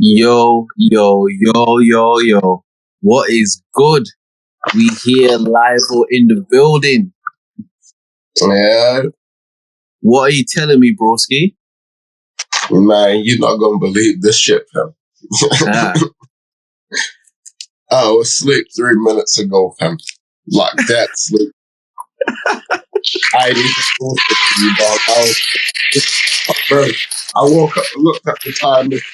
Yo, yo, yo, yo, yo. What is good? We here live or in the building. Man, What are you telling me, broski? man, you're not gonna believe this shit, fam. Ah. I was asleep 3 minutes ago, fam. Like that sleep. I didn't even talk to you, dog. Bro, I woke up and looked at the time, it's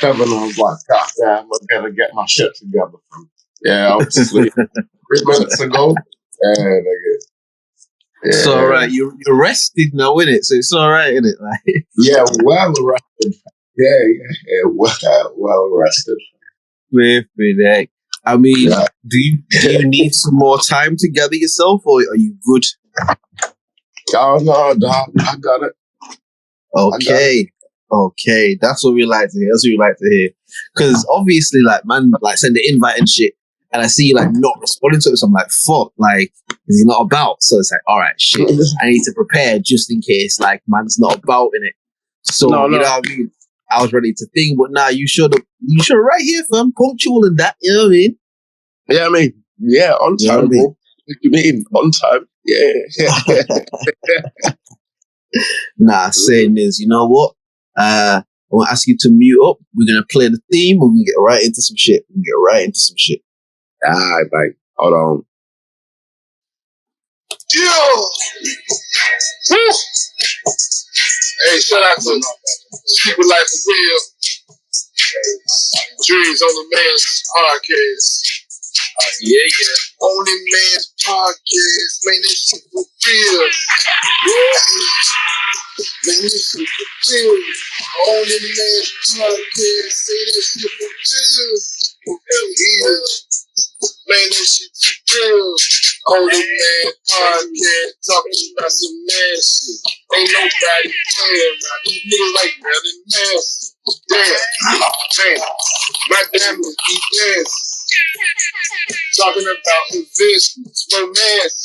7, and I was like, God damn, I gotta get my shit together, fam. Yeah, I was asleep 3 minutes ago. Yeah, nigga. Yeah. It's alright. You're rested now, innit? So it's alright, innit? Like, Yeah, well rested. Yeah, well rested. heck. I mean, Yeah. do you need some more time to gather yourself, or are you good? Oh no, dog, I got it. Okay, that's what we like to hear. Because obviously, like, man, like, send the invite and shit, and I see you, like, not responding to it, so I'm like, fuck, like, is he not about? So it's like, all right, shit, I need to prepare just in case, like, man's not about in it. So, No. you know what I mean? I was ready to think, but now you should right here, fam, punctual and that, you know what I mean? Yeah, I mean, yeah, on You know time, what I mean? bro. What do you mean? On time? Yeah. Nah, saying is, you know what? I want to ask you to mute up. We're going to play the theme. We're going to get right into some shit. Alright, mate. Hold on. Yo! Hey, shout out to People Life for Real. Drizz OnlyMans podcast. Yeah. OnlyMans podcast. Man, this shit for real. Man, this shit for real. OnlyMans podcast. Say that shit for real. Yeah. Man, this shit for real. OnlyMans podcast. Talking about some mad shit. Ain't nobody playing around. These niggas like really nasty. Damn. Man, my diamonds be dancing. Talking about investments, romance,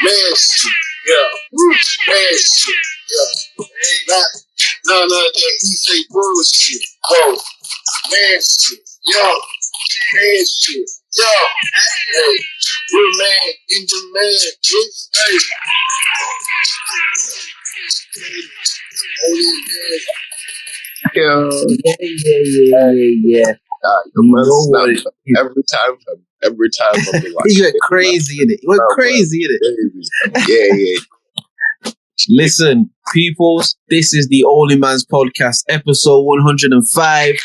man shit, yeah, man shit, yeah. None of that he say bullshit, oh, man shit, yo, man shit, yo, hey, we're man in demand, bitch, hey. Yeah. Every time, I'm like, You went crazy in it. Yeah. Listen, peoples, this is the OnlyMans podcast, episode 105.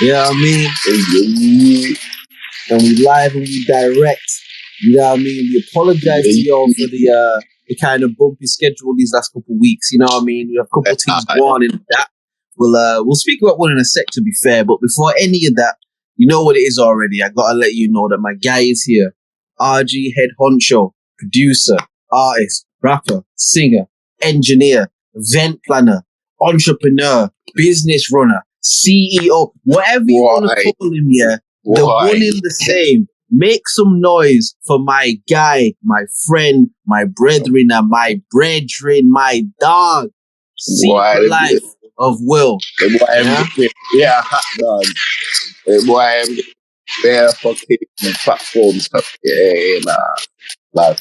You know what I mean? And we live and we direct. You know what I mean? We apologize to y'all for the kind of bumpy schedule these last couple of weeks. You know what I mean? We have a couple of things going on in that. We'll speak about one in a sec, to be fair. But before any of that, you know what it is already. I gotta let you know that my guy is here. RG head honcho, producer, artist, rapper, singer, engineer, event planner, entrepreneur, business runner, CEO, whatever you want to call him, yeah. The one in the same. Make some noise for my guy, my friend, my brethren, and my brethren, my dog. Secret Life of Will. Yeah, hot dog. Boy, I'm there for kicking platforms. Yeah, nah.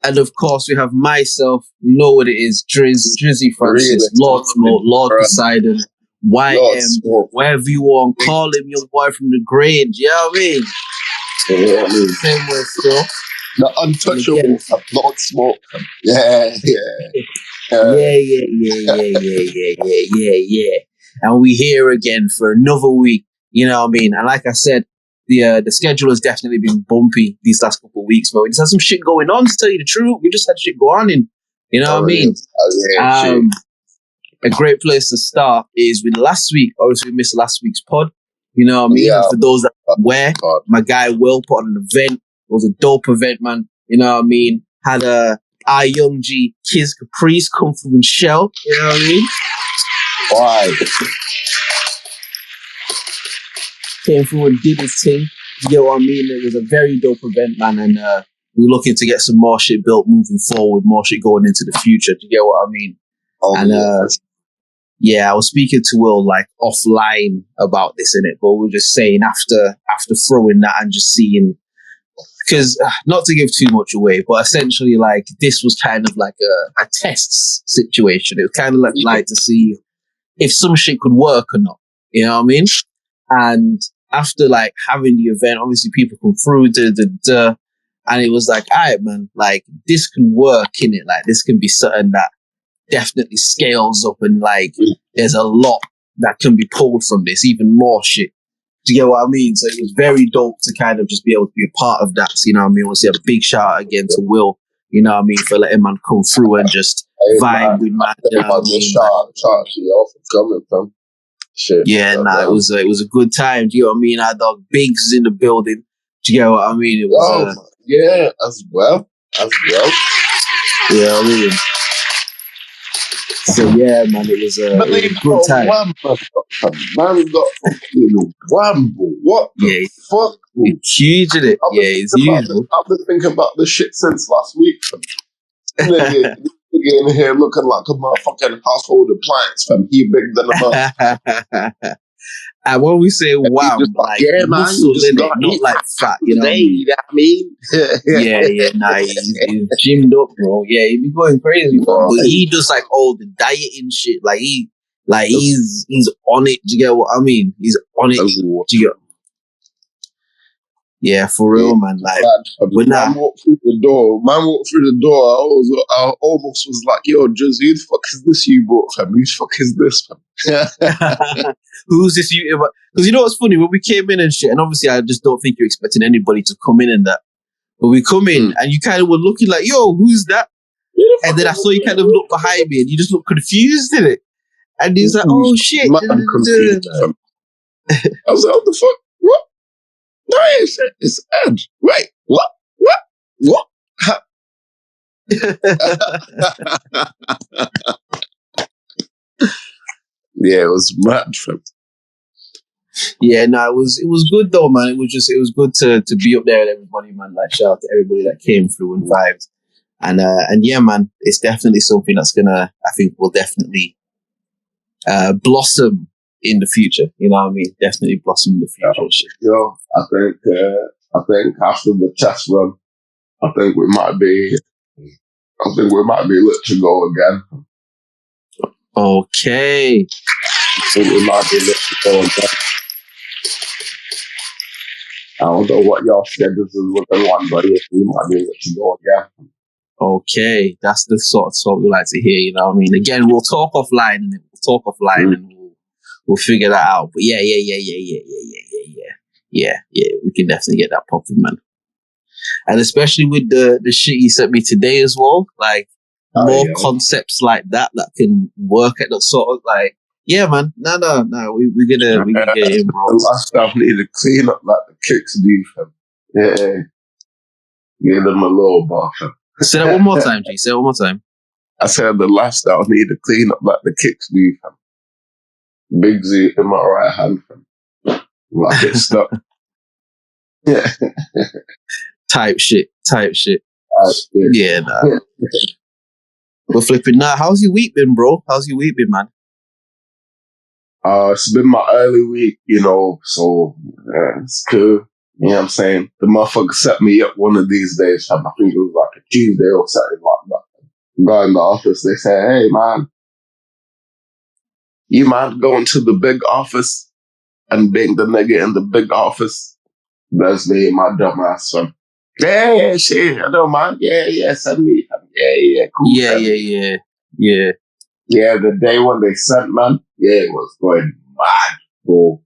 And of course, we have myself, you know what it is, Drizzy Francis, Lord Smoke, Lord Poseidon, YM, whatever you want, call him your boy from the Grange, you know what I mean? Same way still. The untouchable Lord Smoke. Yeah. And we here again for another week, you know what I mean? And like I said, the schedule has definitely been bumpy these last couple of weeks, but we just had some shit going on, to tell you the truth. We just had shit go on, and you know what I mean? A great place to start is with last week. Obviously, we missed last week's pod. You know what I mean? Yeah. For those that are aware, my guy Will put on an event. It was a dope event, man. You know what I mean? Had our young G, Kiz Caprice, come through and shell. You know what I mean? Why? Came through and did his thing. You get what I mean? It was a very dope event, man. And we're looking to get some more shit built moving forward, more shit going into the future. Do you get what I mean? yeah, I was speaking to Will like offline about this in it, but we were just saying after throwing that and just seeing, because not to give too much away, but essentially like this was kind of like a test situation. It was kind of like to see if some shit could work or not. You know what I mean? And after like having the event, obviously people come through, and it was like, all right, man, like this can work in it. Like this can be something that definitely scales up, and like there's a lot that can be pulled from this, even more shit. Do you get what I mean? So it was very dope to kind of just be able to be a part of that. So, you know what I mean? I want to say a big shout out again to Will, you know what I mean, for letting man come through and just vibe with man. You know what I mean? Shout to y'all for coming from. Shit. Yeah, it was a good time. Do you know what I mean? Our dog Biggs in the building. Do you get what I mean? It was yeah, as well. Yeah, I mean. So yeah, man, it was a good time. Man got fucking Wambo. What the fuck? It's huge, isn't it? It's huge. I've been thinking about this shit since last week. Nigga in here looking like a motherfucking household appliance, fam. He bigger than a motherfucker. And when we say wow, like yeah, man, muscle in it, not like fat, you know what I mean? He's gymmed up, bro. Yeah, he be going crazy, bro. But he does like all the dieting shit. He's on it. Do you get what I mean? He's on it. Do you get? Yeah, for real, man. Like, man walked through the door. I almost was like, yo, Drizz, who the fuck is this you brought, fam? Who the fuck is this, fam? Who's this you? Because you know what's funny? When we came in and shit, and obviously I just don't think you're expecting anybody to come in and that. But we come in and you kind of were looking like, yo, who's that? And then I saw you kind of look behind me and you just look confused, didn't it? And he's like, oh shit. I'm confused, fam. I was like, what the fuck? What? No, it's Ed. Wait, what? Yeah, it was mad, fam. Yeah, no, it was good though, man. It was good to be up there with everybody, man. Like shout out to everybody that came through and vibed. And yeah, man, it's definitely something that's I think will definitely blossom in the future. You know what I mean? Definitely blossom in the future. Yo, I think after the test run, I think we might be lit to go again. Okay. I think we might be lit to go again. I don't know what your schedules is looking like, but yeah, we might be lit to go again. Okay, that's the sort of talk we like to hear. You know what I mean? Again, we'll talk offline, and we'll figure that out. But yeah. We can definitely get that popping, man. And especially with the shit you sent me today as well, like more concepts like that can work at the sort of like, yeah, man. No. We can get in, bro. The last stuff need to clean up like the kicks do, fam. Yeah. Give them a little bar, fam. Say that one more time, G. Say it one more time. I said the lifestyle need to clean up like the kicks do, fam. Big Z in my right hand, fam. Like it's stuck. Yeah. Type shit. Yeah, nah. We're flipping now. How's your week been, bro? How's your week been, man? It's been my early week, you know, so it's cool. You know what I'm saying? The motherfucker set me up one of these days. I think it was like a Tuesday or something like that. Guy in the office, they said, hey, man, you mind going to the big office and being the nigga in the big office? That's me, my dumb ass son. Yeah, shit, I don't mind. Yeah, send me. Yeah, cool. Yeah. Yeah, the day when they sent, man, it was going mad, bro.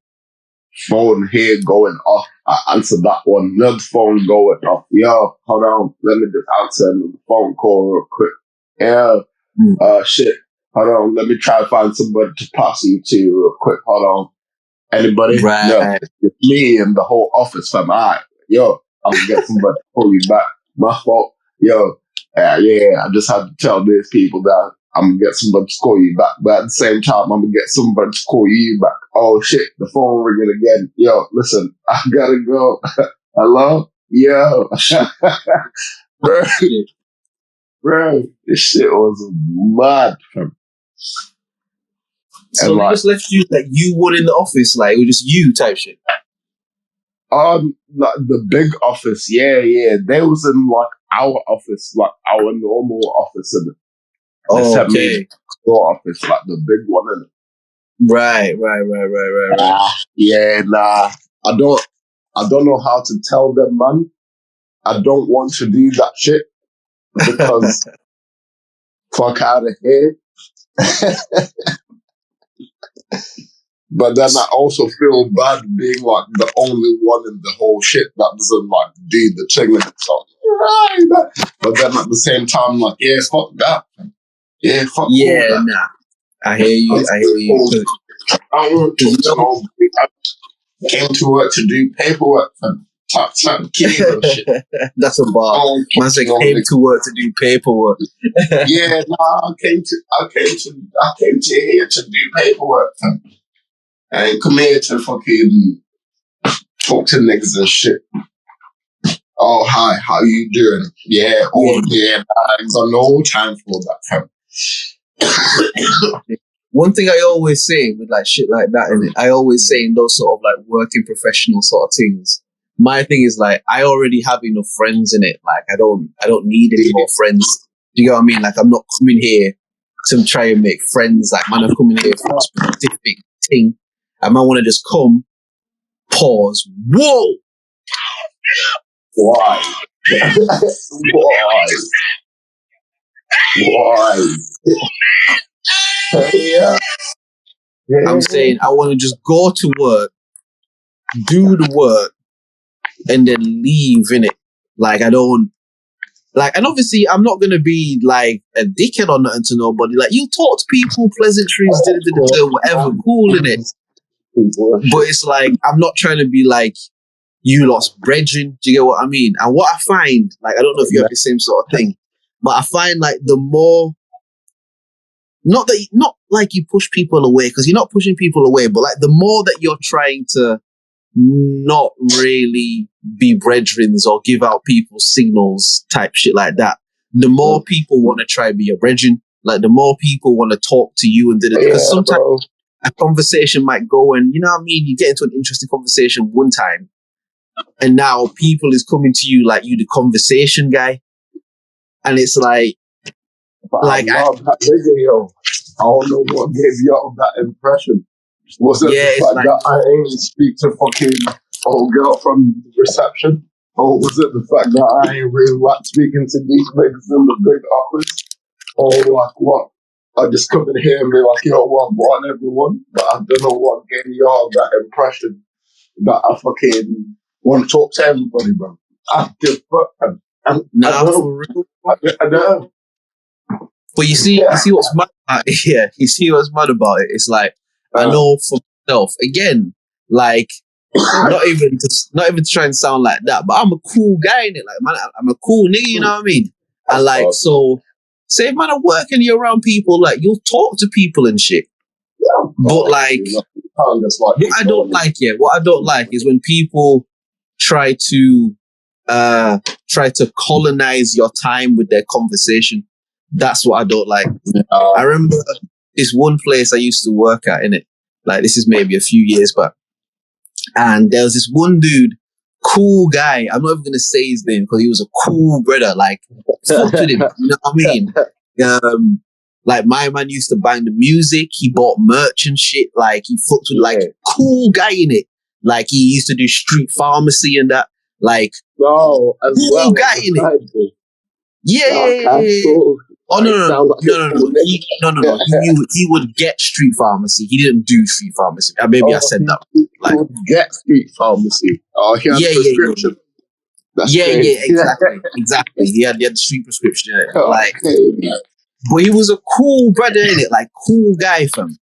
Phone here going off. I answered that one. Another phone going off. Yo, hold on. Let me just answer the phone call real quick. Yeah. Shit. Hold on. Let me try to find somebody to pass you to real quick. Hold on. Anybody? Right. No, it's me and the whole office, fam. All right. Yo, I'm gonna get somebody to call you back. My fault. Yo, I just had to tell these people that I'm gonna get somebody to call you back. But at the same time, I'm gonna get somebody to call you back. Oh shit, the phone ringing again. Yo, listen, I gotta go. Hello? Yo. Bro, this shit was mad, fam. So they just left you like you were in the office, like it was just you type shit. Like the big office, yeah. They was in like our office, like our normal office, and they sent me to your office, like the big one, innit? Right. Yeah, nah. I don't know how to tell them, man. I don't want to do that shit because fuck out of here. But then I also feel bad being like the only one in the whole shit that doesn't like do the thing. So, right. But then at the same time, like, yeah, fuck that. Yeah, fuck all that. Nah. I hear you. I want to know. I came to work to do paperwork and tap keys and shit. That's a bar. Man said came to work to do paperwork. Yeah, nah, I came to here to do paperwork. I ain't come here to fucking talk to niggas and shit. Oh, hi, how you doing? Yeah, I got no time for that, fam. One thing I always say with like shit like that, innit? I always say in those sort of like working professional sort of things, my thing is like I already have enough friends in it. Like I don't need any more friends. Do you know what I mean? Like I'm not coming here to try and make friends. Like man, I'm coming here for a specific thing. I might want to just come, pause. Whoa! Why? Yeah. I'm saying I want to just go to work, do the work, and then leave, innit? Like I don't like, and obviously I'm not gonna be like a dickhead or nothing to nobody. Like you talk to people, pleasantries, whatever, cool, innit? But it's like I'm not trying to be like you lot's brethren. Do you get what I mean? And what I find, like I don't know if you have the same sort of thing, but I find like the more, not like you push people away, because you're not pushing people away, but like the more that you're trying to not really be brethren or give out people signals type shit like that, the more people want to try and be your brethren. Like the more people want to talk to you and because sometimes a conversation might go and, you know what I mean, you get into an interesting conversation one time and now people is coming to you like you the conversation guy, and it's like I love that video. I don't know what gave y'all that impression. Was it the fact that I ain't speak to fucking old girl from reception? Or was it the fact that I ain't really like speaking to these niggas in the big office? Or like what? I just come in here and be like, yo, well, one everyone. But I don't know what gave y'all that impression that I fucking want to talk to everybody, bro. I give fuck. For real. I know. But you see what's mad about it? Yeah, you see what's mad about it? It's like, I know for myself, again, like, not even to try and sound like that, but I'm a cool guy in it. Like, man, I'm a cool nigga, you know what I mean? And like, so, say, man, I'm working, you're around people, like, you'll talk to people and shit. Yeah, but like, what I don't like is when people try to colonize your time with their conversation. That's what I don't like. I remember this one place I used to work at, innit? Like, this is maybe a few years back. And there was this one dude, cool guy. I'm not even going to say his name because he was a cool brother. Like, fuck with him. You know what I mean? Like, my man used to bang the music. He bought merch and shit. Like, he fucked with, like, cool guy in it. Like, he used to do street pharmacy and that. Like, cool guy in it. Yeah. Oh no! He would get street pharmacy. He didn't do street pharmacy. Maybe I said that. Like, he would get street pharmacy. Oh, he had prescription. Exactly. He had the street prescription in it. But he was a cool brother in it, like cool guy, fam.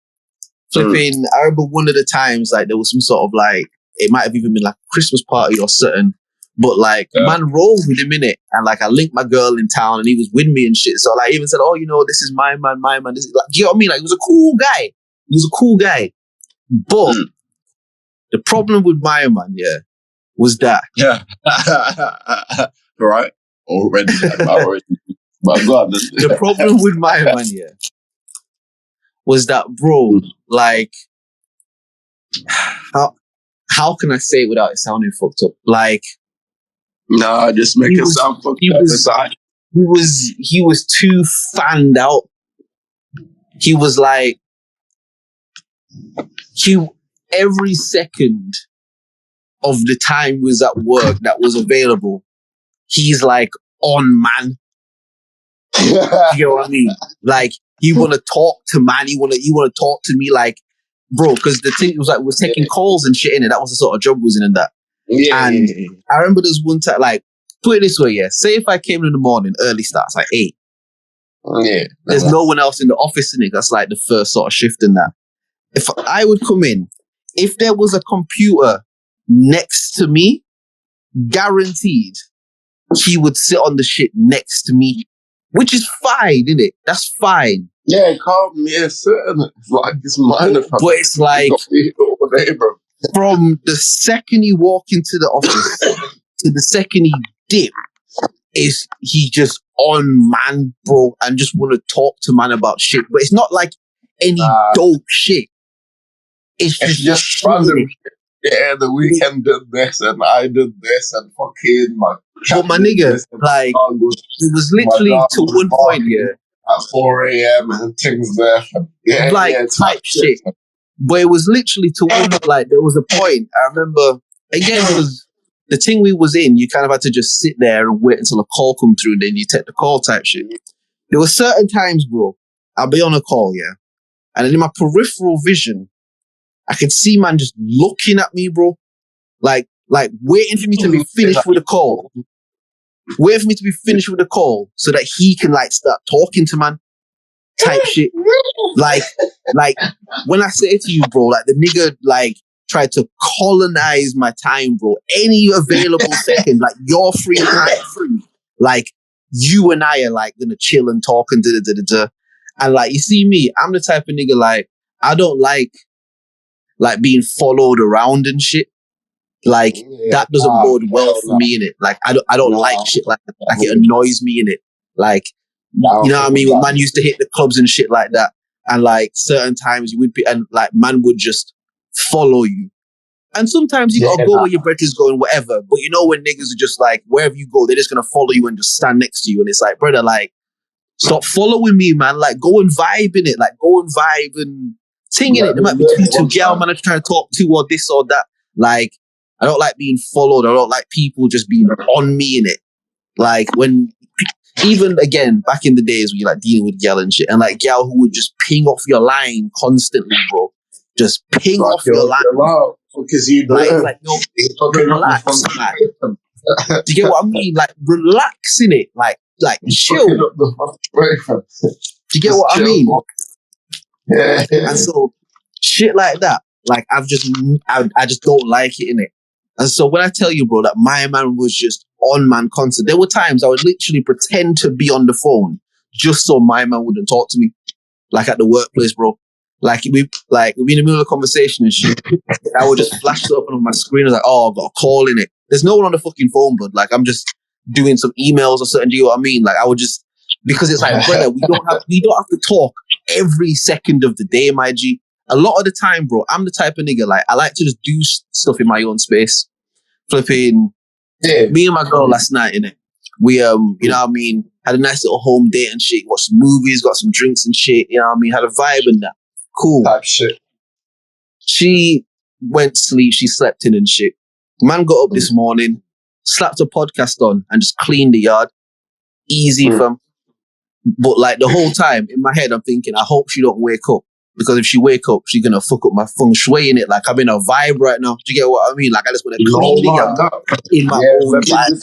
Flipping. I remember one of the times, like there was some sort of like, it might have even been like a Christmas party or something. But like, man rolled with him in it, and like I linked my girl in town, and he was with me and shit. So like, I even said, "Oh, you know, this is my man, my man." This is like, do you know what I mean? Like, he was a cool guy. He was a cool guy. But the problem with my man, was that right already. My God, the problem with my man, was that, bro, like, how can I say it without it sounding fucked up? Like, Nah, just make it sound fucked up. He was too fanned out. He was like, every second of the time was at work that was available, he's like on man. You know what I mean? Like, he want to talk to man. He want to talk to me, like, bro. Because the thing was like, we're taking calls and shit in it. That was the sort of job we was in and that. Yeah. And I remember this one time, like, put it this way, yeah. Say if I came in the morning, early starts, like 8. Yeah. There's no one else in the office in it. That's like the first sort of shift in that. If I would come in, if there was a computer next to me, guaranteed he would sit on the shit next to me, which is fine, isn't it? That's fine. Yeah, calm. Yeah, certain. It's like this minor. But it's like, from the second he walk into the office to the second he dip, is he just on man, bro, and just want to talk to man about shit. But it's not like any dope shit. It's just random. Yeah, the weekend did this and I did this and fucking my. But my nigga, like, it was literally to one point, yeah, at 4 a.m. and things there. Yeah, like, type shit. But it was literally to one, like, there was a point. I remember, again, because the thing we was in, you kind of had to just sit there and wait until a call come through and then you take the call type shit. There were certain times, bro, I'll be on a call, yeah, and then in my peripheral vision, I could see man just looking at me, bro, like waiting for me to be finished with the call. Waiting for me to be finished with the call so that he can, like, start talking to man type shit. Like when I say to you, bro, like, the nigga, like, tried to colonize my time, bro. Any available second, like, you're free, I'm free. Like, you and I are, like, gonna chill and talk and da-da-da-da-da. And, like, you see me, I'm the type of nigga, like, I don't like being followed around and shit. Like, that doesn't bode well for me, innit? Like, I don't like shit like that. Like, it annoys me, innit? Like, you know what I mean? When man used to hit the clubs and shit like that, and, like, certain times you would be, and, like, man would just follow you. And sometimes you gotta go where your breath is going, whatever. But you know when niggas are just like, wherever you go, they're just gonna follow you and just stand next to you. And it's like, brother, like, stop following me, man. Like, go and vibe in it. Like, go and vibe and ting in it. There might be two gal man I'm trying to talk to or this or that. Like, I don't like being followed. I don't like people just being on me in it. Like, when, even again, back in the days when you're, like, dealing with gal and shit, and, like, gal who would just ping off your line constantly, bro. Just ping off your line. Because you like, no, relax. Like, do you get what I mean? Like, relax in it. Like chill. Do you get what I mean? Yeah. And so, shit like that, like, I just don't like it in it. And so when I tell you, bro, that my man was just on man constant, there were times I would literally pretend to be on the phone just so my man wouldn't talk to me, like at the workplace, bro. Like, we'd be in the middle of a conversation and shit. I would just flash it up on my screen. I was like, oh, I've got a call in it. There's no one on the fucking phone, but, like, I'm just doing some emails or something. Do you know what I mean? Like, I would just, because it's like, brother, we don't have to talk every second of the day, my G. A lot of the time, bro, I'm the type of nigga, like, I like to just do stuff in my own space. Flipping, me and my girl last night, innit? We, you know what I mean, had a nice little home date and shit, watched some movies, got some drinks and shit, you know what I mean, had a vibe and that. Cool. Type shit. She went to sleep, she slept in and shit. Man got up this morning, slapped a podcast on and just cleaned the yard. Easy, fam. But, like, the whole time in my head, I'm thinking, I hope she don't wake up. Because if she wake up, she's gonna fuck up my feng shui in it. Like, I'm in a vibe right now. Do you get what I mean? Like, I just want to clean the yard in my own vibe.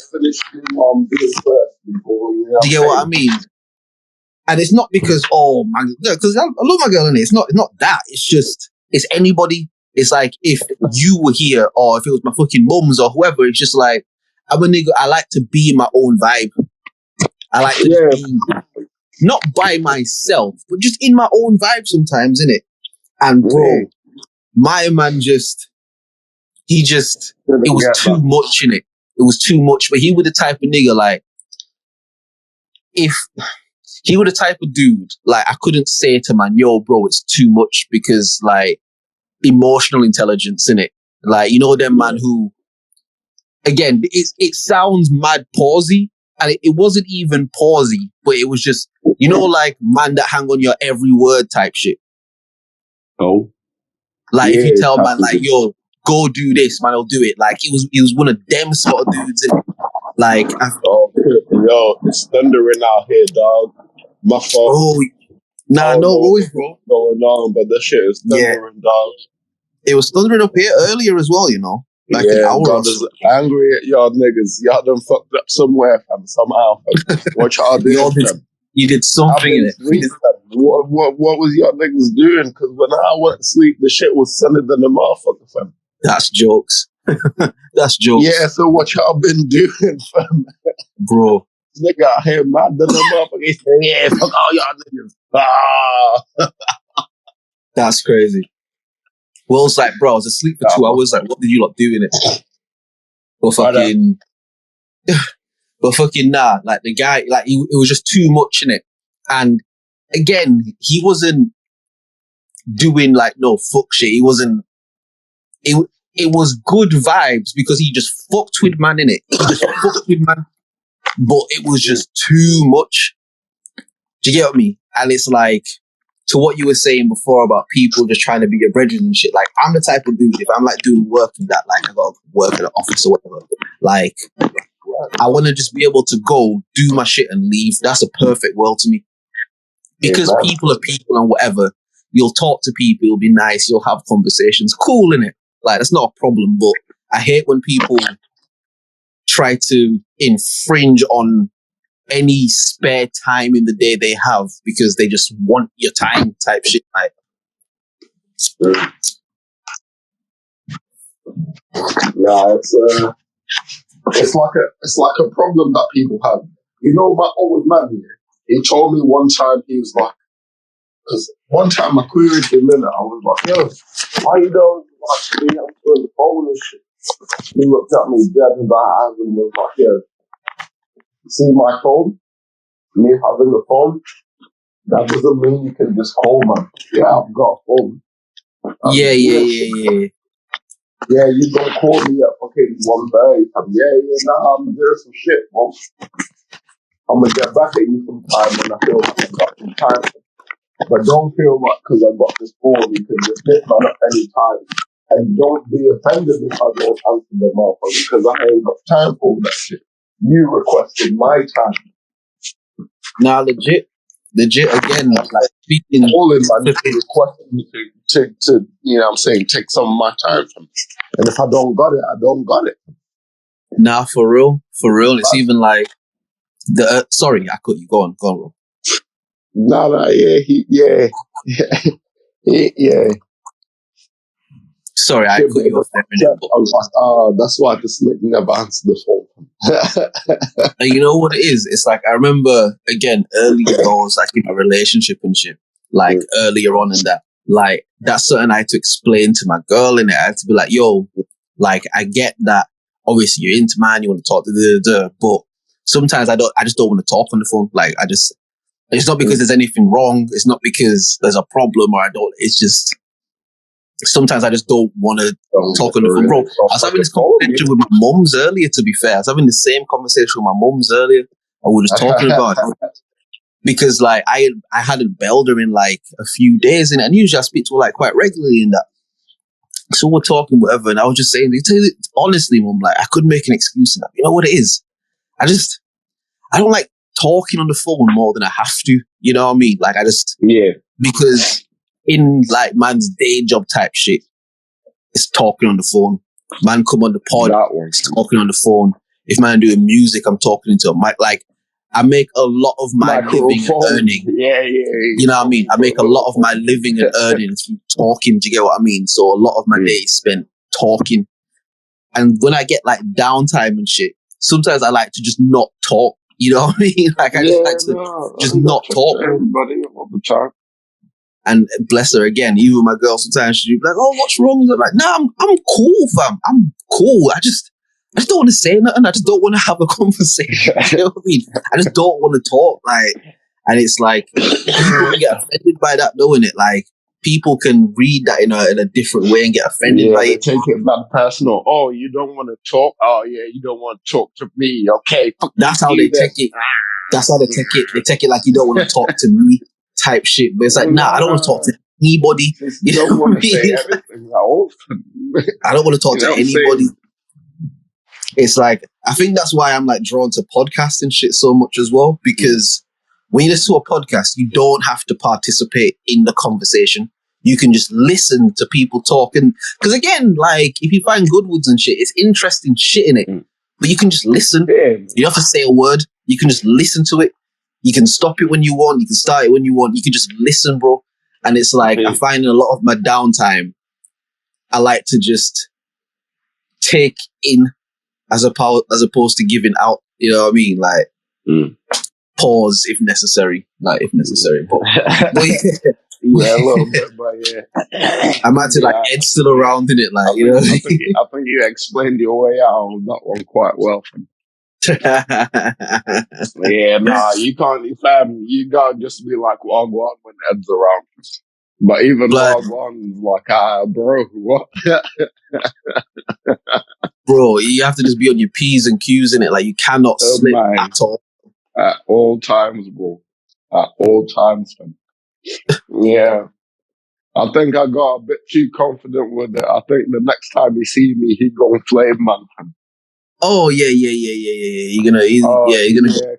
Do you get what I mean? And it's not because, oh, man, because I love my girl in it. It's not that. It's just, it's anybody. It's like, if you were here or if it was my fucking mums or whoever, it's just like, I'm a nigga. I like to be in my own vibe. I like to be, not by myself, but just in my own vibe sometimes, innit? And bro, my man it was too much in it. It was too much. But he was the type of nigga, like, if he was the type of dude, like, I couldn't say to man, yo, bro, it's too much because, like, emotional intelligence, innit? Like, you know, them man who, again, it sounds mad pausey, and it wasn't even pausey, but it was just, you know, like, man that hang on your every word type shit. Oh. Like, if you tell man, like, yo, go do this, man, I'll do it. Like, he was one of them sort of dudes, innit? Like, yo, it's thundering out here, dog. My fault. oh, nah, no worries, bro. Going on, but that shit is thundering, dog. It was thundering up here earlier as well, you know. Like an hour God is angry at y'all niggas. Y'all done fucked up somewhere, fam, somehow. What y'all did, fam? You did something in it. What was y'all niggas doing? Because when I went to sleep, the shit was sunnier than the motherfucker, fam. That's jokes. That's jokes. Yeah, so what y'all been doing, fam? Bro. This nigga out here mad than the motherfucker. He said, yeah, fuck all y'all niggas. That's crazy. Well, it's like, bro, I was asleep for 2 hours. Like, what did you lot do in it? But fucking nah. Like, the guy, like, it was just too much in it. And again, he wasn't doing like no fuck shit. He wasn't. It was good vibes because he just fucked with man in it. He just fucked with man, but it was just too much. Do you get what I mean? And it's like, to what you were saying before about people just trying to be your brethren and shit. Like, I'm the type of dude, if I'm like doing work and that, like I got to work in an office or whatever, like I want to just be able to go do my shit and leave. That's a perfect world to me. Because people are people and whatever. You'll talk to people, you'll be nice, you'll have conversations. Cool, innit? Like, that's not a problem, but I hate when people try to infringe on any spare time in the day they have because they just want your time type shit. Like, nah, it's like a problem that people have. You know, my old man here, he told me one time, he was like, because one time I queried him in it, I was like, yo, why you don't like me? I'm on the phone and shit. He looked at me dead in the eyes and was like, yo, see my phone? Me having the phone? That doesn't mean you can just call, man. Yeah, I've got a phone. Yeah. Yeah, you gonna call me at fucking 1:30. Nah, I'm doing some shit, bro. I'm gonna get back at you sometime when I feel like I've got some time. But don't feel like because I got this phone, you can just hit me at any time. And don't be offended if I don't answer the motherfucker because I ain't got time for that shit. You requested my time. Nah, legit again, like speaking all in man requested me to you know what I'm saying, take some of my time from me. And if I don't got it, I don't got it. Nah, for real. It's even like sorry, I cut you. Go on, bro. Nah, yeah. Sorry, I cut you off there. I was like, that's why this nigga never answered the phone. And you know what it is? It's like, I remember, again, earlier I was like in a relationship and shit, like earlier on in that, like that's something I had to explain to my girl, and I had to be like, yo, like I get that obviously you're into man, you want to talk to but sometimes I just don't want to talk on the phone. Like it's not because there's anything wrong. It's not because there's a problem it's just, sometimes I just don't want to talk on the phone. Bro, I was having this conversation with my mums earlier, to be fair. I was having the same conversation with my mums earlier. And we were just talking about it. Because, like, I hadn't bailed her in, like, a few days. And usually I speak to her, like, quite regularly in that. So we're talking, whatever. And I was just saying, honestly, mum, like, I couldn't make an excuse in that. You know what it is? I don't like talking on the phone more than I have to. You know what I mean? Like, because in like man's day job type shit, it's talking on the phone. Man come on the pod, it's talking on the phone. If man doing music, I'm talking into a mic. Like, I make a lot of my living and earning. Yeah. You know what I mean? I make a lot of my living and earning through talking. Do you get what I mean? So a lot of my day is spent talking. And when I get like downtime and shit, sometimes I like to just not talk. You know what I mean? Like I just like to just not talk. Everybody all the time. And bless her again, even my girl sometimes she'd be like, "Oh, what's wrong?" I'm like, "Nah, I'm cool, fam. I'm cool. I just don't want to say nothing. I just don't want to have a conversation." You know what I mean? I just don't want to talk. Like, And it's like, people can get offended by that, though, innit? Like, people can read that in a different way and get offended by they it. take it bad personal. Oh, you don't want to talk? Oh, yeah, you don't want to talk to me. Okay, fuck That's how you they then. take it. That's how they take it. They take it like you don't want to talk to me type shit. But it's like, nah, I don't want to talk to anybody. Just You know don't what want I to say mean? anything. Like, I don't want to talk you know to what I'm anybody. saying? It's like, I think that's why I'm like drawn to podcasts and shit so much as well, because when you listen to a podcast, you don't have to participate in the conversation. You can just listen to people talk. And because again, like, if you find good ones and shit, it's interesting shit in it, but you can just listen. Yeah. You don't have to say a word. You can just listen to it. You can stop it when you want. You can start it when you want. You can just listen, bro. And it's like, I find in a lot of my downtime, I like to just take in as opposed to giving out. You know what I mean? Like, pause if necessary. Like, if necessary. But Yeah, a little bit, but yeah. I'm actually like Ed's still around in it, like, you know. I think you explained your way out on that one quite well. Yeah, nah, you can't, fam. You gotta just be like Wagwan when Ed's around. But even Wagwan is like, bro, what? Bro, you have to just be on your P's and Q's in it. Like, you cannot slip at all. At all times, bro. At all times, man. Yeah. I think I got a bit too confident with it. I think the next time he see me, he gonna flame man. Oh yeah. You're gonna get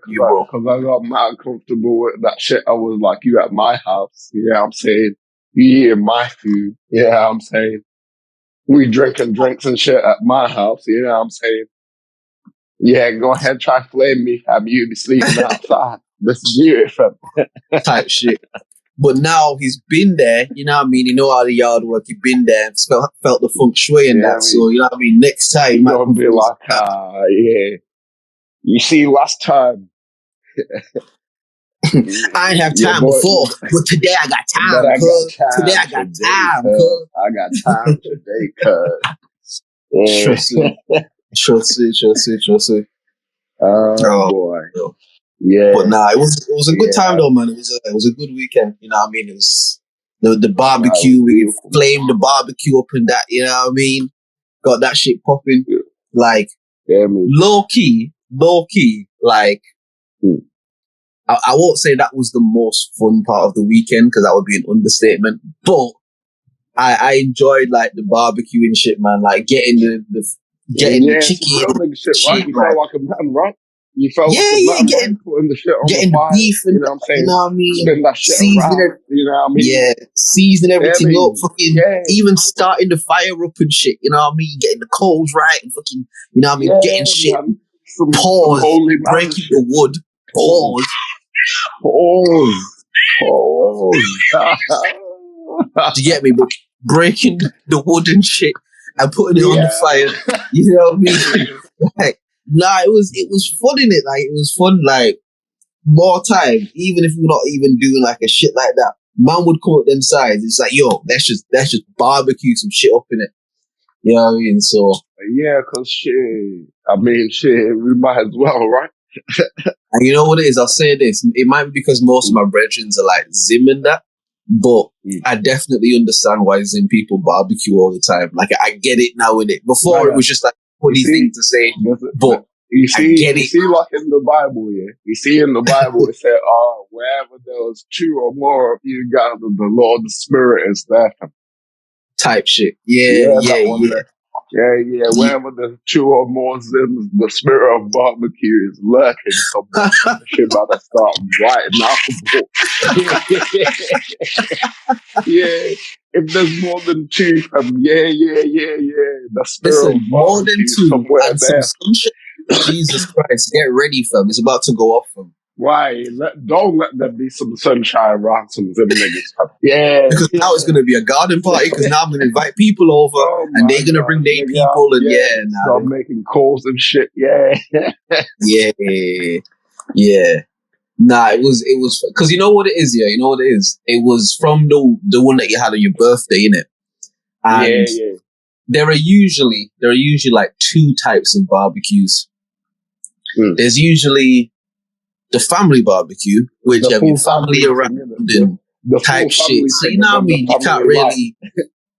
you, bro. Because I got mad comfortable with that shit. I was like, you at my house, you know what I'm saying? You eating my food, you know what I'm saying? We drinking drinks and shit at my house, you know what I'm saying? Yeah, go ahead, try flame me. Have you be sleeping outside? Let's do it, fam. Type shit. But now he's been there, you know what I mean? You know all the yard work, you've been there, felt the feng shui and that. So, you know what I mean? Next time, you might be like, yeah. You see, last time. I ain't have time before, but today I got time, Today I got time, I got time today, cuz. Trust it. Oh, boy. Yeah. But nah, it was a good time though, man. It was a good weekend. You know what I mean? It was the barbecue. We flamed the barbecue up and that. You know what I mean? Got that shit popping. Yeah. Like low key. Like I won't say that was the most fun part of the weekend because that would be an understatement. But I enjoyed like the barbecue and shit, man. Like getting the chicken. Shit, right? You felt like a man, right? You felt like a man, right? Putting the shit on the fire, beef and you know what I'm saying? You know what I mean? Spin that shit around, you know what I mean? Yeah, seasoning everything up, fucking even starting the fire up and shit, you know what I mean? Getting the coals right and fucking, you know what I mean? Getting shit, pause, breaking the wood, pause. Do you get me? But breaking the wood and shit and putting it on the fire, you know what I mean? Like, nah, it was fun in it. Like, it was fun. Like, more time, even if we're not even doing like a shit like that, man would come up them sides. It's like, yo, let's just barbecue some shit up in it. You know what I mean? So yeah, cause shit. I mean, shit. We might as well, right? And you know what it is? I'll say this. It might be because most of my brethren are like Zim and that, but I definitely understand why Zim people barbecue all the time. Like, I get it now, innit? Before it was just like a funny thing to say, but you see, like in the Bible, yeah. You see in the Bible, it said, wherever there was two or more of you gathered, the Lord's Spirit is there. Type shit. Yeah. Wherever there's two or more Zims, the spirit of barbecue is lurking somewhere. Shit about to start right now. Yeah. If there's more than two, the spirit of more than two somewhere and there. some shit. Jesus Christ, get ready, fam. It's about to go off, fam. Why? Don't let there be some sunshine around some Zim niggas. Yeah. Because now it's going to be a garden party because now I'm going to invite people over and they're going to bring their people and start making calls and shit. Yeah. Yeah. Nah, it was because you know what it is, yeah? You know what it is? It was from the one that you had on your birthday, innit? And there are usually like two types of barbecues. There's usually the family barbecue, which The you have your full family family around thing, innit? and The type full shit. family So you thing, know and what I then the mean? You can't family life. really,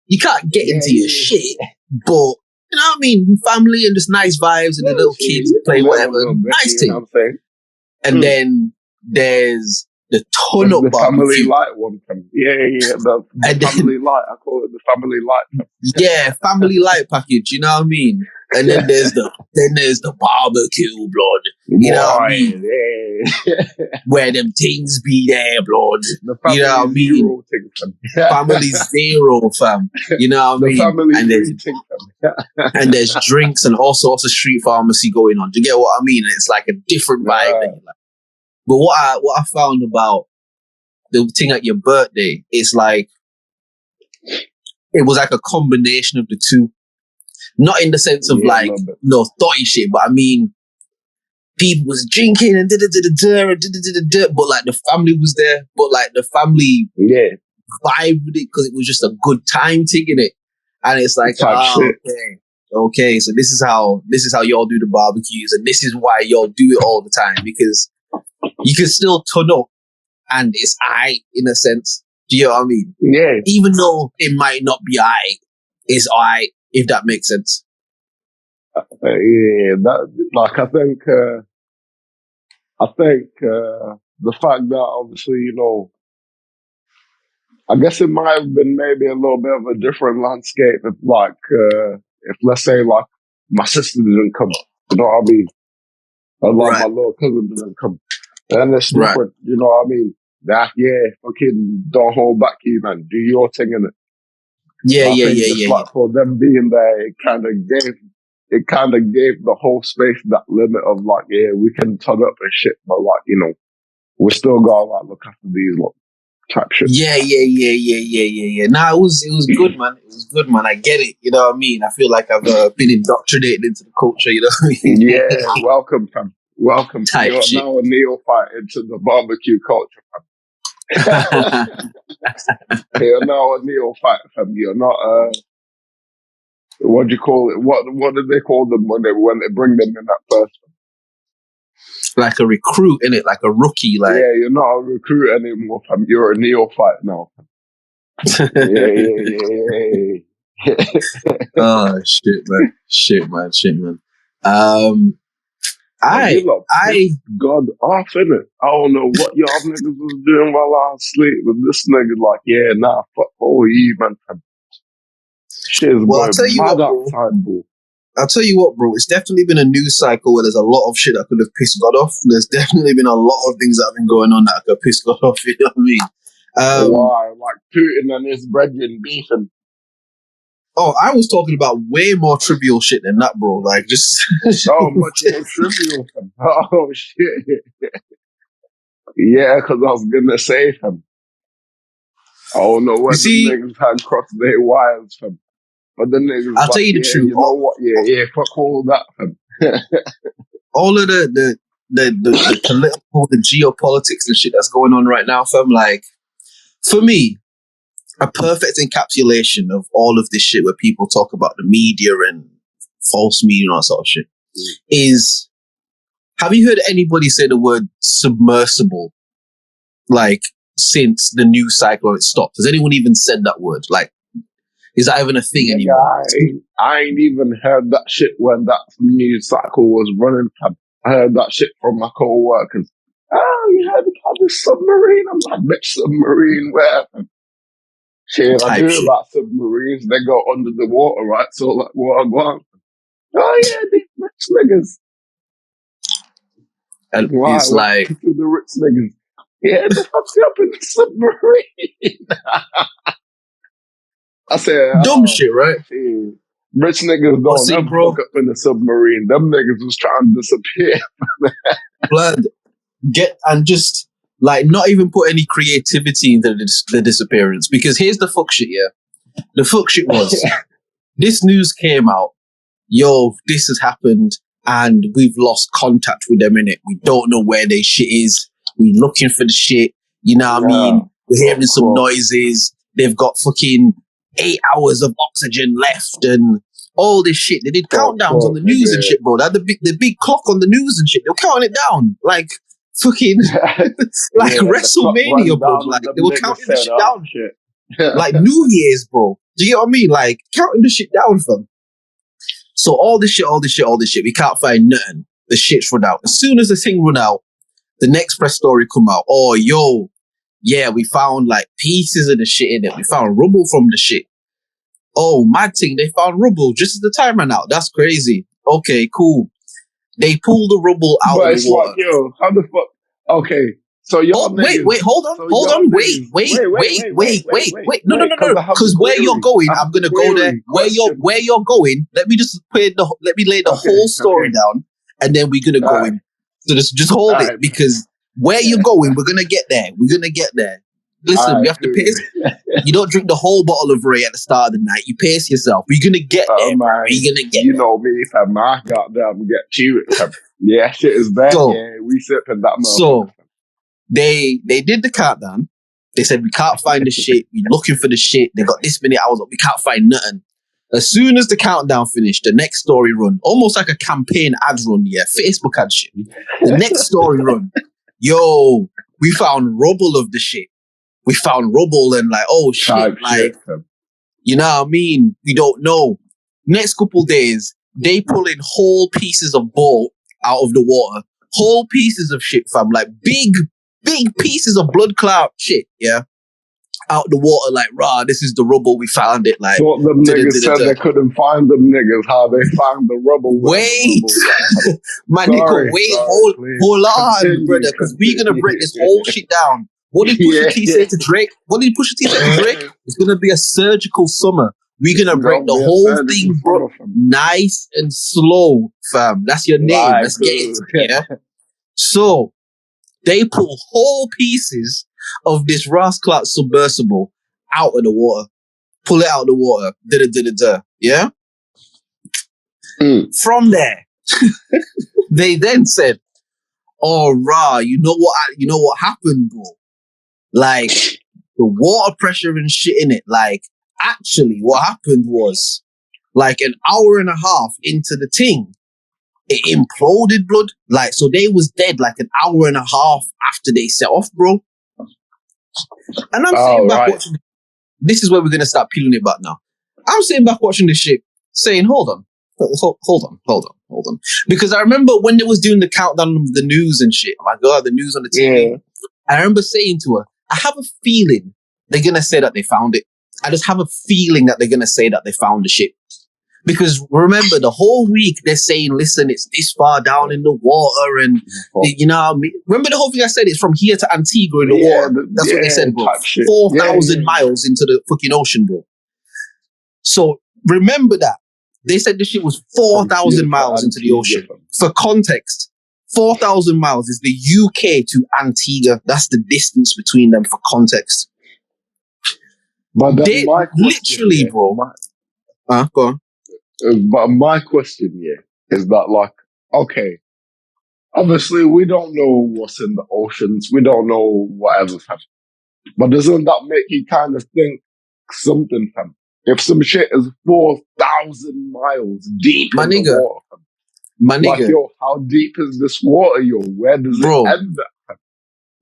you can't get Yeah, into your yeah. shit, but you know what I mean? Family and just nice vibes and the little Yeah, kids you play can live a whatever. little bit, Nice you know what thing. I'm saying? And then there's the ton There's up the family barbecue. light one. Yeah. The And then, family light. I call it the family light. yeah, family light package, you know what I mean? And then there's the barbecue, blood. You know what I mean? Yeah. Where them things be there, blood. The You know what I family mean? zero thing, fam. Family zero, fam. You know what I The mean? family And there's thing, fam. and there's drinks and all sorts of street pharmacy going on. Do you get what I mean? It's like a different vibe that you like. But what I found about the thing at your birthday is like it was like a combination of the two. Not in the sense of like no thotty shit, but I mean people was drinking and but like the family was there, but like the family vibe with it because it was just a good time taking it. And it's like, okay, so this is how y'all do the barbecues, and this is why y'all do it all the time, because you can still turn up and it's aight in a sense. Do you know what I mean? Yeah. Even though it might not be aight, it's aight, if that makes sense. That like I think the fact that obviously, you know, I guess it might have been maybe a little bit of a different landscape if like if let's say like my sister didn't come, you know what I mean? Or like my little cousin didn't come. And it's different, you know what I mean? That fucking don't hold back, you man. Do your thing in it. Like for them being there, it kind of gave the whole space that limit of like, we can turn up and shit, but like, you know, we still gotta like look after these type shit. Yeah. Nah, it was good, man. It was good, man. I get it. You know what I mean? I feel like I've been indoctrinated into the culture. You know what I mean? Yeah, welcome, fam. Welcome. Type You're shit. now a neophyte into the barbecue culture, fam. You're now a neophyte, fam. You're not what do you call it? What do they call them when they bring them in at first? Like a recruit, innit? Like a rookie, like you're not a recruit anymore, fam. You're a neophyte now. Yeah. Oh shit, man. God off, innit? I don't know what y'all niggas was doing while I was asleep, but this nigga like, fuck all you, man. Shit is going mad outside, bro. I'll tell you what, bro. It's definitely been a news cycle where there's a lot of shit that could have pissed God off. There's definitely been a lot of things that have been going on that could have pissed God off. You know what I mean? Why? Like Putin and his brethren beefing. Oh, I was talking about way more trivial shit than that, bro. Like just much more trivial. Oh shit. Yeah, because I was gonna say him. I don't know what the niggas had crossed their wires, fam. But the niggas, I'll tell you the truth. You know what? Yeah, fuck all that, fam. All of the political, the geopolitics and shit that's going on right now, fam. Like, for me, a perfect encapsulation of all of this shit where people talk about the media and false media and all that sort of shit is, have you heard anybody say the word submersible, like, since the news cycle stopped? Has anyone even said that word? Like, is that even a thing anymore? I ain't even heard that shit when that news cycle was running. I heard that shit from my co-workers. Oh, you heard about this submarine? I'm like, bitch, submarine where? Shit, I do about submarines. They go under the water, right? So, like, what I want. Oh, yeah, these rich niggas. And why? it's like... To the rich niggas. Yeah, they fucked up in the submarine. I said... Dumb shit, right? Rich niggas don't ever fuck up in the submarine. Them niggas was trying to disappear. Blood. Just... Like, not even put any creativity into the disappearance. Because here's the fuck shit, yeah? The fuck shit was, this news came out, yo, this has happened, and we've lost contact with them, innit? We don't know where their shit is. We're looking for the shit, you know what I mean? We're hearing some noises. They've got fucking 8 hours of oxygen left, and all this shit. They did countdowns on the news and shit, bro. They had the big clock on the news and shit. They were counting it down. Like, fucking like WrestleMania, bro. Like they were counting the shit down. Like New Year's, bro. Do you get what I mean? Like counting the shit down, fam. So all this shit, we can't find nothing. The shit's run out. As soon as the thing run out, the next press story come out. Oh, yo, yeah, we found like pieces of the shit in it. We found rubble from the shit. Oh, mad thing, they found rubble just as the time ran out. That's crazy. Okay, cool. They pulled the rubble out of the water. Like, yo, how the fuck? Okay, so y'all wait, hold on, wait. No. Because where you're going, I'm gonna go there. Where you're going, let me lay the whole story down, and then we're gonna go in. So just hold it, because where you're going, we're gonna get there. Listen, we have to pace. You don't drink the whole bottle of Ray at the start of the night. You pace yourself. We're gonna get there. We're gonna get. You know me, fam. I got there and get to it. Yeah, shit is there. So, yeah, we sipping that. So they did the countdown. They said we can't find the shit. We're looking for the shit. They got this many hours up. We can't find nothing. As soon as the countdown finished, the next story run, almost like a campaign ad run, yeah, Facebook ad shit. The next story run, yo, we found rubble of the shit. We found rubble and like, oh shit, like, you know what I mean? We don't know. Next couple days, they pull in whole pieces of boat out of the water. Whole pieces of shit, fam. Like big pieces of blood clot shit, yeah? Out the water, like, rah, this is the rubble, we found it. Like, what them niggas said they couldn't find them niggas, how they found the rubble. Wait, hold on, brother, because we're gonna break this whole shit down. What did Pusha T say to Drake? It's gonna be a surgical summer. We're gonna break the whole thing, bro. Nice and slow, fam. That's your name. Let's get it, yeah? So, they pull whole pieces of this Rasclat submersible out of the water. Pull it out of the water. Yeah? From there, they then said, oh, rah, you know what happened, bro? Like, the water pressure and shit in it. Like, actually, what happened was, like, an hour and a half into the thing, it imploded, blood. Like, so they was dead like an hour and a half after they set off, bro. And I'm sitting back watching. This is where we're gonna start peeling it back now. I'm sitting back watching this shit, saying, hold on. Because I remember when they was doing the countdown of the news and shit. Oh my God, the news on the TV. Yeah. I remember saying to her, I have a feeling they're gonna say that they found it. I just have a feeling that they're gonna say that they found the shit. Because remember, the whole week they're saying, listen, it's this far down in the water, and you know what I mean? Remember the whole thing I said, it's from here to Antigua in the water. That's what they said, bro. 4,000 miles into the fucking ocean, bro. So remember that. They said this shit was 4,000 miles into the ocean. For context, 4,000 miles is the UK to Antigua. That's the distance between them, for context. But they literally, bro. Go on. But my question here is that, like, okay, obviously we don't know what's in the oceans. We don't know whatever's happening. But doesn't that make you kind of think something, fam? If some shit is 4,000 miles deep in the water, like, yo, how deep is this water, yo? Where does it end at?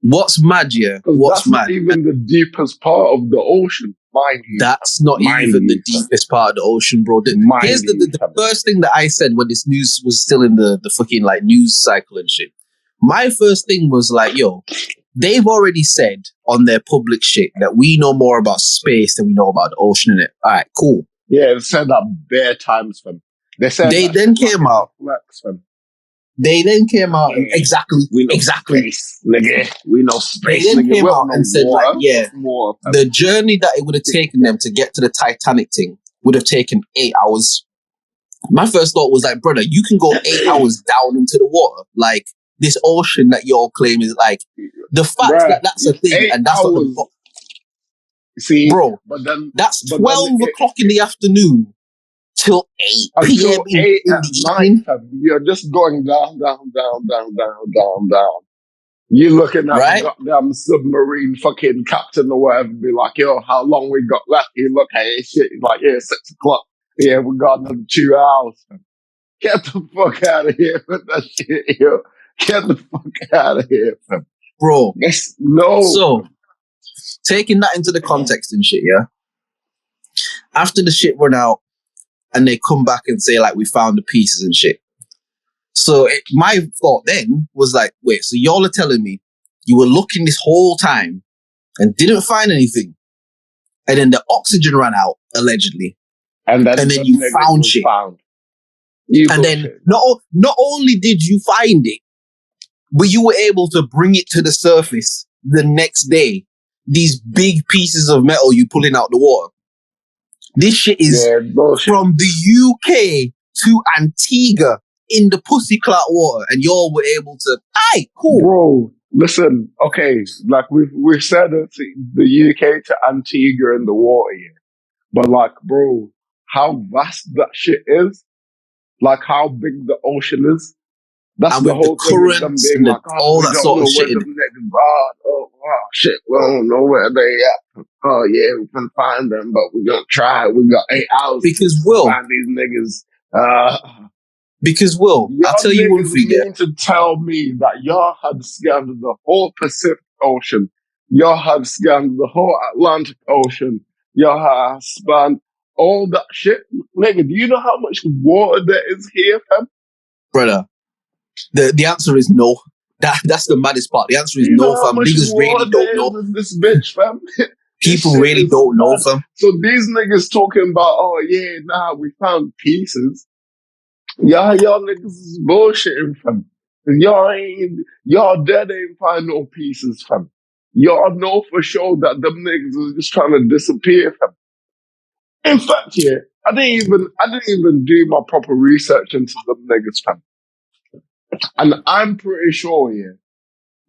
What's mad, yeah? What's mad? Not even the deepest part of the ocean, mind you. That's not even the deepest part of the ocean, bro. Here's the first thing that I said when this news was still in the fucking, like, news cycle and shit. My first thing was like, yo, they've already said on their public shit that we know more about space than we know about the ocean, innit? All right, cool. Yeah, they said that bare times, fam. They then came out. They then came out and exactly. Space, nigga. We know space. They then came out and said, like, yeah, the journey that it would have taken them to get to the Titanic thing would have taken 8 hours. My first thought was like, brother, you can go 8 hours down into the water. Like, this ocean that you're claiming is like, the fact that that's a thing and that's not the... See, bro, that's 12 o'clock in the afternoon till 8 p.m. in the evening. You're just going down. You're looking at the goddamn submarine fucking captain or whatever, be like, yo, how long we got left? You look at it, shit, like, yeah, 6 o'clock. Yeah, we got another 2 hours. Get the fuck out of here with that shit, yo. Get the fuck out of here, fam. Bro. No. So, taking that into the context and shit, yeah? After the shit run out, and they come back and say, like, we found the pieces and shit. So my thought then was like, wait, so y'all are telling me you were looking this whole time and didn't find anything. And then the oxygen ran out, allegedly. And then you found shit. And then not only did you find it, but you were able to bring it to the surface the next day. These big pieces of metal you pulling out the water. This shit is from the UK to Antigua in the pussy clot water, and y'all were able to. Aye, cool, bro. Listen, okay, like we've said the UK to Antigua in the water, yeah. But like, bro, how vast that shit is, like how big the ocean is. That's and the whole the thing with them being like, all that sort of shit. Shit, we don't know where they at. Oh yeah, we can find them, but we're gonna try. We got 8 hours to find these niggas. Because I'll tell you one thing. You mean to tell me that y'all had scanned the whole Pacific Ocean, y'all had scanned the whole Atlantic Ocean, y'all had spanned all that shit? Nigga, do you know how much water there is here, fam? Brother, the answer is no. That's the maddest part. The answer is no, fam. Niggas really don't know. In this bitch, fam. People really don't know, fam. So these niggas talking about, oh yeah, nah, we found pieces. Y'all niggas is bullshitting, fam. Y'all dead ain't find no pieces, fam. Y'all know for sure that them niggas is just trying to disappear, fam. In fact, yeah, I didn't even do my proper research into them niggas, fam. And I'm pretty sure, yeah,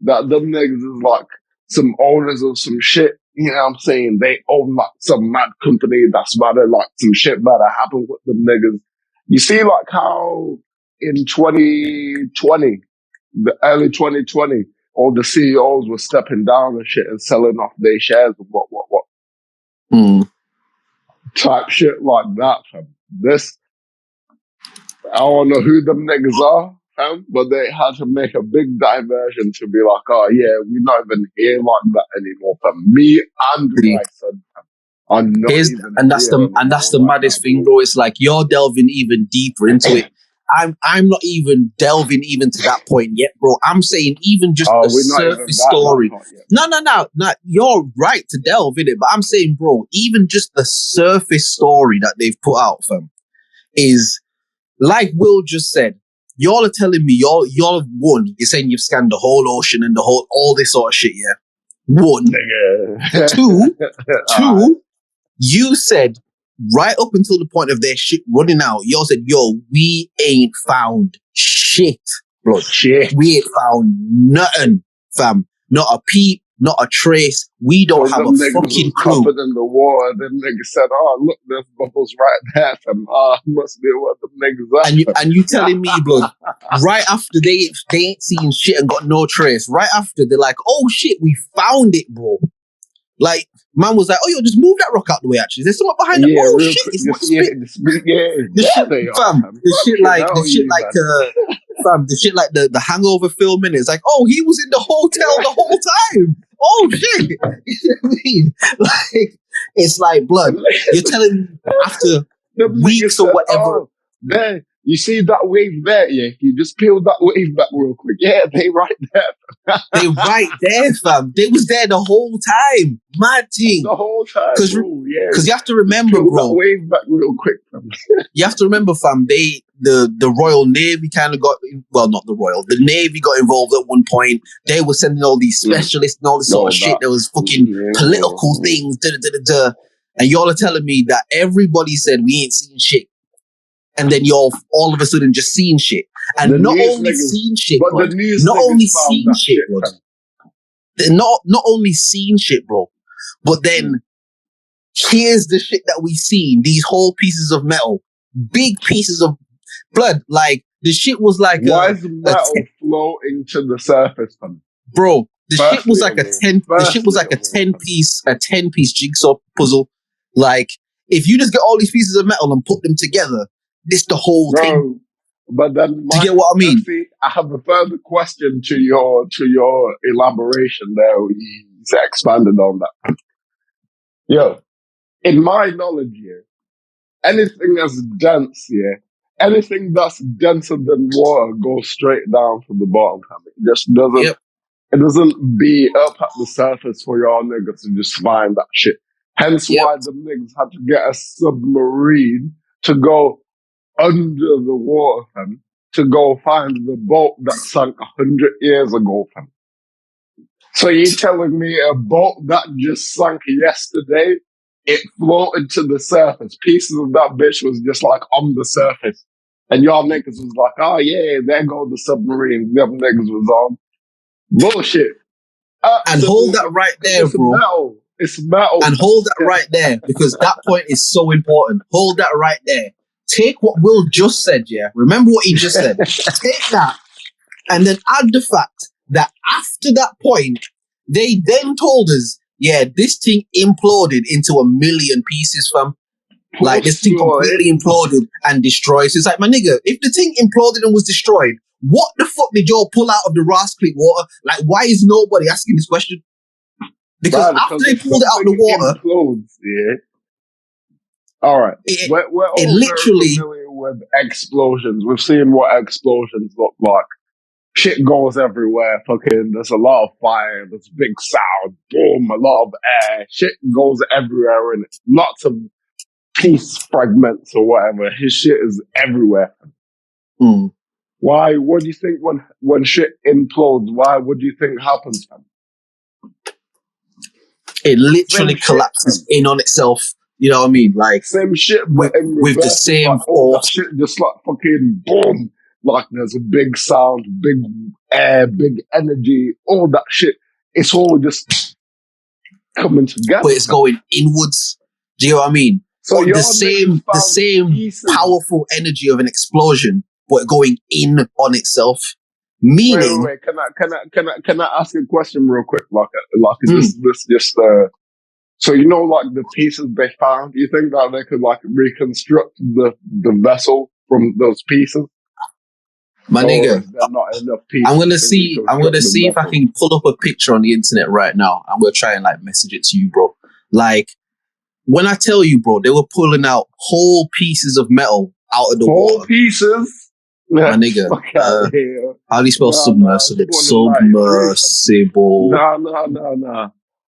that them niggas is like some owners of some shit. You know what I'm saying? They own like some mad company that's about to like some shit better happen with them niggas. You see like how in 2020, the early 2020, all the CEOs were stepping down and shit and selling off their shares and what. Type shit like that, fam. This, I don't know who them niggas are, fam, but they had to make a big diversion to be like, oh yeah, we're not even here like that anymore, fam. Me and my son, fam. And that's the maddest thing, bro. It's like you're delving even deeper into it. I'm not even delving even to that point yet, bro. I'm saying even just the surface story. No. You're right to delve in it, but I'm saying, bro, even just the surface story that they've put out, fam, is like Will just said. Y'all are telling me y'all have won. You're saying you've scanned the whole ocean and all this sort of shit, yeah. One, two. You said right up until the point of their shit running out, y'all said, yo, we ain't found shit, blood. Shit. We ain't found nothing, fam. Not a peep, not a trace. We don't have a fucking clue. Covered in the water. Them niggas said, oh, look, there's bubbles right there, fam. Must be what them niggas are. And you telling me, blood, right after they ain't seen shit and got no trace, right after they're like, oh shit, we found it, bro. Like, man was like, oh, yo, just move that rock out the way, actually. There's someone behind it. Oh, shit. It's not the shit like the Hangover film, in it. It's like, oh, he was in the hotel the whole time. Oh, shit. You know what I mean? Like, it's like, blood. You're telling me after weeks or whatever. Man, you see that wave there? Yeah, you just peel that wave back real quick. Yeah, they right there. They right there, fam. They was there the whole time. Mad thing. The whole time, because you have to remember, peel bro. That wave back real quick, fam. You have to remember, fam. The Royal Navy kind of got, well, not the Royal. The Navy got involved at one point. They were sending all these specialists and all this sort of shit. There was fucking political things. And y'all are telling me that everybody said we ain't seen shit. And then y'all all of a sudden just seeing shit. And not only seeing shit, bro. Not only seeing shit, bro. Not only seeing shit, bro. But then here's the shit that we seen. These whole pieces of metal. Big pieces of blood. Like, the shit was like why is metal floating to the surface, man? Bro, the shit was like a 10-piece jigsaw puzzle. Like, if you just get all these pieces of metal and put them together, this the whole thing. But then, Do you get what I mean? see, I have a further question to your elaboration there. He's expanded on that. Yo, in my knowledge, yeah, anything that's dense, yeah, anything that's denser than water goes straight down from the bottom. It just doesn't. Yep. It doesn't be up at the surface for y'all niggas to just find that shit. Hence why the niggas had to get a submarine to go under the water, fam, to go find the boat that sank 100 years ago, fam. So you telling me a boat that just sank yesterday, it floated to the surface. Pieces of that bitch was just like on the surface. And y'all niggas was like, oh yeah, there go the submarine. Them niggas was on. Bullshit. And hold that right there, it's bro. Metal. It's metal. And hold that right there, because that point is so important. Hold that right there. Take what Will just said, yeah? Remember what he just said. Take that and then add the fact that after that point, they then told us, yeah, this thing imploded into a million pieces, fam. Like, this thing completely imploded and destroyed. So it's like, my nigga, if the thing imploded and was destroyed, what the fuck did y'all pull out of the Ross Creek water? Like, why is nobody asking this question? Because after they pulled it out of the water... Implodes, yeah. All right. We're all literally very familiar with explosions. We've seen what explosions look like. Shit goes everywhere. Fucking, there's a lot of fire. There's big sound. Boom, a lot of air. Shit goes everywhere, and lots of piece fragments or whatever. His shit is everywhere. Mm. Why? What do you think when shit implodes? Why? What do you think happens? It literally collapses in on itself. You know what I mean? Like, same shit, but with the same like, force. That shit just like fucking boom. Like there's a big sound, big air, big energy, all that shit. It's all just coming together. But it's going inwards. Do you know what I mean? So the same pieces. Powerful energy of an explosion, but going in on itself. Meaning, wait. Can I ask a question real quick? Like, is this just so you know, like the pieces they found? You think that they could like reconstruct the vessel from those pieces? My nigga, not enough pieces. I'm gonna see if I can pull up a picture on the internet right now. I'm gonna try and like message it to you, bro. Like, when I tell you, bro, they were pulling out whole pieces of metal out of the water. Whole pieces? My nigga. How do you spell submersible? Submersible. Nah.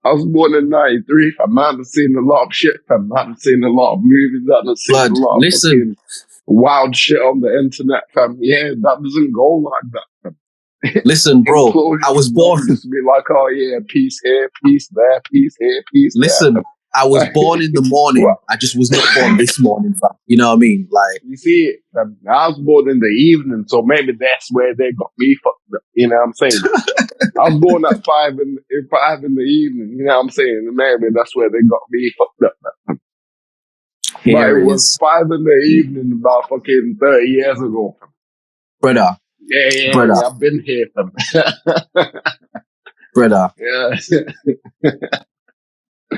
I was born in 93. I might have seen a lot of shit. I might have seen a lot of movies. I have seen a lot of wild shit on the internet, fam. Yeah, that doesn't go like that, fam. Listen, bro, I was born... Just be like, oh yeah, piece here, piece there, piece here, piece there. Listen, I was born in the morning. I just was not born this morning, fam. You know what I mean? Like, you see, I was born in the evening, so maybe that's where they got me fucked up. You know what I'm saying? I was born at 5 in the evening. You know what I'm saying? Maybe that's where they got me fucked up. But it was 5 in the evening about fucking 30 years ago. Brother. Yeah, brother. I've been here, fam. Brother. Yeah.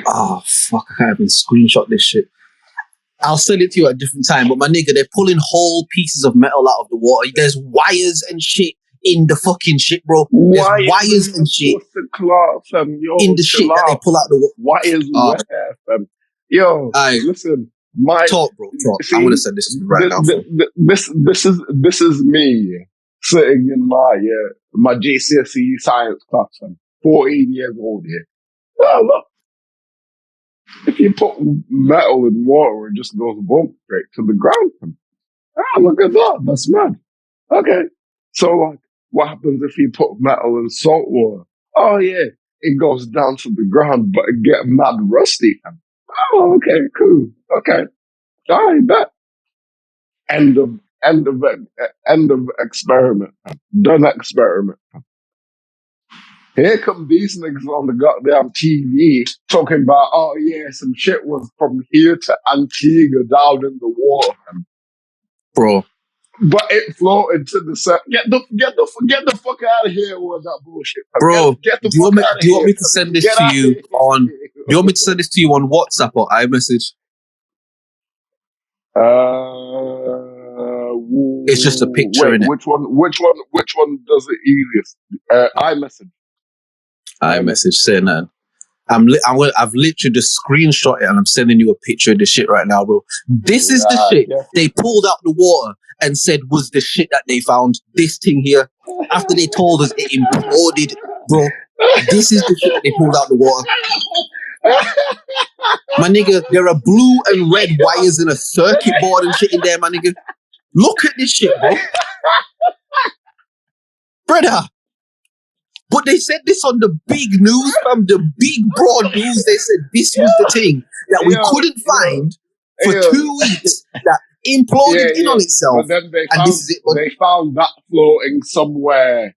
Oh, fuck, I can't even screenshot this shit. I'll send it to you at a different time, but my nigga, they're pulling whole pieces of metal out of the water. There's wires and shit in the fucking shit, bro. There's wires and shit in the shit that they pull out the water. Wires where, fam? Yo, listen. Talk, bro. Talk. I'm gonna send this to you right now. This is me sitting in my GCSE science class, fam. 14 years old here. Oh, look. If you put metal in water, it just goes boom straight to the ground. Look at that. That's mad. Okay. So, like, what happens if you put metal in salt water? Oh, yeah. It goes down to the ground, but it gets mad rusty. Oh, okay. Cool. Okay. I bet. End of experiment. Done experiment. Here come these niggas on the goddamn TV talking about, oh yeah, some shit was from here to Antigua down in the water, bro. But it floated to the sun. Get the fuck out of here with that bullshit, bro. Do you want me to send this to you on? Do you want me to send this to you on WhatsApp or iMessage? It's just a picture Wait, in it. which one does it easiest? iMessage. iMessage saying that. I've literally just screenshot it and I'm sending you a picture of the shit right now, bro. This is the shit they pulled out the water and said was the shit that they found. This thing here, after they told us it imploded, bro. This is the shit that they pulled out the water. My nigga, there are blue and red wires in a circuit board and shit in there, my nigga. Look at this shit, bro. Brother. But they said this on the big news, fam, the big broad news. They said this was the thing that we couldn't find for 2 weeks that imploded in on itself. But then this is it. They found that floating somewhere,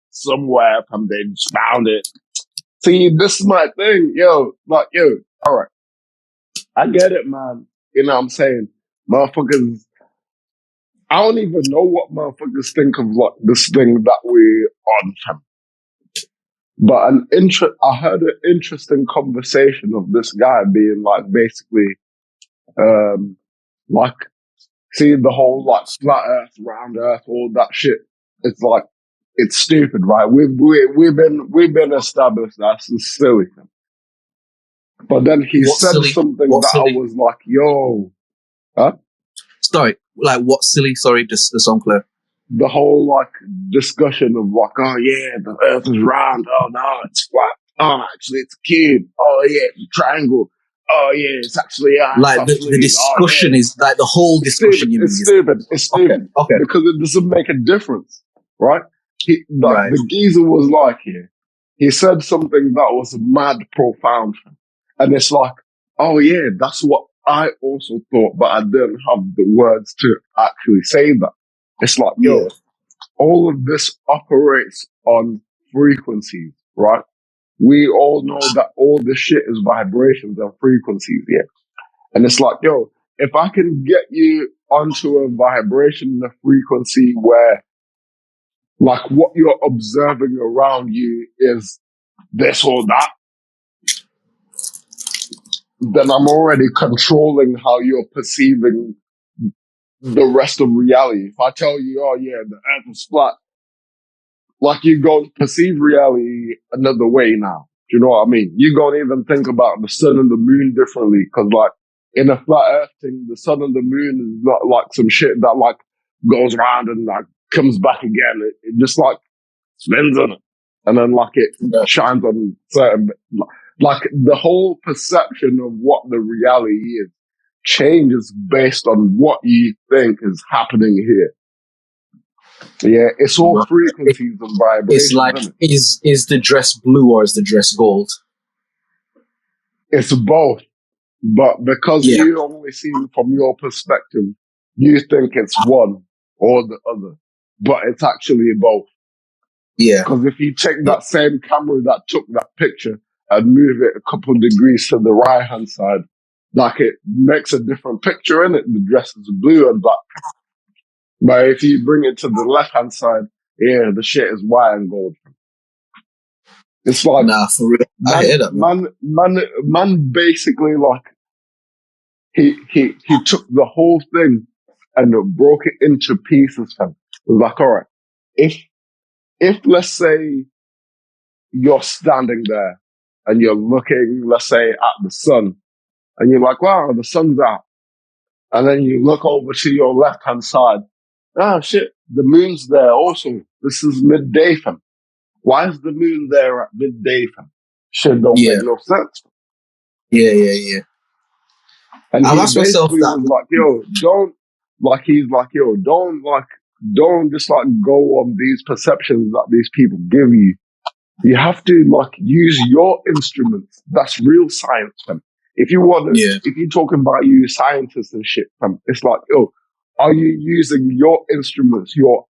and they just found it. See, this is my thing, all right. I get it, man. You know what I'm saying? Motherfuckers, I don't even know what motherfuckers think of like this thing that we on, fam. But I heard an interesting conversation of this guy being like, basically, like, see the whole like flat Earth, round Earth, all that shit. It's like, it's stupid, right? We've been established that's silly. But then he said something that I was like, yo, huh? Sorry, like what silly? Sorry, just unclear. The whole like discussion of like, oh yeah, the Earth is round. Oh no, it's flat. Oh, actually, it's a cube. Oh yeah, it's a triangle. Oh yeah, it's actually like the discussion is like the whole discussion. It's stupid. Okay. Because it doesn't make a difference, right? The geezer was like here. He said something that was mad profound, and it's like, oh yeah, that's what I also thought, but I didn't have the words to actually say that. It's like, yo, all of this operates on frequencies, right? We all know that all this shit is vibrations and frequencies, yeah. And it's like, yo, if I can get you onto a vibration and a frequency where, like, what you're observing around you is this or that, then I'm already controlling how you're perceiving the rest of reality. If I tell you, oh yeah, the Earth is flat, like you go perceive reality another way now. Do you know what I mean? You go and even think about the sun and the moon differently, because like in a flat Earth thing, the sun and the moon is not like some shit that like goes around and like comes back again. It just like spins on it, and then like it shines on certain, like the whole perception of what the reality is changes based on what you think is happening here. Yeah, it's all frequencies and vibrations. It's like, is the dress blue or is the dress gold? It's both. But because you only see it from your perspective, you think it's one or the other. But it's actually both. Yeah. Because if you take that same camera that took that picture and move it a couple of degrees to the right-hand side, like it makes a different picture in it. The dress is blue and black. But if you bring it to the left-hand side, yeah, the shit is white and gold. It's like, nah, for real. I hear that, man basically like, he took the whole thing and broke it into pieces, fam. It was like, all right, if let's say you're standing there and you're looking, let's say, at the sun, and you're like, wow, the sun's out. And then you look over to your left-hand side. Ah, shit, the moon's there also. This is midday, fam. Why is the moon there at midday, fam? Shit don't make no sense. Yeah. And he basically was like, yo, don't just like go on these perceptions that these people give you. You have to like use your instruments. That's real science, fam. If you want to, if you're talking about you scientists and shit, fam, it's like, yo, are you using your instruments, your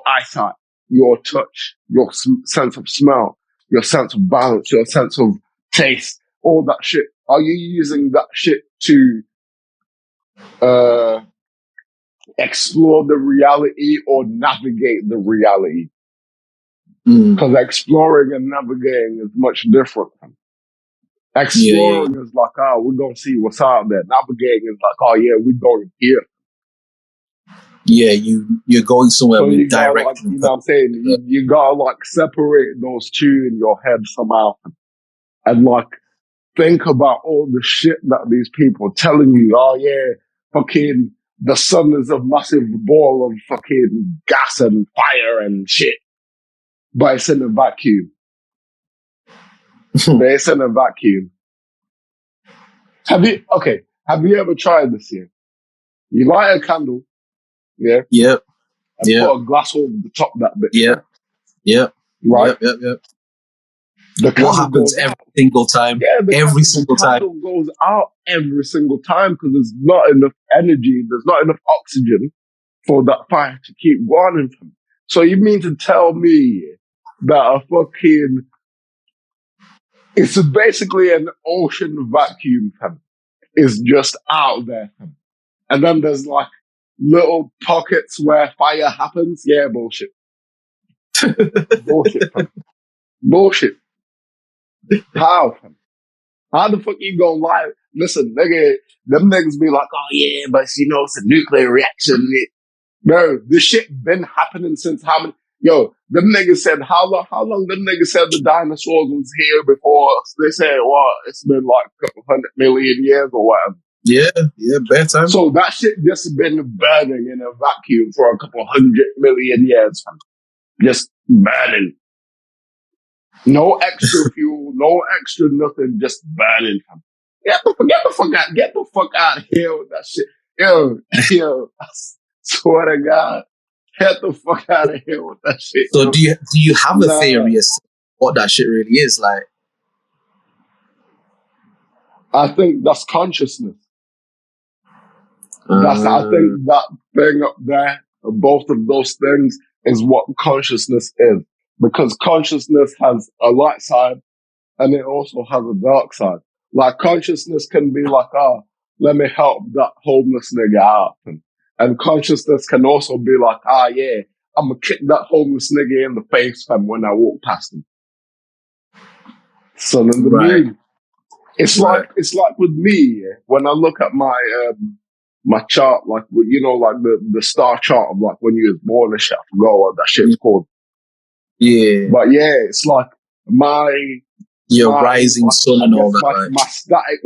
eyesight, your touch, your sense of smell, your sense of balance, your sense of taste, all that shit? Are you using that shit to explore the reality or navigate the reality? Because exploring and navigating is much different. Exploring is like, oh, we're going to see what's out there. Navigating is like, oh yeah, we're going here. Yeah, you're going somewhere So with you gotta like, direct. you know what I'm saying? You gotta like separate those two in your head somehow, and like think about all the shit that these people are telling you. Oh yeah, fucking the sun is a massive ball of fucking gas and fire and shit, but it's in a vacuum. But it's in a vacuum. Have you ever tried this here? You light a candle, yeah, Yep. and Yep. put a glass over the top of that bitch. Yep. Yep. Right? Yep. The candle What happens goes every out. single time? Yeah, Every single the time. candle goes out every single time because there's not enough energy, there's not enough oxygen for that fire to keep running from. So you mean to tell me that a fucking it's basically an ocean vacuum fam, is just out there fam. And then there's like little pockets where fire happens? Yeah, bullshit. Bullshit fam. Bullshit. How fam? How the fuck you gonna lie? Listen, nigga, them niggas be like, oh yeah, but you know, it's a nuclear reaction. Bro, this shit been happening since how many? Yo, them niggas said how long them niggas said the dinosaurs was here before us? They said, what? It's been like a couple 100 million years or whatever. Yeah, bedtime. So that shit just been burning in a vacuum for a couple 100 million years, fam. Just burning. No extra fuel, no extra nothing, just burning, fam. Get the fuck out of here with that shit. Yo, I swear to God. Get the fuck out of here with that shit. So do you have a theory as to what that shit really is like? I think that's consciousness. I think that thing up there, both of those things, is what consciousness is. Because consciousness has a light side and it also has a dark side. Like consciousness can be like, let me help that homeless nigga out. And consciousness can also be like, yeah, I'm gonna kick that homeless nigga in the face fam when I walk past him. Son of the moon. It's like with me, when I look at my my chart, like you know, like the star chart of like when you was born and shit, I forgot what that shit's called. Yeah. But yeah, it's like your rising sun and all that.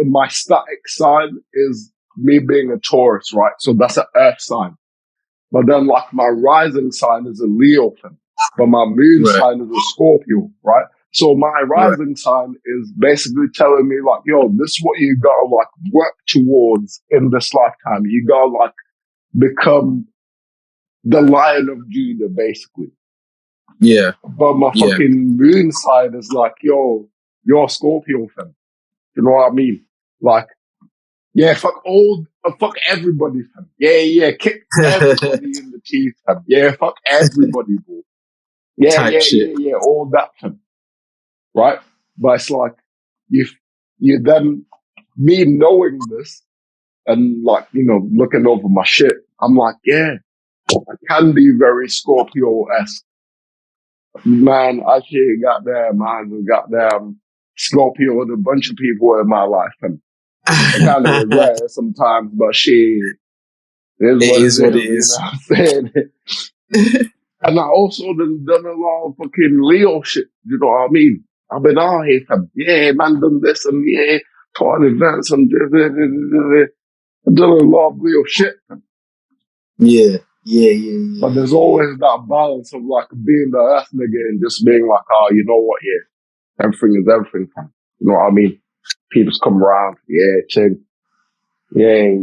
My static sign is me being a Taurus, right? So that's an earth sign. But then like my rising sign is a Leo thing. But my moon sign is a Scorpio, right? So my rising sign is basically telling me like, yo, this is what you gotta like work towards in this lifetime. You gotta like become the Lion of Judah, basically. Yeah. But my fucking moon side is like, yo, you're a Scorpio fan. You know what I mean? Like, yeah, fuck everybody, fam. Yeah, kick everybody in the teeth, fam. Yeah, fuck everybody, bro. Yeah, all that, fam. Right? But it's like, you then, me knowing this and like, you know, looking over my shit, I'm like, yeah, I can be very Scorpio-esque. Man, I shit goddamn Scorpio with a bunch of people in my life, and I kind of regret it sometimes, but shit, it is what it is. You know what I'm saying? And I also done a lot of fucking Leo shit, you know what I mean? I've been out here, fam. Yeah, man, done this and yeah, taught events and I've done a lot of Leo shit, fam. Yeah. But there's always that balance of like being the earth nigga and just being like, you know what, yeah, everything is everything, fam. You know what I mean? People's come around, yeah, chill. Yeah,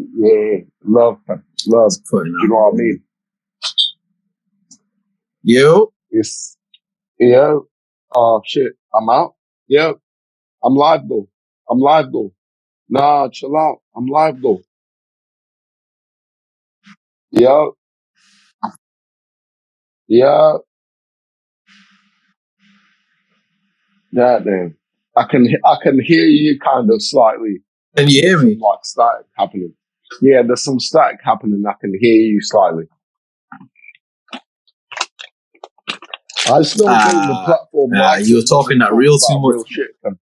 love, fam. Love. You know what I mean? Yo. Oh shit, I'm out. Yeah, I'm live though. Nah, chill out. I'm live though. Yeah. Damn. I can hear you kind of slightly. Can you hear me? Like static happening. Yeah, there's some static happening. I can hear you slightly. I still think the platform likes you were talking that real too much. Real shit, fam.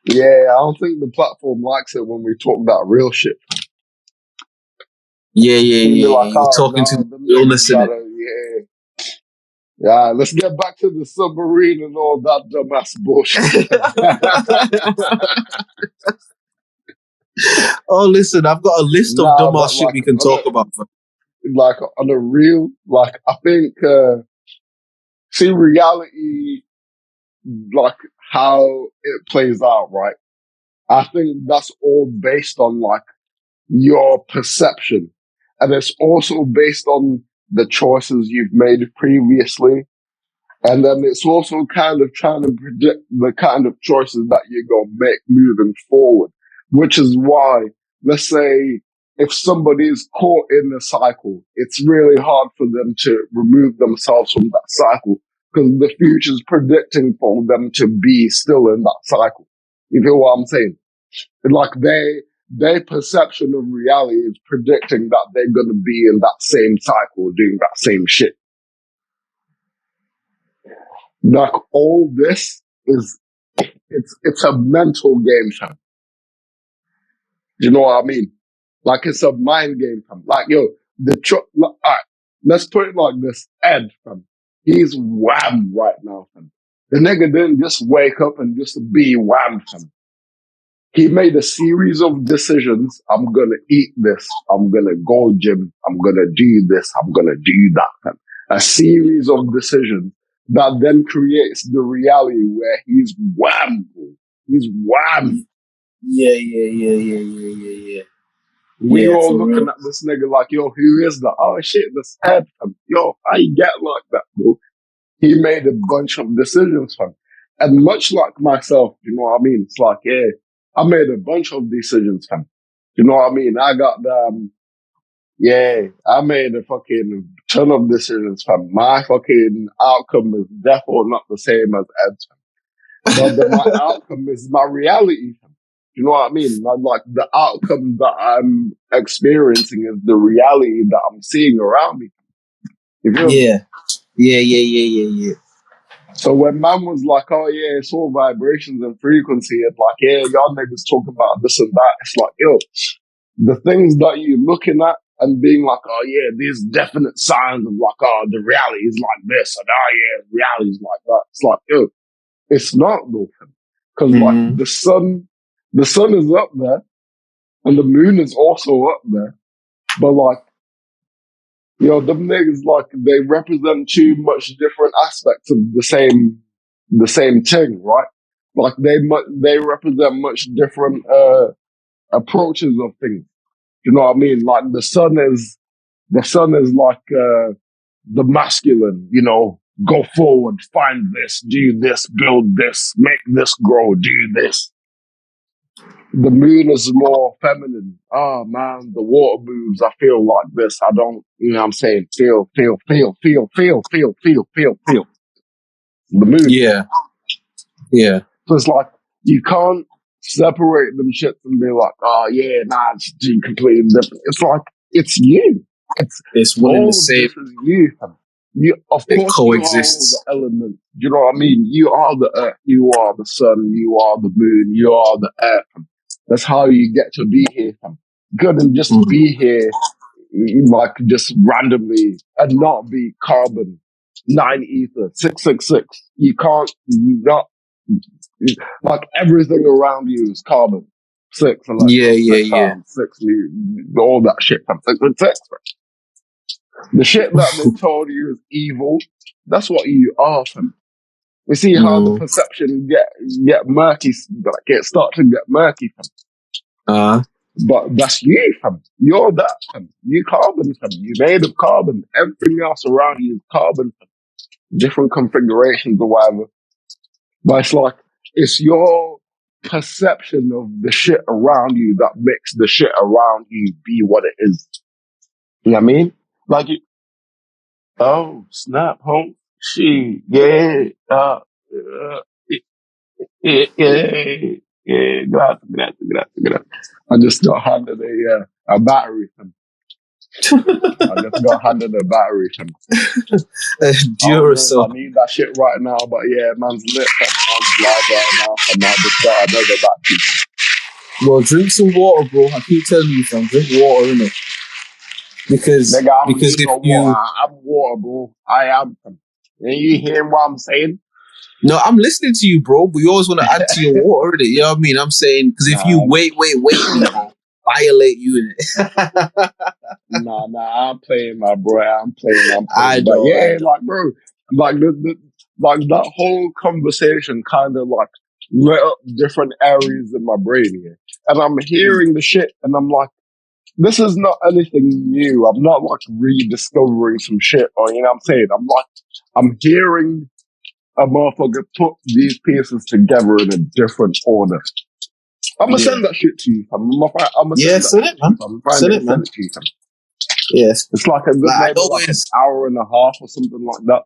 Yeah, I don't think the platform likes it when we talk about real shit. Yeah. You're like, You're oh talking to no, the them illness niggas in it. gotta, yeah. Let's get back to the submarine and all that dumbass bullshit. Oh, listen, I've got a list of Nah, dumbass but shit we can talk about. like on a real, like I think, see reality, like how it plays out, right? I think that's all based on like your perception. And it's also based on the choices you've made previously. And then it's also kind of trying to predict the kind of choices that you're going to make moving forward, which is why, let's say, if somebody is caught in the cycle, it's really hard for them to remove themselves from that cycle because the future's predicting for them to be still in that cycle. You feel what I'm saying? Like their perception of reality is predicting that they're going to be in that same cycle doing that same shit. Like all this is, it's a mental game, fam. You know what I mean? Like it's a mind game, fam. Like yo, all right, let's put it like this. Ed, fam, he's wham right now, fam. The nigga didn't just wake up and just be wham, fam. He made a series of decisions. I'm gonna eat this. I'm gonna go gym. I'm gonna do this. I'm gonna do that, fam. A series of decisions that then creates the reality where he's wham. He's wham. Yeah. We Yeah, all for real. looking at this nigga like, yo, who is that? Oh shit, that's Ed. Yo, how you get like that, bro? He made a bunch of decisions, fam. And much like myself, you know what I mean? It's like, yeah, I made a bunch of decisions, fam. You know what I mean? I got I made a fucking ton of decisions, fam. My fucking outcome is definitely not the same as Ed's, fam. But my outcome is my reality, fam. You know what I mean? Like the outcome that I'm experiencing is the reality that I'm seeing around me. You feel me? Yeah. So when man was like, oh yeah, it's all vibrations and frequency, and like, yeah, y'all niggas talking about this and that, it's like, yo, the things that you're looking at and being like, oh yeah, these definite signs of like, oh, the reality is like this, and oh yeah, reality is like that. It's like, yo, it's not though. Because like Mm-hmm. the sun is up there and the moon is also up there. But like, yo, them niggas like they represent too much different aspects of the same thing, right? Like they represent much different approaches of things. You know what I mean? Like the sun is like the masculine, you know, go forward, find this, do this, build this, make this grow, do this. The moon is more feminine. Oh man, the water moves. I feel like this. I don't, you know what I'm saying? Feel. The moon. Yeah. So it's like, you can't separate them shits and be like, oh yeah, nah, it's completely different. It's like, it's you. It's It's one in the all of same. this is you. You, of It course, you are all the coexists. elements. You know what I mean? You are the earth. You are the sun. You are the moon. You are the air. That's how you get to be here. You couldn't just Mm. be here like just randomly and not be carbon, 9 ether, 666. You can't not, like everything around you is carbon. 6 electrons, 6 Yeah. atoms, 6 all that shit. 666. The shit that they told you is evil, that's what you are, fam. We see how the Mm. perception get murky, like it start to get murky, fam. But that's you, fam. You're that, fam. You carbon, fam. You made of carbon. Everything else around you is carbon, fam. Different configurations or whatever. But it's like, it's your perception of the shit around you that makes the shit around you be what it is. You know what I mean? Like, oh, snap, home. She, yeah, gracias. I just got handed a battery. I just got handed a battery. I don't know if I Duracell. need that shit right now, but yeah, man's lit. Man's live right now, and I just got another battery. Well, drink some water, bro. I keep telling you, fam. Drink water, innit? Because Nigga, I'm if no you water. I'm water, bro. I am. And you hearing what I'm saying? no, I'm listening to you, bro. But you always want to add to your water, already. You know what I mean? I'm saying because if you wait, me, bro, violate you in it. Nah, I'm playing, my bro. I'm playing. I But know, yeah, like, bro, like like that whole conversation kind of like lit up different areas in my brain here, and I'm hearing the shit, and I'm like, this is not anything new. I'm not like rediscovering some shit, or you know what I'm saying. I'm hearing a motherfucker put these pieces together in a different order. I'm gonna send that shit to you. I'm gonna send that send shit it, to you. man. I'm trying Send to it, man. send it to you. Yes, It's like a good like maybe like an hour and a half or something like that.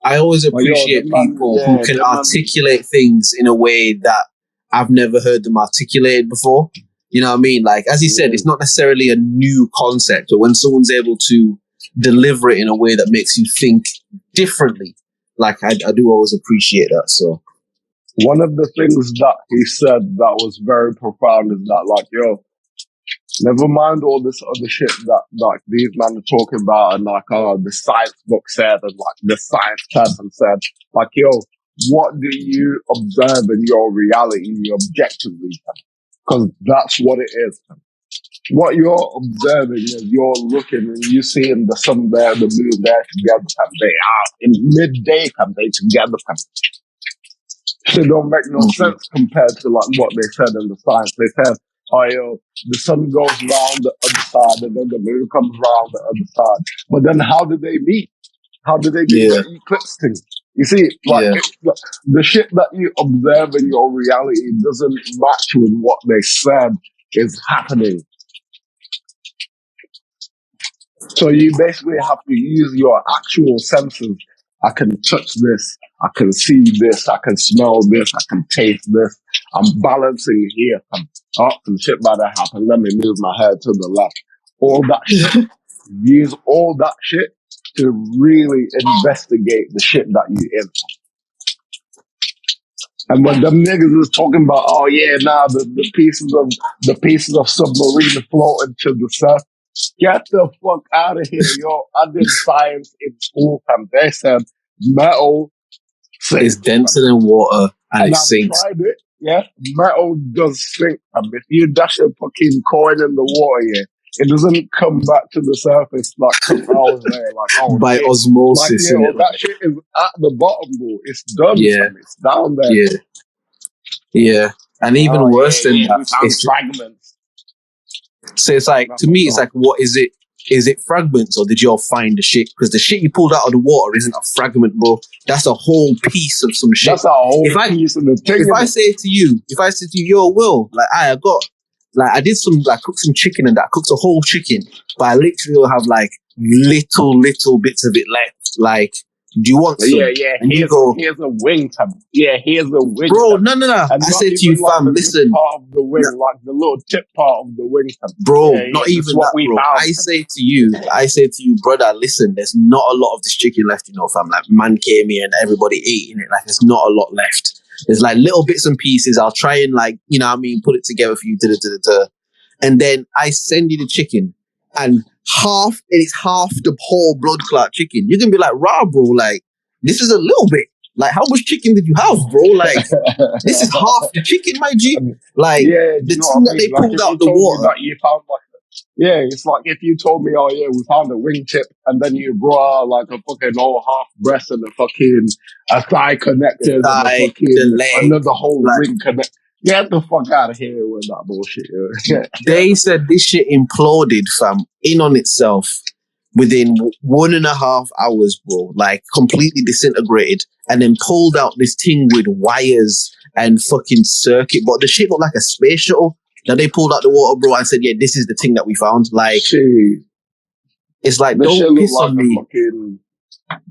I always But yo, appreciate them man, people who yeah, can them man, articulate things in a way that I've never heard them articulated before. You know what I mean? Like, as you said, it's not necessarily a new concept, but when someone's able to deliver it in a way that makes you think differently, like, I do always appreciate that. So, one of the things that he said that was very profound is that, like, yo, never mind all this other shit that like these men are talking about, and like, the science book said, and like the science person said, like, yo, what do you observe in your reality objectively? Because that's what it is. What you're observing is you're looking and you seeing the sun there, the moon there together, and they are in midday, and they together. It don't make no sense compared to like what they said in the science. They said, oh, yo, the sun goes round the other side and then the moon comes round the other side. But then how did they meet? How did they do the eclipse thing? You see, like the shit that you observe in your reality doesn't match with what they said is happening. So you basically have to use your actual senses. I can touch this. I can see this. I can smell this. I can taste this. I'm balancing here. Some shit about to happen. Let me move my head to the left. All that shit. Use all that shit to really investigate the shit that you in. And when them niggas is talking about, oh yeah, nah, the pieces of submarine floating to the surface. Get the fuck out of here, yo. I did science in school, and they said metal sinks. It's denser than water and it I've sinks. tried it, yeah. Metal does sink. If you dash a fucking coin in the water, yeah, it doesn't come back to the surface like a couple hours later, like, oh, by shit. osmosis. Like, yeah, that shit is at the bottom, bro. It's done, fam. It's down there. Yeah. And even worse than that, we found fragments. So it's like, to me, it's like, what is it? Is it fragments, or did you all find the shit? Because the shit you pulled out of the water isn't a fragment, bro. That's a whole piece of some shit. That's a whole piece of the thing. If I say to you, yo, Will, like, I did some, like, cook some chicken and that. I cooked a whole chicken, but I literally will have, like, little bits of it left. Like, do you want some? Yeah. And here's a wing, fam. Yeah, here's a wing. Bro, no. I said to you, fam, listen. Part of the wing, like the little tip part of the wing, fam. Bro, not even that, bro. I say to you, brother, listen, there's not a lot of this chicken left, you know, fam. Like, man came here and everybody ate in it. Like, there's not a lot left. There's, like, little bits and pieces. I'll try and, like, you know what I mean, put it together for you. And then I send you the chicken, and it's half the whole blood clot chicken. You can be like, rah, bro, like, this is a little bit. Like, how much chicken did you have, bro? Like, this is half the chicken, my G. Like, the thing that they pulled out the water. You found it's like if you told me, oh yeah, we found a wingtip, and then you brought like a fucking whole half breast and a thigh connected, and the leg, another whole wing connect. Get the fuck out of here with that bullshit. They said this shit imploded, fam, in on itself within 1.5 hours, bro. Like, completely disintegrated, and then pulled out this thing with wires and fucking circuit. But the shit looked like a space shuttle. Now they pulled out the water, bro, and said, yeah, this is the thing that we found. Like, it's like, don't piss on me.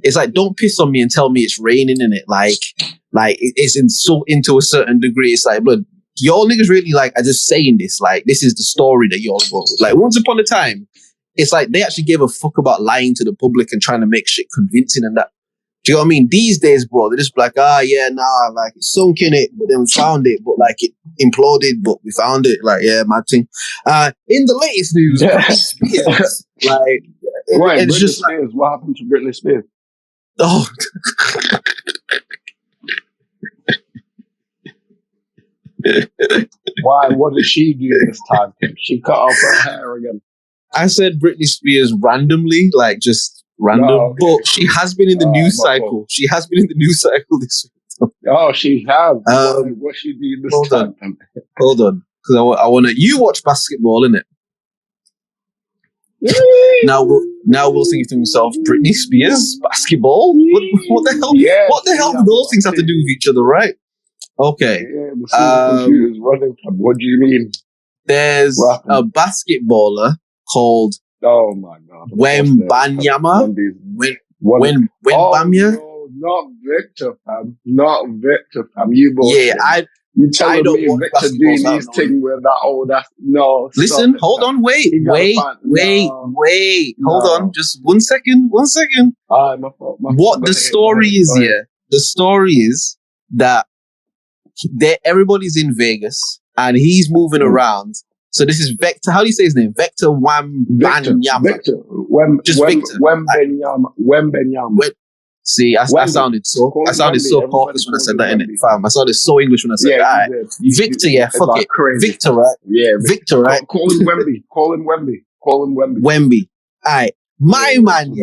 It's like, don't piss on me and tell me it's raining in it. Like it's into a certain degree. It's like, but y'all niggas really, like, are just saying this. Like, this is the story that y'all wrote. Like, once upon a time, it's like they actually gave a fuck about lying to the public and trying to make shit convincing and that. Do you know what I mean? These days, bro, they're just like, like, it sunk in it, but then we found it, but like it imploded, but we found it. Like, yeah, my thing. In the latest news, Britney Spears, like, Wait, it's Britney just like, Spears. What happened to Britney Spears? oh, Why? What did she do this time? She cut off her hair again. I said Britney Spears randomly, like just random, No, okay, but she has been in the news my fault. cycle. She has been in the news cycle this week. Oh, she has. What she do this hold time? Hold on, because I want to. You watch basketball, innit? Now we'll think to himself, Britney Spears basketball. What the hell? Yeah, what the hell do those things have to do with each other, right? Okay. Yeah, the supercomputer's running. What do you mean? There's a basketballer called Oh my god, Wembanyama. Wembanyama. Oh no, not Victor, fam. Not Victor, fam. You bullshit. Yeah, you telling don't me watch Victor doing his thing with that old ass? No. Listen, hold on, wait. Hold on, just 1 second. My fault. What the story is here? The story is that everybody's in Vegas and he's moving around. So this is Vector. How do you say his name? Vector Wembanyama. Victor. Wembanyama. See, I sounded so caucus when I said that, innit, fam? I sounded so English when I said that. Victor, fuck it. Crazy. Victor, right? Yeah, Victor, right? Call him Wemby. Wemby. Alright. My man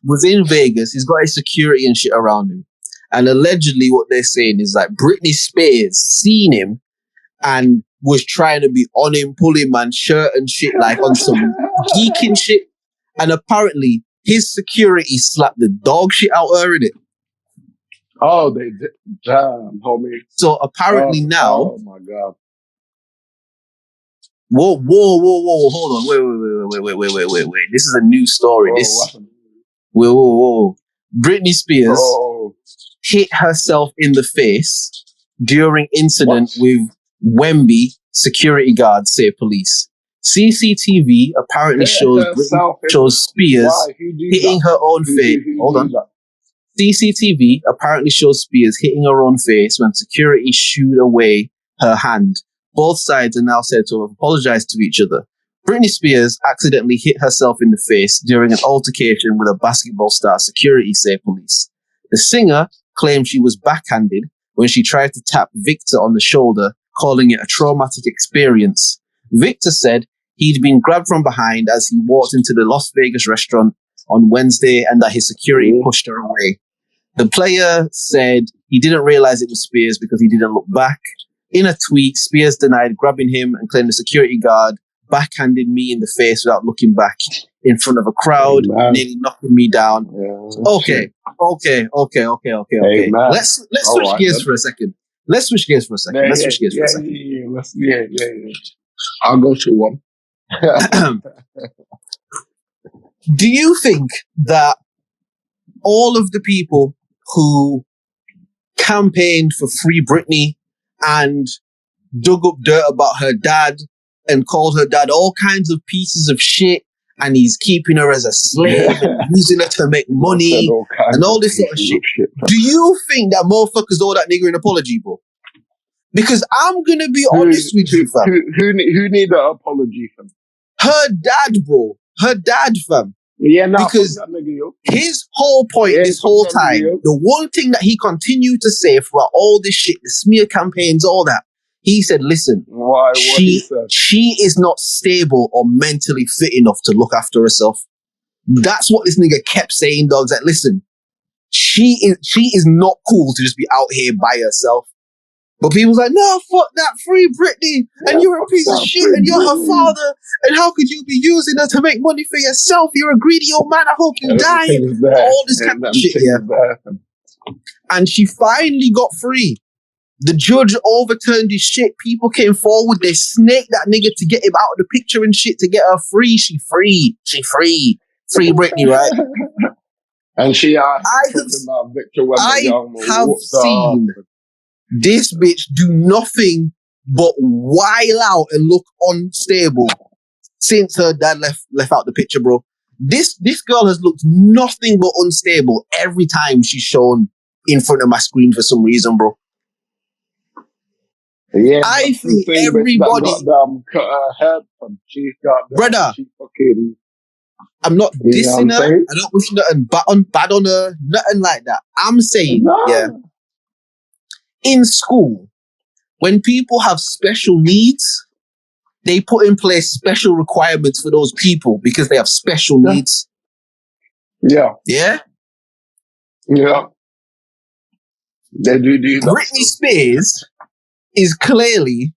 was in Vegas. He's got his security and shit around him. And allegedly what they're saying is like Britney Spears seen him and was trying to be on him, pulling man's shirt and shit, like on some geeking shit. And apparently his security slapped the dog shit out her, innit? Oh, they did. Damn, homie. So apparently now. Oh my god. Whoa. Hold on. Wait. This is a new story. Whoa. Britney Spears hit herself in the face during incident with Wemby security guards, say police. CCTV apparently shows Spears hitting her own face. Hold on. CCTV apparently shows Spears hitting her own face when security shooed away her hand. Both sides are now said to have apologized to each other. Britney Spears accidentally hit herself in the face during an altercation with a basketball star, security say police. The singer claimed she was backhanded when she tried to tap Victor on the shoulder, calling it a traumatic experience. Victor said he'd been grabbed from behind as he walked into the Las Vegas restaurant on Wednesday and that his security pushed her away. The player said he didn't realize it was Spears because he didn't look back. In a tweet, Spears denied grabbing him and claimed the security guard backhanded me in the face without looking back in front of a crowd, nearly knocking me down. Yeah, okay. Hey, let's switch gears for a second. Let's switch gears for a second. I'll go to one. Do you think that all of the people who campaigned for Free Britney and dug up dirt about her dad and called her dad all kinds of pieces of shit and he's keeping her as a slave and using her to make money and all this sort of shit. Do you think that motherfuckers owe that nigger an apology, bro? Because I'm going to be honest with you, fam. Who need an apology, fam? Her dad, bro. Her dad, fam. Yeah, no, because his whole point this whole time, the one thing that he continued to say throughout all this shit, the smear campaigns, all that, he said, listen, she is not stable or mentally fit enough to look after herself. That's what this nigga kept saying, dogs. Like, listen, she is not cool to just be out here by herself. But people's like, no, fuck that, Free Britney, and you're a piece of shit, and you're her father, and how could you be using her to make money for yourself? You're a greedy old man, I hope you die, all this kind of shit, And she finally got free. The judge overturned his shit, people came forward, they snaked that nigga to get him out of the picture and shit to get her free. She free. Free Britney, right? And she I have seen this bitch do nothing but while out and look unstable since her dad left out the picture, bro. This girl has looked nothing but unstable every time she's shown in front of my screen for some reason, bro. Yeah, I think everybody cut her head from. She got brother. She fucking. I'm not You know what I'm dissing her. saying? I don't wish nothing bad on her. Nothing like that. I'm saying, Nah. yeah. In school, when people have special needs, they put in place special requirements for those people because they have special needs. Yeah. Yeah? Yeah. They do that. Britney Spears is clearly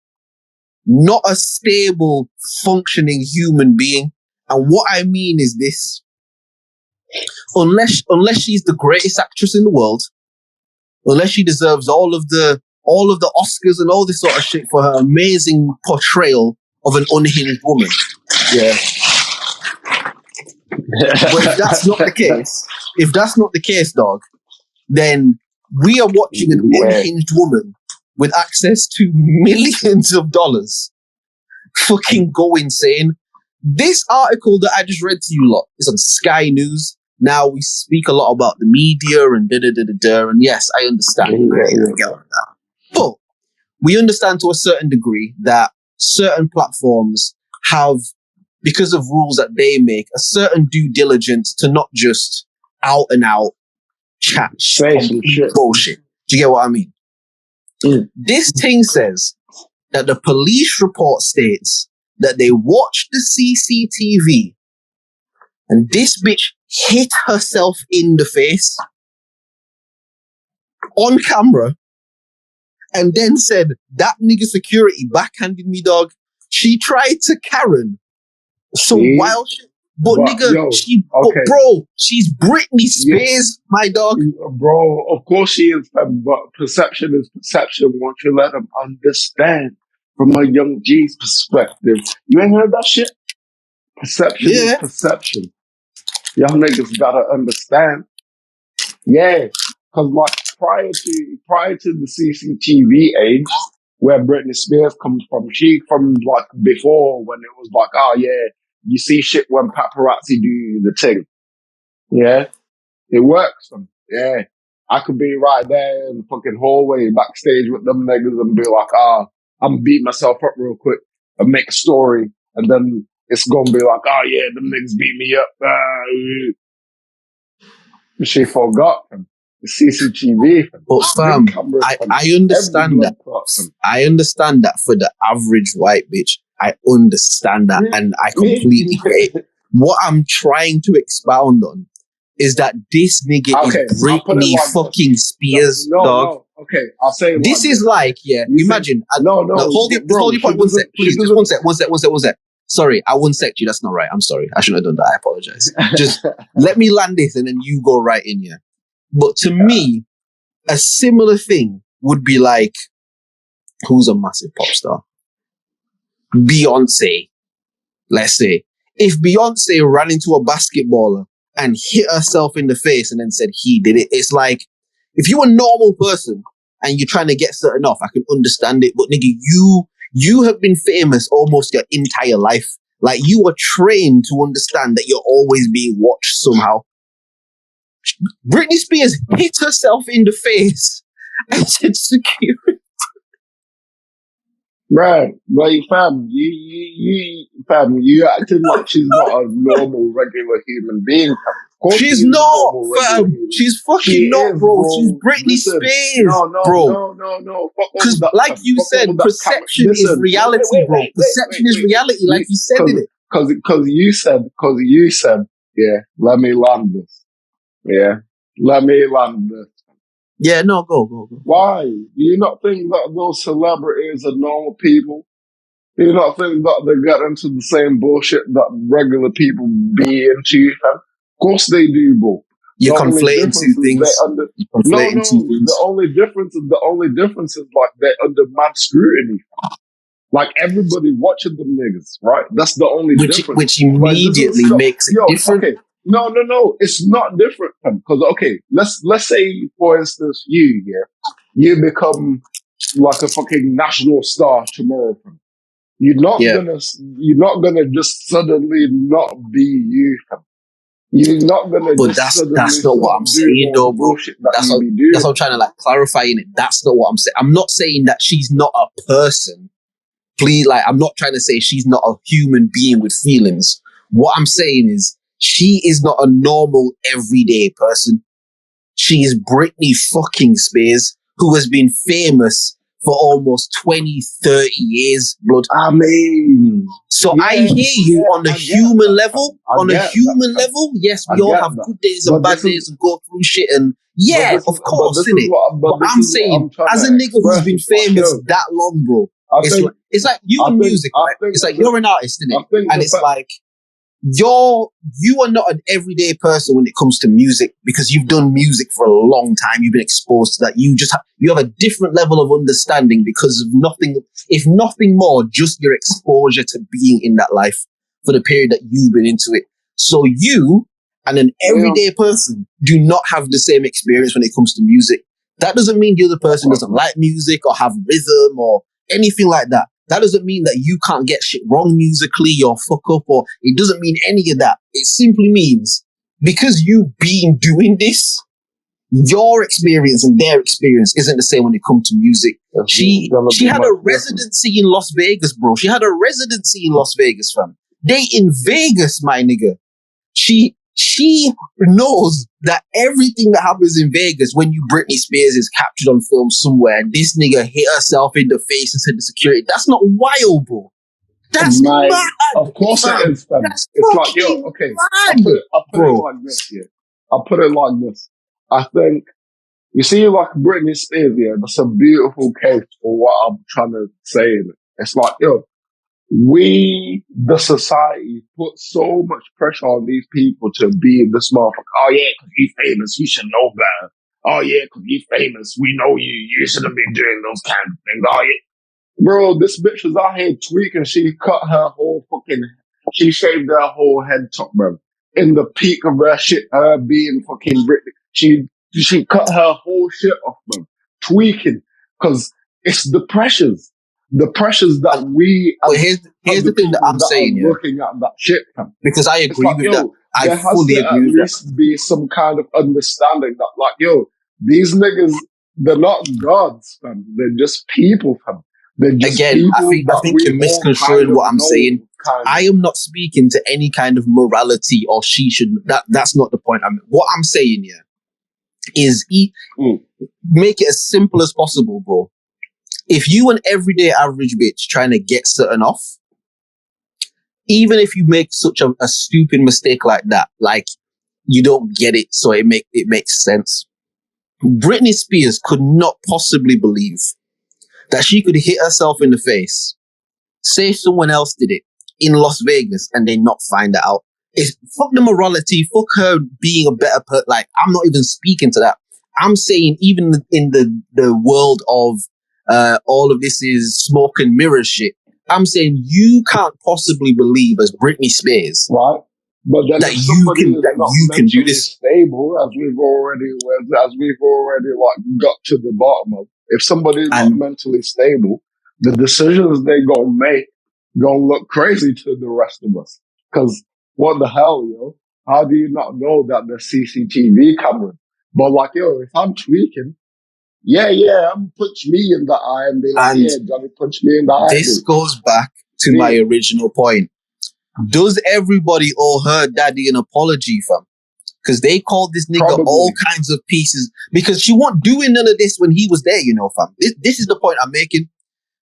not a stable, functioning human being. And what I mean is this. Unless she's the greatest actress in the world, unless she deserves all of the Oscars and all this sort of shit for her amazing portrayal of an unhinged woman. Yeah. But if that's not the case, dog, then we are watching an unhinged woman with access to millions of dollars fucking go insane. This article that I just read to you lot is on Sky News. Now we speak a lot about the media and da-da-da-da-da, and yes, I understand. I get all that. But we understand to a certain degree that certain platforms have, because of rules that they make, a certain due diligence to not just out and out chat complete bullshit. Do you get what I mean? Mm. This thing says that the police report states that they watched the CCTV and this bitch hit herself in the face on camera and then said, that nigga security backhanded me, dog. She tried to Karen some wild shit. But nigga, she's Britney Spears, my dog. Bro, of course she is, but perception is perception once you let them understand from a young G's perspective. You ain't heard that shit? Perception is perception. Y'all niggas gotta understand. Yeah, because like prior to the CCTV age, where Britney Spears comes from, she from like before when it was like, oh yeah, you see shit when paparazzi do the thing. Yeah, it works. Yeah, I could be right there in the fucking hallway backstage with them niggas and be like, I'm beat myself up real quick and make a story, and then it's gonna be like, oh yeah, them niggas beat me up. She forgot them. The CCTV. But fam, I understand that. I understand that for the average white bitch. I understand that, and I completely get it. What I'm trying to expound on is that this nigga is Britney fucking Spears, dog. No. Okay, I'll say this is like, imagine. Hold your point. One sec, please. Just one sec. Sorry, I won't sect you. That's not right. I'm sorry. I shouldn't have done that. I apologize. Just let me land this and then you go right in here. But to me, a similar thing would be like, who's a massive pop star? Beyonce, let's say. If Beyonce ran into a basketballer and hit herself in the face and then said he did it, it's like, if you're a normal person and you're trying to get certain off, I can understand it. But nigga, you have been famous almost your entire life. Like, you are trained to understand that you're always being watched somehow. Britney Spears hit herself in the face and said security. Right, like fam, you acting like she's not a normal, regular human being. She's not, fam. She's fucking not, bro. She's Britney Spears, bro. No. Because, like you said, perception is reality, bro. Perception is reality, like you said in it. Because you said, yeah, let me land this. Yeah, let me land this. Yeah, no, go. Why? Do you not think that those celebrities are normal people? Do you not think that they get into the same bullshit that regular people be into? Of course they do, bro. You're conflating two things. The only difference is like they're under mad scrutiny. Like everybody watching them niggas, right? That's the only difference. Which immediately makes it different. Okay. No, it's not different. Because let's say, for instance, you become like a fucking national star tomorrow. You're not gonna just suddenly not be you. You're not gonna. But that's not what I'm saying, though, bro. That's what I'm trying to like clarify in it. That's not what I'm saying. I'm not saying that she's not a person. please, like, I'm not trying to say she's not a human being with feelings. What I'm saying is she is not a normal everyday person. She is Britney fucking Spears, who has been famous for almost 20, 30 years, blood. I mean, so I hear you on the human level. On a human level, yes, we all have good days and bad days and go through shit. And yeah, of course, innit? But I'm saying, as a nigga who's been famous that long, bro, it's like you in music, right? It's like you're an artist, innit? And it's like, you are not an everyday person when it comes to music because you've done music for a long time. You've been exposed to that. You have a different level of understanding because of nothing, if nothing more, just your exposure to being in that life for the period that you've been into it. So you and an everyday person do not have the same experience when it comes to music. That doesn't mean the other person doesn't like music or have rhythm or anything like that. That doesn't mean that you can't get shit wrong musically or fuck up, or it doesn't mean any of that. It simply means because you've been doing this, your experience and their experience isn't the same when it comes to music. She had a residency in Las Vegas, bro. She had a residency in Las Vegas, fam. They in Vegas, my nigga. She knows that everything that happens in Vegas when you Britney Spears is captured on film somewhere and this nigga hit herself in the face and said to security, that's not wild, bro. That's mad. Of course it is, fam. It's like, yo, okay, I'll put it like this, yeah. I'll put it like this. I think, you see, like Britney Spears, yeah, that's a beautiful case for what I'm trying to say. It's like, yo, we, the society, put so much pressure on these people to be this motherfucker. Oh yeah, because he's famous, he should know better. Oh yeah, because he's famous, we know you shouldn't be doing those kind of things. Oh yeah. Bro, this bitch was out here tweaking. She shaved her whole head top, bro. In the peak of her shit, her being fucking Britney. She cut her whole shit off, bro. Tweaking. Because it's the pressures. The pressures that we... Well, here's the thing that I'm saying, yeah. Looking at that shit, fam. Because I agree with that. I fully agree with that. There has to at least be some kind of understanding that, like, yo, these niggas, they're not gods, fam. They're just people, fam. Again, I think you're misconstruing what I'm saying. I am not speaking to any kind of morality or she should... That's not the point. What I'm saying here is make it as simple as possible, bro. If you an everyday average bitch trying to get something off, even if you make such a stupid mistake like that, like you don't get it, so it makes sense. Britney Spears could not possibly believe that she could hit herself in the face, say someone else did it in Las Vegas, and they not find it out. Fuck the morality, fuck her being a better person. Like, I'm not even speaking to that. I'm saying even in the world of all of this is smoke and mirrors shit. I'm saying you can't possibly believe as Britney Spears, right? But then that you can do this. Stable, as we've already like got to the bottom of. If somebody's not mentally stable, the decisions they gonna make gonna look crazy to the rest of us. Because what the hell, yo? How do you not know that there's CCTV camera? But like, yo, if I'm tweaking. Yeah, punch me in the eye and be like, yeah, Johnny, punch me in the eye. This goes back to my original point. Does everybody owe her daddy an apology, fam? Because they called this nigga all kinds of pieces. Because she wasn't doing none of this when he was there, you know, fam. This is the point I'm making.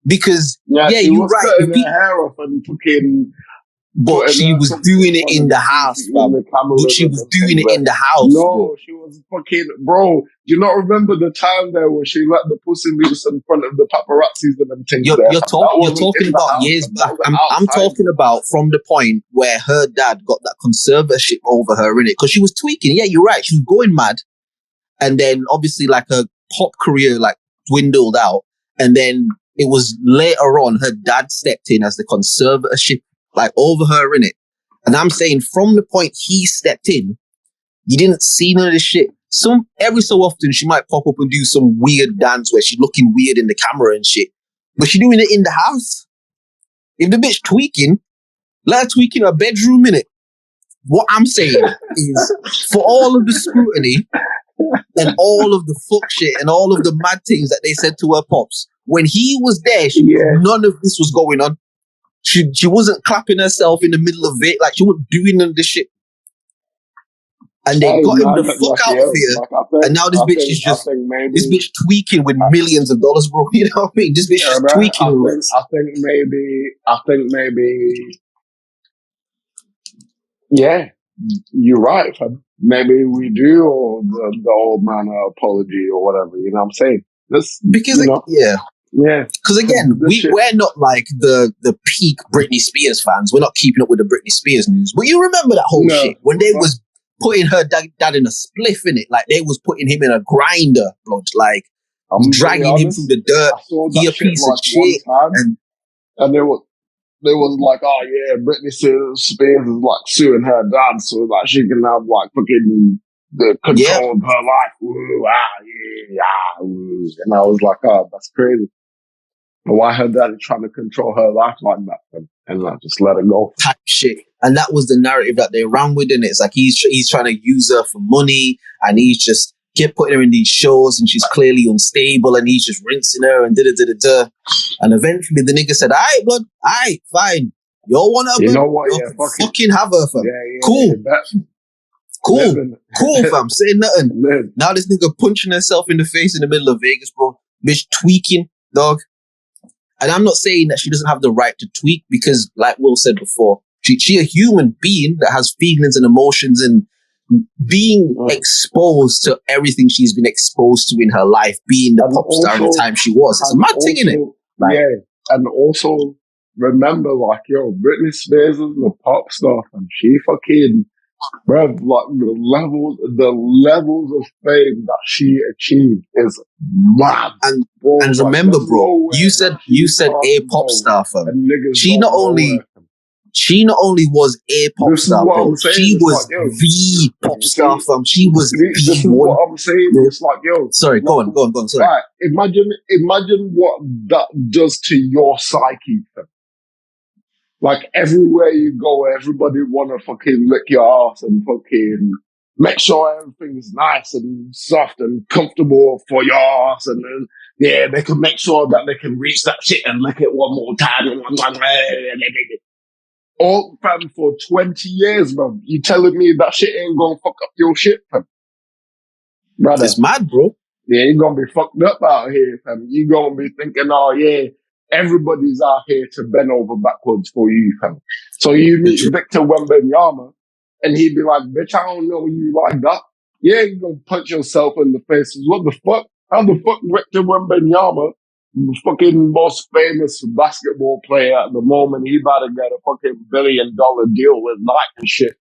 Because, you're right. Her hair off and fucking... But she was doing it in the house, fam. But she was doing it in the house, bro. She was fucking... Bro, do you not remember the time there where she let the pussy loose in front of the paparazzis and them things there? You're talking about years back. I'm talking about from the point where her dad got that conservatorship over her, innit? Because she was tweaking. Yeah, you're right. She was going mad. And then, obviously, like, her pop career, like, dwindled out. And then it was later on, her dad stepped in as the conservatorship, like, over her, innit? And I'm saying from the point he stepped in, you didn't see none of this shit. Every so often she might pop up and do some weird dance where she's looking weird in the camera and shit. But she's doing it in the house. If the bitch tweaking, let her tweak in her bedroom, innit? What I'm saying is, for all of the scrutiny and all of the fuck shit and all of the mad things that they said to her pops, when he was there, none of this was going on. She wasn't clapping herself in the middle of it. Like, she wasn't doing none of this shit. And they got him the fuck out of here. And now this bitch is just, this bitch tweaking with millions of dollars, bro. You know what I mean? This bitch is tweaking. I think maybe, yeah, you're right, fam. Maybe we do owe the old man an apology or whatever, you know what I'm saying? Because, yeah. Because again, we're not like the peak Britney Spears fans. We're not keeping up with the Britney Spears news. But you remember that whole shit when they was putting her dad in a spliff in it, like they was putting him in a grinder, blood, like dragging him through the dirt. He a piece of shit, and they was like, oh yeah, Britney Spears is like suing her dad so like she can have like fucking the control of her life. Ooh, ooh. And I was like, oh, that's crazy. But why her dad is trying to control her life like that and like just let her go? Type shit. And that was the narrative that they ran with, and it's like he's trying to use her for money, and he's just kept putting her in these shows, and she's clearly unstable, and he's just rinsing her and da. And eventually the nigga said, "Alright, blood, alright, fine. You want her, you know what? Yeah, fucking have her, fam. Cool. Cool, fam. Saying nothing. Now this nigga punching herself in the face in the middle of Vegas, bro. Bitch tweaking, dog. And I'm not saying that she doesn't have the right to tweak, because, like Will said before, she a human being that has feelings and emotions, and being exposed to everything she's been exposed to in her life, being the pop star at the time she was. It's a mad thing, innit? Like, yeah, and also remember, like, yo, Britney Spears is a pop star, and she fucking, bro, like the levels of fame that she achieved is mad. And remember, bro, you said a pop star, fam. She not only was a pop star, bro, she was the pop star, fam. She was this is what I'm saying. It's like, yo. Sorry, go on. Sorry. Right, imagine what that does to your psyche, fam. Like, everywhere you go, everybody wanna fucking lick your ass and fucking make sure everything's nice and soft and comfortable for your ass, and then, yeah, they can make sure that they can reach that shit and lick it one more time. All, fam, for 20 years, bro. You telling me that shit ain't gonna fuck up your shit, fam? Brother. It's mad, bro. Yeah, you're gonna be fucked up out here, fam. You're gonna be thinking, oh yeah, everybody's out here to bend over backwards for you, fam. So you meet Victor Wembanyama, and he'd be like, bitch, I don't know you like that. Yeah, you're gonna punch yourself in the face. What the fuck? How the fuck Victor Wembanyama, the fucking most famous basketball player at the moment, he about to get a fucking $1 billion deal with Nike and shit.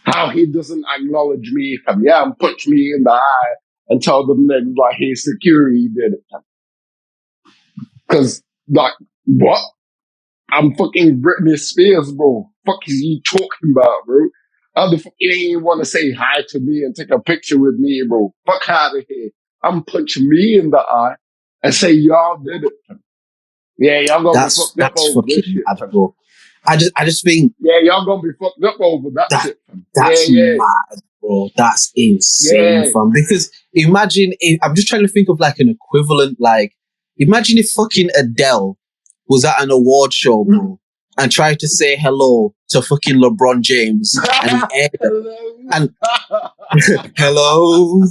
How he doesn't acknowledge me, fam. Yeah, and punch me in the eye and tell them niggas like he's security did it, fam. Cause, like, what? I'm fucking Britney Spears, bro. Fuck is you talking about, bro? How the fuck you ain't even want to say hi to me and take a picture with me, bro? Fuck out of here. I'm punching me in the eye and say y'all did it. Yeah, y'all gonna be fucked up over this shit, bro. I just think, yeah, y'all gonna be fucked up over that shit. That's mad, bro. That's insane, fam. Because imagine I'm just trying to think of like an equivalent. Like, imagine if fucking Adele was at an award show, bro, and tried to say hello to fucking LeBron James, and he aired it. And hello.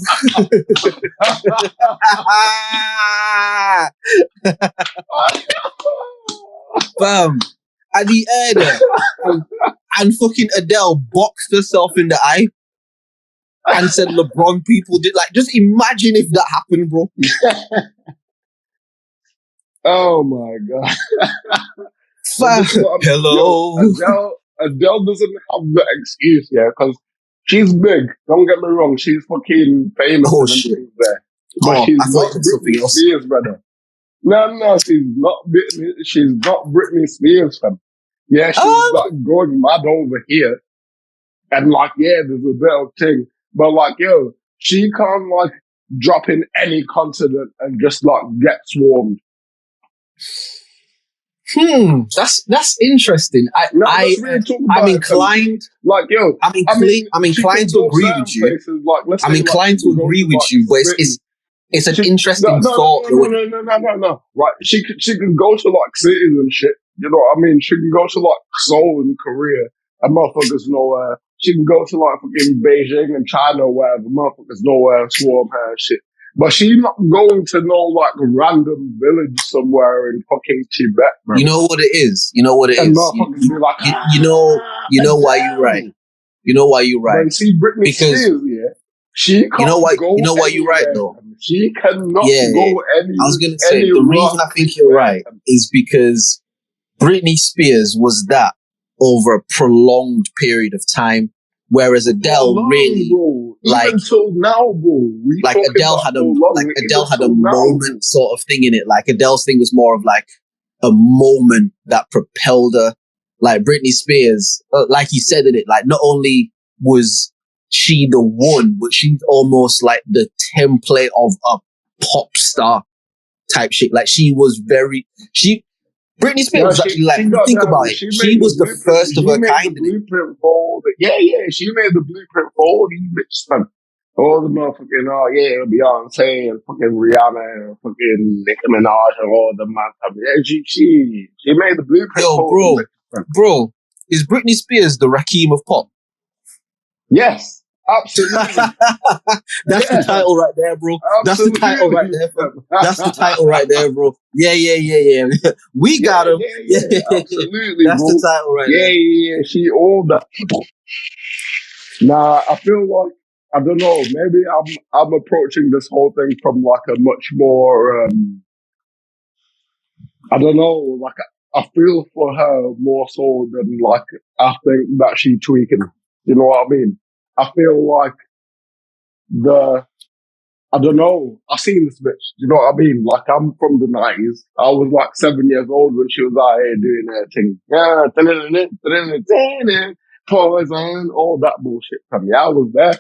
Bam. And he aired it. And fucking Adele boxed herself in the eye and said LeBron people did. Like, just imagine if that happened, bro. Oh my God. Hello. Adele doesn't have the excuse, yeah, because she's big. Don't get me wrong, she's fucking famous. Oh, shit. There. But she's not Britney Spears, brother. No, she's not Britney Spears, fam. Yeah, she's like going mad over here. And like, yeah, there's a bit of thing. But like, yo, she can't like drop in any continent and just like get swarmed. That's interesting. I'm inclined. Like, yo, I'm inclined to agree with you. Places, like, I'm inclined to agree with you, but it's an She, interesting no, thought. no. Right, she can go to like cities and shit. You know what I mean? She can go to like Seoul in Korea, and motherfuckers know. She can go to like fucking Beijing and China, or wherever motherfuckers know where swarm her and shit. But she's not going to no like random village somewhere in fucking Tibet, bro. You know what it is. You know what it And is. motherfuckers be like, You know why you're right. You know why you're right. But see, Britney Because Spears, yeah, she can't go. You know why you're right though. She cannot go any. I was gonna say the reason I think you're right is because Britney Spears was that over a prolonged period of time, whereas Adele really, bro. like, even till now, bro. Like Adele had a moment sort of thing in it. Like Adele's thing was more of like a moment that propelled her. Like Britney Spears, like you said in it, like not only was she the one, but she's almost like the template of a pop star type shit. Like Britney Spears was actually like, think about it. She was the first of her kind. Blueprint for she made the blueprint for all these bitches, man. All the motherfucking, Beyonce and fucking Rihanna and fucking Nicki Minaj and all the man. Yeah, she made the blueprint for bro, is Britney Spears the Rakim of pop? Yes, absolutely. That's the title right there, bro. Absolutely. That's the title right there, bro. That's the title right there, bro. Yeah. We got him. Yeah, absolutely, That's bro. the title right there. Yeah. She all that. Nah, I feel like, I don't know, maybe I'm approaching this whole thing from like a much more, I don't know, like I feel for her more so than like I think that she's tweaking. You know what I mean? I feel like I don't know, I seen this bitch. You know what I mean? Like I'm from the 90s. I was like 7 years old when she was out here doing her thing. Poison, all that bullshit. I was there.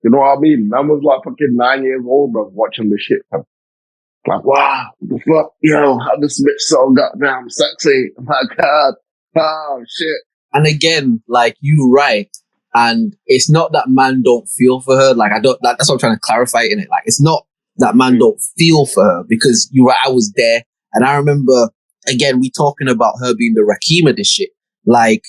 You know what I mean? Man was like fucking 9 years old, bro, watching this shit. Like, wow, what the fuck? Yo, how this bitch so goddamn sexy. Oh my God. Oh, shit. And again, like, you right. And it's not that man don't feel for her. Like, that's what I'm trying to clarify in it. Like, it's not that man don't feel for her because you're right, I was there. And I remember, again, we talking about her being the Rakim of this shit. Like,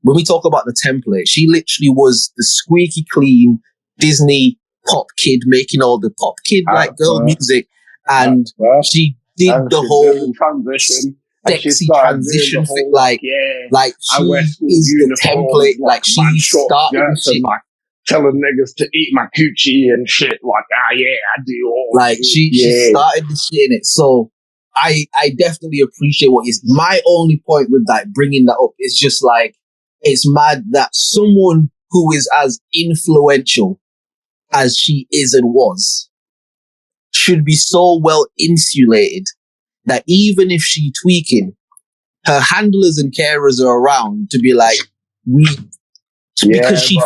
when we talk about the template, she literally was the squeaky clean Disney pop kid making all the pop kid like girl music, and she did the whole transition, sexy transition thing. Like she is the template. Like she started the shit. Like telling niggas to eat my coochie and shit. Like I do all. Like she started the shit in it. So I definitely appreciate what is. My only point with like bringing that up is just like it's mad that someone who is as influential as she is and was should be so well insulated that even if she tweaking, her handlers and carers are around to be like, because she's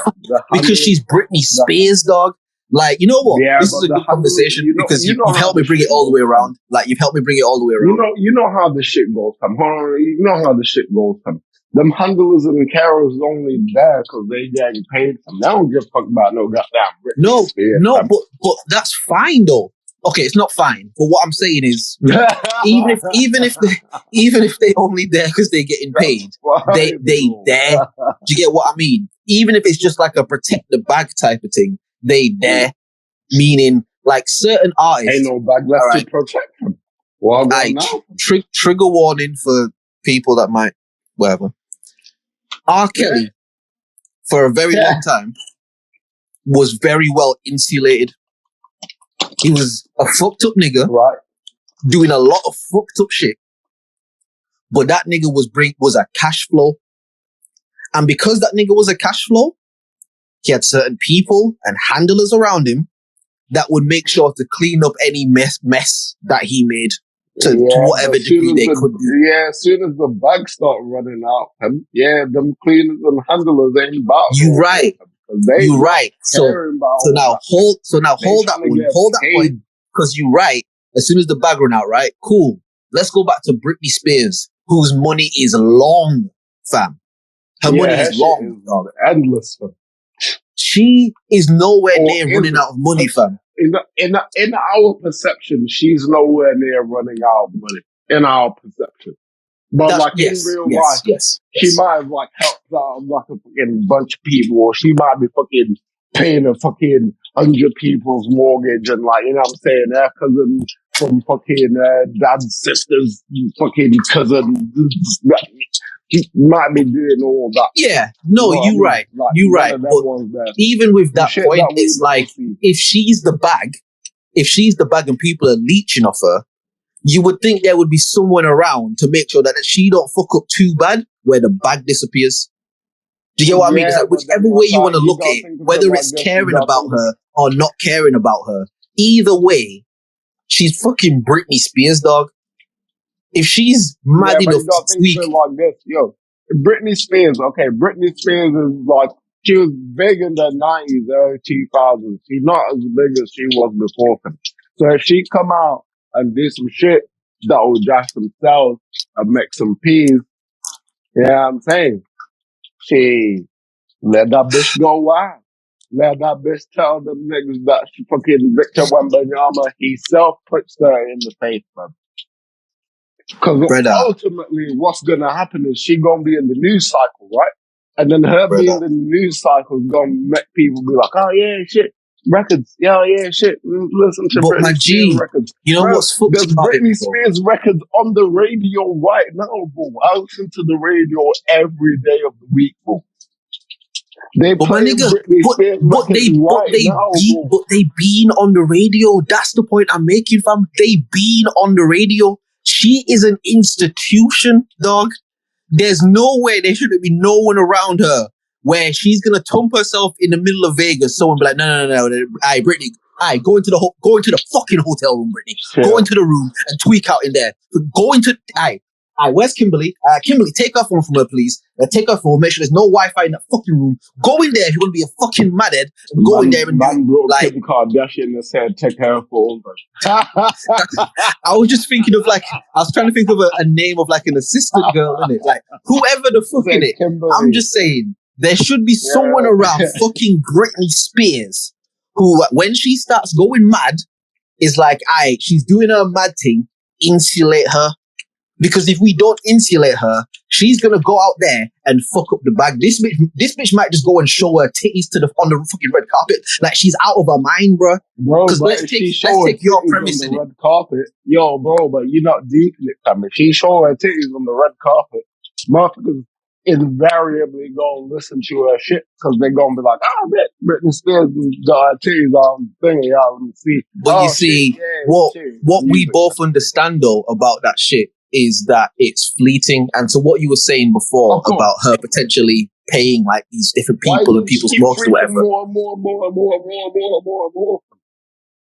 Britney Spears, dog. Like, you know what? This is a good conversation because you've helped me bring it all the way around. Like, you've helped me bring it all the way around. You know how the shit goes, fam. You know how the shit goes, fam. Them handlers and carers only there because they getting paid. They don't give a fuck about no goddamn Britney Spears. But that's fine though. Okay, it's not fine. But what I'm saying is, even if they only there because they're getting paid, they there. Do you get what I mean? Even if it's just like a protect the bag type of thing, they there. Meaning, like certain artists, ain't no bag left to protect them. Well, trigger warning for people that might whatever. R. Kelly, for a very long time, was very well insulated. He was a fucked up nigga, right, doing a lot of fucked up shit. But that nigga was a cash flow. And because that nigga was a cash flow, he had certain people and handlers around him that would make sure to clean up any mess that he made to whatever degree they could do. Yeah, as soon as the bags start running out, them cleaners and handlers ain't about. You right. So now hold that point, because you right. As soon as the bag run out, right? Cool. Let's go back to Britney Spears, whose money is long, fam. Her money is long, dog. Endless, fam. She is nowhere near running out of money, fam. in our perception, she's nowhere near running out of money. In our perception. But like in real life, she might have like helped out like a fucking bunch of people, or she might be fucking paying a fucking 100 people's mortgage, and like, you know what I'm saying, their cousin from fucking dad's sister's fucking cousin. She might be doing all that. Yeah, no, you know you're right. Like, you're right. But even with that point, it's like if she's the bag and people are leeching off her, you would think there would be someone around to make sure that she don't fuck up too bad where the bag disappears. Do you get what I mean? It's like whichever way you want to look at it, whether it's caring about her or not caring about her, either way, she's fucking Britney Spears, dog. If she's mad enough to tweak like this, yo, Britney Spears, okay, Britney Spears is like, she was big in the 90s, early 2000s. She's not as big as she was before. So if she come out and do some shit that will drive some cells and make some peas, you know what I'm saying? She let that bitch go wild. Let that bitch tell them niggas that she fucking Victor Wembanyama himself puts her in the face, man. Because ultimately what's gonna happen is she gonna be in the news cycle, right? And then her being in the news cycle is gonna make people be like, oh yeah, shit. Records, yeah, shit. Listen to Britney Spears records. You know what's fucked There's Britney Spears records on the radio right now, bro. I listen to the radio every day of the week, bro. They play Britney Spears records but they been on the radio. That's the point I'm making, fam. They been on the radio. She is an institution, dog. There's no way there shouldn't be no one around her where she's gonna tump herself in the middle of Vegas. Someone be like, no. Aye, Britney, go into the fucking hotel room, Britney. Sure. Go into the room and tweak out in there. Where's Kimberly? Kimberly, take her phone from her, please. Take her phone. Make sure there's no Wi-Fi in that fucking room. Go in there if you want to be a fucking madhead. And go in there and like Kim Kardashian and said, take her phone. I was just thinking of I was trying to think of a name of like an assistant girl in it, like whoever the fuck in it. Kimberly. I'm just saying there should be someone around fucking Britney Spears who, when she starts going mad, is like, she's doing her mad thing. Insulate her. Because if we don't insulate her, she's gonna go out there and fuck up the bag. This bitch might just go and show her titties on the fucking red carpet. Like she's out of her mind, bro. Because let's take your premise on the red carpet. Yo, bro, but you're not deep in it, fam. If she show her titties on the red carpet, motherfuckers invariably gonna listen to her shit because they're gonna be like, Britney Spears got her titties on thingy, let me see. But you see, what we both understand though about that shit is that it's fleeting. And to what you were saying before about her potentially paying like these different people and people's mortgages or whatever. More.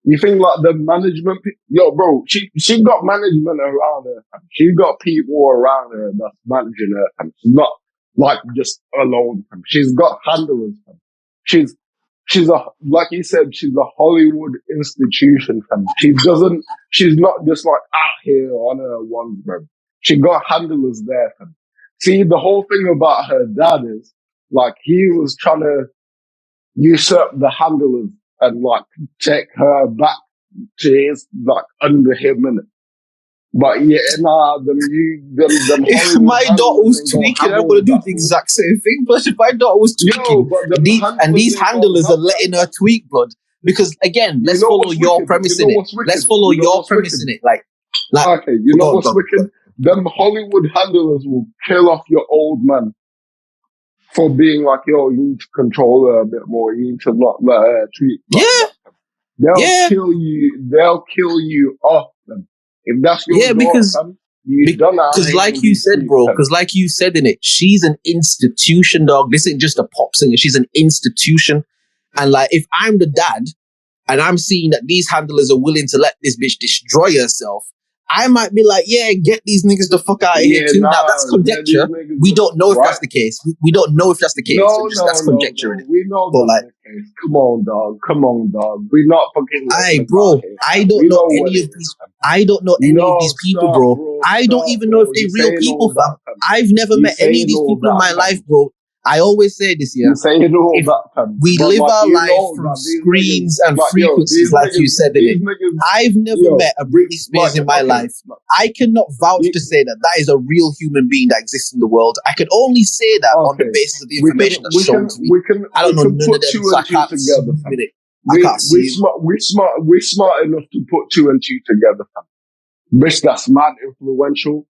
You think like the management, yo, bro, she got management around her. She got people around her that's managing her. And she's not like just alone. She's got handlers. She's like you said, she's a Hollywood institution. She's not just like out here on her ones, bro. She got handlers there. See, the whole thing about her dad is like he was trying to usurp the handlers and like take her back to his like under him and but yeah, them if my daughter was tweaking, I'm gonna do the exact same thing. But if my daughter was tweaking, these handlers are letting her tweak, blood. Because again, let's follow your premise in it. Let's follow your premise in it. Like, okay, you know what's wicked? Them Hollywood handlers will kill off your old man for being like, yo, you need to control her a bit more. You need to not let her tweak. They'll kill you off them. If that's your because like you said, bro, because like you said in it, she's an institution, dog. This ain't just a pop singer. She's an institution. And like, if I'm the dad and I'm seeing that these handlers are willing to let this bitch destroy herself, I might be like, yeah, get these niggas the fuck out of here too. Now that's conjecture. We don't know if that's the case. We don't know if that's the case. That's conjecture. No. We know that's the case. Come on, dog. We're not fucking. Bro, I don't know any of these. I don't know any of these people, bro. I don't even know if they're real people, fam. I've never met any of these people in my life, bro. I always say this, yeah. You saying all If that, fam. we But live like, our you life know from that these screens niggas, and like, yo, frequencies, these like you niggas, said in these it. niggas, I've never yo, met a Britney Spears like, in my okay, life. I cannot vouch to say that that is a real human being that exists in the world. I can only say that on the okay. basis of the We can, information that's we shown can, to me. we can, I we don't know can none of put them, two so I and two can't see together, you fam. with it. I can't see you. We smart enough to put two and two together, fam. Bitch, that's mad influential.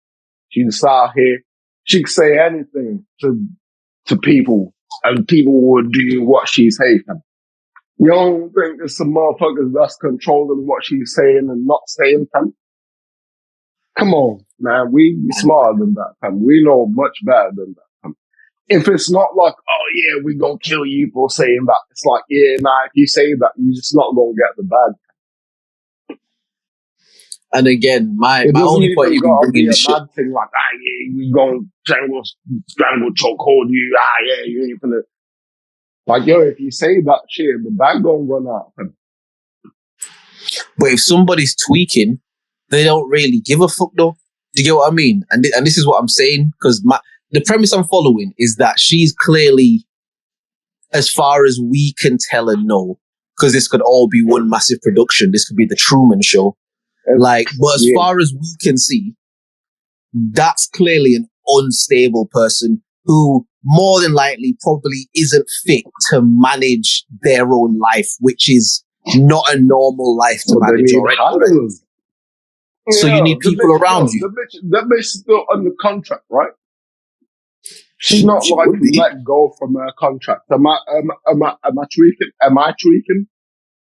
She's out here. She can say anything to people, and people will do what she's saying. You don't think there's some motherfuckers that's controlling what she's saying and not saying, fam? Come on, man. We smarter than that, fam. We know much better than that, fam. If it's not like, oh yeah, we gonna kill you for saying that, it's like, yeah, nah, if you say that, you're just not gonna get the bag. And again, my It doesn't only point even even gotta bringing be a this shit. mad thing like, yeah, we gonna strangle chokehold you, yeah, you ain't gonna. Like, yo, if you say that shit, the bag gonna run out. But if somebody's tweaking, they don't really give a fuck though. Do you get what I mean? And this is what I'm saying, because the premise I'm following is that she's clearly, as far as we can tell and know, because this could all be one massive production. This could be the Truman Show. Like, but as far as we can see, that's clearly an unstable person who more than likely probably isn't fit to manage their own life, which is not a normal life to manage already. Right? So you need people around you. The bitch is still under contract, right? She's not she like would be. let go from her contract. Am I tweaking? Am I tweaking?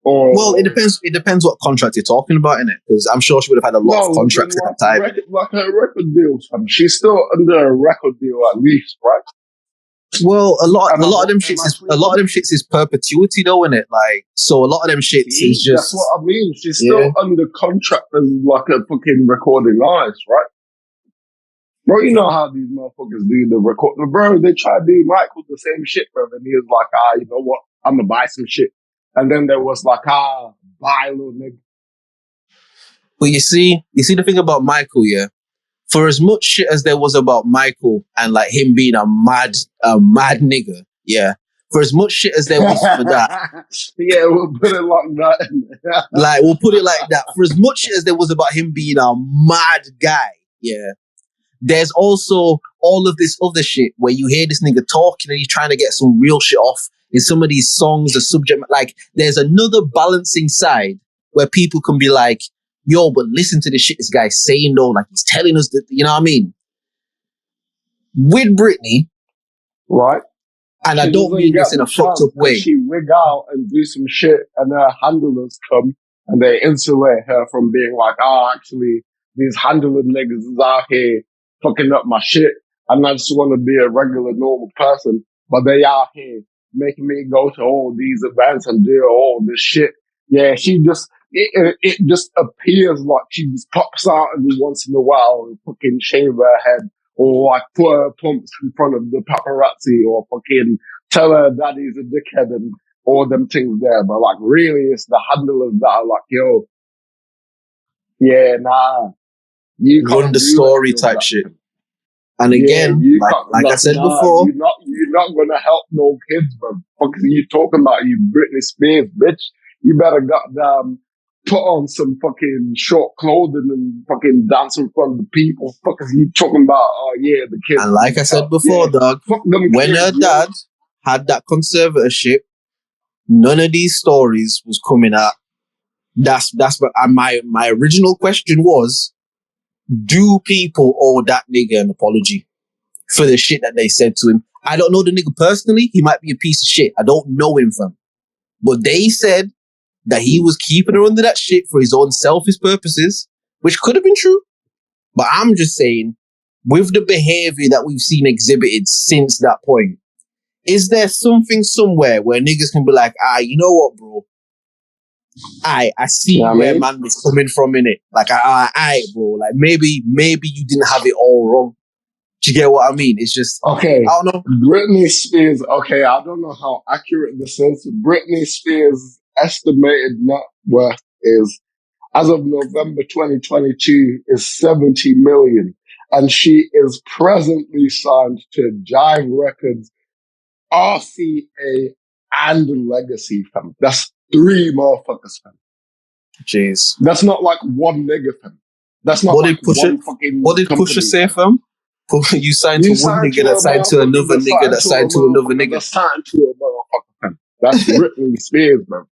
Or Well, it depends. It depends what contract you're talking about, innit? Because I'm sure she would have had a lot of contracts at that time. Like her record deals. She's still under a record deal at least, right? Well, a lot of them shits is perpetuity though, innit? Like, so a lot of them shits is just. That's what I mean. She's still under contract as like a fucking recording artist, right? Bro, you know how these motherfuckers do the record. Bro, they try to do Michael the same shit, bro. And he was like, you know what? I'm gonna buy some shit. And then there was like, buy a little nigga. But you see the thing about Michael, yeah? For as much shit as there was about Michael and like him being a mad nigga, yeah. For as much shit as there was for that. Yeah, we'll put it like that. Like, we'll put it like that. For as much shit as there was about him being a mad guy, yeah. There's also all of this other shit where you hear this nigga talking and he's trying to get some real shit off in some of these songs, the subject. Like, there's another balancing side where people can be like, yo, but listen to the shit this guy's saying though. Like, he's telling us that, you know what I mean? With Britney. Right. And I don't mean this in a fucked up way. She wig out and do some shit and her handlers come and they insulate her from being like, actually, these handler niggas is out here fucking up my shit, and I just want to be a regular normal person, but they out here making me go to all these events and do all this shit. Yeah, she just, it just appears like she just pops out every once in a while and fucking shave her head, or like put her pumps in front of the paparazzi, or fucking tell her daddy's a dickhead and all them things there. But like, really, it's the handlers that are like, yo, yeah, nah. You run the story type shit. And again, like I said before, you're not gonna help no kids, bro. Fuck you talking about, you Britney Spears, bitch. You better goddamn put on some fucking short clothing and fucking dance in front of the people. Fuck is you talking about? Oh yeah, the kids. And like I said before, dog, when her dad had that conservatorship, none of these stories was coming out. That's what my original question was: do people owe that nigga an apology for the shit that they said to him? I don't know the nigga personally. He might be a piece of shit. I don't know him from. But they said that he was keeping her under that shit for his own selfish purposes, which could have been true. But I'm just saying, with the behavior that we've seen exhibited since that point, is there something somewhere where niggas can be like, you know what, bro? I see where man was coming from in it. Like, bro, like maybe you didn't have it all wrong. Do you get what I mean? It's just, okay. I don't know. Britney Spears, okay, I don't know how accurate this is. Britney Spears' estimated net worth is, as of November 2022, is 70 million. And she is presently signed to Jive Records RCA, and Legacy, fam. That's 3 motherfuckers, fam. Jeez. That's not like one nigga, fam. That's not What like did Pusha, one fucking what did company, Pusha say, fam. fam? You signed to one nigga that signed to another nigga that signed to another nigga. That signed to a motherfucker, fam. That's Britney Spears, man.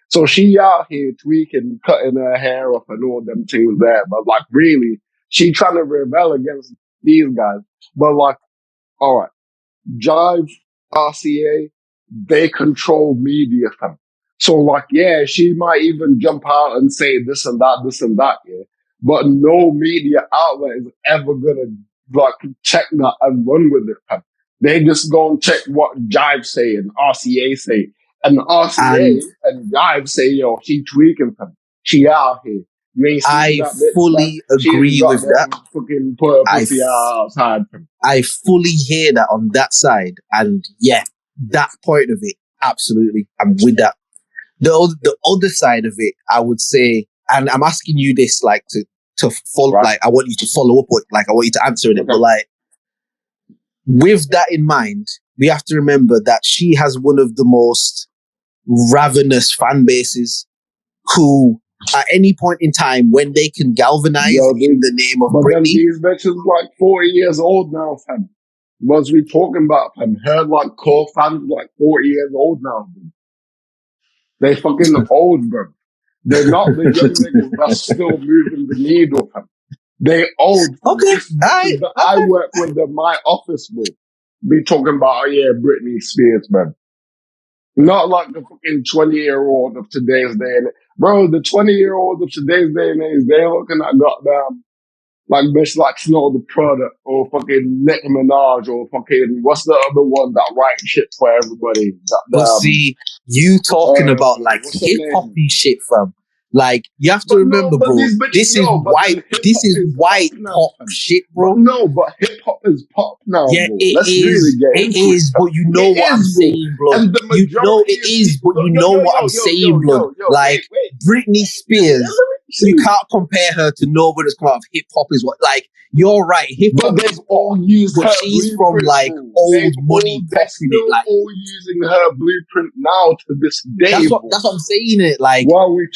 So she out here tweaking, cutting her hair off and all them things there. But like really, she trying to rebel against these guys. But like, all right, Jive, RCA, they control media, fam. So like, yeah, she might even jump out and say this and that, yeah. But no media outlet is ever gonna like check that and run with it, fam. They just gonna check what Jive say and RCA say. And RCA and Jive say, yo, she tweaking, fam. She out here. You ain't seen that bitch, fully man. agree with that. Fucking put her pussy outside, fam. I fully hear that on that side. And yeah, that point of it, absolutely. I'm with that. The other side of it, I would say, and I'm asking you this like to follow, right. Like I want you to follow up with, like I want you to answer it, but like with that in mind, we have to remember that she has one of the most ravenous fan bases who at any point in time when they can galvanize in the name of Britney. Then these bitches like 40 years old now, fam. What's we talking about, fam? Her like core fans like 40 years old now, fam. They fucking old, bro. They're not the young niggas that's still moving the needle, fam. They old. Okay. I work with them, my office, bro. Be talking about, oh yeah, Britney Spears, man. Not like the fucking 20-year-old of today's day. Bro, the 20-year-old of today's day and age, they looking at goddamn, like bitch like Snow the Product or fucking Nicki Minaj or fucking, what's the other one that writes shit for everybody? But see, you talking about like hip-hoppy shit, fam. Like, you have to remember, bro, this is white pop shit, bro. But hip-hop is pop now, yeah, bro. It is, but you know what I'm saying, blood. You know it is, but you know what I'm saying, blood. Like, Britney Spears, you can't compare her to nobody that's come out of hip-hop is what, like, you're right, hip-hop is all used, but she's from, like, old money popping it, like. All using her blueprint now to this day, that's what I'm saying, it, like,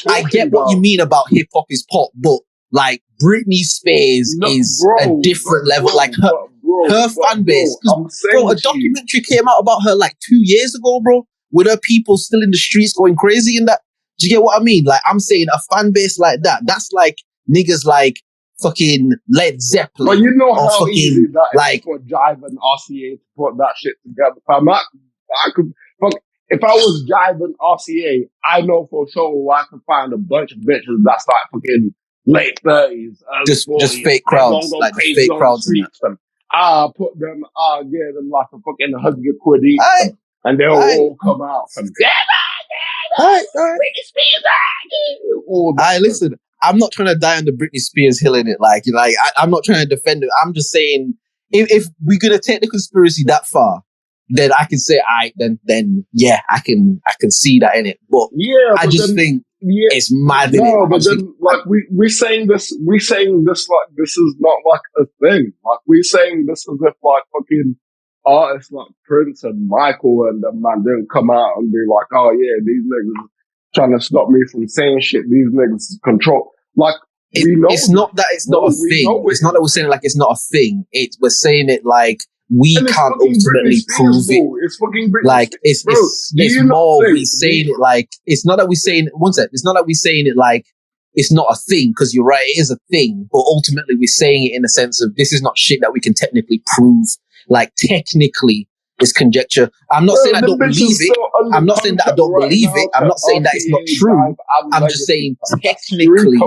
I get what you mean about hip-hop is pop, but, like, Britney Spears is a different level, like, her fan base, because, bro, a documentary came out about her, like, 2 years ago, bro, with her people still in the streets going crazy and that. Do you get what I mean? Like, I'm saying a fan base like that, that's like niggas like fucking Led Zeppelin. But you know how fucking, easy that is for Jive and RCA to put that shit together. I could, fuck, if I was Jive and RCA, I know for sure I could find a bunch of bitches that's like fucking late 30s. Just fake crowds. Like fake crowds. I'll put them, I'll give them like a fucking 100 quid each. And they'll all come out from listen, I'm not trying to die on the Britney Spears hill in it. I'm not trying to defend it. I'm just saying, if we're gonna take the conspiracy that far, then I can say, then yeah, I can see that in it. But yeah, I just think it's mad. No, but then like we're saying this like this is not like a thing. Like we're saying this as if like fucking artists like Prince and Michael and them man didn't come out and be like, oh yeah, these niggas trying to stop me from saying shit. These niggas control. Like it's not that it's not a thing. It's not that we're saying like it's not a thing. We're saying it like we can't ultimately prove it. It's fucking Britney. Like it's more we saying it like it's not that we're saying one sec. It's not that we're saying it like it's not a thing, because you're right, it is a thing. But ultimately we're saying it in the sense of this is not shit that we can technically prove. Like technically, it's conjecture. I'm not saying I don't believe it. I'm not saying that I don't believe it. I'm not saying that it's not true. I'm just saying technically.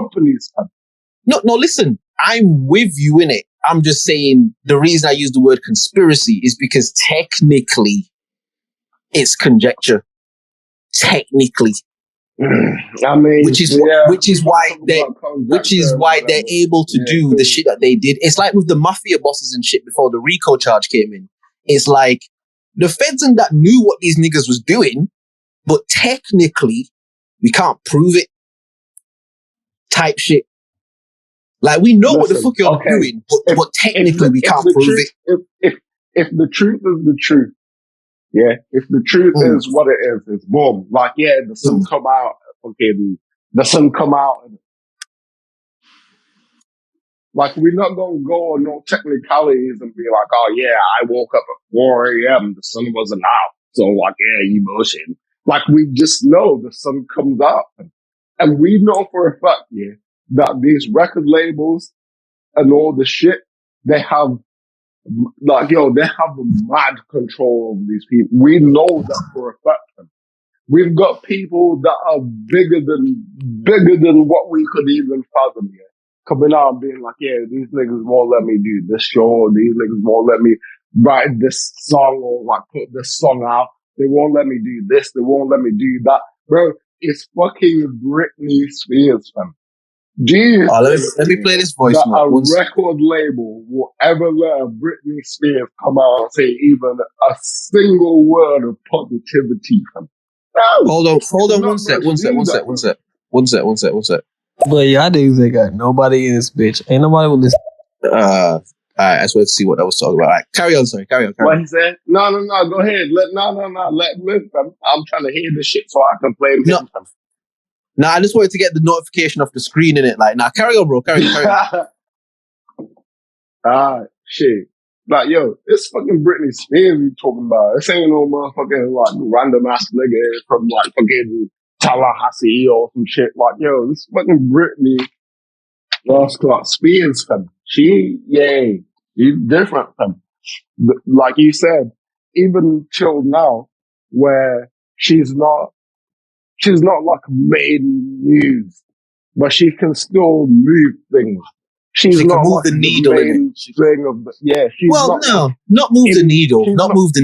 No, listen. I'm with you in it. I'm just saying the reason I use the word conspiracy is because technically, it's conjecture. Technically. I mean, which is why they're able to do the shit that they did. It's like with the mafia bosses and shit before the RICO charge came in. It's like the feds and that knew what these niggas was doing, but technically we can't prove it. Type shit. Like we know what the fuck you're doing, but technically we can't prove it. If the truth is the truth, Yeah, if the truth is what it is, it's boom. Like, yeah, the sun come out, the sun come out. And, like, we're not going to go on no technicalities and be like, oh yeah, I woke up at 4 a.m. The sun wasn't out. So like, yeah, you bullshit. Like, we just know the sun comes out. And we know for a fact, yeah, that these record labels and all the shit, they have, like, they have mad control over these people. We know that for a fact. We've got people that are bigger than what we could even fathom, yeah. Coming out and being like, yeah, these niggas won't let me do this show, these niggas won't let me write this song or like put this song out. They won't let me do this, they won't let me do that. Bro, it's fucking Britney Spears, fam. Do you let me play this voice that note. A record label will ever let a Britney Spears come out and say even a single word of positivity, fam? No, hold on, one sec. But y'all niggas ain't got nobody in this bitch. Ain't nobody will listen. Alright, I just wanted to see what I was talking about. Alright, carry on. What he said? No, go ahead. Let him live, fam. I'm trying to hear the shit so I can play him. No, I just wanted to get the notification off the screen in it. Like, carry on, bro. Carry on. Alright, shit. Like, yo, this fucking Britney Spears we talking about. This ain't no motherfucking, like, random ass nigga from, like, fucking Tallahassee or some shit. Like, yo, this fucking Britney Spears, fam. She's different, fam. Like you said, even till now, where she's not like made news, but she can still move things. She can not move like the needle in it. Thing of she's not move the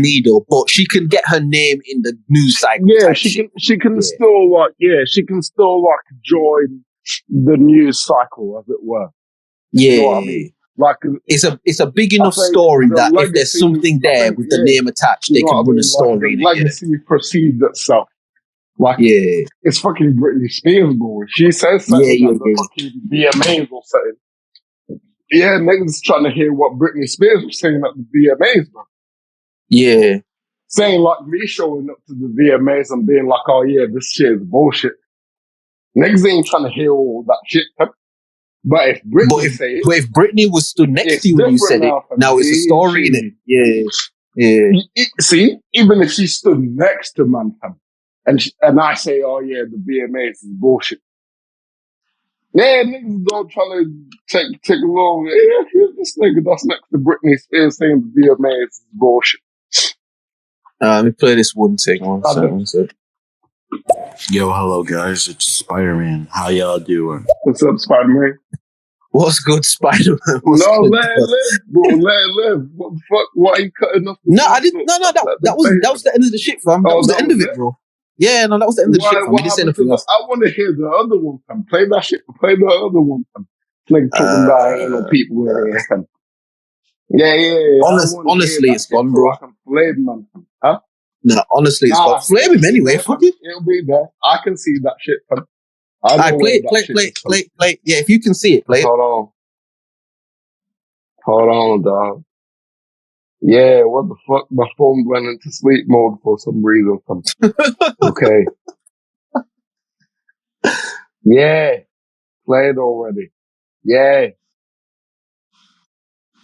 needle, but she can get her name in the news cycle. Yeah, she can still join the news cycle, as it were. Yeah, you know what I mean? Like it's a big enough story that if there's something there with the name attached, they can run a story. Like the legacy precedes itself. Like, it's fucking Britney Spears, bro. She says something at the fucking VMAs or something. Yeah, niggas trying to hear what Britney Spears was saying at the VMAs, bro. Yeah. Saying like me showing up to the VMAs and being like, oh yeah, this shit is bullshit. Niggas ain't trying to hear all that shit. But if Britney was stood next to you when you said it, now it's a story, innit? Yeah. See, even if she stood next to man, fam, and I say, oh yeah, the VMAs is bullshit. Yeah, niggas don't try to take a little. Yeah, here's this nigga that's next to Britney Spears saying the VMAs is bullshit. Let me play this one thing. One sec. Yo, hello guys, it's Spider-Man. How y'all doing? What's up, Spider-Man? What's good, Spider-Man? Let it live, bro. Let it live. What the fuck? Why are you cutting off? I didn't. No, that was the end of the shit, fam. That was the end of it, bro. Yeah, no, that was the end of the shit, fam. You didn't say nothing else. I want to hear the other one, fam. Play that shit. Play the other one, fam. Like talking about ain't no people in here, fam. Yeah. Honestly, it's gone, bro. I can flame, man. Huh? No, honestly, it's gone. Flame him anyway. Fuck it. It'll be there. I can see that shit, fam. Play. Yeah, if you can see it, play it. Hold on, dog. Yeah, what the fuck? My phone went into sleep mode for some reason. Okay. Yeah. Play it already. Yeah.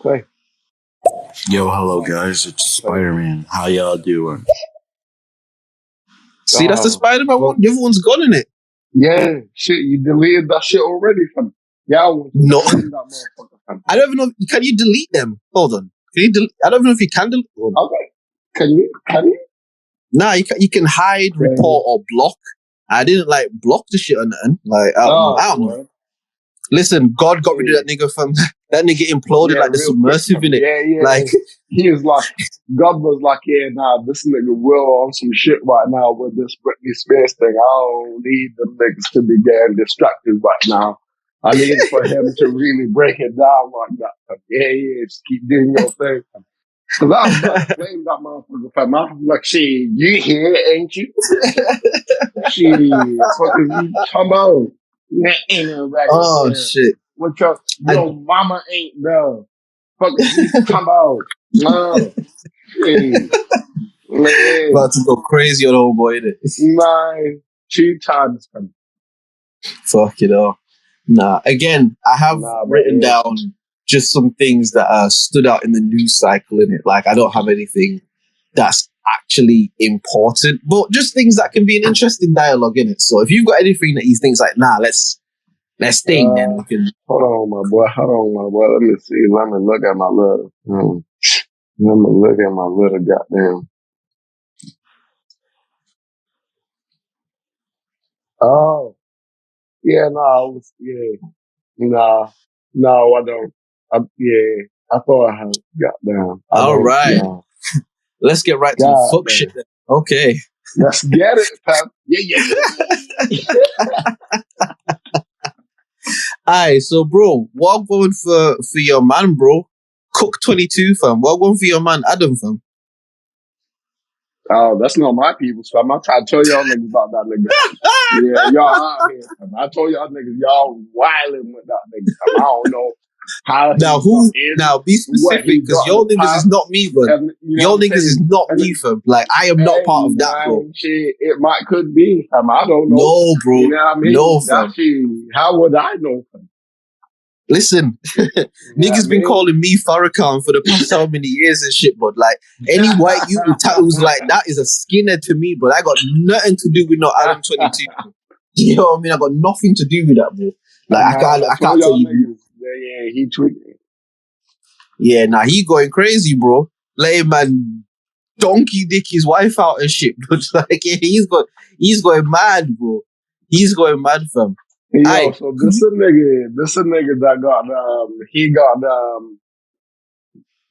Play. Yo, hello guys, it's Spider-Man. How y'all doing? See, that's the Spider-Man one. The other one's gone in it. Yeah, shit, you deleted that shit already, fam. Yeah, no. I don't even know. Can you delete them? Hold on. Can you delete? I don't know if you can delete. Okay. Can you? Nah, you can hide, report, or block. I didn't block the shit or nothing. I don't know. Listen, God got rid of that nigga from that nigga imploded like the submersible in it. Yeah. He was like, God was like, yeah, nah, this nigga will on some shit right now with this Britney Spears thing. I don't need them niggas to be getting distracted right now. I need for him to really break it down like that. Yeah, just keep doing your thing. Cause I was about to blame that motherfucker, fam. I was like, shit, you here, ain't you? Shit, fucking you come on. Ain't no regular shit. What your mama ain't there. Fucking you come out. No. Shit. Man. About to go crazy on old boy, innit? 2 times, fam. Fuck it all. Nah, again, I have written down just some things that stood out in the news cycle in it. Like, I don't have anything that's actually important, but just things that can be an interesting dialogue in it. So if you've got anything that you think's like, nah, let's think, then we can. Hold on, my boy. Let me see. Let me look at my little. Let me look at my little goddamn. Oh, yeah, no, no, I don't. I thought I had goddamn. All right. No. Let's get right to the fuck shit then. Okay. Let's get it, fam. Yeah. Alright, so bro, what I'm going for your man, bro? Cook 22, fam. What I'm going for your man, Adam, fam? Oh, that's not my people, fam. I'm trying to tell y'all niggas about that nigga. Yeah, y'all out here, fam. I told y'all niggas, y'all wilding with that nigga, fam. I don't know how. Now be specific, because your niggas is not me, bro. Your niggas is not me, fam. Like, I am not part of that, bro. Shit, it could be, fam. I don't know. No, bro. You know what I mean? No, fam. How would I know, fam? Listen, niggas been calling me Farrakhan for the past how many years and shit, but like, any white youth with tattoos like that is a skinhead to me, but I got nothing to do with no Adam 22. You know what I mean? I got nothing to do with that, bro. Like, I can't tell you. Yeah, he tweaking. Yeah, nah, he going crazy, bro. Let him, man, donkey dick his wife out and shit, but like, yeah, he's going mad, bro. He's going mad, fam. Yo, so this a nigga that got he got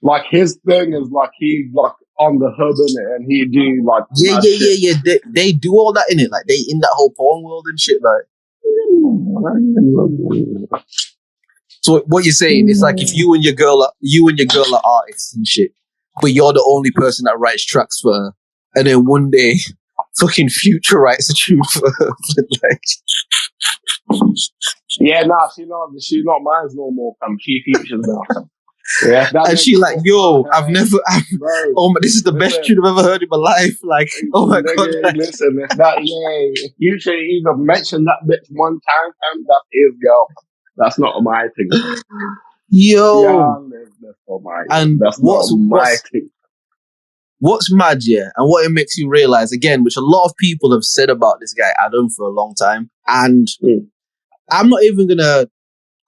like his thing is like he's like on the hub in it, and he do like yeah. They do all that in it, like they in that whole porn world and shit, like. So what you're saying? It's like if you and your girl are artists and shit, but you're the only person that writes tracks for her, and then one day, fucking Future writes a tune for her, like. Yeah, nah, she not mine no more. She features now. Yeah, and she like, yo, this is the best tune I've ever heard in my life. Like, oh my god. Like, listen, if you should even mention that bitch one time, that's his girl. That's not my thing. Yo. That's not my thing. What's mad, yeah, and what it makes you realize, again, which a lot of people have said about this guy, Adam, for a long time, and I'm not even going to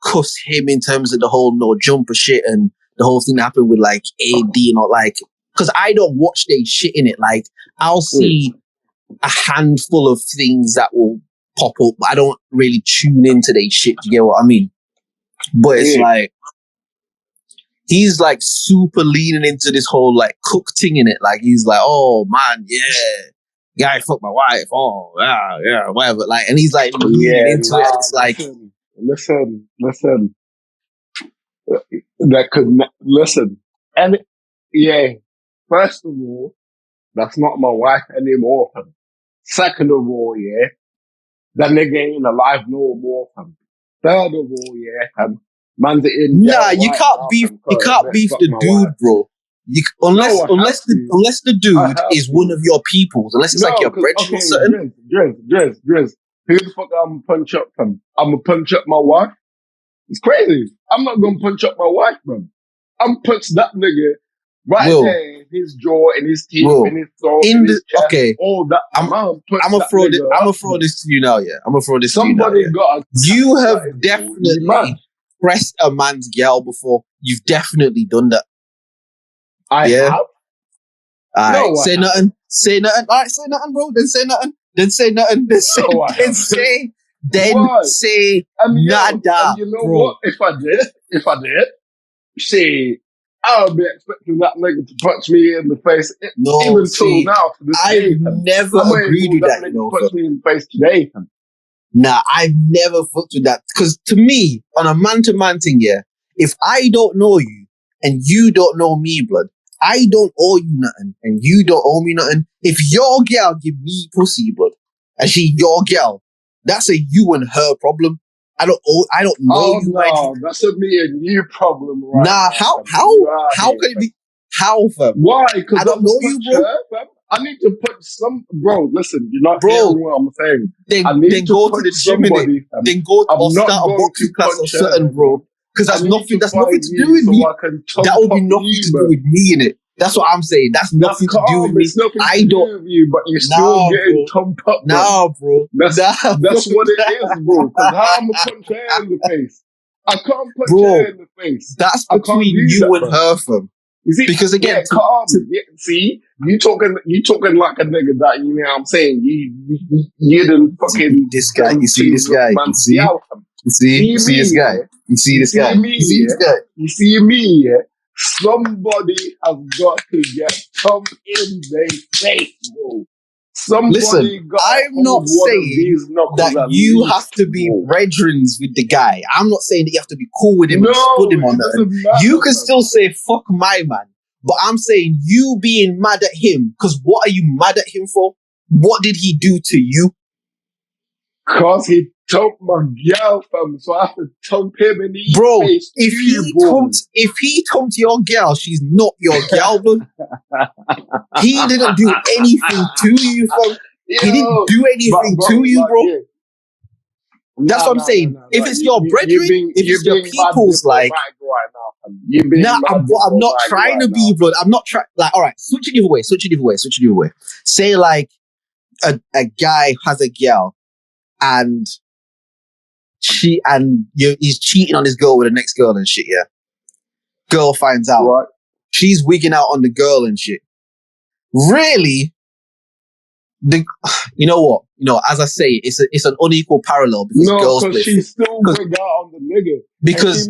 cuss him in terms of the whole no jumper shit and the whole thing that happened with, like, AD and all, like, because I don't watch they shit in it. Like, I'll see a handful of things that will pop up, but I don't really tune into they shit, do you get what I mean? But it's like, he's like super leaning into this whole like cook thing in it. Like he's like, oh man, yeah, guy fucked my wife. Oh yeah, whatever. Like, and he's like leaning into it. It's like, listen. That could listen. And first of all, that's not my wife anymore. Fam. Second of all, that nigga ain't alive no more. Fam. Third of all, fam. Man's in jail you can't beef the dude, bro. Unless the dude is one of your peoples, unless it's like your brethren or something. Drizz. Who the fuck I'm gonna punch up, fam? I'm gonna punch up my wife? It's crazy. I'm not gonna punch up my wife, man. I'm punch that nigga right there in his jaw, in his teeth, in his throat, in his chest, all that. I'm gonna throw this to you now, yeah. I'm gonna throw this to you now. You have definitely pressed a man's girl before. You've definitely done that. I have. All right, say nothing. All right, say nothing, bro. Then say nothing. Say nada, you know bro. what? If I did, see, I would be expecting that nigga to punch me in the face. Even till now, to this day, never agreed with that. You know, punch me in the face today. Nah, I've never fucked with that. Because to me, on a man-to-man thing, if I don't know you and you don't know me, blood, I don't owe you nothing and you don't owe me nothing. If your girl give me pussy, blood, and she your girl, that's a you and her problem. I don't know you. No, that's a me and you problem, right? Nah, how can it be? How, fam? Why? Because I don't know you, bro. I need to put some, bro. Listen, you're not Bro, hearing what I'm saying. then I need go to put the gym in it. somebody, fam. Then go I'm or not start a going boxing to class or punch something, her, bro. Because I that's need nothing. to That's nothing find to do you with so me. I can top That would be up nothing you, to do man. with me in it. That's what I'm saying. That's nothing to do with me. It's nothing I to don't. do with you, but you're still Nah, getting bro. tumped up, man. Nah, bro. That's Nah, what it is, bro. Because how am I punch her in the face? I can't punch bro. her in the face. That's I can't between do you that, and bro. her, fam. You see, Because again, yeah, calm. Yeah, see, you talking like a nigga that you know what I'm saying. You done fucking this guy. them You see two this guy. You man's see. gal. You see. You see this guy. Yeah? You see this guy. Me, You see yeah? this guy. You see me, yeah? Somebody has got to get thumped in their face, bro. Somebody Listen, got I'm to not hold one of saying these knuckles that at you least, have to be bro. brethrens with the guy. I'm not saying that you have to be cool with him and No, spud him on it that. doesn't matter. You can man. still say fuck my man, but I'm saying you being mad at him because what are you mad at him for? What did he do to you? Cause he thumped my gal, fam, so I have to thump him in the Bro, face if he thumped your gal, she's not your gal, bro. He didn't do anything to you, fam. He didn't do anything to you, like, bro. yeah. That's what I'm saying. If it's your brethren, if it's your people's, like, right now, fam. You're being I'm not trying to be blood. I'm not trying. Like, all right, switch it the other way. Say like a guy has a girl, and he's cheating on his girl with the next girl and shit. Yeah, girl finds out. Right. She's wigging out on the girl and shit. Really, you know what? As I say, it's an unequal parallel because girls play. She's still wig out on the nigga. Because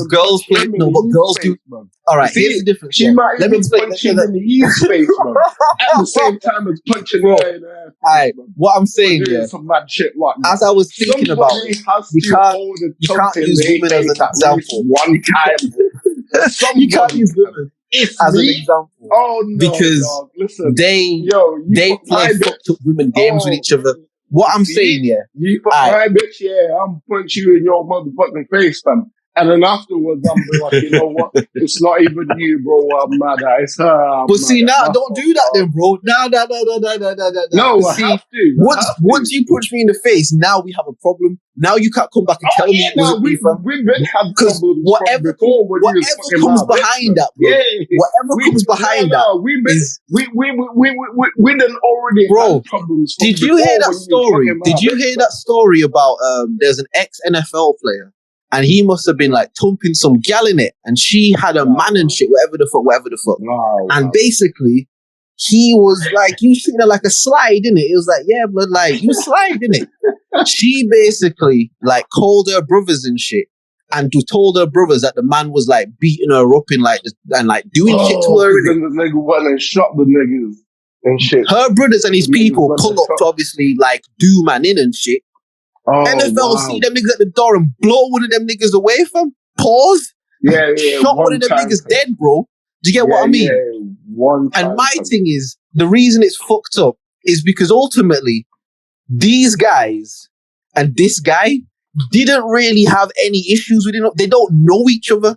girls play. No, but girls do. Man. All right, here's the difference. She might even punch him in his face, man. At the same time as punching her in her face. Alright, what I'm saying, yeah. Some mad shit like that. As I was thinking about it, you can't use women as an example. One time. You can't use women as an example. Oh no, because dog. Listen, they play fucked up women games with each other. What I'm saying, yeah. You put my bitch, yeah, I'm punch you in your motherfucking face, fam. And then afterwards, I'm like, you know what? It's not even you, bro. I'm mad at. It's her. But see, now don't do that, then, bro. No. I have to. Once you punch me in the face, now we have a problem. Now you can't come back and tell me it wasn't me, fam. We've been had problems whatever comes behind that, bro. Whatever comes behind that, we done already had problems. Did you hear that story? Did you hear that story about there's an ex-NFL player? And he must have been like thumping some gal in it. And she had a man and shit, whatever the fuck. And basically, he was like, you treating her like a slide, innit? It was like, yeah, blood, like, you slide, innit? She basically, like, called her brothers and shit. And told her brothers that the man was, like, beating her up and, like, doing shit to her. Then the nigga went and shot the niggas and shit. Her brothers and his people pull up to obviously, like, do man in and shit. NFL see them niggas at the door and blow one of them niggas away from. Pause. Yeah. Shot one of them niggas dead, bro. Do you get what I mean? And my thing is, the reason it's fucked up is because ultimately, these guys and this guy didn't really have any issues with it. They don't know each other.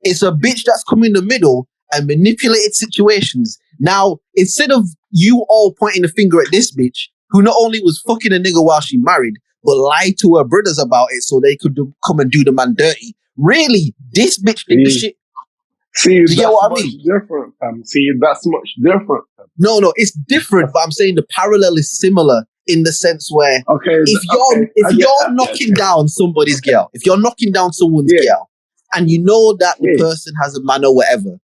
It's a bitch that's come in the middle and manipulated situations. Now, instead of you all pointing the finger at this bitch, who not only was fucking a nigga while she married, but lied to her brothers about it so they could come and do the man dirty. Really, this bitch did the shit. See, do you get what I mean? Different, fam. See, that's much different. Fam. No, it's different, but I'm saying the parallel is similar in the sense where if you're knocking down somebody's girl, if you're knocking down someone's girl, and you know that the person has a man or whatever,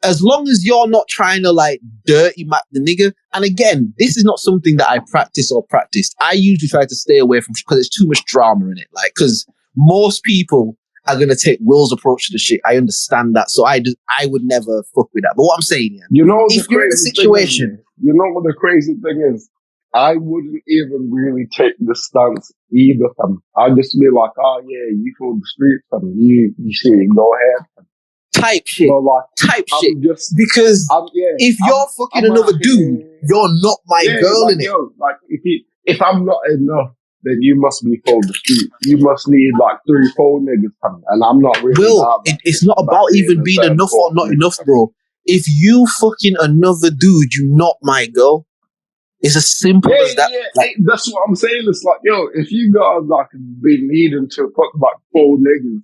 as long as you're not trying to like dirty map the nigga, and again, this is not something that I practice or practiced. I usually try to stay away from because there's too much drama in it. Like, because most people are gonna take Will's approach to the shit. I understand that, so I would never fuck with that. But what I'm saying, if you're in a situation, you know what the crazy thing is, I wouldn't even really take the stance either. I'd just be like, oh yeah, you feel the streets, you see, go ahead. Type shit. Because if you're fucking another dude, you're not my girl in it. Like if I'm not enough, then you must be for the street. You must need like 3-4 niggas, and I'm not really. Will, it's not about even being enough or not enough, bro. if you fucking another dude, you not my girl. It's as simple as that. Yeah. Like, That's what I'm saying. It's like, yo, if you guys like be needing to fuck like 4 niggas,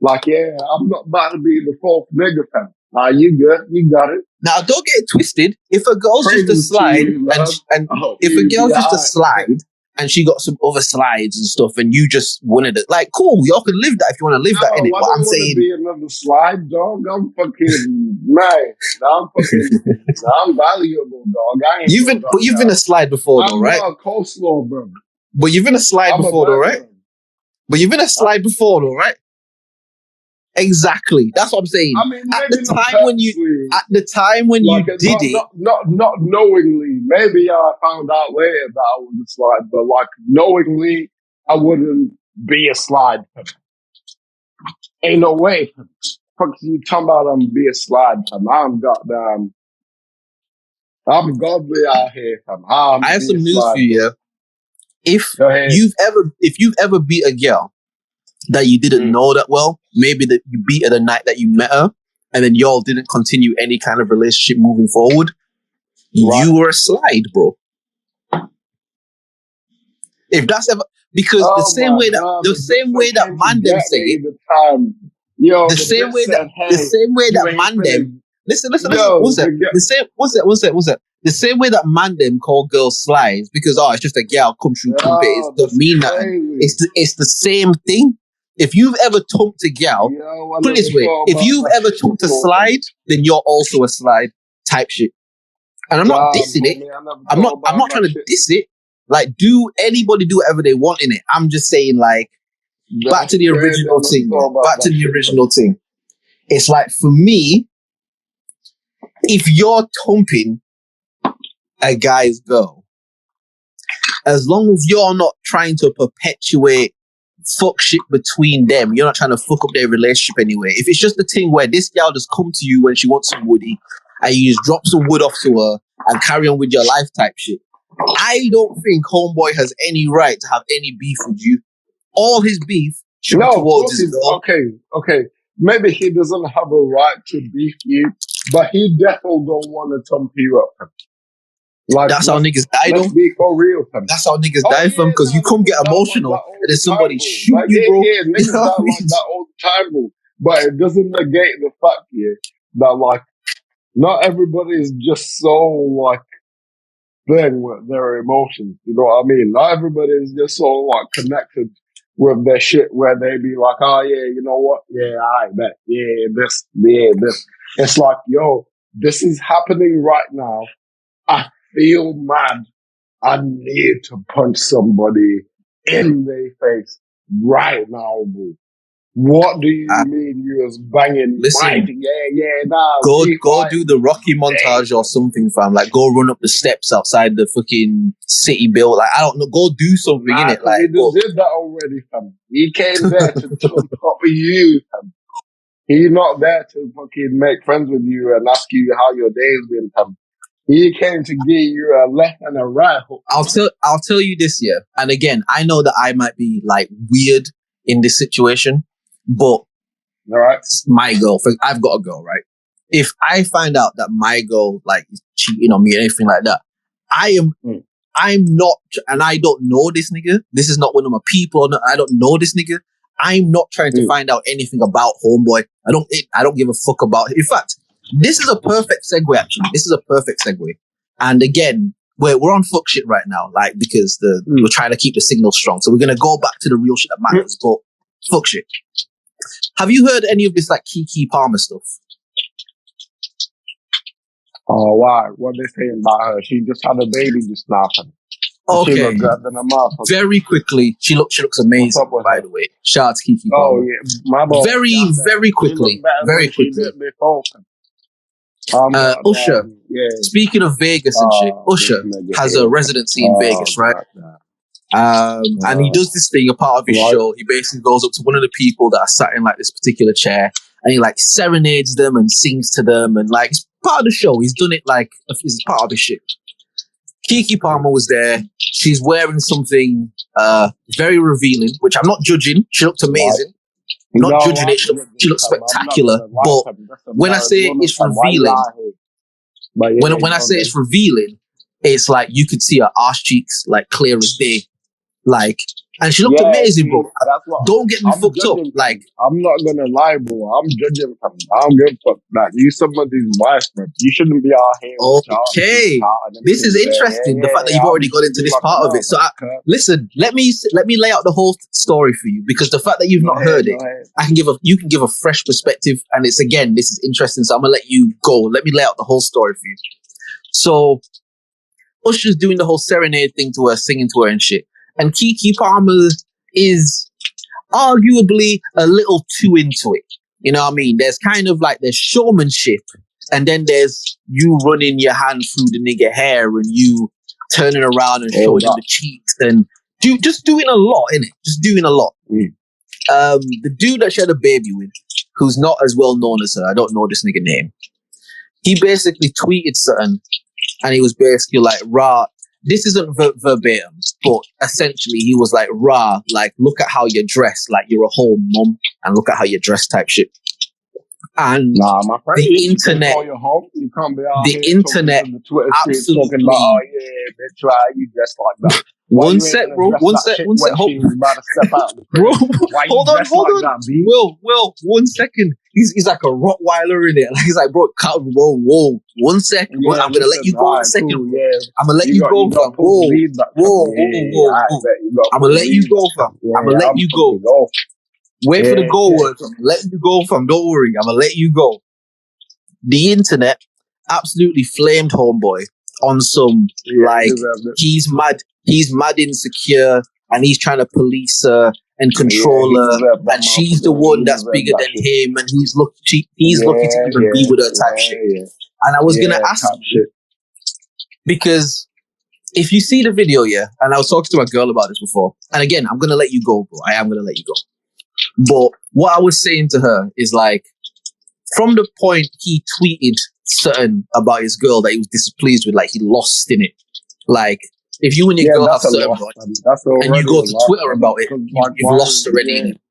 like, yeah, I'm not about to be the 4th nigga, fam. Nah, you good. You got it. now, don't get it twisted. If a girl's just a Praises to slide, you, love. and Oh, if a you girl's be just a alright. slide, and she got some other slides and stuff, and you just wanted it, like, cool, y'all can live that if you want to live that in it. I But don't I'm want saying, to be another slide, dog. I'm fucking man. I'm valuable, dog. I ain't you've been a slide before, though, right? I'm coleslaw, bro. But you've been a slide I'm before, a though, right? bro. But you've been a slide before, though, right? Exactly. That's what I'm saying. I mean, At maybe the not time when you like did it, not knowingly. Maybe I found out later that I was a slide, but like knowingly, I wouldn't be a slide. Ain't no way. Fuck you talking about I'm be a slide, fam. I'm godly out here, fam. I have some news for you. Yeah, if Go ahead. you've ever beat a girl that you didn't know that well, maybe that you beat her the night that you met her, and then y'all didn't continue any kind of relationship moving forward, you were a slide, bro. If that's ever, because the same way that man them say it, the same way that man them listen, what's that? The same way that man them call girls slides because it's just a girl come through trumpet. It doesn't mean that. It's the same thing. If you've ever tumped a gal, put it this way: if you've ever tumped a slide, then you're also a slide type shit. And I'm not dissing it. I'm not trying to diss it. Like, anybody do whatever they want in it. I'm just saying, like, back to the original thing. Back to the original thing. It's like, for me, if you're thumping a guy's girl, as long as you're not trying to perpetuate fuck shit between them, you're not trying to fuck up their relationship anyway. If it's just a thing where this gal just come to you when she wants some woody and you just drop some wood off to her and carry on with your life type shit, I don't think homeboy has any right to have any beef with you. All his beef should be towards his girl. Okay. Maybe he doesn't have a right to beef you, but he definitely don't want to thump you up. Like, that's how niggas die, though. Let's be for real, fam. That's how niggas die, fam, because you come get emotional and then somebody shoot you, bro. Yeah, niggas die like that all the time, bro. But it doesn't negate the fact here that, like, not everybody is just so, like, thing with their emotions. You know what I mean? Not everybody is just so, like, connected with their shit where they be like, oh, yeah, you know what? Yeah, I bet. Yeah, this. It's like, yo, this is happening right now. I feel mad. I need to punch somebody in their face right now, bro. What do you mean you was banging? Listen, nah. Go do the Rocky montage or something, fam. Like, go run up the steps outside the fucking city build. Like, I don't know. Go do something in it. Like, he did that already, fam. He came there to talk with you, fam. He's not there to fucking make friends with you and ask you how your day's been, fam. He came to give you a left and a right hook. I'll tell you this, yeah. And again, I know that I might be like weird in this situation, but all right, my girl, I've got a girl, right? If I find out that my girl like is cheating on me or anything like that, I'm not, and I don't know this nigga. This is not one of my people. I don't know this nigga. I'm not trying to find out anything about homeboy. I don't give a fuck about it. In fact, this is a perfect segue, actually. This is a perfect segue. And again, we're on fuck shit right now, like, because we're trying to keep the signal strong. So we're going to go back to the real shit that matters, but fuck shit. Have you heard any of this, like, Keke Palmer stuff? Oh, why? What they saying about her? She just had a baby just now. Okay. She look good than a mouth. Very quickly, she looks amazing, by the way. Shout out to Keke Palmer. Oh, yeah. My boy. Very quickly. Usher, speaking of Vegas and shit, Usher has a residency in Vegas, right? And he does this thing, a part of his show. He basically goes up to one of the people that are sat in like this particular chair and he like serenades them and sings to them and like it's part of the show. He's done it like it's part of his shit. Keke Palmer was there. She's wearing something very revealing, which I'm not judging. She looked amazing. Not No, judging I'm it. She looks fam. I'm not spectacular. gonna lie, But fam. That's when I say embarrassing, it's fam. Why you revealing, lying? But yeah, when I say it's revealing, it's like you could see her arse cheeks like clear as day. Like, and she looked amazing, see, bro. that's what Don't get me I'm fucked up. judging. Like, I'm not gonna lie, bro. I'm judging. Fam. I don't give a fuck. Like, you somebody's wife, man. You shouldn't be out here with your arse cheeks okay, out and this is everything. interesting. The fact that you've I'll already be got into treating you this like a part of man, it. So, man. listen, let me lay out the whole story for you, because the fact that you've not heard it, you can give a fresh perspective, and this is interesting. So I'm gonna let you go. Let me lay out the whole story for you. So Usher's doing the whole serenade thing to her, singing to her and shit, and Keke Palmer is arguably a little too into it. You know what I mean? There's kind of like there's showmanship, and then there's you running your hand through the nigga hair and you turning around and showing him the cheeks and just doing a lot, innit? Just doing a lot. The dude that she had a baby with, who's not as well known as her, I don't know this nigga name. He basically tweeted something, and he was basically like, "Rah." This isn't verbatim, but essentially he was like, "Rah, like, look at how you're dressed, like you're a whole mum, and look at how you're dressed," type shit. And my friend, the internet, call your home. You can't be out the here internet, talking to the Twitter streets absolutely. talking about, oh yeah, bitch, why you dressed like that? One sec, bro. One sec. She was about to step out. Bro, why you hold on. that, B? Will, 1 second. He's like a Rottweiler in it. Like, he's like, bro, whoa. 1 second. Yeah, I'm gonna let you go in a second. Cool, yeah. I'm gonna let you go, fam. Whoa. I'm gonna let you go, fam. I'm gonna let you go. Wait for the goal word. I'm let you go, fam. Don't worry. I'm gonna let you go. The internet absolutely flamed homeboy on some he's mad insecure, and he's trying to police her and control her, and she's the one that's bigger than him, and he's lucky to even be with her type shit. And I was gonna ask you, because if you see the video, and I was talking to my girl about this before, and again, I'm gonna let you go, bro. I am gonna let you go. But what I was saying to her is like, from the point he tweeted something about his girl that he was displeased with, like he lost in it. Like, if you and your girl have something and you go to Twitter about it, you've lost already in it.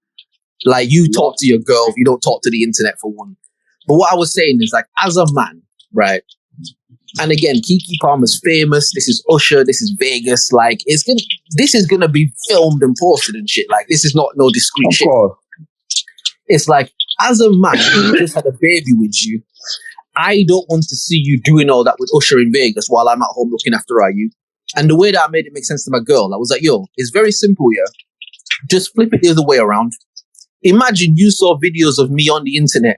Like, you talk to your girl, you don't talk to the internet for one. But what I was saying is, like, as a man, right? And again, Keke Palmer's famous. This is Usher. This is Vegas. Like, this is gonna be filmed and posted and shit. Like, this is not no discreet shit. It's like, as a man who just had a baby with you, I don't want to see you doing all that with Usher in Vegas while I'm at home looking after you. And the way that I made it make sense to my girl, I was like, yo, it's very simple here. Just flip it the other way around. Imagine you saw videos of me on the internet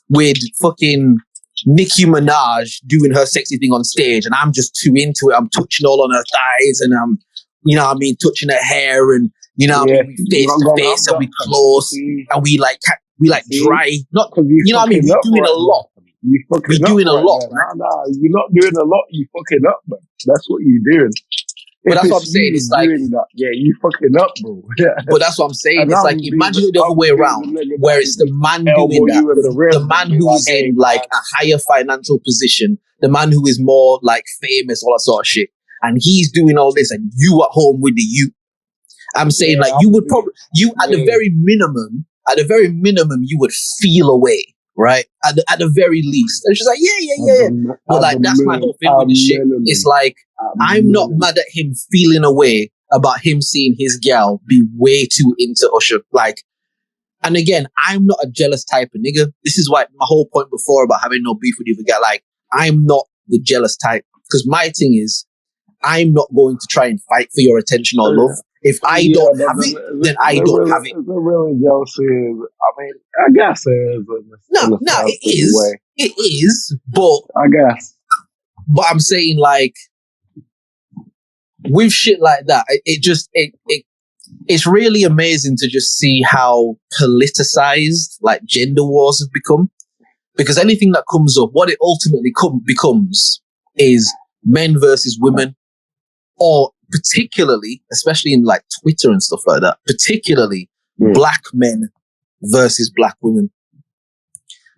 with fucking Nicki Minaj doing her sexy thing on stage, and I'm just too into it. I'm touching all on her thighs, and I'm, you know what I mean, touching her hair, and you know what I mean, we face to face, and we close, and we dry. Not, you know what I mean? We're doing a lot. We're doing a lot. Nah, you're not doing a lot. You fucking up, man. That's what you're doing. But that's what I'm saying. It's like, you fucking up, bro. But that's what I'm saying. It's like, imagine it the other way around, where it's the man doing that, the man who is in like a higher financial position, the man who is more like famous, all that sort of shit, and he's doing all this, and you at home with the youth. I'm saying, like, you would probably, at the very minimum, you would feel away, right? At the very least. And she's like, yeah. But like, that's my whole thing with the shit. It's like, I'm not mad at him feeling away about him seeing his gal be way too into Usher. Like, and again, I'm not a jealous type of nigga. This is why my whole point before about having no beef with you, guy. Like, I'm not the jealous type, because my thing is, I'm not going to try and fight for your attention or love. If I don't have it, then I don't have it. The real jealousy is, I mean, I guess it is. No, it is. It is, but I guess. But I'm saying, like, with shit like that, it's really amazing to just see how politicized like gender wars have become. Because anything that comes up, what it ultimately becomes is men versus women, or particularly, especially in like Twitter and stuff like that, particularly black men versus black women.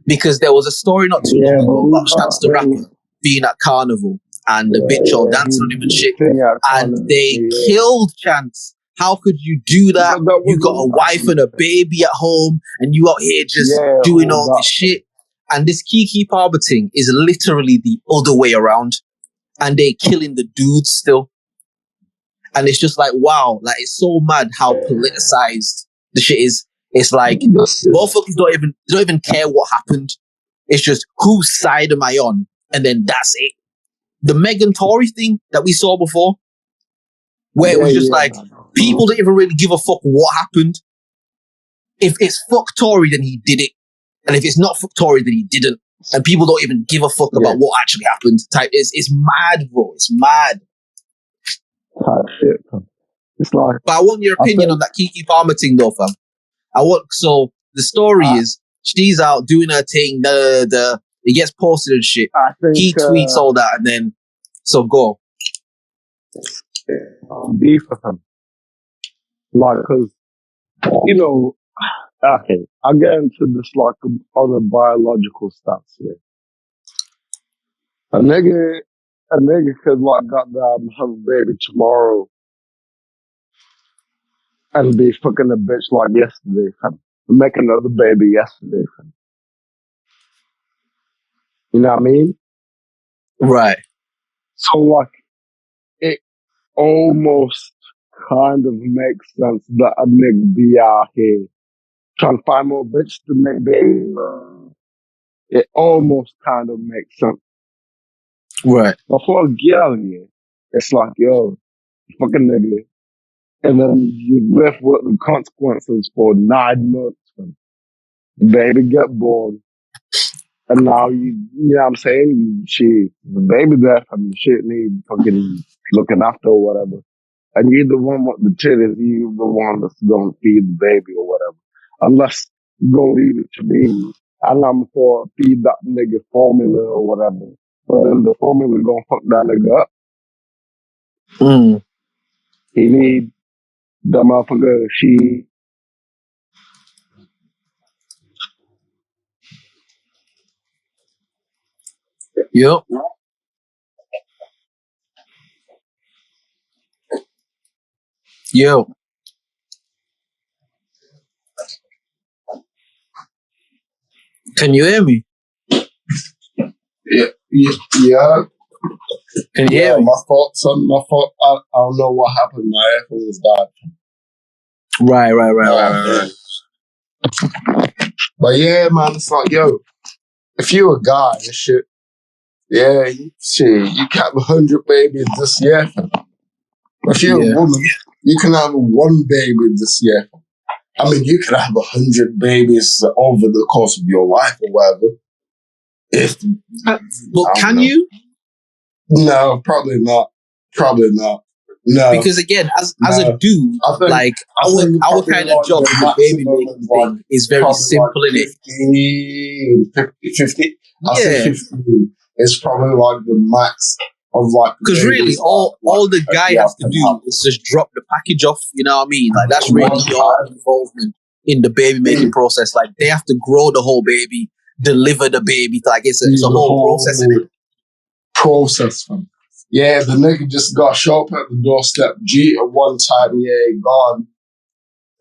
Because there was a story not too long ago about Chance the Rapper being at Carnival and the bitch all dancing on him and shit. And they killed Chance How could you do that? But that You got a wasn't wife and a baby at home, and you out here just doing all this shit. And this Keke Palmer thing is literally the other way around. And they're killing the dudes still. And it's just like, wow, like it's so mad how politicized the shit is. It's like motherfuckers don't even care what happened. It's just whose side am I on? And then that's it. The Megan Tory thing that we saw before, where it was just like people don't even really give a fuck what happened. If it's fuck Tory, then he did it. And if it's not fuck Tory, then he didn't. And people don't even give a fuck about what actually happened. It's mad, bro. It's mad. It's like, but I want your opinion on that Keke Palmer thing, though, fam. So the story is she's out doing her thing. It gets posted and shit. He tweets all that, and then so go. Beef with him, like, because okay, I'll get into this like other biological stuff here. A nigga could like goddamn have a baby tomorrow and be fucking a bitch like yesterday, fam. Make another baby yesterday, fam. You know what I mean? Right. So like, it almost kind of makes sense that a nigga be out here trying to find more bitches to make babies. It almost kind of makes sense. Right. But for a girl, it's like, yo, fucking nigga. And then you live with the consequences for 9 months. And the baby get born. And now you know what I'm saying? The baby there and the shit need fucking looking after or whatever. And you're the one with the titties, you're the one that's gonna feed the baby or whatever. Unless you're gonna leave it to me. And I'm for feed that nigga formula or whatever. But then the formula gonna fuck that nigga up. He need the motherfucker, she. Yep. Yo. Can you hear me? Yeah. Can you hear me? My fault. I don't know what happened. My headphones died. Right. But yeah, man, it's like, yo, if you a guy and shit, you can have 100 babies this year. If you're a woman, you can have 1 baby this year. I mean, you can have 100 babies over the course of your life or whatever. But can you? No, probably not. No. Because again, as a dude, like our kind of job in the baby making thing is very simple, like innit? 50. I say 15. It's probably like the max of like. Because really, all the guy has to do is just drop the package off. You know what I mean? Like that's really your involvement in the baby making process. Like they have to grow the whole baby, deliver the baby. Like it's a whole process, innit? Process, man. Yeah, the nigga just got show up at the doorstep, G at one time, gone.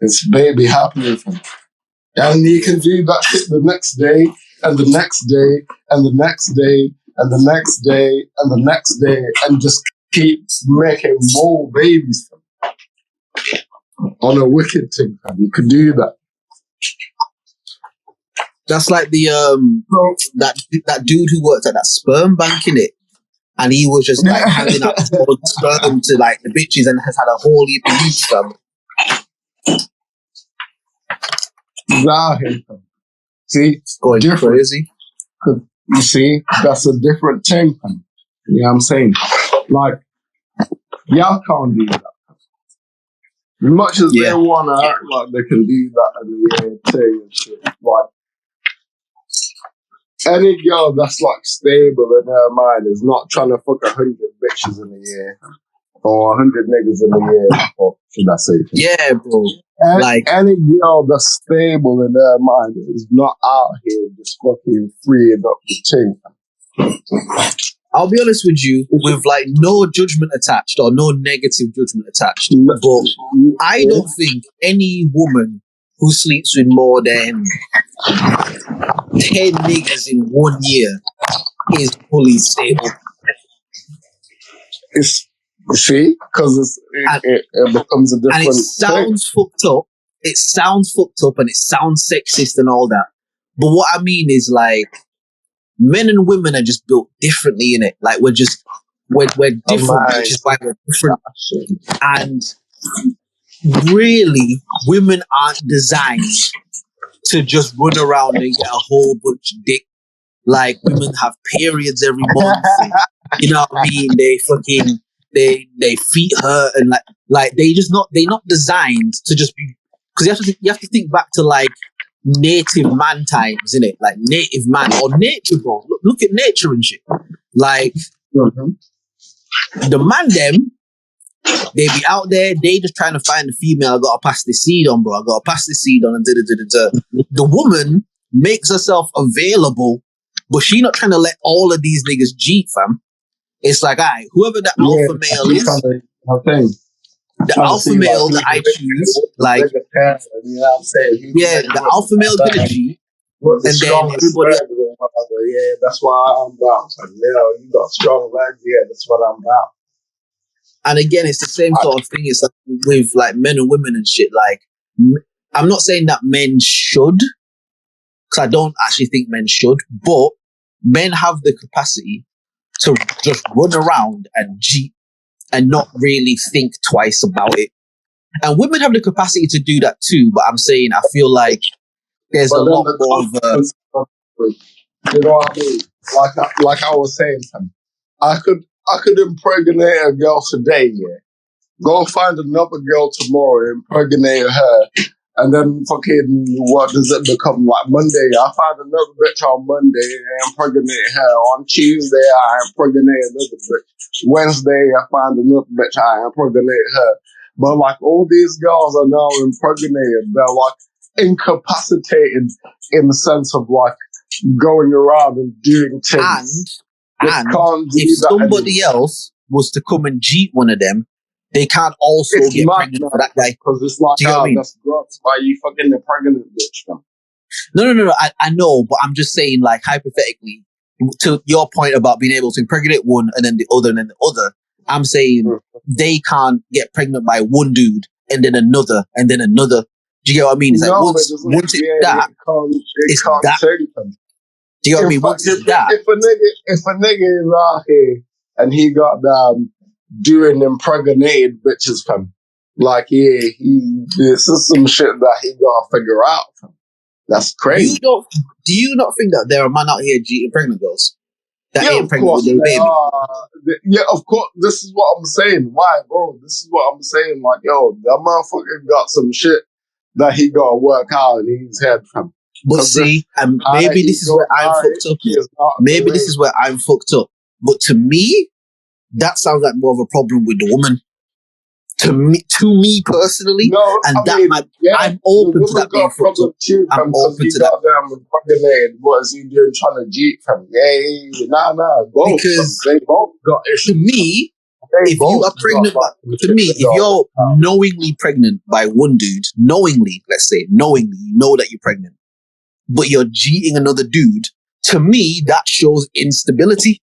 It's baby happening for him. And you can do that shit the next day, and the next day, and the next day, and the next day, and the next day, and just keep making more babies for him. On a wicked thing, man. You could do that. That's like the that dude who worked at that sperm bank, innit? And he was just like handing out sperm to like the bitches and has had a whole heap of use them. See, going different. Crazy. You see, that's a different thing. You know what I'm saying? Like, y'all can't do that. As much as they want to act like they can do that in the thing and shit, like, any girl that's like stable in her mind is not trying to fuck 100 bitches in a year or 100 niggas in a year, or should I say? Yeah, bro. Like any girl that's stable in her mind is not out here just fucking freeing up the thing. I'll be honest with you, with like no judgment attached or no negative judgment attached, but I don't think any woman who sleeps with more than 10 niggas in 1 year is fully stable. It's see, because it becomes a different. And it sounds fucked up. It sounds fucked up and it sounds sexist and all that. But what I mean is like, men and women are just built differently in it. Like we're different, which is why we're different. And really, women aren't designed to just run around and get a whole bunch of dick. Like women have periods every month. And, you know what I mean? They feet hurt and like they're not designed to just be, because you have to think back to like native man times, innit? Like native man or nature, bro. Look at nature and shit. Like the man them, they be out there, they just trying to find a female. I gotta pass this seed on, bro. I gotta pass this seed on and The woman makes herself available, but she not trying to let all of these niggas cheat, fam. It's like, alright, whoever the alpha male is, the alpha male that I choose, like, you know what I'm saying? Yeah, the alpha male gonna cheat, and then everybody. Yeah, that's why I'm about. So, you got strong legs. Yeah, that's what I'm about. And again, it's the same sort of thing. It's like with like men and women and shit. Like, I'm not saying that men should, because I don't actually think men should, but men have the capacity to just run around and cheat and not really think twice about it. And women have the capacity to do that too, but I'm saying I feel like there's a lot more of a... You know what I mean? Like I was saying, I could impregnate a girl today, yeah. Go find another girl tomorrow, impregnate her, and then fucking, what does it become? Like Monday, I find another bitch on Monday, I impregnate her. On Tuesday, I impregnate another bitch. Wednesday, I find another bitch, I impregnate her. But like all these girls are now impregnated. They're like incapacitated in the sense of like going around and doing things. And if somebody else was to come and cheat one of them, they can't also get pregnant for that guy. Because it's like, that's gross. Why are you fucking a pregnant bitch, man? No. I know, but I'm just saying, like, hypothetically, to your point about being able to impregnate one and then the other and then the other, I'm saying they can't get pregnant by one dude and then another and then another. Do you get what I mean? It's like once it's that, it's that. Do you know what I mean? Once it's that. If a nigga is out here and he got doing impregnated bitches, fam, like this is some shit that he gotta figure out, fam. That's crazy. Do you not think that there are men out here cheating pregnant girls? That ain't pregnant with their baby? Yeah, of course. This is what I'm saying. Why, bro? This is what I'm saying. Like, yo, that motherfucker got some shit that he gotta work out in his head, fam. But see, and maybe this is where I'm fucked up. Maybe this is where I'm fucked up. But to me, that sounds like more of a problem with the woman. To me personally, I'm open to that being fucked up. I'm open to that. What is he doing trying to cheat from? Yeah, nah. Because they both got issues. To me, if you are pregnant, if you're knowingly pregnant by one dude, let's say knowingly, you know that you're pregnant, but you're cheating another dude, to me, that shows instability.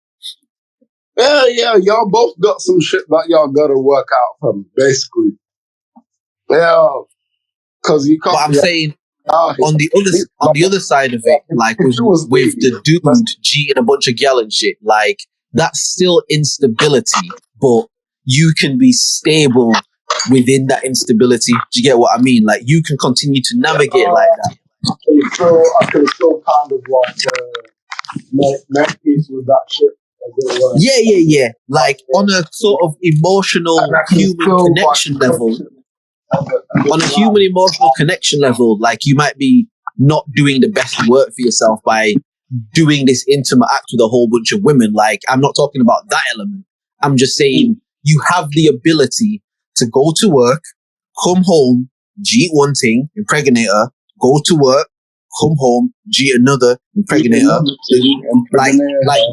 Yeah, y'all both got some shit that y'all gotta work out from, basically. Yeah, because you can't. But I'm saying, on the other side of it, like with the dude cheating a bunch of gal and shit, like that's still instability, but you can be stable within that instability. Do you get what I mean? Like you can continue to navigate like that. I can still kind of like make peace with that shit. Yeah. Like on a sort of emotional human connection level. On a human emotional connection level, like you might be not doing the best work for yourself by doing this intimate act with a whole bunch of women. Like I'm not talking about that element. I'm just saying you have the ability to go to work, come home, cheat one thing, impregnate her, go to work, come home, G another, impregnate her. Like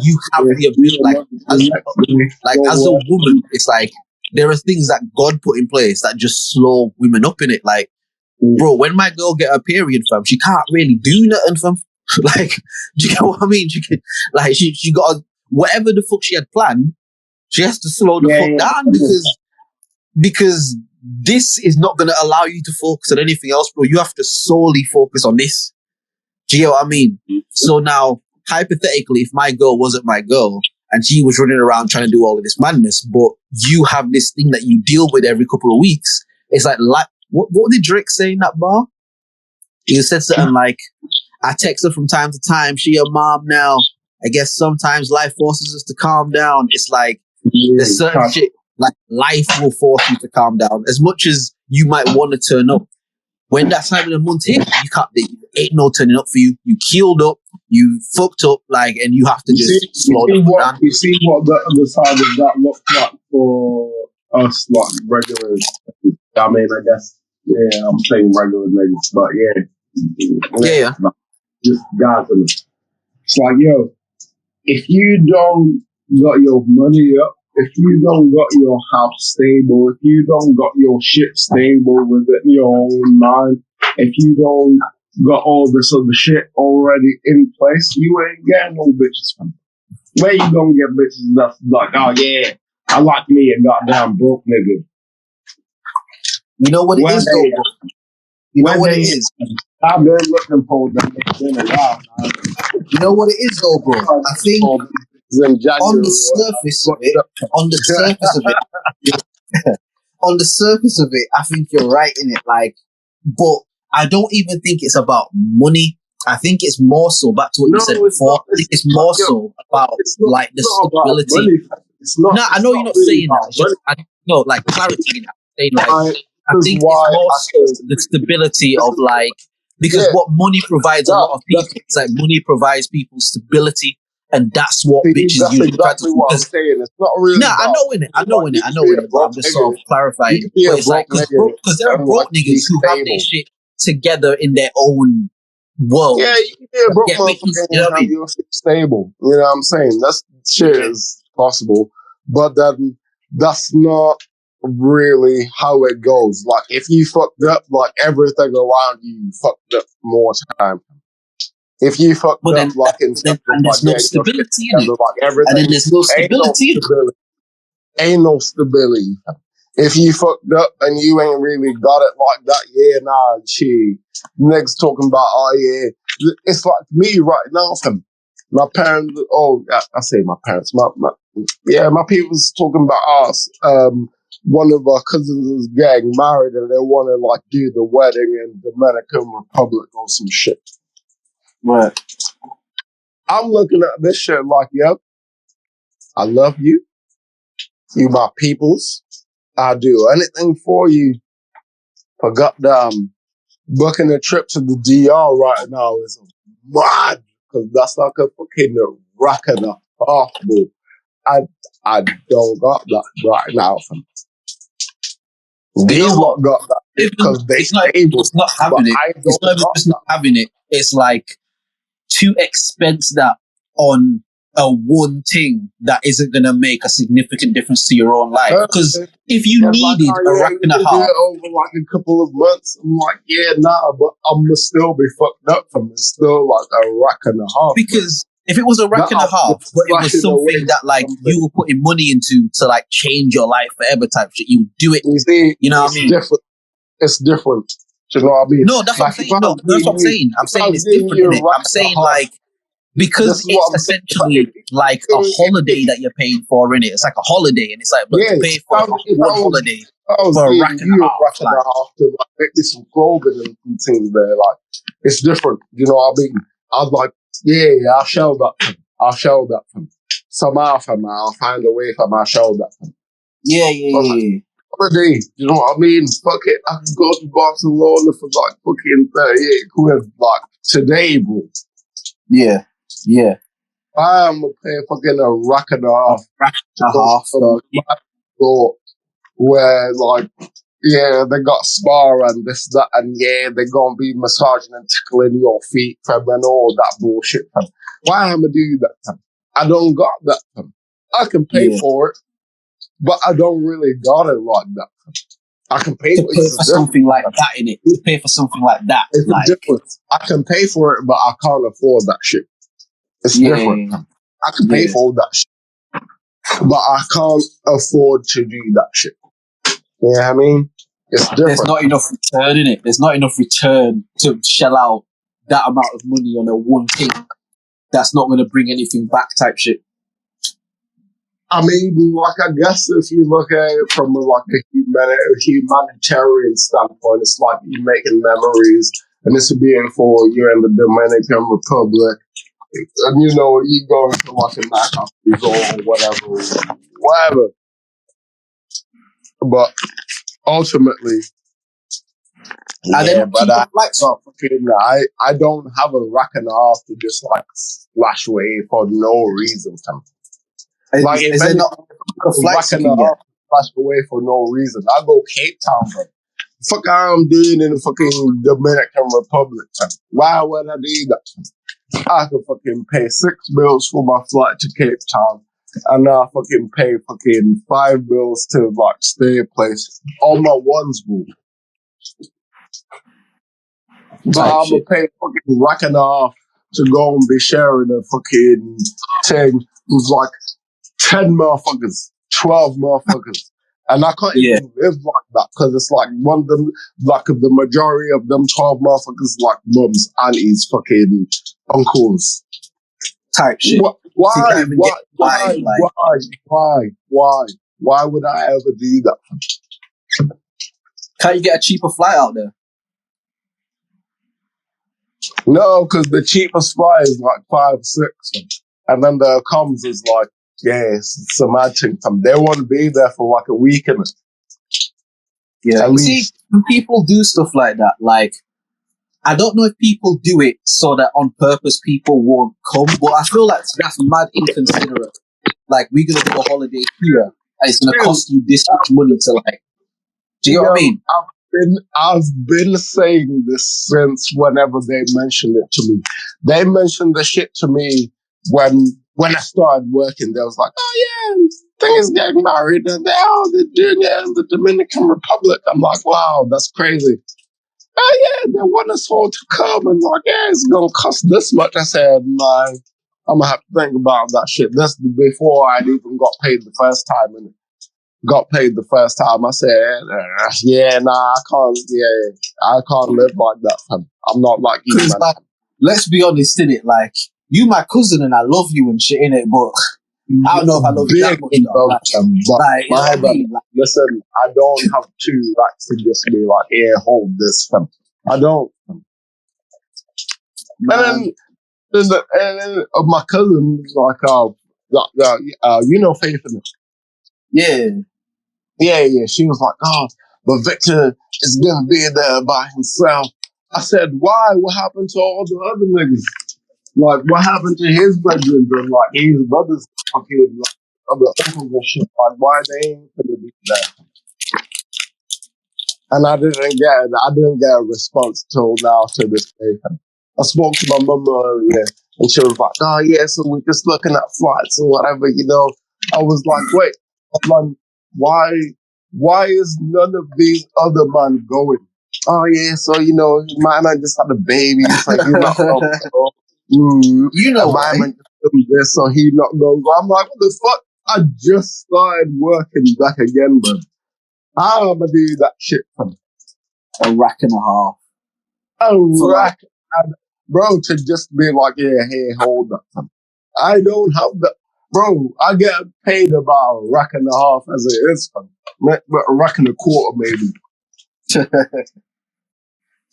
you have the ability, as a woman, it's like there are things that God put in place that just slow women up in it. Like, bro, when my girl get her period, fam, she can't really do nothing, fam. Like, do you get what I mean? She got whatever the fuck she had planned, she has to slow the fuck down because this is not going to allow you to focus on anything else, bro. You have to solely focus on this. Do you get what I mean? So now, hypothetically, if my girl wasn't my girl and she was running around trying to do all of this madness, but you have this thing that you deal with every couple of weeks, it's like what did Drake say in that bar? He said something like, I text her from time to time. She your mom now. I guess sometimes life forces us to calm down. It's like there's certain shit, like life will force you to calm down. As much as you might want to turn up, when that time of the month hit, you can't. There ain't no turning up for you. You killed up, you fucked up, like, and you have to slow down. You see what the other side of that looks like for us, like regular. I mean, I guess, yeah, I'm saying regular niggas, but yeah. Just guys in it. It's like, yo, if you don't got your money up, if you don't got your house stable, if you don't got your shit stable within your own mind, if you don't got all this other shit already in place, you ain't getting no bitches from me. Where you gonna get bitches that's like, oh yeah, I like me a goddamn broke nigga. You know what it is, though, bro? You know what it is? I've been looking for them. It's been a while, man. You know what it is, though, bro? I think on the surface of it, on the surface of it, I think you're right in it. Like, but I don't even think it's about money. I think it's more so back to what you said before. I think it's more so about like the stability. No, I know you're not saying that. It's just, like clarity. I think it's more so the stability of like, because what money provides a lot of people, it's like money provides people stability, and that's what bitches usually try to do. What I'm saying. It's not really. I know in it, but I'm just sort of clarifying. But it's like, because there are broke niggas who have their shit together in their own world. Yeah, you can be a broke motherfucker and have your shit stable. You know what I'm saying? That's shit is possible, but then that's not really how it goes. Like, if you fucked up, like, everything around you fucked up more time. If you fucked up, like, in terms of, there's no stability in it. Like, everything, and then there's no stability. Ain't no stability. If you fucked up and you ain't really got it like that, shit. Niggas talking about, oh yeah, it's like me right now, fam. My parents, I say my parents, my people's talking about us. One of our cousins is getting married and they want to like do the wedding in Dominican Republic or some shit. Right. I'm looking at this shit like, yep, I love you. You my peoples. I'll do anything for you. For goddamn booking a trip to the DR right now is mad, because that's like a fucking rack and a half, bro. I don't got that right now. These lot got that because they stable. It's not having it. It's not just not having it. It's like to expense that on a one thing that isn't going to make a significant difference to your own life. Because if you needed a rack and a half over like a couple of months, I'm like, but I'm gonna still be fucked up from it. Still like a rack and a half. Because if it was a rack and a half, but it was something that like you were putting money into to like change your life forever type shit, you would do it. You know what I mean? It's different. Do you know what I mean? No, that's what I'm saying. No, that's what I'm saying. I'm saying it's different. I'm saying like, because it's essentially like a holiday that you're paying for, innit? It's like a holiday, and it's like, but to pay for one holiday for a rack and a half, to like make me some clothing and things there, like it's different. You know what I mean? I was like, I'll show that for him. Somehow, I'll find a way for my show that for him. Holiday, you know what I mean? Fuck it, I can go to Barcelona for like fucking 38 quid, like today, bro. Yeah. I'm gonna pay fucking a rack and a half. Dog. Where like yeah, they got spa and this, that, and yeah, they're gonna be massaging and tickling your feet, fam, and all that bullshit, fam. Why am I do that, fam? I don't got that, fam. I can pay for it, but I don't really got it like that, fam. I can pay To pay for something like that, innit? To pay for something like that. It's like, a difference. I can pay for it, but I can't afford that shit. It's different. I can pay for all that shit, but I can't afford to do that shit. You know what I mean? It's different. There's not enough return in it. There's not enough return to shell out that amount of money on a one thing that's not going to bring anything back type shit. I mean, like, I guess if you look at it from like a humanitarian standpoint, it's like you're making memories, and this would be for you're in the Dominican Republic, and you know, you go to like a knockoff resort or whatever. But ultimately, but I don't have a rack and a half to just like splash away for no reason. Like, is there not a rack and a half to splash away for no reason? I go Cape Town, bro. Fuck, I'm doing in the fucking Dominican Republic. Why would I do that? I could fucking pay $6 for my flight to Cape Town, and I fucking pay fucking $5 to like stay a place. All my ones, boo. But I'm gonna pay fucking rack and a half to go and be sharing a fucking thing with like 10 motherfuckers, 12 motherfuckers. And I can't even live like that because it's like one of them, like the majority of them 12 motherfuckers, like mums, aunties, fucking uncles. Type shit. Why would I ever do that? Can't you get a cheaper flight out there? No, because the cheapest flight is like 5, 6. And then the comes is like, it's a mad thing. They want to be there for like a week, innit? Yeah. At least. See, when people do stuff like that, like, I don't know if people do it so that on purpose people won't come, but I feel like that's mad inconsiderate. Like, we're going to do a holiday here, and it's going to cost you this much money to, like, do you know what I mean? I've been saying this since whenever they mentioned it to me. They mentioned the shit to me when I started working. They was like, oh yeah, things getting married, and they're doing it in the Dominican Republic. I'm like, wow, that's crazy. Oh yeah, they want us all to come, and like, yeah, it's gonna cost this much. I said, nah, I'm gonna have to think about that shit. That's before I'd even got paid the first time, and got paid the first time. I said, I can't live like that. I'm not like you, man. Like, let's be honest, innit? Like, you my cousin and I love you and shit, innit? But I don't know if I love you that much. Listen, I don't have 2 racks to just be like, hold this, fam. I don't. And then my cousin, like, you know Faith in it. Yeah. She was like, but Victor is gonna be there by himself. I said, why? What happened to all the other niggas? Like, what happened to his brothers and like his brothers fucking like other uncles and shit? Like, why they ain't gonna be there? And I didn't get a response till now to this day. I spoke to my mum earlier, and she was like, oh yeah, so we're just looking at flights or whatever, you know. I was like, wait, man, why is none of these other men going? Oh yeah, so you know, my man just had a baby, so he's not gonna go. You know, my man just did this, so he's not gonna go. I'm like, what the fuck? I just started working back again, bro. How am I do that shit, fam? A rack and a half. Rack, bro, to just be like, hey, hold up, fam. I don't have that. Bro, I get paid about a rack and a half as it is, fam. But a rack and a quarter, maybe.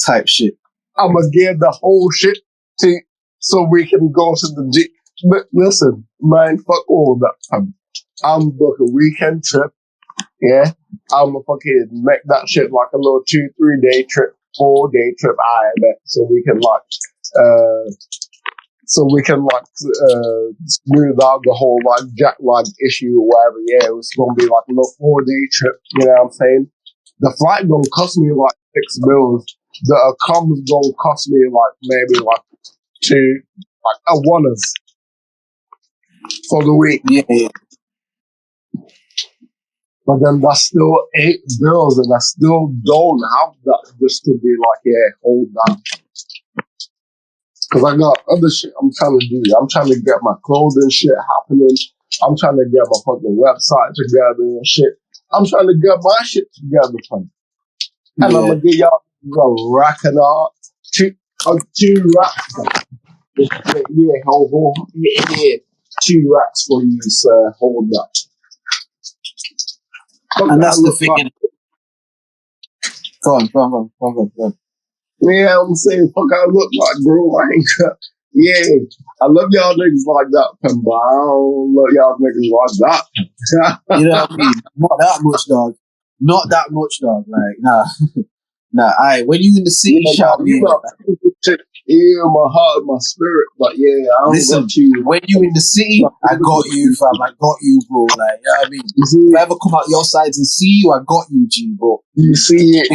Type shit. I'm gonna give the whole shit to so we can go to the G. But listen, man, fuck all that, fam. I'm book a weekend trip. Yeah, I'm gonna fucking make that shit like a little 2-3 day trip, 4-day trip. I bet so we can smooth out the whole jet lag issue or whatever. Yeah, it was gonna be like a little 4-day trip. You know what I'm saying? the flight gonna cost me like $6 bills. The comes gonna cost me like maybe like two, like a oneers for the week. Yeah. But then that's still $8 and I still don't have that just to be like, yeah, hold on. Cause I got other shit I'm trying to do. I'm trying to get my clothing shit happening. I'm trying to get my fucking website together and shit. I'm trying to get my shit together, fam. And I'm gonna get y'all a rack and all. Two racks. Yeah, hold. Yeah. 2 racks for you, sir. Hold up. And that's the thing. Go on. Yeah, I'm saying, fuck, I look like, bro. I ain't got. Yeah, I love y'all niggas like that, but I don't love y'all niggas like that. You know what I mean? Not that much, dog. Not that much, dog. Like, nah. Nah, when you in the city, shout me. Yeah, my heart, my spirit, but yeah, I don't Listen, got you. when you in the city, I got you, fam. I got you, bro. Like, you know what I mean? If I ever come out your sides and see you, I got you, G, bro. You see it?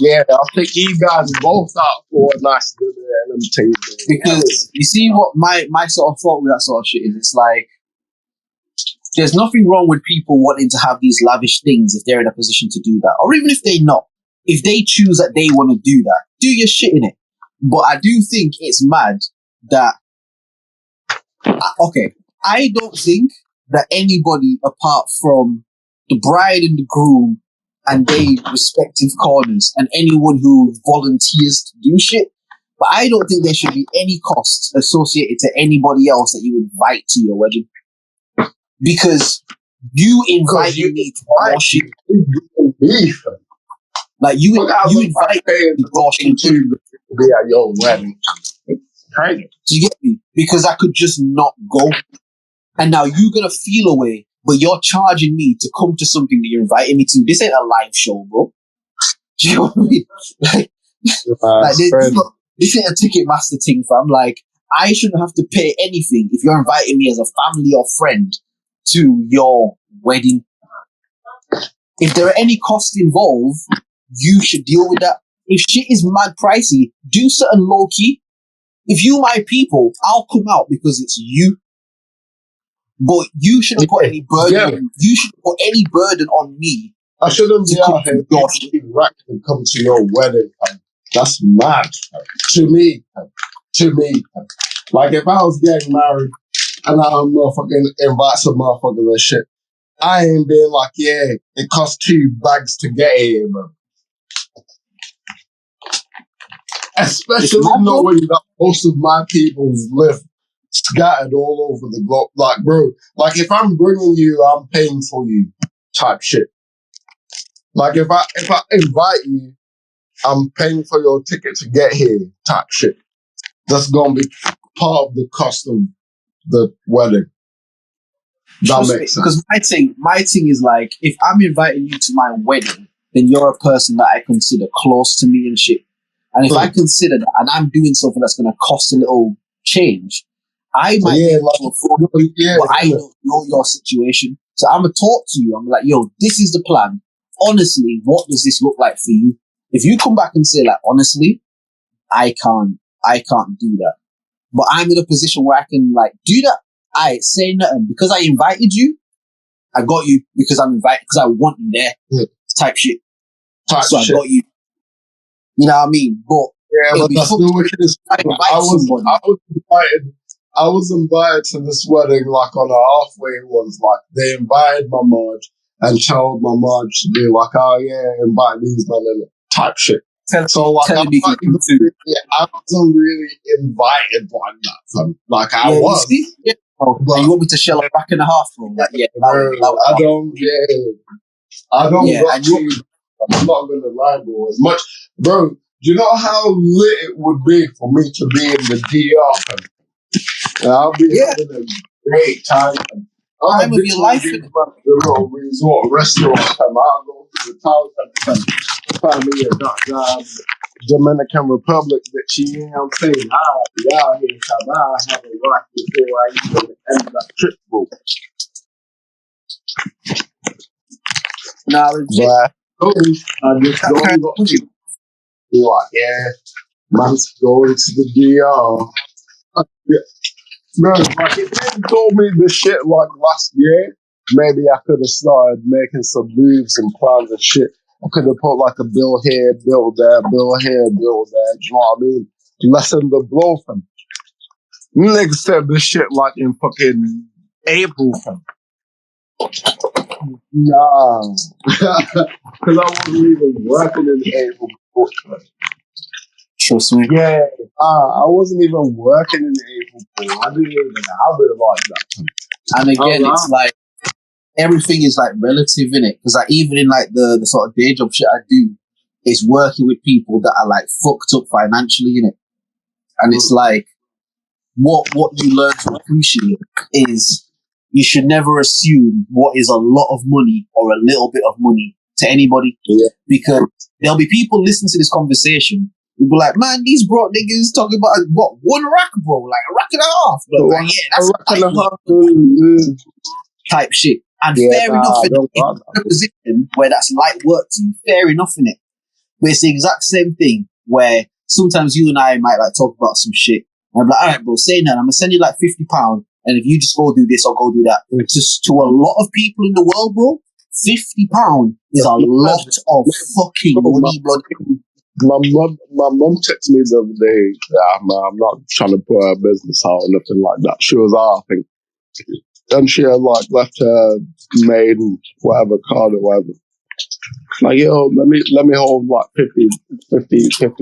Yeah, I'll take you guys both out for a nice dinner and them things. Because you see what my sort of thought with that sort of shit is, it's like, there's nothing wrong with people wanting to have these lavish things if they're in a position to do that. Or even if they're not. If they choose that they want to do that, do your shit in it. But I do think it's mad that, okay, I don't think that anybody apart from the bride and the groom and their respective corners and anyone who volunteers to do shit, but I don't think there should be any costs associated to anybody else that you invite to your wedding. Because you invited me to your shit. Like you invite me to be at your wedding. Do you get me? Because I could just not go. And now you're going to feel away, but you're charging me to come to something that you're inviting me to. This ain't a live show, bro. Do you know what I mean? This ain't a Ticketmaster thing, fam. Like, I shouldn't have to pay anything if you're inviting me as a family or friend to your wedding. If there are any costs involved, you should deal with that. If shit is mad pricey, do something low key. If you my people, I'll come out because it's you. But you shouldn't put any burden. You shouldn't put any burden on me. I shouldn't be out here rack to come to your wedding. That's mad to me. Like if I was getting married and I motherfucking invite some motherfuckers and shit, I ain't being like, yeah, it costs 2 bags to get here, bro. Especially knowing that most of my people live scattered all over the globe. Like, bro, like if I'm bringing you, I'm paying for you type shit. Like if I invite you, I'm paying for your ticket to get here type shit. That's gonna be part of the cost of the wedding. That makes sense. Because my thing is like, if I'm inviting you to my wedding, then you're a person that I consider close to me and shit. And if I consider that and I'm doing something that's going to cost a little change, I might be able to afford it, but I don't know your situation. So I'm going to talk to you. I'm like, yo, this is the plan. Honestly, what does this look like for you? If you come back and say like, honestly, I can't do that. But I'm in a position where I can like do that. I say nothing because I invited you. I got you because I'm invited because I want you there. Type shit. I got you. You know what I mean? But but that's the wickedest. I was invited to this wedding like on a halfway ones. Like they invited my mom and told my mom to be like, oh yeah, invite these men and type shit. So like I wasn't really invited like that. Like I was. Yeah. But you want me to shell a $1.50, bro? Like, yeah, I don't. Got you. I'm not gonna lie, bro. As much, bro. Do you know how lit it would be for me to be in the DR? I'll be having a great time. Time of your life. The little resort restaurant. I'll go to the town and find me a Dominican Republic, bitch. You know what I'm saying? I'll be out here because I have a life before I even end that trip, bro. Nah, legit. I just That kind don't of money. be like, yeah, man's going to the DR. Yeah. No, like if they told me this shit like last year, maybe I could have started making some moves and plans and shit. I could have put like a bill here, bill there, bill here, bill there. Do you know what I mean? Lessen the blow from. Niggas said this shit like in fucking April from. Nah. Because I wasn't even working in April before. Trust me. Yeah, I wasn't even working in April. I didn't even have it like that. And again, it's like everything is like relative in it. Because like even in like the sort of day job shit I do, is working with people that are like fucked up financially in it. And it's like what you learn to appreciate is you should never assume what is a lot of money or a little bit of money to anybody. Yeah. Because there'll be people listening to this conversation who'll be like, man, these broke niggas talking about what, one rack, bro, like a rack and a half. But like, yeah, that's a rack and a half. Type shit. And Yeah, fair enough, if don't you're in a position where that's light work to you, fair enough in it. But it's the exact same thing where sometimes you and I might like talk about some shit. And I'm like, all right, bro, say that. I'm going to send you like £50. And if you just go do this or go do that. Just to a lot of people in the world, bro, £50 is a lot of fucking money, blood. My mum texted me the other day. I'm not trying to put her business out or nothing like that. She was out, I think. And she had like left her maid and whatever card or whatever. Like, yo, let me hold like 50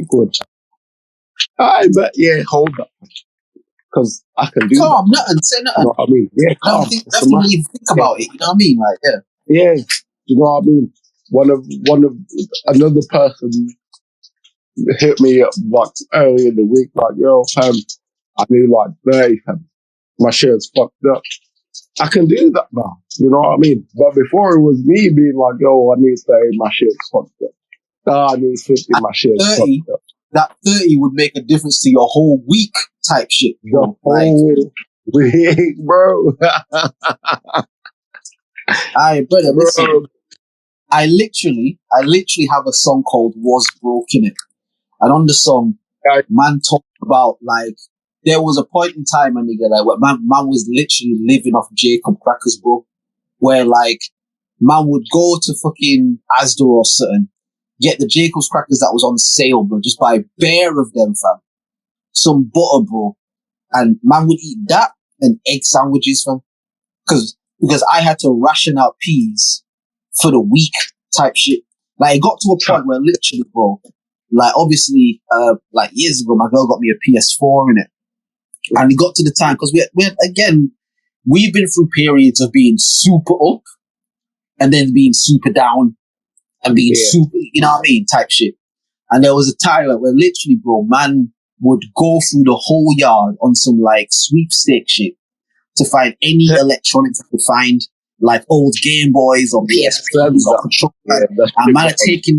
quid. I bet, yeah, hold that. Because I can do calm, that. Nothing, say nothing. You know what I mean? Yeah, calm. Definitely even think about it, you know what I mean? Like, yeah. Yeah, you know what I mean? Another person hit me up like earlier in the week, like, yo, fam, I need like 30, fam. My shit's fucked up. I can do that now. You know what I mean? But before it was me being like, yo, I need 30, my shit's fucked up. I need 50, my shit's 30, fucked up. That 30 would make a difference to your whole week type shit, bro. The whole week, bro. Alright, brother, listen. I literally have a song called Was Broke in it. And on the song, man talked about like there was a point in time, and nigga, like, where man was literally living off Jacob crackers, bro. Where like man would go to fucking Asda or something, get the Jacob's crackers that was on sale, bro. Just buy a bare of them, fam. Some butter, bro, and man would eat that and egg sandwiches, fam. Because I had to ration out peas for the week type shit. Like it got to a point where literally, bro, like obviously, like years ago, my girl got me a PS4 in it. And it got to the time, because we've been through periods of being super up and then being super down and being super, you know what I mean, type shit. And there was a time like, where literally, bro, man would go through the whole yard on some like sweepstake shit to find any electronics I could find, like old Game Boys or PSPs or controllers. And man are taking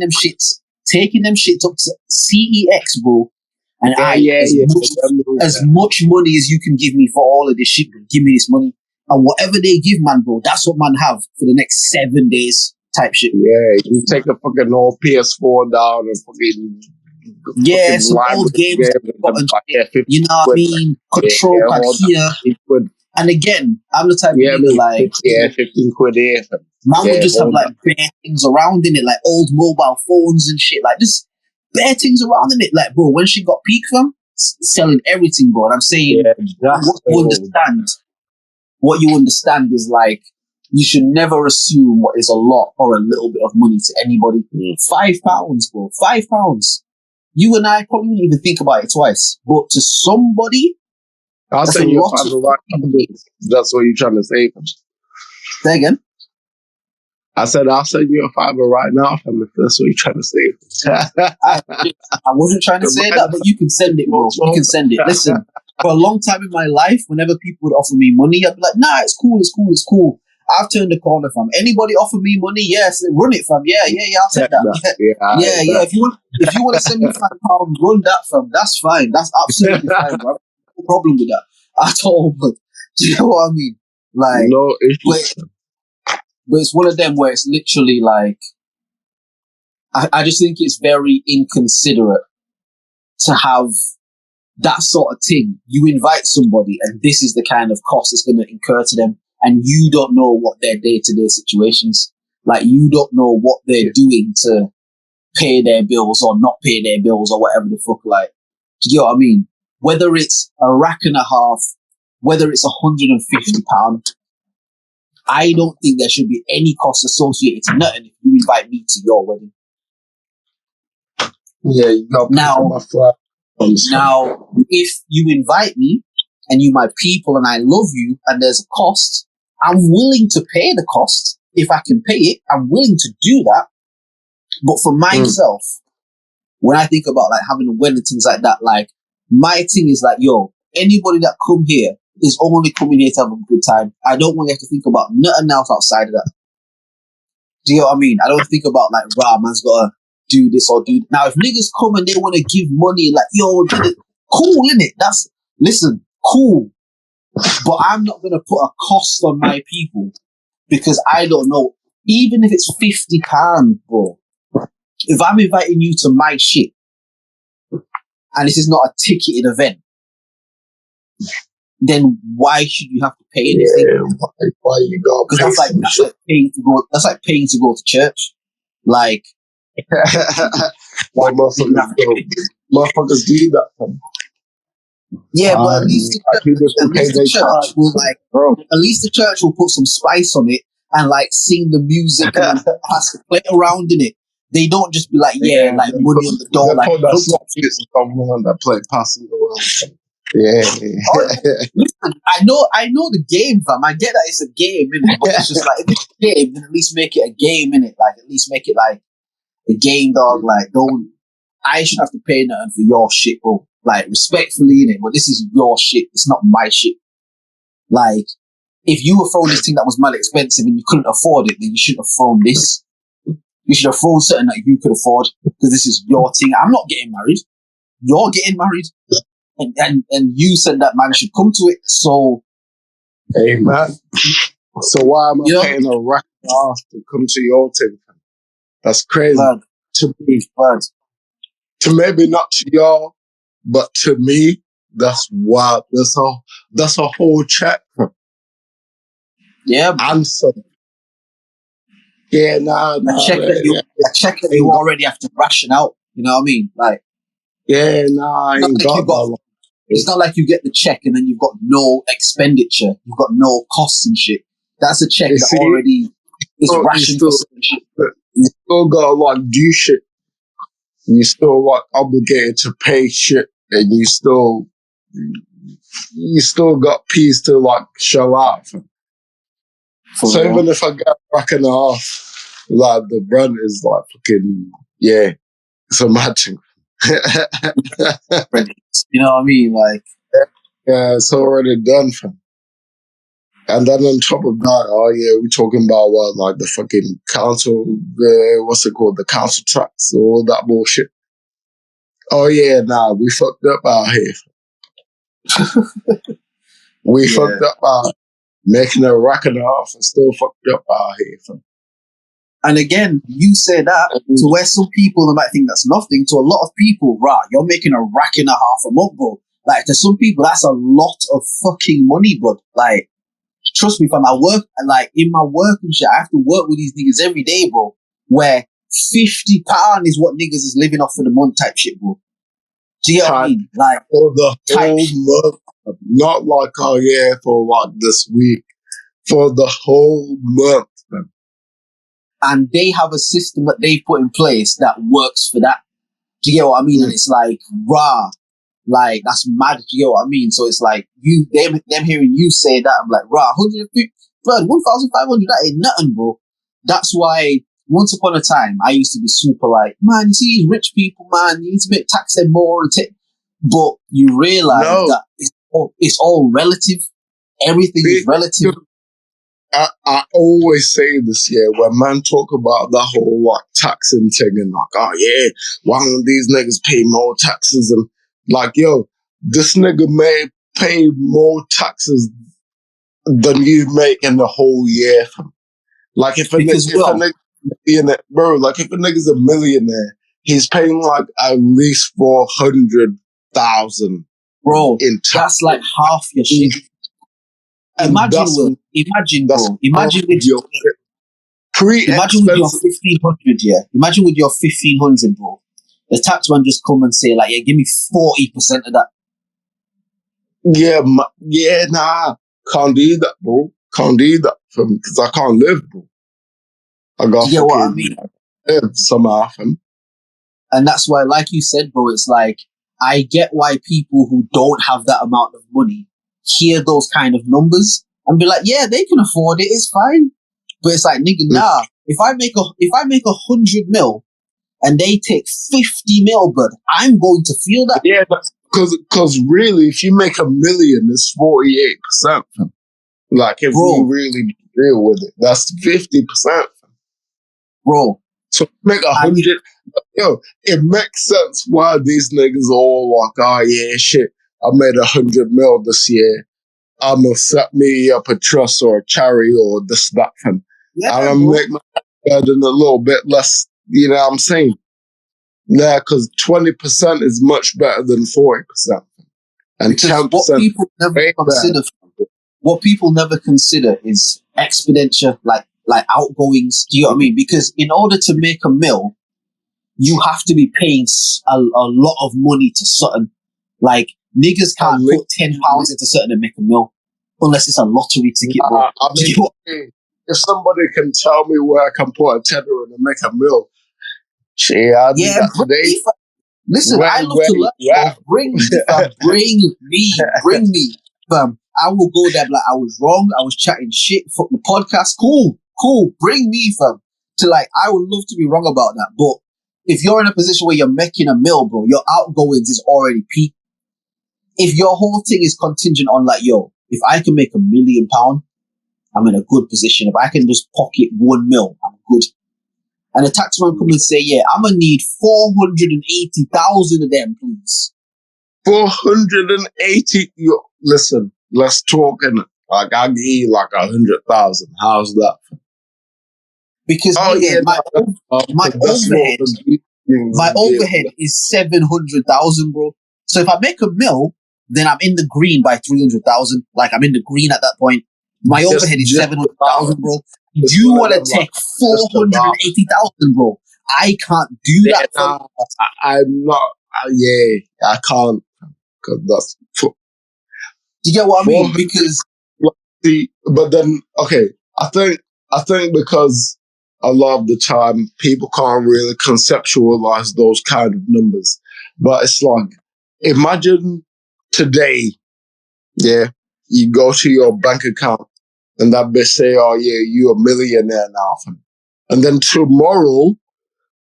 them shits up to CEX, bro. And as much money as you can give me for all of this shit, give me this money. And whatever they give, man, bro, that's what man have for the next 7 days type shit. Yeah, you take a fucking old PS4 down and fucking... Yeah, some old games. You know what I mean? Control back here. And again, I'm the type of nigga like... 15 quid here. Man would just have like bare things around in it, like old mobile phones and shit. Like just bare things around in it. Like, bro, when she got peak from, selling everything, bro. And I'm saying, what you understand is like, you should never assume what is a lot or a little bit of money to anybody. £5, bro. £5. You and I probably wouldn't even think about it twice. But to somebody, I'll send you a $5 right now. That's what you're trying to say. Say again? I said, I'll send you a $5 right now, if that's what you're trying to say. I wasn't trying to say that, but you can send it, bro. You can send it. Listen, for a long time in my life, whenever people would offer me money, I'd be like, nah, it's cool. I've turned the corner, fam. Anybody offer me money? Yes, run it, fam. Yeah, I'll take that. Yeah. If you want to send me £5, run that, fam. That's fine. That's absolutely fine, bro. No problem with that at all. But do you know what I mean? Like, no issue. But it's one of them where it's literally like, I just think it's very inconsiderate to have that sort of thing. You invite somebody and this is the kind of cost it's going to incur to them, and you don't know what their day-to-day situations. Like, you don't know what they're doing to pay their bills or not pay their bills or whatever the fuck. Like, do you get what I mean? Whether it's $1.50, whether it's £150, I don't think there should be any cost associated to nothing if you invite me to your wedding. Yeah, you got now, if you invite me and you my people and I love you and there's a cost, I'm willing to pay the cost. If I can pay it, I'm willing to do that. But for myself, when I think about like having a wedding, things like that, like my thing is like, yo, anybody that come here is only coming here to have a good time. I don't want you to think about nothing else outside of that. Do you know what I mean? I don't think about like, rah, man's gotta do this or do that. Now, if niggas come and they want to give money, like, yo, cool, innit? Listen, cool. But I'm not gonna put a cost on my people because I don't know. Even if it's £50, bro. If I'm inviting you to my shit and this is not a ticketed event, then why should you have to pay anything? Yeah, why you got? Because that's like paying to go. That's like paying to go to church. Like, motherfuckers do that. Yeah, but at least the church will like, bro. At least the church will put some spice on it and like sing the music and pastor play around in it. They don't just be like, like money on the door, like someone that play passing around. Yeah. Listen, I know the game, fam. I get that it's a game, innit? But it's just like, if it's a game, then at least make it a game, innit? Like, at least make it like a game, dog. Like, I shouldn't have to pay nothing for your shit, bro. Like, respectfully, innit? But this is your shit. It's not my shit. Like, if you were throwing this thing that was mal expensive and you couldn't afford it, then you shouldn't have thrown this. You should have thrown something that you could afford because this is your thing. I'm not getting married. You're getting married. And you said that man should come to it. So, hey man. So why am I paying a rack off to come to your thing? That's crazy to me. To maybe not to y'all, but to me, that's wild. That's a whole check. Yeah, I'm so. Yeah, a check that you already have to ration out. You know what I mean? Like, I ain't got that. It's not like you get the check and then you've got no expenditure. You've got no costs and shit. That's a check that already is rationed for some shit. You still got to like do shit. You still like obligated to pay shit, and you still got peas to like shell out. So even if I get a rack and a half, like the brunt is like fucking it's a mad thing. You know what I mean? Like, yeah, it's already done, fam. And then on top of that, we're talking about like the fucking council, what's it called? The council tax, all that bullshit. Oh yeah, we fucked up out here. We fucked up out making a rack and a half and still fucked up out here, fam. And again, you say that to where some people they might think that's nothing. To a lot of people, you're making a rack and a half a month, bro. Like, to some people, that's a lot of fucking money, bro. Like, trust me, fam, I work, like, in my work and shit, I have to work with these niggas every day, bro, where £50 is what niggas is living off for the month type shit, bro. Do you know what I mean? Like, for the whole month. Not like, for like this week. For the whole month, man. And they have a system that they've put in place that works for that. Do you get what I mean? And it's like, like, that's mad. Do you get what I mean? So it's like, them hearing you say that, I'm like, 150, bro, 1,500, that ain't nothing, bro. That's why, once upon a time, I used to be super like, man, you see these rich people, man, you need to tax them more. But you realize that it's all relative. Everything is relative. I always say this, when man talk about that whole like taxing thing and like, why don't these niggas pay more taxes? And like, this nigga may pay more taxes than you make in the whole year. Like, if a nigga millionaire, bro, like if a nigga's a millionaire, he's paying like at least 400,000 bro. in tax. That's like half your shit. And Imagine, that's, Will. Imagine, that's bro. Imagine half with your imagine with your pre-expensive. 1,500, yeah. Imagine with your 1,500, bro. The taxman just come and say, like, yeah, give me 40% of that. Yeah, nah, can't do that, bro. Can't do that for me because I can't live, bro. I got Do you get what I fucking mean? live somehow, fam. And that's why, like you said, bro, it's like, I get why people who don't have that amount of money hear those kind of numbers and be like, yeah, they can afford it, it's fine. But it's like, nigga, nah. If I make 100 mil and they take 50 mil, blood, I'm going to feel that. Yeah, because really, if you make $1 million, it's 48%. Fam. Like if Bro. you really deal with it, that's 50%. Fam. Bro. So make 100. Yo, it makes sense why these niggas are all like, oh yeah, shit, I made 100 mil this year. I'ma set me up a trust or a charity or this, that, fam. Yeah, I'm gonna make my better than a little bit less, you know what I'm saying? Yeah, because 20% is much better than 40%. And because 10% what people never way consider, what people never consider is expenditure, like outgoings. Do you know what I mean? Because in order to make a mil, you have to be paying a lot of money to something. Like niggas can't put £10 into something and make a mil unless it's a lottery ticket, bro. I mean, if somebody can tell me where I can put a tenner in and make a mil, shit, I'll do that today. Listen, I love to learn. Yeah. Bring me, fam. Bring me, fam. I will go there like I was wrong. I was chatting shit. Fuck the podcast. Cool. Bring me, fam. To like, I would love to be wrong about that. But if you're in a position where you're making a mil, bro, your outgoings is already peaked. If your whole thing is contingent on like, yo, if I can make £1 million, I'm in a good position. If I can just pocket 1 mil, I'm good. And the taxman come and say, yeah, I'm going to need 480,000 of them, please. 480. Yo, listen, let's talk. And like, I'll give you like 100,000. How's that? Because my overhead is 700,000, bro. So if I make a mil, then I'm in the green by 300,000. Like I'm in the green at that point. My overhead is 700,000, bro. You want to take 480,000, bro? I can't do that. I'm not. I can't. Because that's. Do you get what I mean? Because see, but then okay, I think because a lot of the time people can't really conceptualize those kind of numbers. But it's like, imagine today, yeah, you go to your bank account and that bitch say, oh yeah, you a millionaire now, fam. And then tomorrow,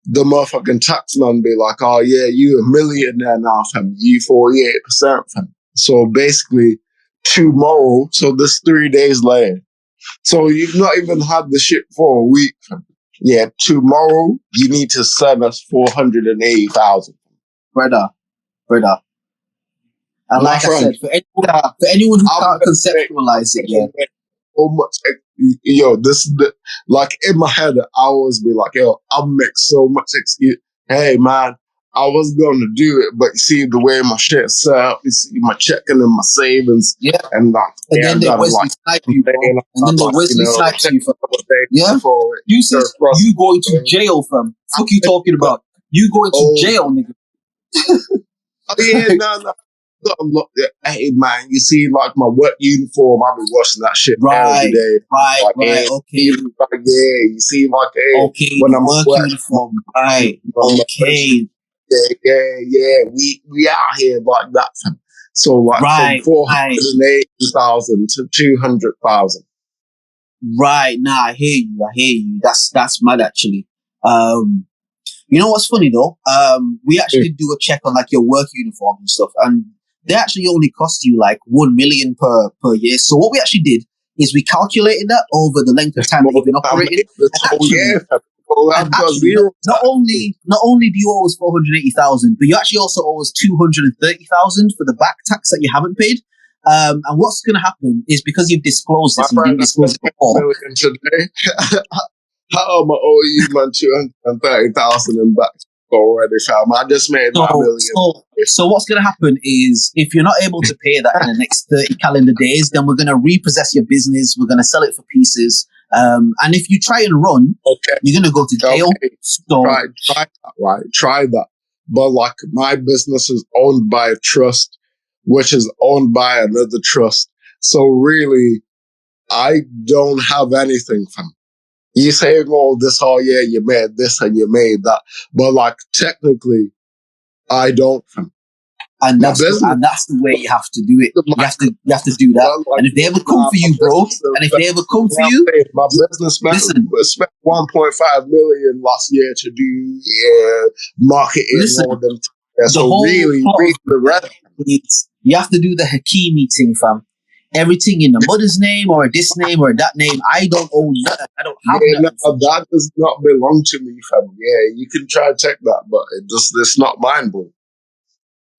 the motherfucking taxman be like, oh yeah, you a millionaire now, fam. You 48%, fam. So basically, tomorrow, so this 3 days later. So you've not even had the shit for a week, fam. Yeah, tomorrow, you need to send us 480,000. Brother. And like I said, for anyone who can't conceptualize it, yeah. So much, yo, this is the, like in my head, I always be like, yo, I'll make so much excuse. Hey, man, I was going to do it, but you see the way my shit's set up, you see my checking and my savings. Yeah. And like, and then they Wesley snipe you, bro. And then they Wesley snipes you, fam. Yeah? You see, you going to jail, fam. What you talking about? You going to jail, nigga. Oh, yeah, no. Hey man, you see, like my work uniform, I'll be washing that shit every day. Right, okay. Like, yeah, you see, like, hey, okay, when I'm work uniform, right? Okay, yeah, we out here like that. So like from 480,000 to 200,000. Right, nah, I hear you. That's mad actually. You know what's funny though? We actually did do a check on like your work uniform and stuff, and they actually only cost you like 1 million per year. So what we actually did is we calculated that over the length of time that you've been operating. Not only do you owe us 480,000, but you actually also owe us 230,000 for the back tax that you haven't paid. And what's going to happen is because you've disclosed this, and you didn't disclose it before. How am I owe you, man, 230,000 in back already, fam? I just made my million. So what's going to happen is if you're not able to pay that in the next 30 calendar days, then we're going to repossess your business. We're going to sell it for pieces. And if you try and run, you're going to go to jail. Okay. So, Try that, right? Try that. But like my business is owned by a trust, which is owned by another trust. So really, I don't have anything from. You saying all this, oh yeah, you made this and you made that. But like technically, I don't from. And that's the way you have to do it. You have to do that. Like, and if they ever come for you, bro, my businessman spent 1.5 million last year to do marketing. Listen, all them. Yeah, so really, the rest. You have to do the Hakimi thing, fam. Everything in the mother's name or this name or that name. I don't own nothing. I don't have nothing. No, that does not belong to me, fam. Yeah, you can try to take that, but it's not mine, bro.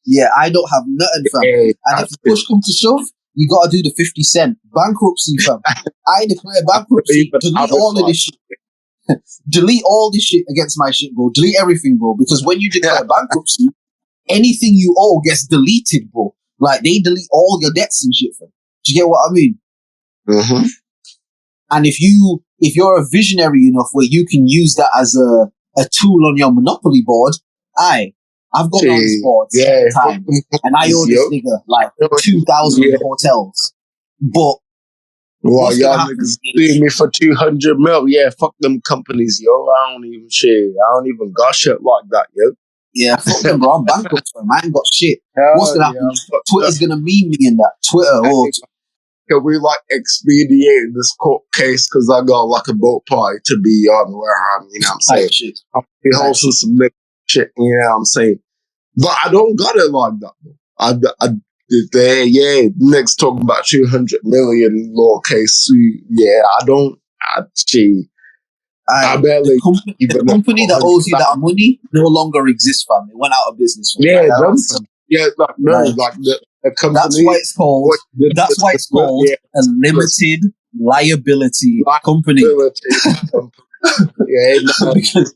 Yeah, I don't have nothing, fam. And if the push comes to shove, you gotta do the 50 cent bankruptcy, fam. I declare bankruptcy. Delete all of this shit. Delete all this shit against my shit, bro. Delete everything, bro. Because when you declare bankruptcy, anything you owe gets deleted, bro. Like they delete all your debts and shit, fam. Do you get what I mean? Mm-hmm. And if you're a visionary enough where you can use that as a tool on your monopoly board, I've gone on this board time, and I owe this nigga like 2,000 hotels. But well, y'all niggas suing me for 200 mil. Yeah, fuck them companies, yo. I don't even got shit like that, yo. Yeah, fuck them, bro. I'm bankrupt, man. I ain't got shit. What's gonna happen? Twitter's gonna meme me in that. Twitter. Can we like expedite this court case because I got like a boat party to be on where I'm, you know what I'm saying? Shit. I'll be hosting some nigga shit, you know what I'm saying? But I don't got it like that. Niggas talking about 200 million law case suit. Yeah, I barely. The company that owes you that money no longer exists, fam. It went out of business. The company. That's why it's called. That's why it's called a limited liability company. Because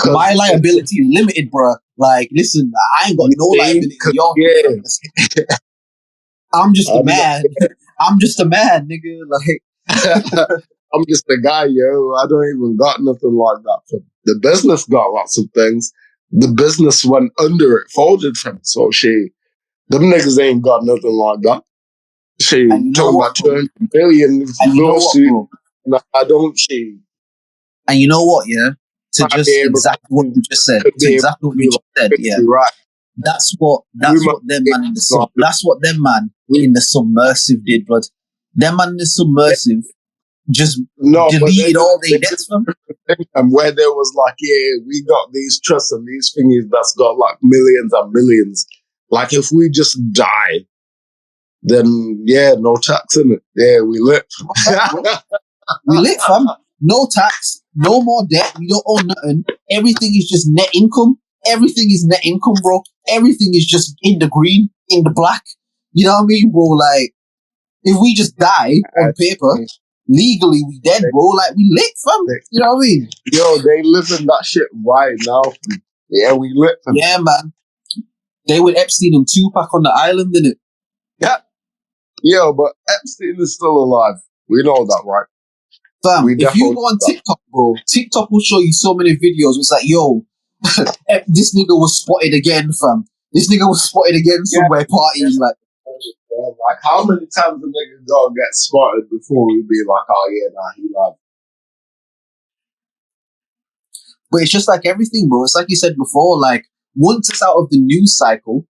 my liability is limited, bro. Like, listen, I ain't got no liability. I'm just a man. I'm just a man, nigga. Like, I'm just a guy, yo. I don't even got nothing like that. The business got lots of things. The business went under it, folded from. So them niggas ain't got nothing like that. Talking about 200 million lawsuit. No, I don't. And you know what? Yeah, to just exactly what you just said. Yeah. Right. That's what them man in the that's what them man in the submersive did, blood. Them man in the submersive just deleted all their debts from. And where there was like, we got these trusts and these thingies that's got like millions and millions. Like if we just die, then no tax in it. Yeah, we lit. We lit, fam. No tax, no more debt. We don't own nothing. Everything is just net income. Everything is net income, bro. Everything is just in the green, in the black. You know what I mean, bro? Like, if we just die on paper, legally we dead, bro. Like, we lit, fam. You know what I mean? Yo, they living that shit right now. Yeah, we lit, fam. Yeah, man. They with Epstein and Tupac on the island, innit? Yeah. Yo, but Epstein is still alive. We know that, right? Fam, if you go on TikTok, bro, TikTok will show you so many videos. It's like, yo, this nigga was spotted again, fam. This nigga was spotted again somewhere partying. Like how many times a nigga gonna get spotted before we be like, oh yeah, nah, he lied. But it's just like everything, bro. It's like you said before, like, once it's out of the news cycle,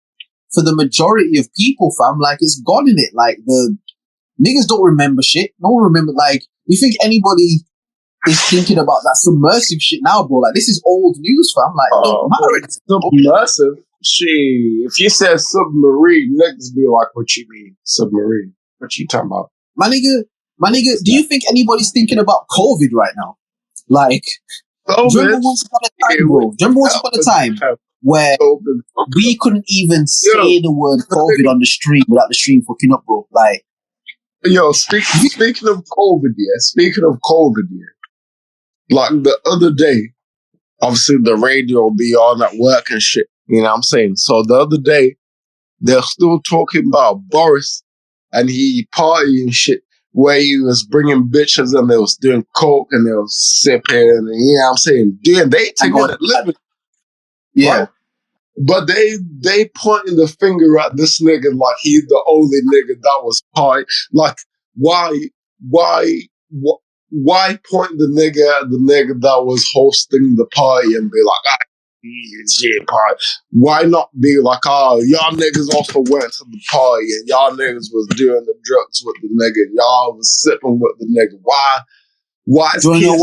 for the majority of people, fam, like, it's gone in it. Like, the niggas don't remember shit. No one remember, like, you think anybody is thinking about that submersive shit now, bro? Like, this is old news, fam. Like, it don't matter. Submersive? If you said submarine, niggas be like, what you mean, submarine? What you talking about? My nigga, do you think anybody's thinking about COVID right now? Like, remember once upon a time, bro? Remember once upon a time where we couldn't even say the word COVID on the stream without the stream fucking up, bro? Like, yo, speaking of COVID, Like the other day, obviously the radio will be on at work and shit. You know what I'm saying? So the other day, they're still talking about Boris and he party and shit where he was bringing bitches and they was doing coke and they was sipping and you know what I'm saying? Doing they together living. Yeah. Right? But they pointing the finger at this nigga like he's the only nigga that was party. Like why why point the nigga at the nigga that was hosting the party and be like, shit party? Why not be like, oh, y'all niggas also went to the party and y'all niggas was doing the drugs with the nigga and y'all was sipping with the nigga? Why is kids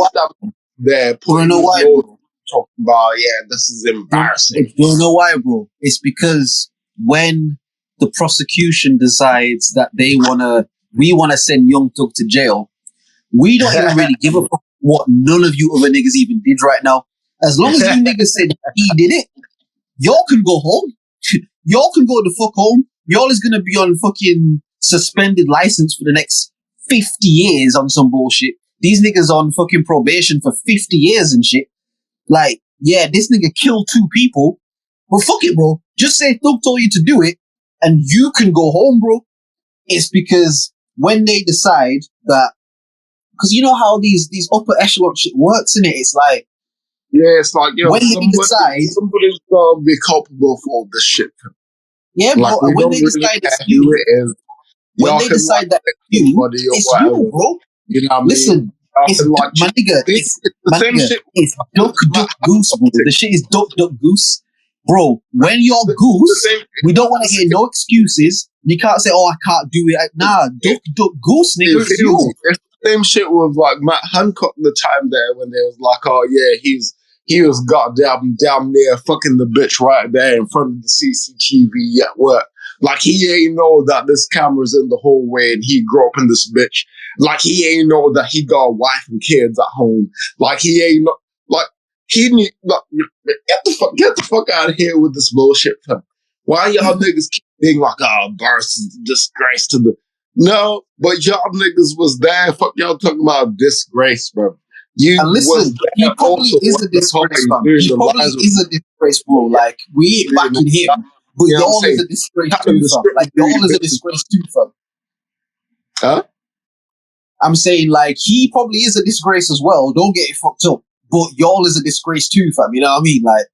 there putting talking about, yeah, this is embarrassing? Do you know why, bro? It's because when the prosecution decides that we wanna send Young Thug to jail, we don't even really give a fuck what none of you other niggas even did right now. As long as you niggas said he did it, y'all can go home. Y'all can go the fuck home. Y'all is gonna be on fucking suspended license for the next 50 years on some bullshit. These niggas on fucking probation for 50 years and shit. Like, yeah, this nigga killed 2 people. But fuck it, bro. Just say Thug told you to do it and you can go home, bro. It's because when they decide that, because you know how these upper echelon shit works, innit? It's like, yeah, it's like, yo, when somebody's gonna be culpable for all this shit. Yeah, like, bro. And when they decide it's you, when they decide that it's you, bro. You know what I mean? Listen, it's like, my nigga. It's duck goose, bro. The shit is duck goose, bro. When you're goose, we don't want to hear no excuses. You can't say, "Oh, I can't do it." Nah, duck goose, nigga. It's you. It's the same shit with like Matt Hancock the time there when they was like, "Oh yeah, he was goddamn down there fucking the bitch right there in front of the CCTV at work." Like he ain't know that this camera's in the hallway and he grew up in this bitch. Like he ain't know that he got a wife and kids at home. Like he ain't know, like he need, like, get the fuck out of here with this bullshit, fam. Why y'all niggas keep being like, oh, Burst is a disgrace to the, no, but y'all niggas was there. Fuck y'all talking about disgrace, bro. You and listen, he probably is a disgrace, fam. He probably is a disgrace, bro. Like, we ain't backing him. But y'all is a disgrace too, fam. Like, y'all is a disgrace too, fam. Huh? I'm saying, like, he probably is a disgrace as well. Don't get it fucked up. But y'all is a disgrace too, fam. You know what I mean? Like,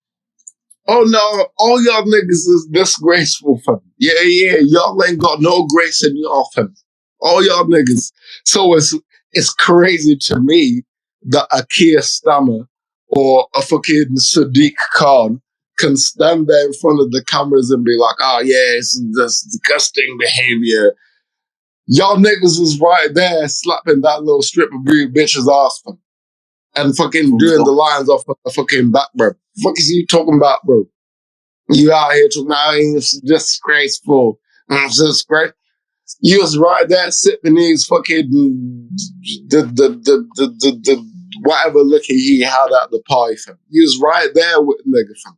oh no, all y'all niggas is disgraceful, fam. Yeah, y'all ain't got no grace in y'all, fam. All y'all niggas. So it's crazy to me that a Keir Stammer or a fucking Sadiq Khan can stand there in front of the cameras and be like, oh yeah, it's this disgusting behavior. Y'all niggas is right there slapping that little strip of green bitch's ass, fam. And fucking doing the lines off of the fucking back, bro. Fuck is you talking about, bro? You out here talking about it's disgraceful. It's disgraceful. You was right there sipping these fucking the whatever liquor he had at the party, fam. You was right there with the nigga, fam.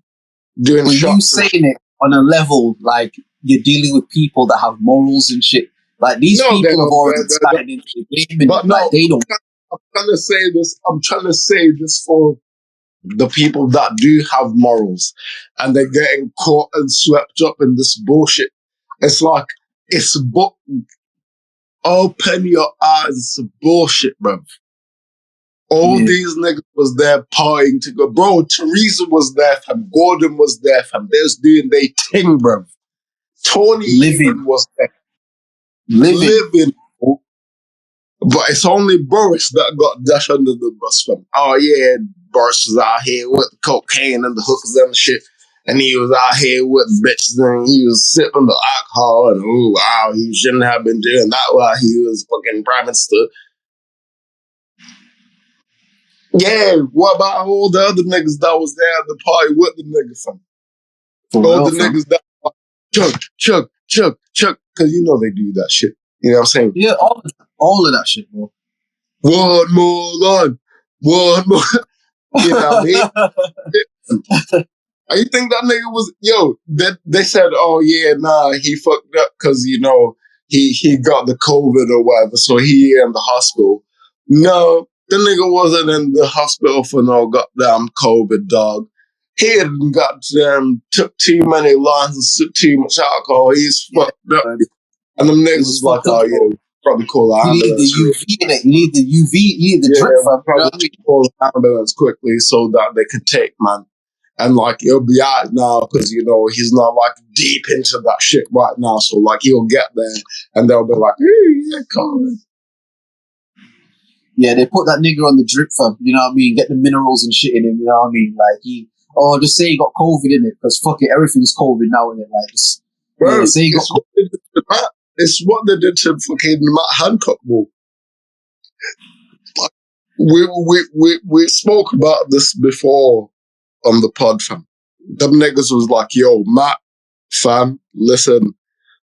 Doing shots. You saying it on a level like you're dealing with people that have morals and shit. Like these people have already started into the game, but like they don't. I'm trying to say this for the people that do have morals and they're getting caught and swept up in this bullshit. It's like, open your eyes. It's bullshit, bruv. All these niggas was there partying to go. Bro, Teresa was there, fam. Gordon was there, fam. They was doing their thing, bruv. Tony even was there. Living. But it's only Boris that got dashed under the bus, fam. Oh yeah, Boris was out here with the cocaine and the hookers and the shit. And he was out here with bitches and he was sipping the alcohol and oh wow, he shouldn't have been doing that while he was fucking prime minister. Yeah, what about all the other niggas that was there at the party with the nigga, fam? All the niggas that chug, because you know they do that shit. You know what I'm saying? Yeah, all of that shit, bro. One more line. You know what I mean? You think that nigga was, they said, oh yeah, nah, he fucked up because, you know, he got the COVID or whatever, so he in the hospital. No, the nigga wasn't in the hospital for no goddamn COVID, dog. He had goddamn took too many lines and too much alcohol. He's fucked up. And them niggas was like, oh yeah, probably call the You need the ambulance. UV in it. You need the UV. You need the drip, fam. Probably call the ambulance quickly so that they can take man. And like he'll be out now because you know he's not like deep into that shit right now. So like he'll get there and they'll be like, hey, yeah, come. Yeah, they put that nigga on the drip, fam. You know what I mean? Get the minerals and shit in him. You know what I mean? Like just say he got COVID in it because fuck it, everything's COVID now in it. Like just Bro, say he got COVID. It's what they did to fucking Matt Hancock, bro. Like, we spoke about this before on the pod, fam. Them niggas was like, yo, Matt, fam, listen,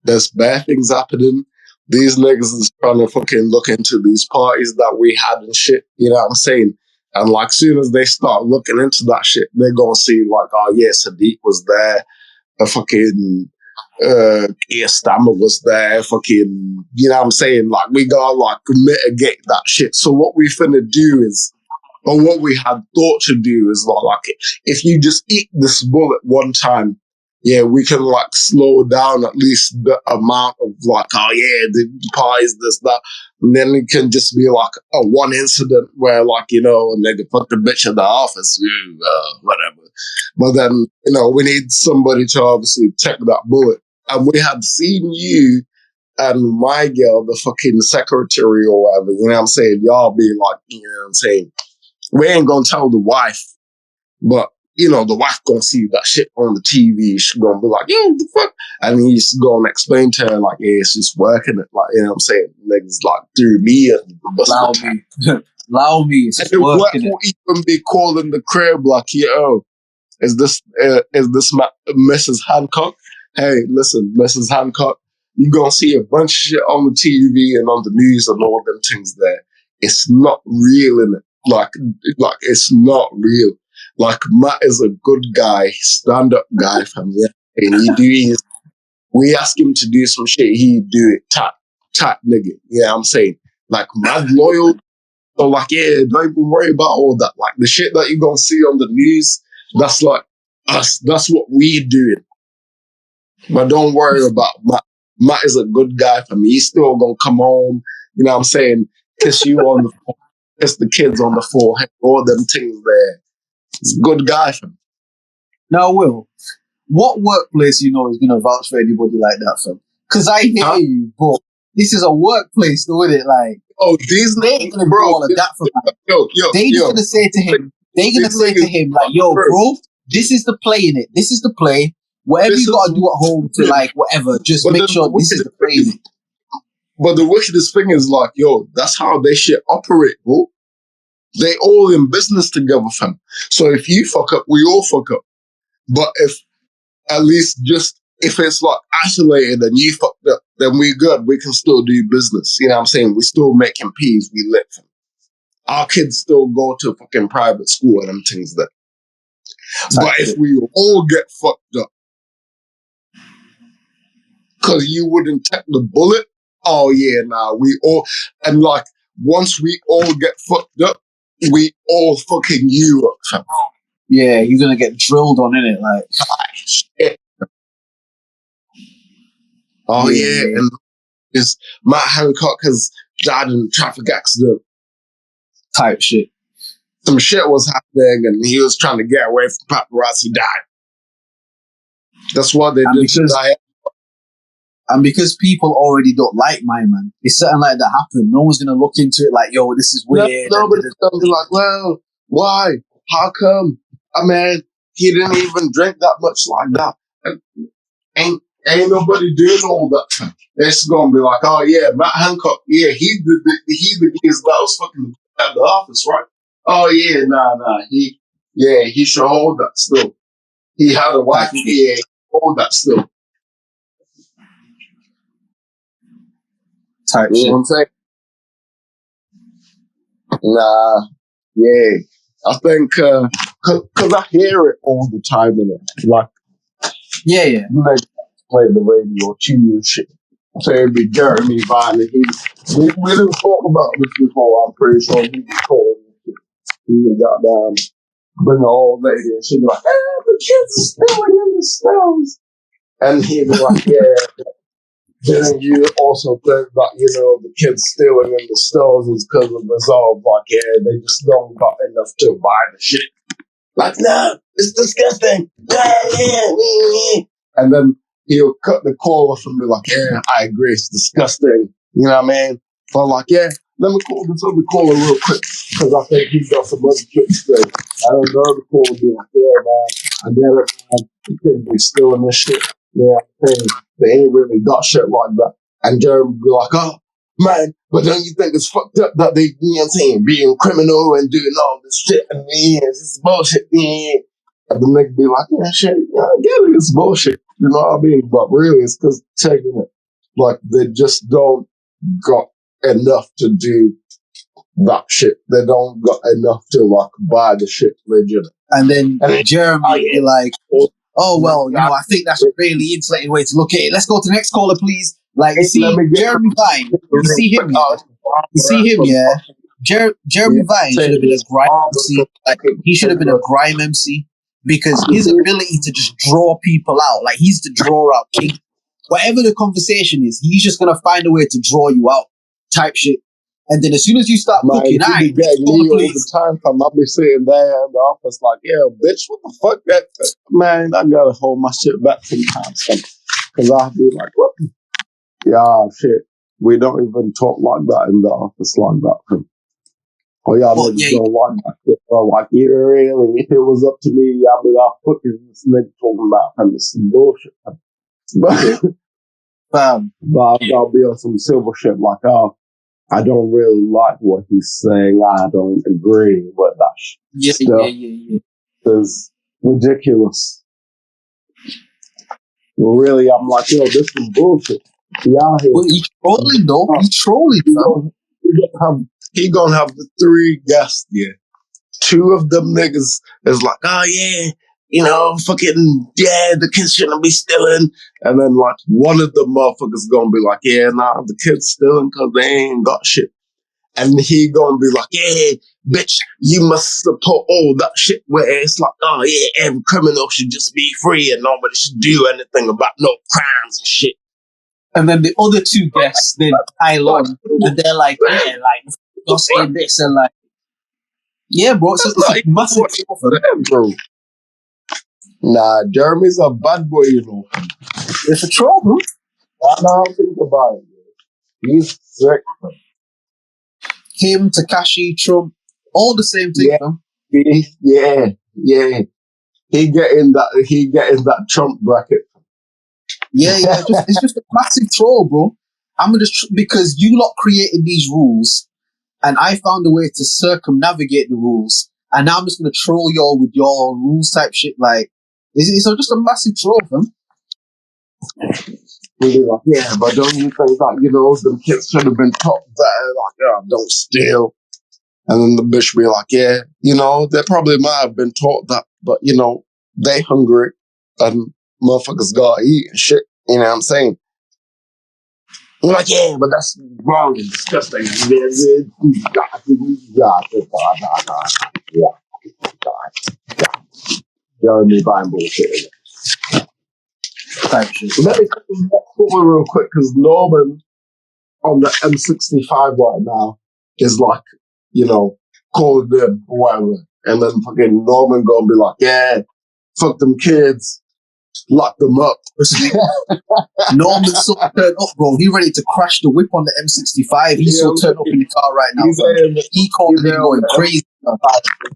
there's bad things happening. These niggas is trying to fucking look into these parties that we had and shit. You know what I'm saying? And like, soon as they start looking into that shit, they're gonna see like, oh yeah, Sadiq was there. A fucking Stammer was there. Fucking, you know what I'm saying? Like, we gotta like mitigate that shit. So what we finna do is, or what we had thought to do is like, if you just eat this bullet one time, yeah, we can like slow down at least the amount of like, oh yeah, the pies, this, that. And then it can just be like a one incident where like, you know, a nigga fucked a bitch in the office, whatever. But then, you know, we need somebody to obviously take that bullet. And we had seen you and my girl, the fucking secretary or whatever, you know what I'm saying? Y'all be like, you know what I'm saying? We ain't gonna tell the wife, but you know, the wife gonna see that shit on the TV. She gonna be like, yo, what the fuck? And he's gonna explain to her, like, yeah, she's working it. Like, you know what I'm saying? Niggas like, through me and allow me. Allow me. It's and the wife will even be calling the crib like, yo, is this Mrs. Hancock? Hey, listen, Mrs. Hancock, you gonna see a bunch of shit on the TV and on the news and all them things there. It's not real, in it. Like it's not real. Like, Matt is a good guy, stand-up guy, fam. Yeah. And we ask him to do some shit, he do it, tat nigga. Yeah, I'm saying. Like, mad loyal. So, like, yeah, don't even worry about all that. Like, the shit that you're gonna see on the news, that's like us. That's what we doing. But don't worry about Matt. Matt is a good guy for me. He's still gonna come home, you know what I'm saying, kiss you on the kiss the kids on the forehead, all them things there. He's a good guy for me. Now, Will, what workplace you know is going to vouch for anybody like that, fam? Because I hear you, but this is a workplace, though, isn't it? Like, these they ain't going to do all of that for me. They're going to say to him, like, yo, bro, this is the play in it. This is the play. Whatever you got to do at home to, like, whatever, just make sure this is the play in it. But the wickedest thing is, like, yo, that's how they shit operate, bro. They all in business together, fam. So if you fuck up, we all fuck up. But if at least just if it's like isolated and you fucked up, then we good. We can still do business. You know what I'm saying? We still making peas. We live. Our kids still go to fucking private school and them things there. But if we all get fucked up, because you wouldn't take the bullet, oh yeah, nah, we all, and like once we all get fucked up, we all fucking you up, fam. Yeah, you're gonna get drilled on, innit? Like, shit. Oh yeah, and this Matt Hancock has died in a traffic accident. Type shit. Some shit was happening, and he was trying to get away from paparazzi. Died. That's what they did to die. And because people already don't like my man, if something like that happened, no one's gonna look into it like, yo, this is weird. Nobody's gonna be like, well, why? How come? I mean, he didn't even drink that much like that. And ain't nobody doing all that. It's gonna be like, oh yeah, Matt Hancock, yeah, he's the kids that was fucking at the office, right? Oh yeah, nah, he should hold that still. He had a wife, yeah, hold that still. Type you know what I'm saying? Nah, yeah. I think, cause I hear it all the time, innit? Like, yeah. Like, play the radio, tune shit. So it'd be Jeremy Vine. And we didn't talk about this before. I'm pretty sure he was calling. He got down, bring an old lady, and she'd be like, the kids are stealing in the snows. And he'd be like, yeah. Then you also think that, the kids stealing in the stores is because of resolve. Like, yeah, they just don't got enough to buy the shit. Like, nah, it's disgusting. And then he'll cut the call off and be like, yeah, I agree, it's disgusting. You know what I mean? So I'm like, yeah, let me call this other caller real quick, because I think he's got some other shit to say. And then the other caller will be like, yeah, man, I get it, man. You can't be stealing this shit. Yeah, they ain't really got shit like that. And Jeremy would be like, oh, man, but don't you think it's fucked up that they, being criminal and doing all this shit and it's bullshit. And the nigga be like, yeah, shit, I get it, it's bullshit. You know what I mean? But really, it's because taking it, like, they just don't got enough to do that shit. They don't got enough to, like, buy the shit legit. And then Jeremy would be like, oh, well, I think that's a really insulated way to look at it. Let's go to the next caller, please. Like, you see, Jeremy Vine, you see him, yeah? Jeremy Vine should have been a grime MC. Like, he should have been a grime MC, because his ability to just draw people out, like, he's the draw out king. Whatever the conversation is, he's just going to find a way to draw you out type shit. And then as soon as you start cooking, all the time, I'll be sitting there in the office like, yeah, bitch, what the fuck? Man, I gotta hold my shit back sometimes. Because I'll be like, what? Yeah, shit. We don't even talk like that in the office like that. Oh, y'all don't like that shit. Like, yeah, really, if it was up to me, I'll be like, fuck is this nigga talking about? And this is bullshit. But I'll be on some silver shit like, oh, I don't really like what he's saying. I don't agree with that stuff. It's ridiculous. Really, I'm like, yo, this is bullshit. Y'all here. Well, he's trolling, though. He's trolling, fam. He gonna have the 3 guests here. 2 of them niggas is like, oh yeah, fucking, yeah, the kids shouldn't be stealing. And then, like, one of the motherfuckers gonna be like, yeah, nah, the kids stealing because they ain't got shit. And he gonna be like, yeah, bitch, you must support all that shit where it's like, oh yeah, every criminal should just be free and nobody should do anything about no crimes and shit. And then the other 2 guests then pile on, and they're like, yeah, like, you're saying this, and like, yeah, bro, it's like massive bro. Nah, Jeremy's a bad boy, It's a troll, bro. I don't think about it, bro. He's sick, bro. Him, Takashi, Trump, all the same thing, bro. Yeah. He getting that Trump bracket. Yeah. It's just a massive troll, bro. I'm gonna because you lot created these rules, and I found a way to circumnavigate the rules, and now I'm just gonna troll y'all with your rules type shit. Like, it's just a massive troll, fam. Like, yeah, but don't you think that, the kids should have been taught better, like, don't steal. And then the bitch be like, yeah, they probably might have been taught that, but, they hungry and motherfuckers gotta eat and shit. You know what I'm saying? I'm like, yeah, but that's wrong and disgusting. Jeremy buying bullshit. Type shit. Let me cut real quick, because Norman on the M65 right now is like, calling them or whatever. And then fucking Norman gonna be like, yeah, fuck them kids, lock them up. Norman's so turned up, bro. He ready to crash the whip on the M65. He's so turned up in the car right now. He called me going crazy.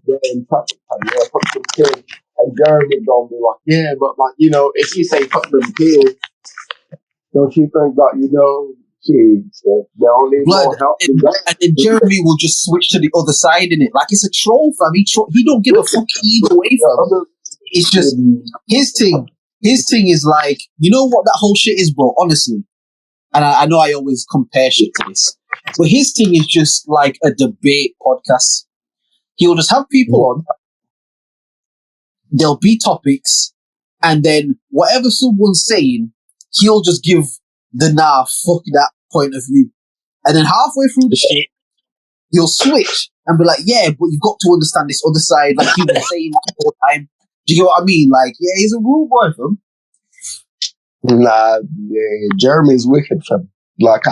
Yeah, fuck them kids. And Jeremy gonna be like, yeah, but like, if you say fuck them kids, don't you think that, they don't need more help? And then Jeremy will just switch to the other side in it. Like, it's a troll, fam. He don't give a fuck either way, fam. It's just his thing. His thing is like, you know what that whole shit is, bro, honestly. And I know I always compare shit to this. But his thing is just like a debate podcast. He'll just have people on. There'll be topics. And then whatever someone's saying, he'll just give the nah, fuck that point of view. And then halfway through the shit, he'll switch and be like, yeah, but you've got to understand this other side. Like he was saying that all the time. Do you get what I mean? Like, yeah, he's a rude boy, fam. Nah, yeah, Jeremy's wicked, fam. Like,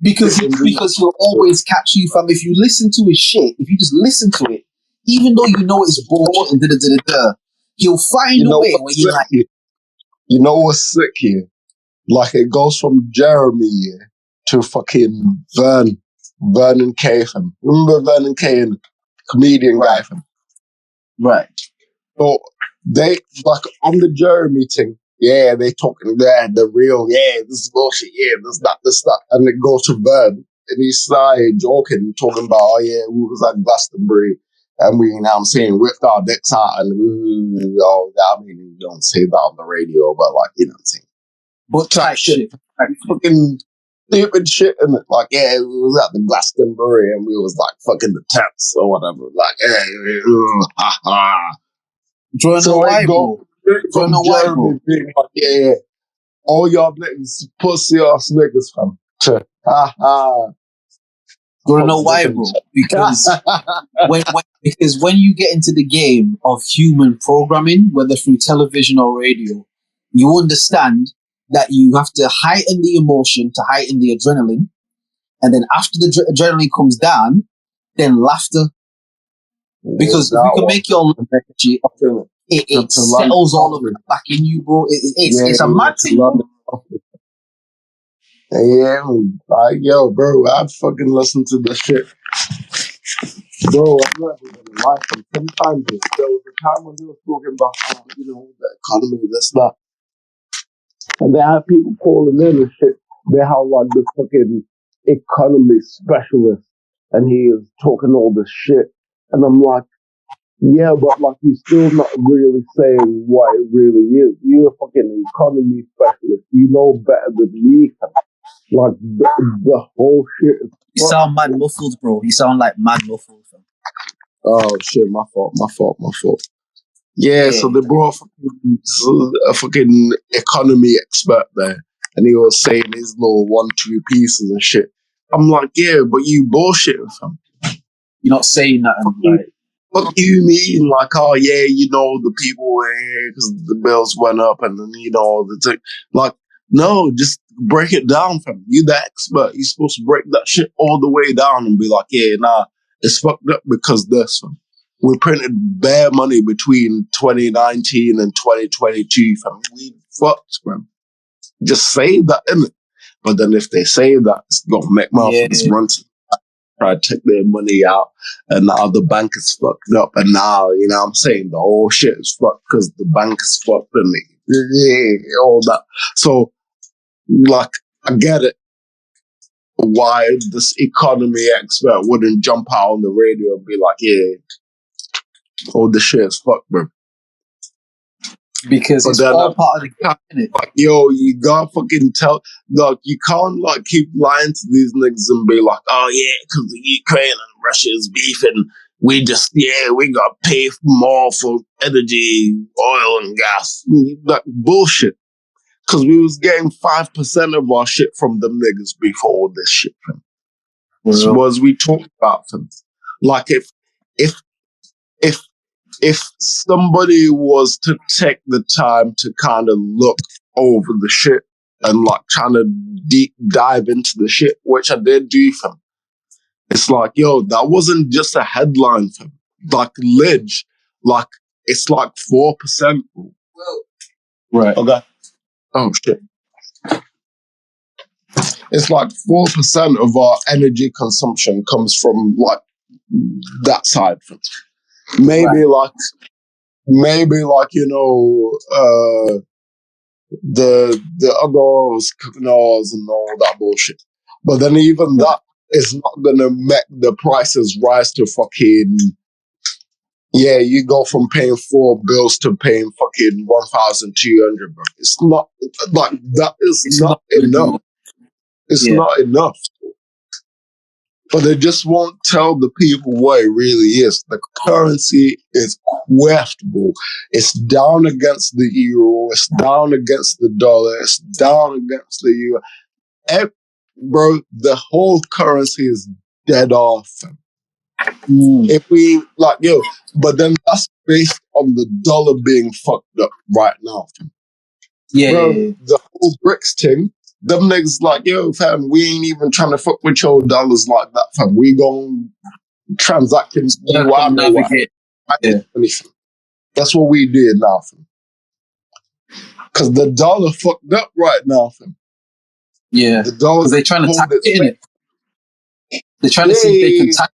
because he'll always catch you, fam. If you listen to his shit, if you just listen to it, even though you know it's bullshit and da-da-da-da-da, he'll find a way where you're like... You know what's sick here? Like, it goes from Jeremy to fucking Vernon K, fam. Remember Vernon K, comedian guy, fam? Right. So, they, like, on the Jeremy thing, yeah, they talking the real, yeah, this is bullshit, yeah, this, that. And it goes to Vern, and he started joking, talking about, oh yeah, we was at Glastonbury, and we, you know what I'm saying, whipped our dicks out, and I mean, you don't say that on the radio, but like, you know what I'm saying. But type shit. Like, fucking stupid shit, and like, yeah, we was at the Glastonbury, and we was like, fucking the tents, or whatever, like, ha ha. Do you know why, bro? From Jeremy being like, yeah, all y'all niggas, pussy ass niggas, fam. Ha ha. Do you know why, bro? Because when you get into the game of human programming, whether through television or radio, you understand that you have to heighten the emotion to heighten the adrenaline, and then after the adrenaline comes down, then laughter. Because if you can make your energy, it settles all of it back in you, bro. It's a mad thing. Yeah, like, yo, bro, I fucking listen to this shit. Bro, I'm not even gonna lie. Sometimes there was a time when they were talking about, the economy, this, that. And they had people calling in and shit. They had like this fucking economy specialist, and he is talking all this shit. And I'm like, yeah, but like he's still not really saying what it really is. You're a fucking economy specialist. You know better than me. Like the whole shit. You sound mad muffled, bro. You sound like mad muffled. Oh shit, my fault. Yeah, so they brought a fucking economy expert there, and he was saying his little 1-2 pieces and shit. I'm like, yeah, but you bullshitting, fam. You're not saying that. What do you mean? Like, oh yeah, the people were here because the bills went up, and then the thing. Like, no, just break it down, fam. You the expert. You're supposed to break that shit all the way down and be like, yeah, nah, it's fucked up because this, fam. We printed bare money between 2019 and 2022, fam. We fucked, man. Just say that, innit? But then if they say that, it's gonna make motherfuckers run to try to take their money out, and now the bank is fucked up, and now, I'm saying, the whole shit is fucked because the bank is fucked, and all that. So, like, I get it. Why this economy expert wouldn't jump out on the radio and be like, yeah, all the shit is fucked, bro. Because it's all part of the game, like, yo, you gotta fucking tell, like, you can't, like, keep lying to these niggas and be like, oh, yeah, because the Ukraine and Russia is beefing, we gotta pay more for energy, oil, and gas. That bullshit. Because we was getting 5% of our shit from them niggas before all this shit, fam. This was we talked about, fam. Like, if somebody was to take the time to kind of look over the shit and like trying to deep dive into the shit, which I did do, fam, it's like, yo, that wasn't just a headline, fam. Like, Lidge, like, it's like 4%. Right. Okay. Oh, shit. It's like 4% of our energy consumption comes from like that side, fam. Maybe like the other oils, cooking oils and all that bullshit. But then even that is not gonna make the prices rise to fucking, yeah, you go from paying 4 bills to paying fucking 1,200, bro. It's not like that is not enough. It's not enough. But they just won't tell the people what it really is. The currency is questionable. It's down against the euro. It's down against the dollar. It's down against the euro. Bro, the whole currency is dead off. If we, like, but then that's based on the dollar being fucked up right now. Bro, the whole BRICS thing, them niggas like, fam, we ain't even trying to fuck with your dollars like that, fam. We gon' transact in navigate. That's what we did now, fam. Because the dollar fucked up right now, fam. Yeah. The dollar. They're trying to tax it, innit? They're trying to see if they can tax.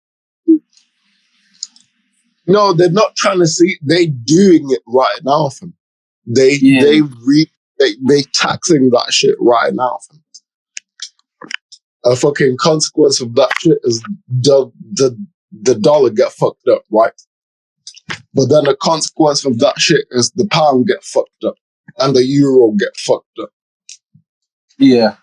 No, they're not trying to see. They doing it right now, fam. They taxing that shit right now, fam. A fucking consequence of that shit is the dollar get fucked up, right? But then the consequence of that shit is the pound get fucked up and the euro get fucked up. Yeah.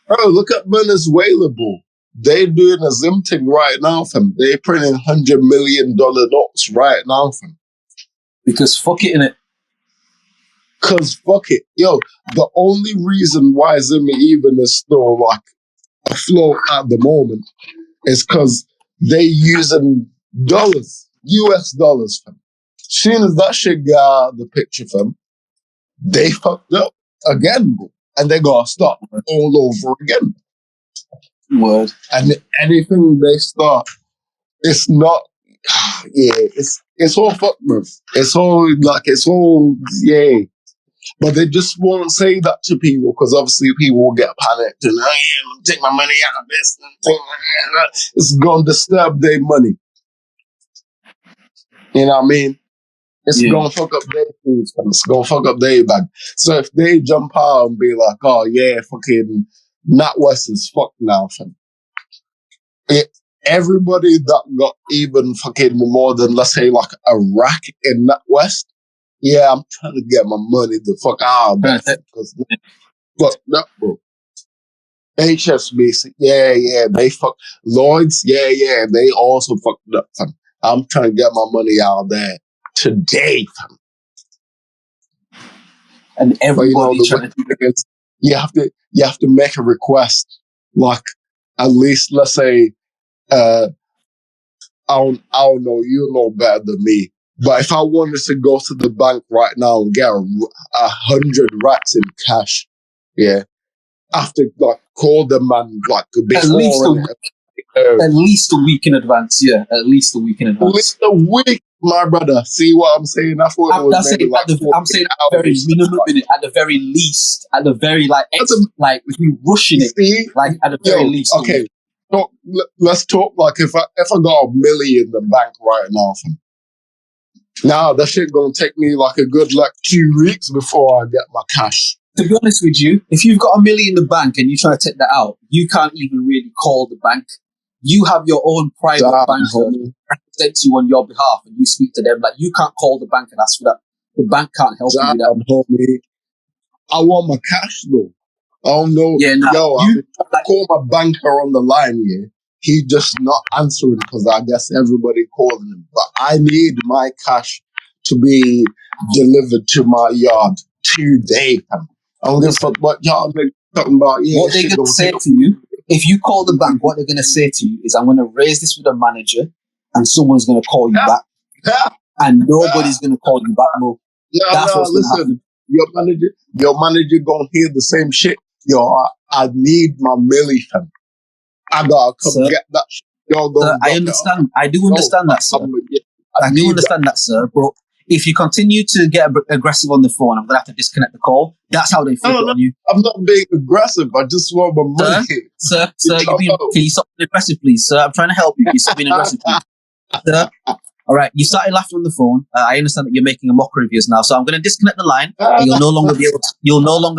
Bro, look at Venezuela, bro. They doing a Zim thing right now, fam. They printing $100 million notes right now, fam. Because fuck it, innit? Cause fuck it. The only reason why Zim even is still like afloat at the moment is cause they using dollars, US dollars, fam. Soon as that shit got out of the picture, fam, they fucked up again, bro. And they gotta start all over again. Word. And anything they start, it's not, it's all fucked, bro. It's all, But they just won't say that to people because obviously people will get panicked and, take my money out of this. It's going to disturb their money. You know what I mean? It's going to fuck up their things. It's going to fuck up their bag. So if they jump out and be like, oh yeah, fucking NatWest is fucked now, fam. Everybody that got even fucking more than, let's say, like a rack in NatWest, I'm trying to get my money the fuck out of that. Because fuck that, bro. HSBC, they fucked. Lloyds, they also fucked up, fam. I'm trying to get my money out of there today, fam. And everybody trying to you have to make a request, like at least let's say, I don't know, you know better than me. But if I wanted to go to the bank right now and get 100 racks in cash, I have to like call them and like before at least a week in advance. Yeah, at least a week in advance. At least a week, my brother. See what I'm saying? I thought it was maybe I'm saying at the very minimum, at the very least, at the very like if we rushing it, like at the very least. Okay, let's talk like if I got $1 million in the bank right now. Now that shit gonna take me like a good 2 weeks before I get my cash. To be honest with you, if you've got $1 million in the bank and you try to take that out, you can't even really call the bank. You have your own private banker who represents you on your behalf, and you speak to them. Like you can't call the bank and ask for that. The bank can't help you with that. I want my cash though. I don't know. I call my banker on the line here. He just not answering because I guess everybody calling him. But I need my cash to be delivered to my yard today. I don't give a fuck what y'all talking about. What they're going to say to you, if you call the bank, what they're going to say to you is, I'm going to raise this with a manager and someone's going to call you back. And nobody's going to call you back, bro. That's what's going to happen. Your manager going to hear the same shit. I need my milli, fam. I gotta come get that shit. I understand. I do understand that, sir. I do understand that, sir. But if you continue to get aggressive on the phone, I'm gonna have to disconnect the call. That's how they flip it on you. I'm not being aggressive. I just want my money. Sir, can you stop being aggressive, please, sir? I'm trying to help you. Can you stop being aggressive, please, sir? All right, you started laughing on the phone. I understand that you're making a mockery of yours now, so I'm going to disconnect the line. And you'll no longer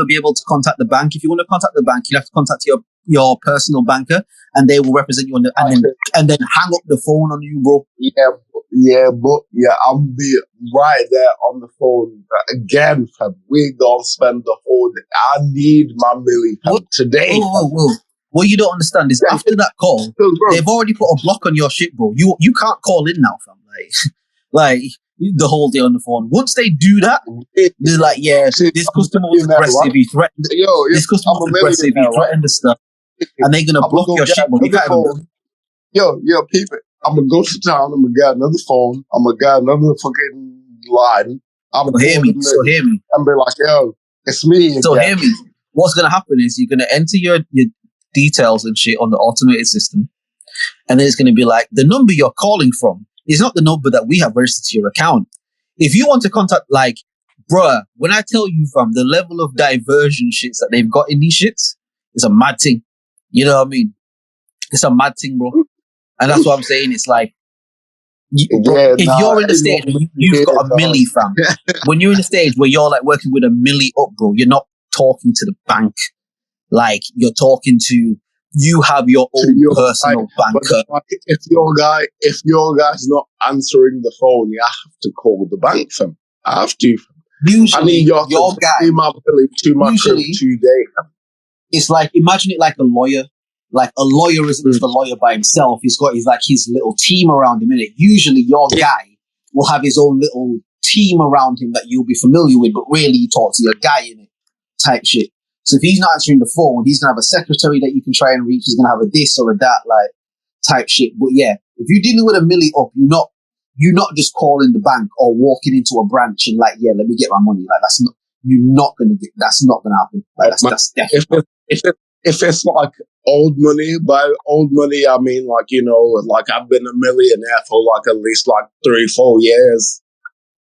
be able to contact the bank. If you want to contact the bank, you have to contact your personal banker, and they will represent you on the and then hang up the phone on you, bro. I'll be right there on the phone again, fam. We gonna spend the whole day. I need my milli today. Whoa. what you don't understand is after that call, they've already put a block on your shit, bro. You can't call in now, fam. Like the whole day on the phone. Once they do that, they're like, yeah, this customer was aggressive. He threatened. This customer was aggressive. He threatened the stuff, and they're gonna block your shit, bro. You can't even. Yo, people. I'm gonna go to town. I'm gonna get another phone. I'm gonna get another fucking line. So hear me. And be like, yo, it's me again. So hear me. What's gonna happen is you're gonna enter your details and shit on the automated system, and then it's gonna be like the number you're calling from is not the number that we have registered to your account. If you want to contact, like, bruh, when I tell you, fam, the level of diversion shits that they've got in these shits is a mad thing. You know what I mean? It's a mad thing, bro. And that's what I'm saying. It's like, if you're in the stage where you've got a milli, fam, when you're in the stage where you're like working with a milli up, bro, you're not talking to the bank. Like, you're talking to, you have your own personal banker. Like, if your guy's not answering the phone, you have to call the bank, fam. I have to. Usually, I need your guy. To my crib today. It's like, imagine it like a lawyer. Like, a lawyer isn't just a lawyer by himself. He's got his little team around him, innit? Usually, your guy will have his own little team around him that you'll be familiar with, but really, you talk to your guy, innit? Type shit. So if he's not answering the phone, he's going to have a secretary that you can try and reach. He's going to have a this or a that, like, type shit. But yeah, if you're dealing with a milli up, you're not just calling the bank or walking into a branch and like, yeah, let me get my money. Like, that's not going to happen. Like, that's definitely. If it's like old money, by old money, I mean, like, you know, like I've been a millionaire for like at least like 3-4 years.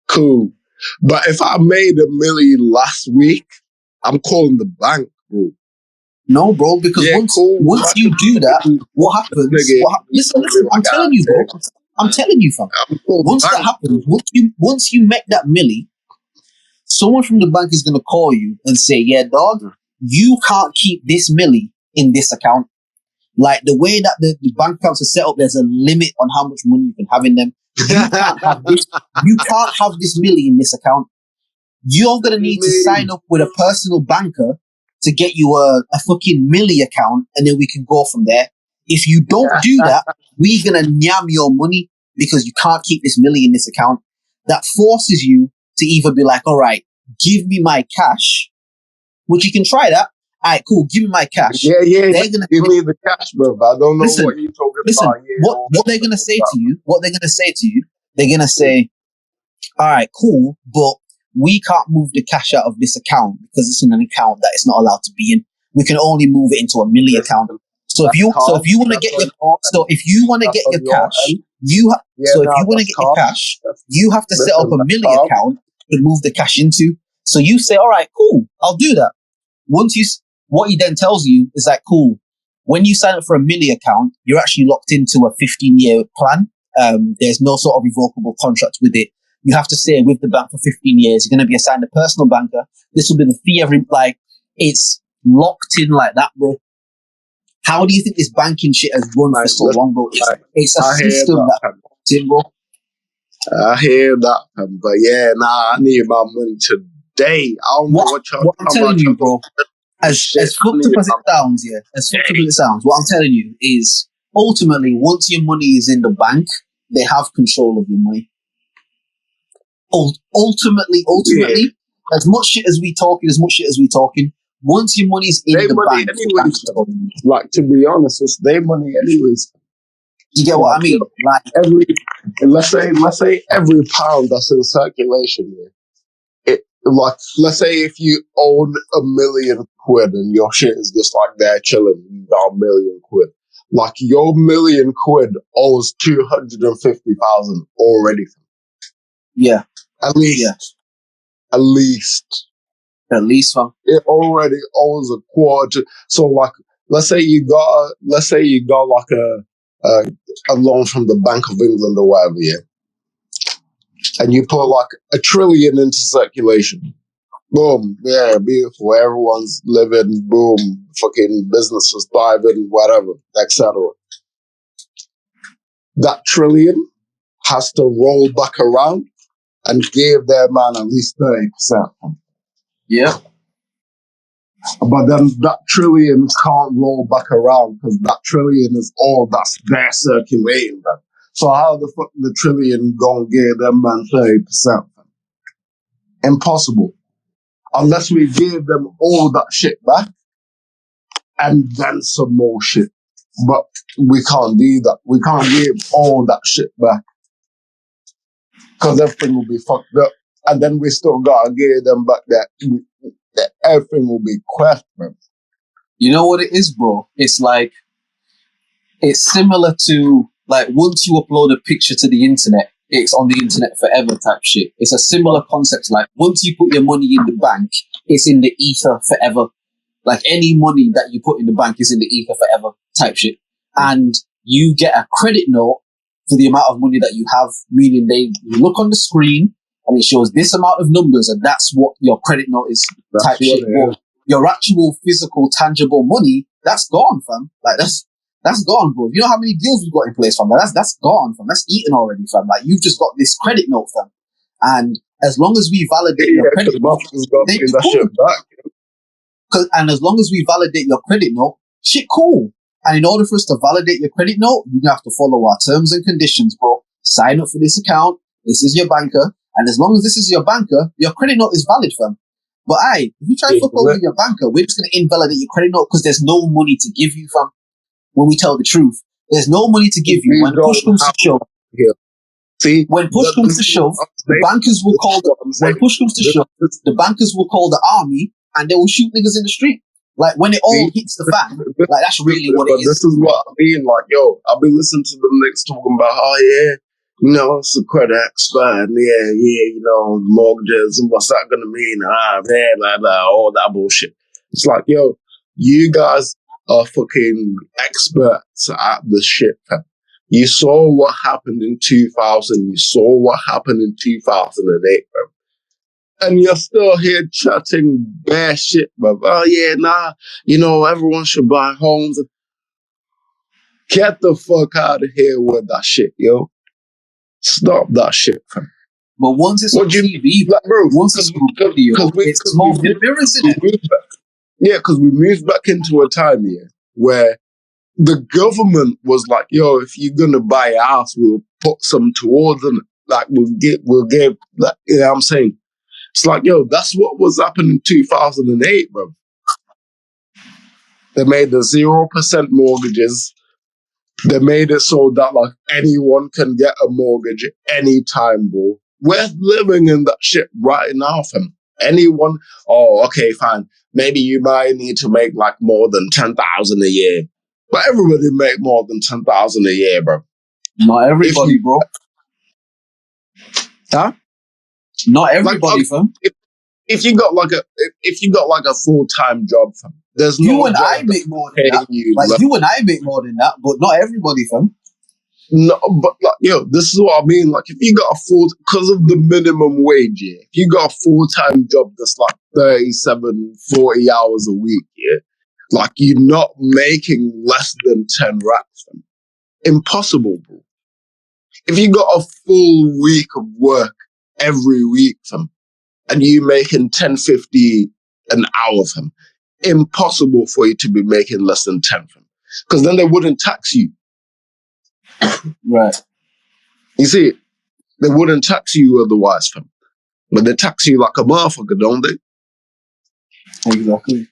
Cool. But if I made $1 million last week, I'm calling the bank, bro. No, bro, because once you do that, what happens? Listen, I'm telling you, bro. I'm telling you, fam. Once that happens, once you make that milli, someone from the bank is going to call you and say, yeah, dog, you can't keep this milli in this account. Like, the way that the bank accounts are set up, there's a limit on how much money you can have in them. You can't have this milli in this account. You're going to need to sign up with a personal banker to get you a fucking milli account, and then we can go from there. If you don't do that, we're going to nyam your money because you can't keep this milli in this account. That forces you to either be like, all right, give me my cash, which you can try that. All right, cool, give me my cash. Yeah. They're gonna give me the cash, bro. I don't know what you're talking about. What they're going to say to you, they're going to say, all right, cool, but we can't move the cash out of this account because it's in an account that it's not allowed to be in. We can only move it into a milli account. So if you want to get your cash, you have to set up a milli account to move the cash into. So you say, all right, cool, I'll do that. What he then tells you is like, cool, when you sign up for a milli account, you're actually locked into a 15-year plan. There's no sort of revocable contract with it. You have to stay with the bank for 15 years. You're going to be assigned a personal banker. This will be the fee it's locked in like that, bro. How do you think this banking shit has run for so long, bro? It's a system that's locked in, bro. I hear that, but yeah, I need my money today. I don't know what I'm telling you, bro. As fucked up as it sounds, what I'm telling you is ultimately, once your money is in the bank, they have control of your money. Ultimately, as much shit as we talking, once your money's in the bank, anyways, like, to be honest, it's their money anyways. You get what I mean? Like, let's say every pound that's in circulation here, let's say if you own $1 million and your shit is just like there chilling, you got $1 million. Like, your $1 million owes 250,000 already. Yeah. At least. Fam. It already owes a quarter. So, like, let's say you got like a loan from the Bank of England or whatever, yeah, and you put like $1 trillion into circulation. Boom, yeah, beautiful. Everyone's living. Boom, fucking businesses thriving, whatever, etc. That $1 trillion has to roll back around and give their man at least 30%. Yeah. But then that trillion can't roll back around because that trillion is all that's there circulating, man. So how the fuck the trillion gonna give them man 30%? Impossible. Unless we give them all that shit back and then some more shit. But we can't do that. We can't give all that shit back because everything will be fucked up. And then we still gotta give them back that everything will be questioned. You know what it is, bro? It's like, it's similar to, like, once you upload a picture to the internet, it's on the internet forever type shit. It's a similar concept. Like, once you put your money in the bank, it's in the ether forever. Like, any money that you put in the bank is in the ether forever type shit. And you get a credit note for the amount of money that you have, meaning you look on the screen and it shows this amount of numbers and that's what your credit note is type shit. But your actual physical, tangible money, that's gone, fam. Like, that's gone, bro. You know how many deals we've got in place, fam? Like, that's gone, fam. That's eaten already, fam. Like, you've just got this credit note, fam. And as long as we validate your credit note, they cool. And as long as we validate your credit note, shit, cool. And in order for us to validate your credit note, you have to follow our terms and conditions, bro. Sign up for this account. This is your banker. And as long as this is your banker, your credit note is valid, fam. But if you try to fuck over your banker, we're just going to invalidate your credit note because there's no money to give you, fam. When we tell the truth, there's no money to give you. When push comes to shove, when push comes to shove, the bankers will call the bankers will call the army and they will shoot niggas in the street. Like, when it all hits the fan, like, that's really what it is. This is what I mean. Like, yo, I'll be listening to them niggas talking about, oh yeah, you know, it's a credit expert, and you know, mortgages and what's that gonna mean? Blah blah, all that bullshit. It's like, yo, you guys are fucking experts at this shit, fam. You saw what happened in 2000. You saw what happened in 2008, fam. And you're still here chatting bad shit, bro. Oh, yeah, nah, you know, everyone should buy homes. Get the fuck out of here with that shit, yo. Stop that shit, fam. But once it's on TV, like, bro, once it's on video, it's more mirror, isn't it? Yeah, because we moved back into a time here where the government was like, yo, if you're going to buy a house, we'll put some towards it. Like, we'll give, like, you know what I'm saying? It's like, yo, that's what was happening in 2008, bro. They made the 0% mortgages. They made it so that, like, anyone can get a mortgage anytime, bro. We're living in that shit right now, fam. Anyone, oh, okay, fine. Maybe you might need to make, like, more than 10,000 a year. But everybody make more than 10,000 a year, bro. Not everybody, bro. Huh? Not everybody, fam. If you got like a full-time job, fam, there's no you and I make more than that. You and I make more than that, but not everybody, fam. No, but like, yo, this is what I mean. Like, if you got because of the minimum wage, yeah, if you got a full-time job that's like 37, 40 hours a week, yeah, like, you're not making less than 10 racks, fam. Impossible, bro. If you got a full week of work every week, fam, and you making 10.50 an hour, fam, impossible for you to be making less than 10, fam. Because then they wouldn't tax you. Right. You see, they wouldn't tax you otherwise, fam. But they tax you like a motherfucker, don't they? Exactly.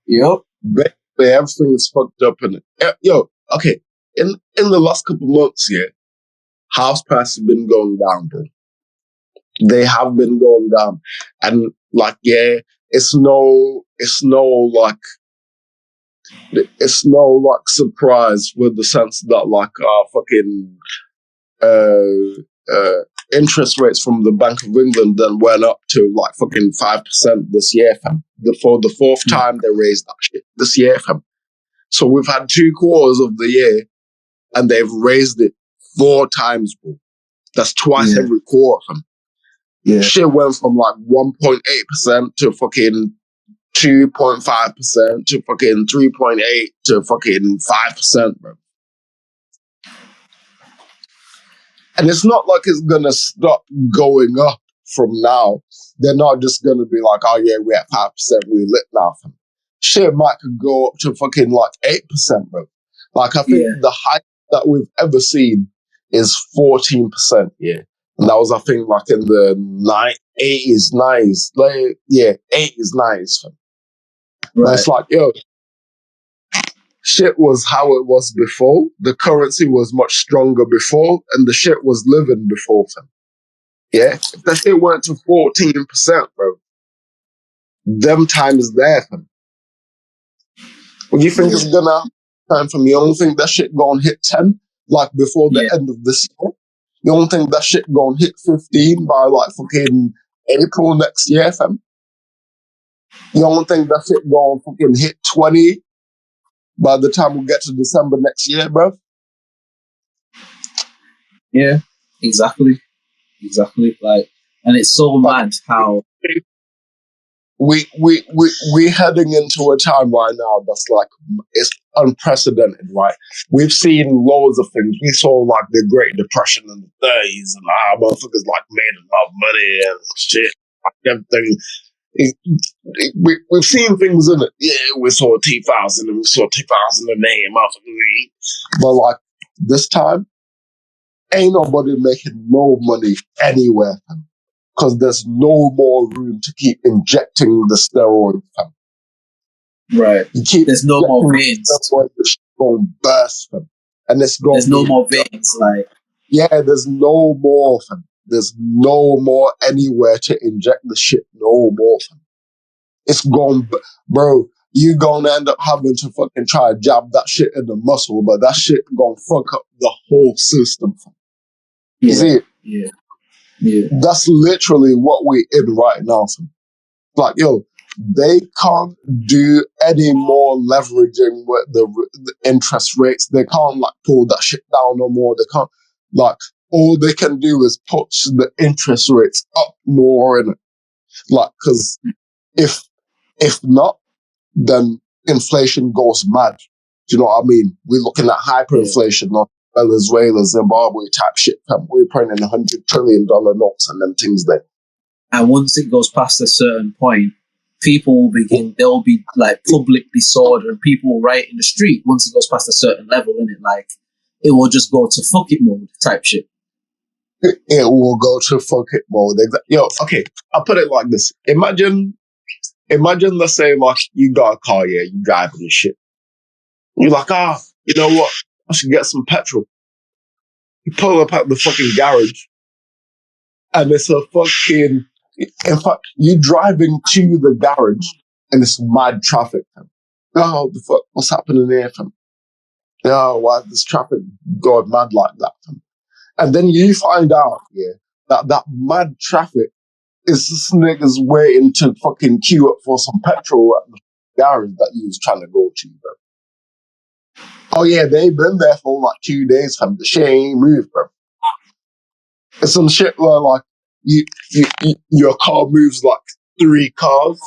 Yep. Basically, everything is fucked up in it. Yo, okay. In the last couple months, yeah, house prices have been going down, bro. They have been going down. And, like, yeah, it's no surprise with the sense that, like, interest rates from the Bank of England then went up to like fucking 5% this year, fam. For the fourth time they raised that shit this year, fam. So we've had 2 quarters of the year and they've raised it 4 times, bro. That's twice every quarter, fam. Yeah. Shit went from like 1.8% to fucking 2.5% to fucking 3.8 to fucking 5%, bro. And it's not like it's gonna stop going up from now. They're not just gonna be like, oh yeah, we're at 5%, we lit now. Shit might could go up to fucking like 8%, bro. Like I think the height that we've ever seen is 14%, yeah. And that was, I think, like in the 80s, 90s. Like, yeah, 80s, 90s, fam. Right. But it's like, yo, shit was how it was before. The currency was much stronger before, and the shit was living before, fam. Yeah? If that shit went to 14%, bro, them times there, fam. What do you think is gonna happen from? You don't think that shit gonna hit 10, like before the end of this year? You don't think that shit gonna hit 15 by like fucking April next year, fam? You don't think that shit gonna fucking hit 20 by the time we get to December next year, bro? Yeah, exactly. Like, and it's so mad how we heading into a time right now that's like, it's unprecedented, right? We've seen loads of things. We saw like the Great Depression in the 30s and how motherfuckers like made a lot of money and shit, like everything. We've seen things in it. Yeah, we saw 2000 and we saw 2008, motherfuckers. But like this time, ain't nobody making no money anywhere, fam. Because there's no more room to keep injecting the steroid, fam. Right. There's no more veins. It's going to burst, fam. And it's going There's no more veins, like. Yeah, there's no more, fam. There's no more anywhere to inject the shit. No more, fam. It's going, bro. You're going to end up having to fucking try to jab that shit in the muscle, but that shit going to fuck up the whole system, fam. You see it? Yeah. That's literally what we're in right now, fam. Like, yo, they can't do any more leveraging with the interest rates. They can't like pull that shit down no more. They can't, like, all they can do is push the interest rates up more in it. Like, cause if not, then inflation goes mad. Do you know what I mean? We're looking at hyperinflation, not Venezuela, Zimbabwe type shit. We're printing $100 trillion notes and them things there. And once it goes past a certain point, people will they'll be like public disorder and people will riot in the street once it goes past a certain level, innit? Like, it will just go to fuck it mode type shit. It will go to fuck it mode. Yo, okay, I'll put it like this. Imagine, let's say, like, you got a car, yeah, you driving this shit. You're like, you know what? I should get some petrol. You pull up at the fucking garage, and it's a fucking, in fact, you're driving to the garage, and it's mad traffic, fam. Oh, the fuck, what's happening here, fam? Oh, why is this traffic going mad like that, fam? And then you find out, yeah, that mad traffic is this niggas waiting to fucking queue up for some petrol at the garage that you was trying to go to, bro. Oh yeah, they've been there for like 2 days, fam. The shit ain't moved, bro. It's some shit where like your car moves like 3 cars.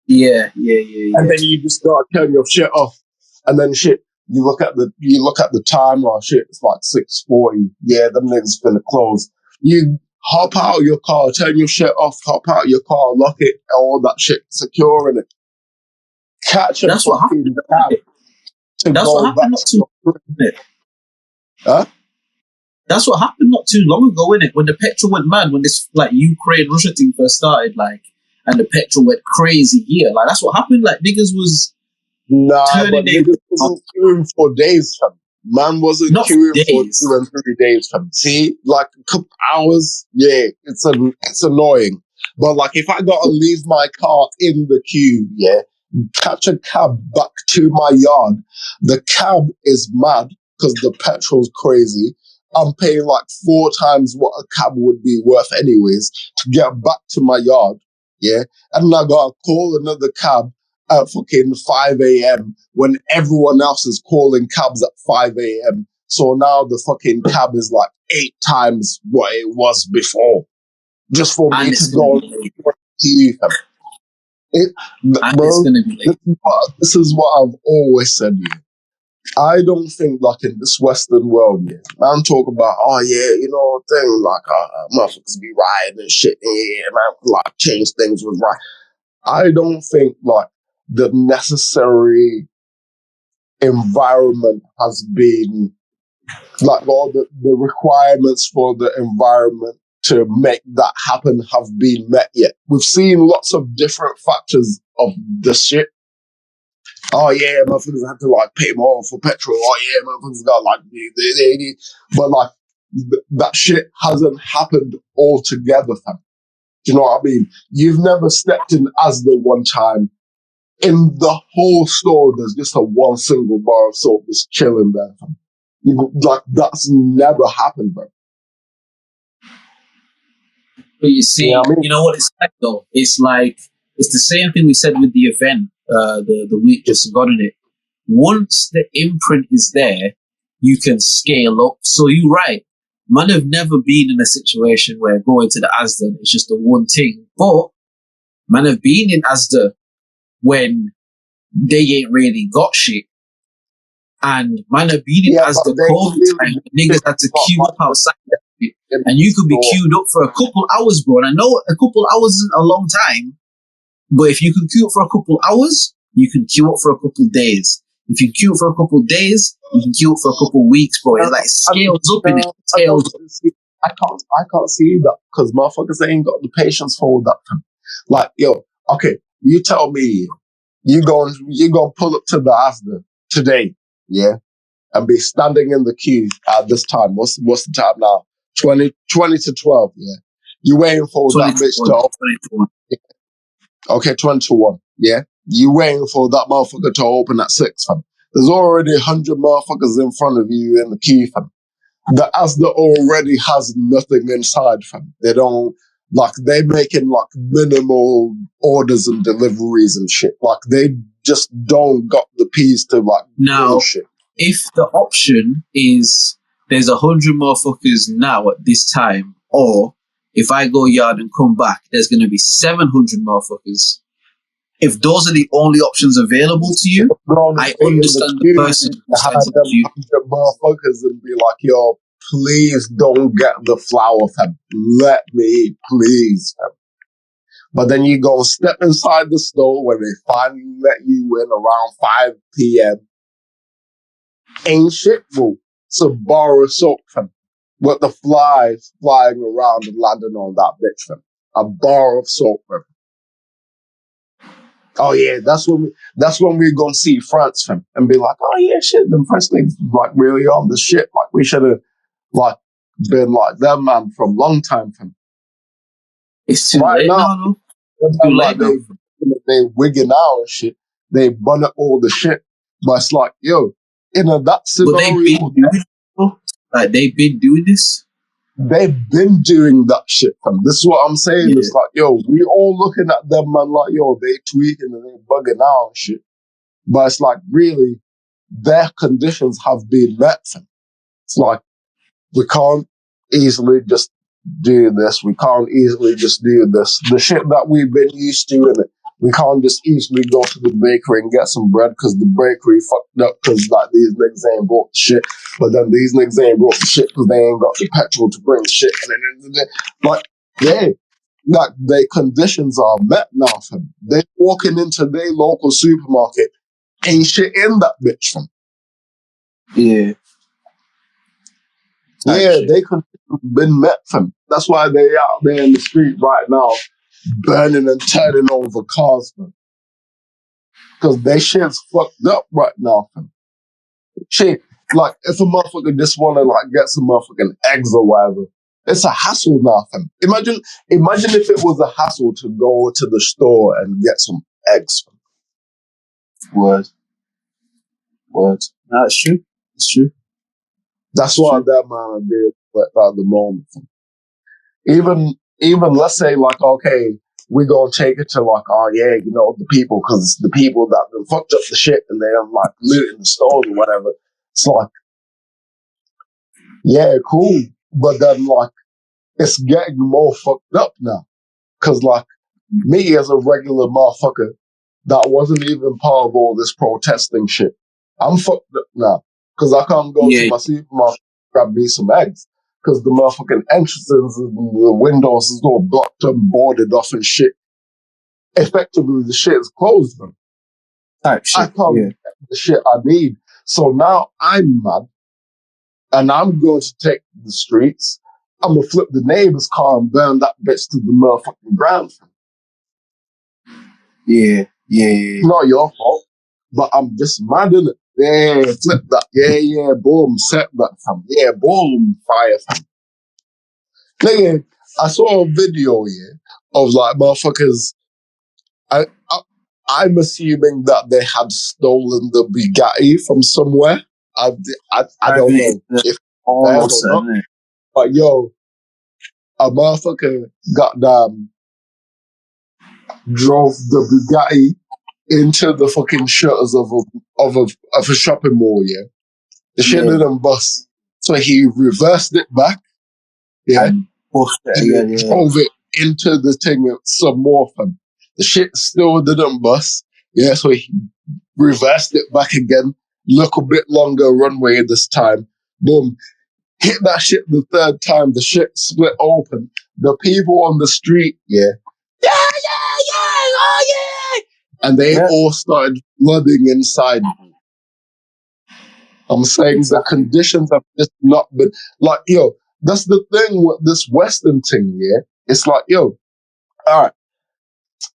Yeah. And then you just gotta turn your shit off. And then shit, you look at the time, oh shit, it's like 6:40. Yeah, them niggas finna close. You hop out of your car, turn your shit off, hop out of your car, lock it, all that shit, securing it. Catch a That's what happened. That's what happened not too long ago. Huh? That's what happened not too long ago, innit? When the petrol went mad, when this like Ukraine-Russia thing first started, like, and the petrol went crazy here. Like, that's what happened. Like, niggas was but niggas wasn't queuing for days, fam. Man wasn't queuing for 2 and 3 days, fam. See, like a couple hours, yeah, it's annoying. But like, if I gotta leave my car in the queue, yeah, catch a cab back to my yard, the cab is mad because the petrol's crazy. I'm paying like 4 times what a cab would be worth anyways to get back to my yard, yeah? And then I gotta call another cab at fucking 5 a.m. when everyone else is calling cabs at 5 a.m. So now the fucking cab is like 8 times what it was before. Just for me to go to you. And it's Bro, gonna be like, this is what I've always said. Yeah. I don't think like in this Western world, yeah, man talk about, oh yeah, you know, thing like motherfuckers be rioting and shit, yeah, man, like change things with riot. I don't think like the necessary environment has been like all the requirements for the environment to make that happen have been met yet. We've seen lots of different factors of the shit. Oh yeah, motherfuckers have to like pay more for petrol. Oh yeah, motherfuckers got like, but like that shit hasn't happened altogether, fam. Do you know what I mean? You've never stepped in as the one time in the whole store. There's just a one single bar of soap just chilling there, fam. Like that's never happened, bro. but you see, Yeah, I mean, you know what it's like though? It's like, it's the same thing we said with the event, the week just gone in it. Once the imprint is there, you can scale up. So you're right. Man have never been in a situation where going to the Asda is just the one thing. But man have been in Asda when they ain't really got shit. And man have been in yeah, but Asda they COVID time. clearly Niggas had to not queue up like outside that shit. in And the you could be store. queued up for a couple hours, bro. And I know a couple hours isn't a long time, but if you can queue up for a couple hours, you can queue up for a couple days. If you queue up for a couple days, you can queue up for a couple weeks, bro. It like scales up in it. Scales up. I can't see that because motherfuckers ain't got the patience for that. Like, yo, okay, you tell me you going pull up to the Asda today, yeah, and be standing in the queue at this time. What's the time now? 20 to 12, yeah. You waiting for that bitch 20 to open. 21. Okay, 20 to 1, yeah. You waiting for that motherfucker to open at 6, fam. There's already 100 motherfuckers in front of you in the queue, fam. The Asda already has nothing inside, fam. They don't, like, they making, like, minimal orders and deliveries and shit. Like, they just don't got the peas to, like, Now, bullshit. if the option is there's 100 motherfuckers now at this time, or if I go yard and come back, there's going to be 700 motherfuckers. If those are the only options available to you, I understand the person who Have stands in the them queue. 100 motherfuckers and be like, yo, please don't get the flour, fam. Let me, please, fam. But then you go step inside the store when they finally let you in around 5 p.m. Ain't shit, bro. It's a bar of soap, fam. With the flies flying around and landing on that bitch, fam. A bar of soap, fam. Oh yeah, that's when we're gonna see France, fam, and be like, oh yeah, shit, them French niggas like really on the shit. Like we should have like been like them man from long time, fam. It's too Right late now, now, though. Too like late now. they wigging out and shit. They bun up all the shit, but it's like, yo, in that But scenario, they've been doing it, bro. Like, they've been doing this. they've been doing that shit, fam. This is what I'm saying. Yeah. It's like, yo, we all looking at them man like, yo, they tweaking and they bugging out and shit. But it's like, really, their conditions have been met, fam. It's like, we can't easily just do this. We can't easily just do this. The shit that we've been used to, and we can't just easily go to the bakery and get some bread because the bakery fucked up because like these niggas ain't brought the shit. But then these niggas ain't brought the shit because they ain't got the petrol to bring the shit. And then, like, yeah, like their conditions are met now, fam. They walking into their local supermarket, ain't shit in that bitch, fam. Yeah. Yeah, they could have been met, fam. That's why they out there in the street right now, burning and turning over cars, fam. Because they shit's fucked up right now, fam. Shit, like if a motherfucker just wanna like get some motherfucking eggs or whatever, it's a hassle now, fam. Imagine if it was a hassle to go to the store and get some eggs, fam. Word. That's true. It's true. That's why that man did at the moment, fam. Even let's say like, okay, we're gonna take it to like, oh yeah, you know, the people, because it's the people that have fucked up the shit and they're like looting the stores or whatever. It's like, yeah, cool, but then like it's getting more fucked up now because like Me as a regular motherfucker that wasn't even part of all this protesting shit, I'm fucked up now. Because I can't go to my supermarket and grab me some eggs. Because the motherfucking entrances and the windows is all blocked and boarded off and shit. Effectively, the shit is closed. Man. Type shit. I can't Yeah. get the shit I need. So now I'm mad. And I'm going to take the streets. I'm going to flip the neighbor's car and burn that bitch to the motherfucking ground. Yeah. It's not your fault. But I'm just mad in it. Yeah, flip that. Yeah, boom, set that, fam. Yeah, boom, fire, fam. Nigga, I saw a video here of like motherfuckers. I'm assuming that they had stolen the Bugatti from somewhere. I don't know if Almost, or not. But yo, a motherfucker goddamn drove the Bugatti into the fucking shutters of a shopping mall. Yeah, the shit didn't bust, so he reversed it back. Yeah, and pushed it again. Yeah. drove it into the thing some more. Fam. The shit still didn't bust. Yeah, so he reversed it back again. Look a bit longer runway this time. Boom. Hit that shit the third time. The shit split open. The people on the street, oh yeah. And they all started flooding inside. I'm saying the conditions have just not been like, yo, that's the thing with this Western thing, yeah? It's like, yo, all right.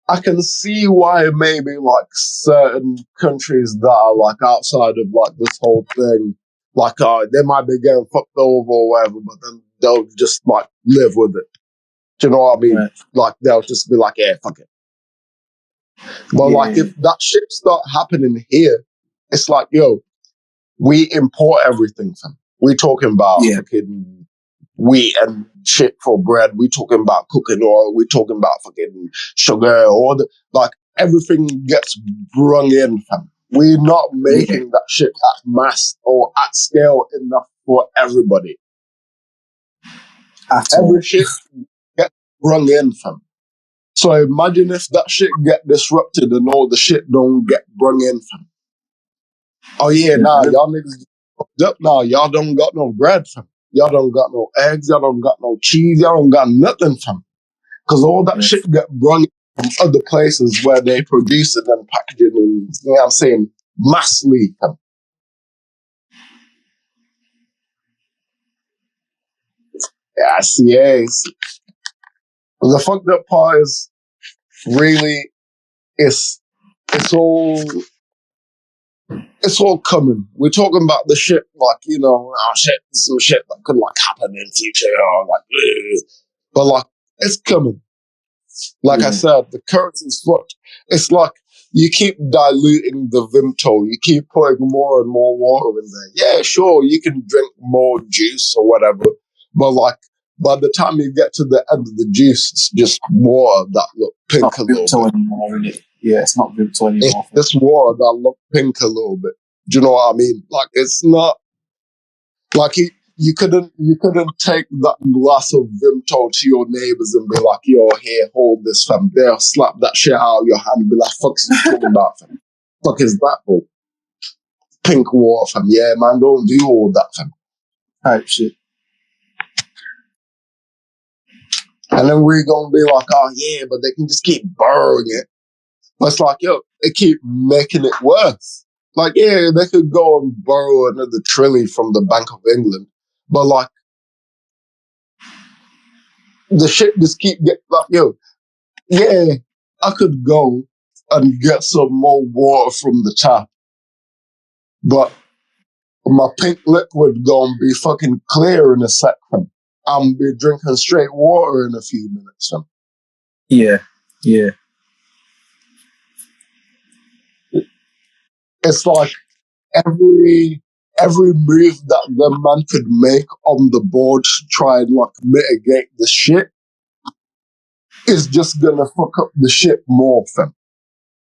I can see why maybe like certain countries that are like outside of like this whole thing, like they might be getting fucked over or whatever, but then they'll just like live with it. Do you know what I mean? Right. Like they'll just be like, yeah, fuck it. But like if that shit start happening here, it's like, yo, we import everything, fam. We talking about fucking wheat and shit for bread. We talking about cooking oil. We talking about fucking sugar. All the like everything gets brung in, fam. We're not making that shit at mass or at scale enough for everybody. Every shit gets brung in, fam. So imagine if that shit get disrupted and all the shit don't get brung in, fam. Oh yeah, nah, y'all niggas fucked up now. Y'all don't got no bread, fam. Y'all don't got no eggs. Y'all don't got no cheese. Y'all don't got nothing, fam. Because all that shit get brung from other places where they produce it and package it and, you know what I'm saying, massively, fam. Yeah, the fucked up part is really, it's all coming. We're talking about the shit like, you know, some shit that could like happen in future or like, but like it's coming. Like I said, the currency's fucked. It's like you keep diluting the Vimto. You keep putting more and more water in there. Yeah, sure, you can drink more juice or whatever, but like by the time you get to the end of the juice, it's just water that look pink a little bit. Anymore, is it? Yeah, it's not Vimto anymore. It's this water that look pink a little bit. Do you know what I mean? Like it's not like you couldn't take that glass of Vimto to your neighbors and be like, yo, here, hold this, fam. They'll slap that shit out of your hand and be like, fuck is you talking about, fam? Fuck is that for? Pink water, fam. Yeah, man, don't do all that, fam. Type shit. And then we're gonna be like, oh yeah, but they can just keep borrowing it. But it's like, yo, they keep making it worse. Like, yeah, they could go and borrow another trillion from the Bank of England. But like, the shit just keep getting like, yo, yeah, I could go and get some more water from the tap. But my pink liquid gonna be fucking clear in a sec, fam. I'm be drinking straight water in a few minutes, fam. Yeah. It's like every move that the man could make on the board to try and like mitigate the shit is just gonna fuck up the shit more, fam.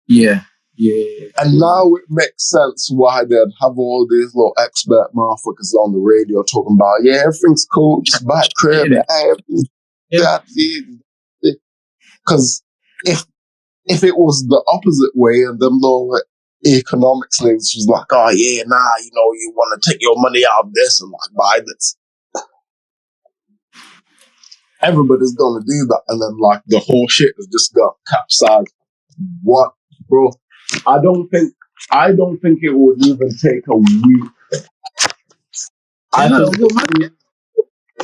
Yeah. And now it makes sense why they'd have all these little expert motherfuckers on the radio talking about, yeah, everything's cool, just buy a crib, everything's because if it was the opposite way and them little economics links was like, oh yeah, nah, you know, you want to take your money out of this and like buy this. Everybody's gonna do that, and then like the whole shit is just gonna capsize. What, bro? I don't think it would even take a week. I think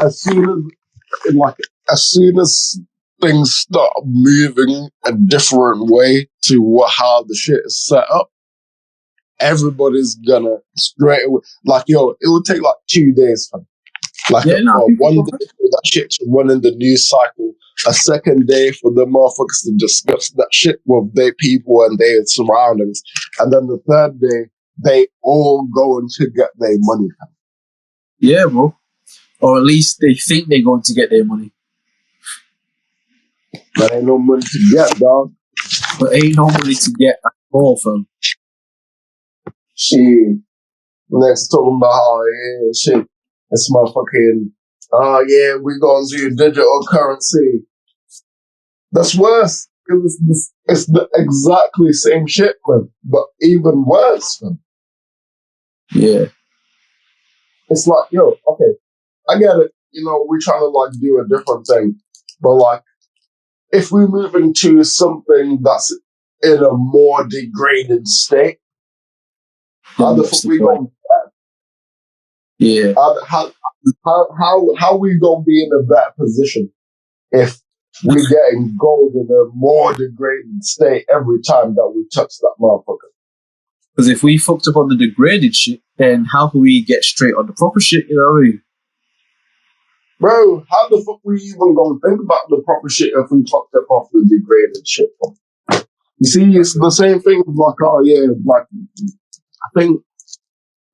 as soon as things start moving a different way to how the shit is set up, everybody's gonna straight away. Like, yo, it would take like 2 days. Like, one day for that shit to run in the news cycle, a second day for the motherfuckers to discuss that shit with their people and their surroundings, and then the third day, they all going to get their money. Yeah, bro. Or at least they think they're going to get their money. But ain't no money to get, dog. But ain't no money to get at all, fam. Shit. Next talking about how, yeah, shit. It's motherfucking, yeah, we gonna do digital currency. That's worse. It's the exactly same shit, man. But even worse, man. Yeah. It's like, yo, okay, I get it. You know, we're trying to like do a different thing. But like, if we move into something that's in a more degraded state, how the fuck we gonna Yeah. How we gonna be in a better position if we're getting gold in a more degraded state every time that we touch that motherfucker? Because if we fucked up on the degraded shit, then how can we get straight on the proper shit? You know what I mean? Bro, how the fuck we even gonna think about the proper shit if we fucked up off the degraded shit? You see, it's the same thing like, oh yeah, like, I think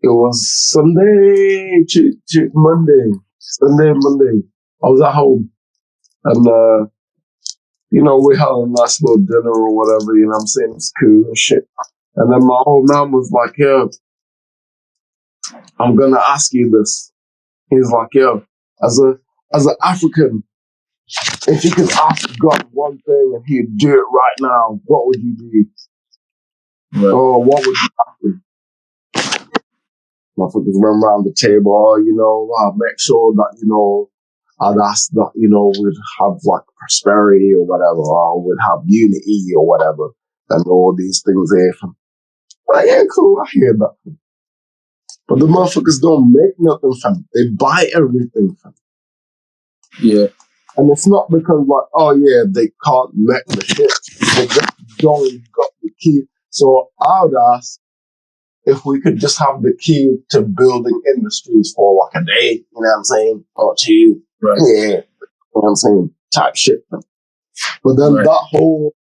it was Sunday, Monday. I was at home and, you know, we had a nice little dinner or whatever, you know what I'm saying? It's cool and shit. And then my old man was like, yo, I'm gonna ask you this. He's like, yo, as an African, if you could ask God one thing and he'd do it right now, what would you do? Right. Or what would you ask him? Motherfuckers run around the table, you know, I'll make sure that, you know, I'd ask that, you know, we'd have like prosperity or whatever, or we'd have unity or whatever, and all these things there. Like, yeah, cool, I hear that. But the motherfuckers don't make nothing, fam. They buy everything, fam. Yeah. And it's not because, like, oh yeah, they can't make the shit. They just don't got the key. So I would ask if we could just have the key to building industries for like a day, you know what I'm saying? Or two. Right. Yeah. You know what I'm saying? Type shit. But then Right. that whole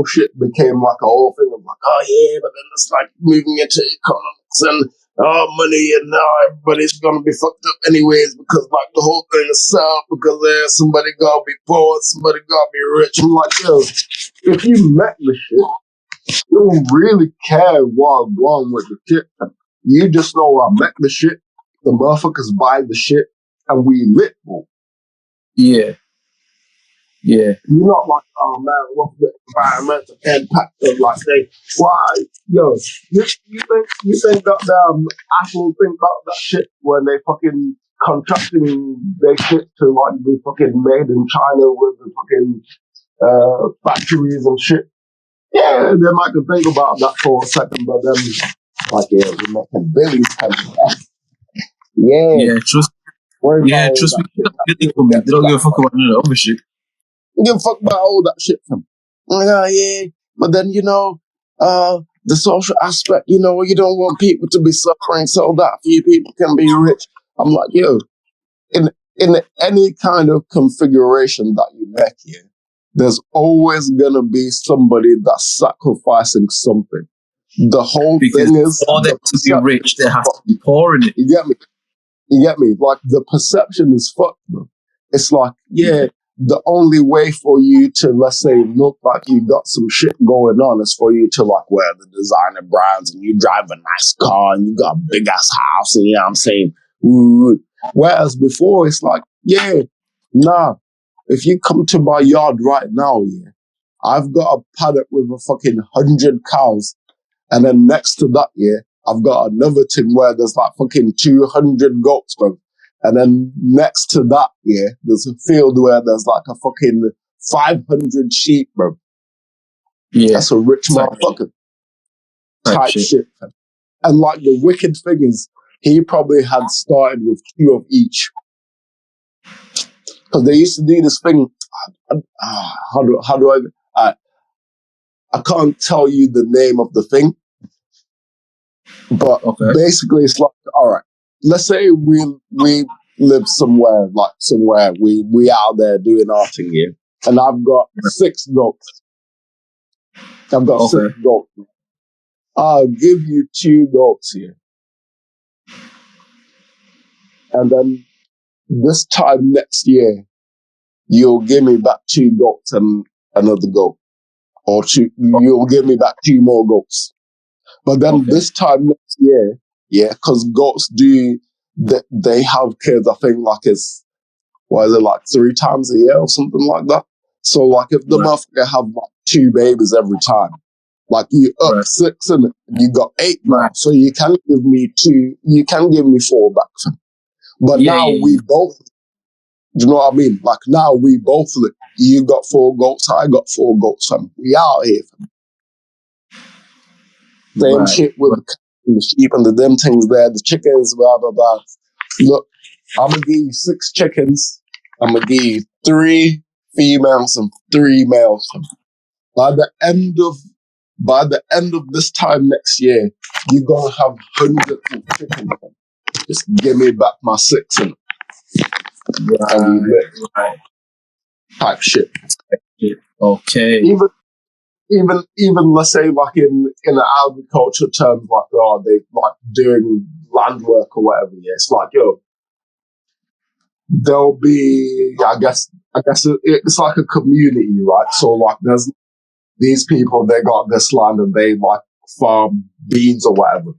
shit became like a whole thing of like, oh yeah, but then it's like moving into economics and money and now everybody's gonna be fucked up anyways because like the whole thing is set up because somebody gotta be poor, somebody gotta be rich. I'm like, yo, if you met the shit, you don't really care what's wrong with the shit. You just know I met the shit, the motherfuckers buy the shit, and we lit, bro. Yeah. Yeah. You're not like, oh man, what's the environmental impact of like they? Why, yo? You think goddamn Apple think about that shit when they fucking contracting their shit to like be fucking made in China with the fucking factories and shit? Yeah, they might think about that for a second, but then like, yeah, we're making billions. Yeah, Yeah. Trust me. They don't give a fuck about none of the other shit. You give a fuck about all that shit from. Like, oh yeah, but then you know, the social aspect, you know, you don't want people to be suffering so that few people can be rich. I'm like, yo, in any kind of configuration that you make here, there's always gonna be somebody that's sacrificing something. The whole thing is for them to be rich, they have to be poor in it. You get me? You get me? Like the perception is fucked, bro. It's like, yeah, the only way for you to, let's say, look like you got some shit going on is for you to like wear the designer brands and you drive a nice car and you got a big ass house and you know what I'm saying? Ooh. Whereas before it's like, yeah, nah. If you come to my yard right now, yeah, I've got a paddock with a fucking 100 cows. And then next to that, yeah, I've got another thing where there's like fucking 200 goats, bro. And then next to that, yeah, there's a field where there's like a fucking 500 sheep, bro. Yeah. That's a rich motherfucker. Type shit. And like the wicked thing is, he probably had started with 2 of each. Because they used to do this thing. How do I can't tell you the name of the thing. But basically it's like, all right, let's say we live somewhere, we out there doing our thing here. And I've got 6 goats. I've got 6 goats. I'll give you 2 goats here. And then this time next year, you'll give me back 2 goats and another goat. Or you'll give me back 2 more goats. But then this time next year, yeah, because goats they have kids, I think like it's, what is it, like 3 times a year or something like that. So like if the motherfucker have like 2 babies every time, like you up 6 and you got 8 now. So you can give me 2, you can give me 4 back. But now we both, do you know what I mean? Like now we both, you got 4 goats, I got 4 goats, fam. We out here, fam. Same shit with the sheep and the them things there, the chickens, blah, blah, blah. Look, I'm going to give you 6 chickens. I'm going to give you 3 females and 3 males. By the end of this time next year, you're going to have hundreds of chickens. Just give me back my 6 and we live. Type shit. Okay. Even let's say like in the agriculture terms, like they like doing land work or whatever. Yeah, it's like there'll be I guess it's like a community, right? So like there's these people, they got this land and they like farm beans or whatever.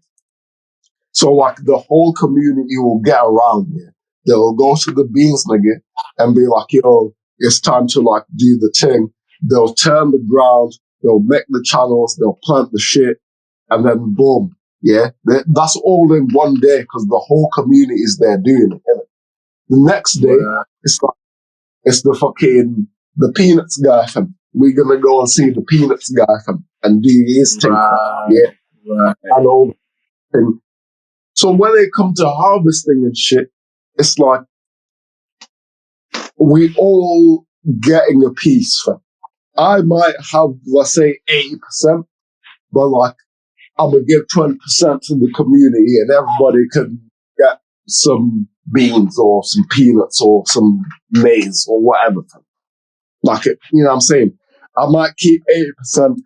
So like the whole community will get around here. They'll go to the beans nigga and be like, yo, it's time to like do the thing. They'll turn the ground. They'll make the channels, they'll plant the shit, and then boom, yeah. That's all in one day because the whole community is there doing it. Innit? The next day, it's the peanuts guy, fam. We're gonna go and see the peanuts guy, fam, and do his thing, and all the thing. So when they come to harvesting and shit, it's like we all getting a piece, fam. I might have, let's say, 80%, but like, I'm going to give 20% to the community and everybody can get some beans or some peanuts or some maize or whatever. Like, you know what I'm saying? I might keep 80%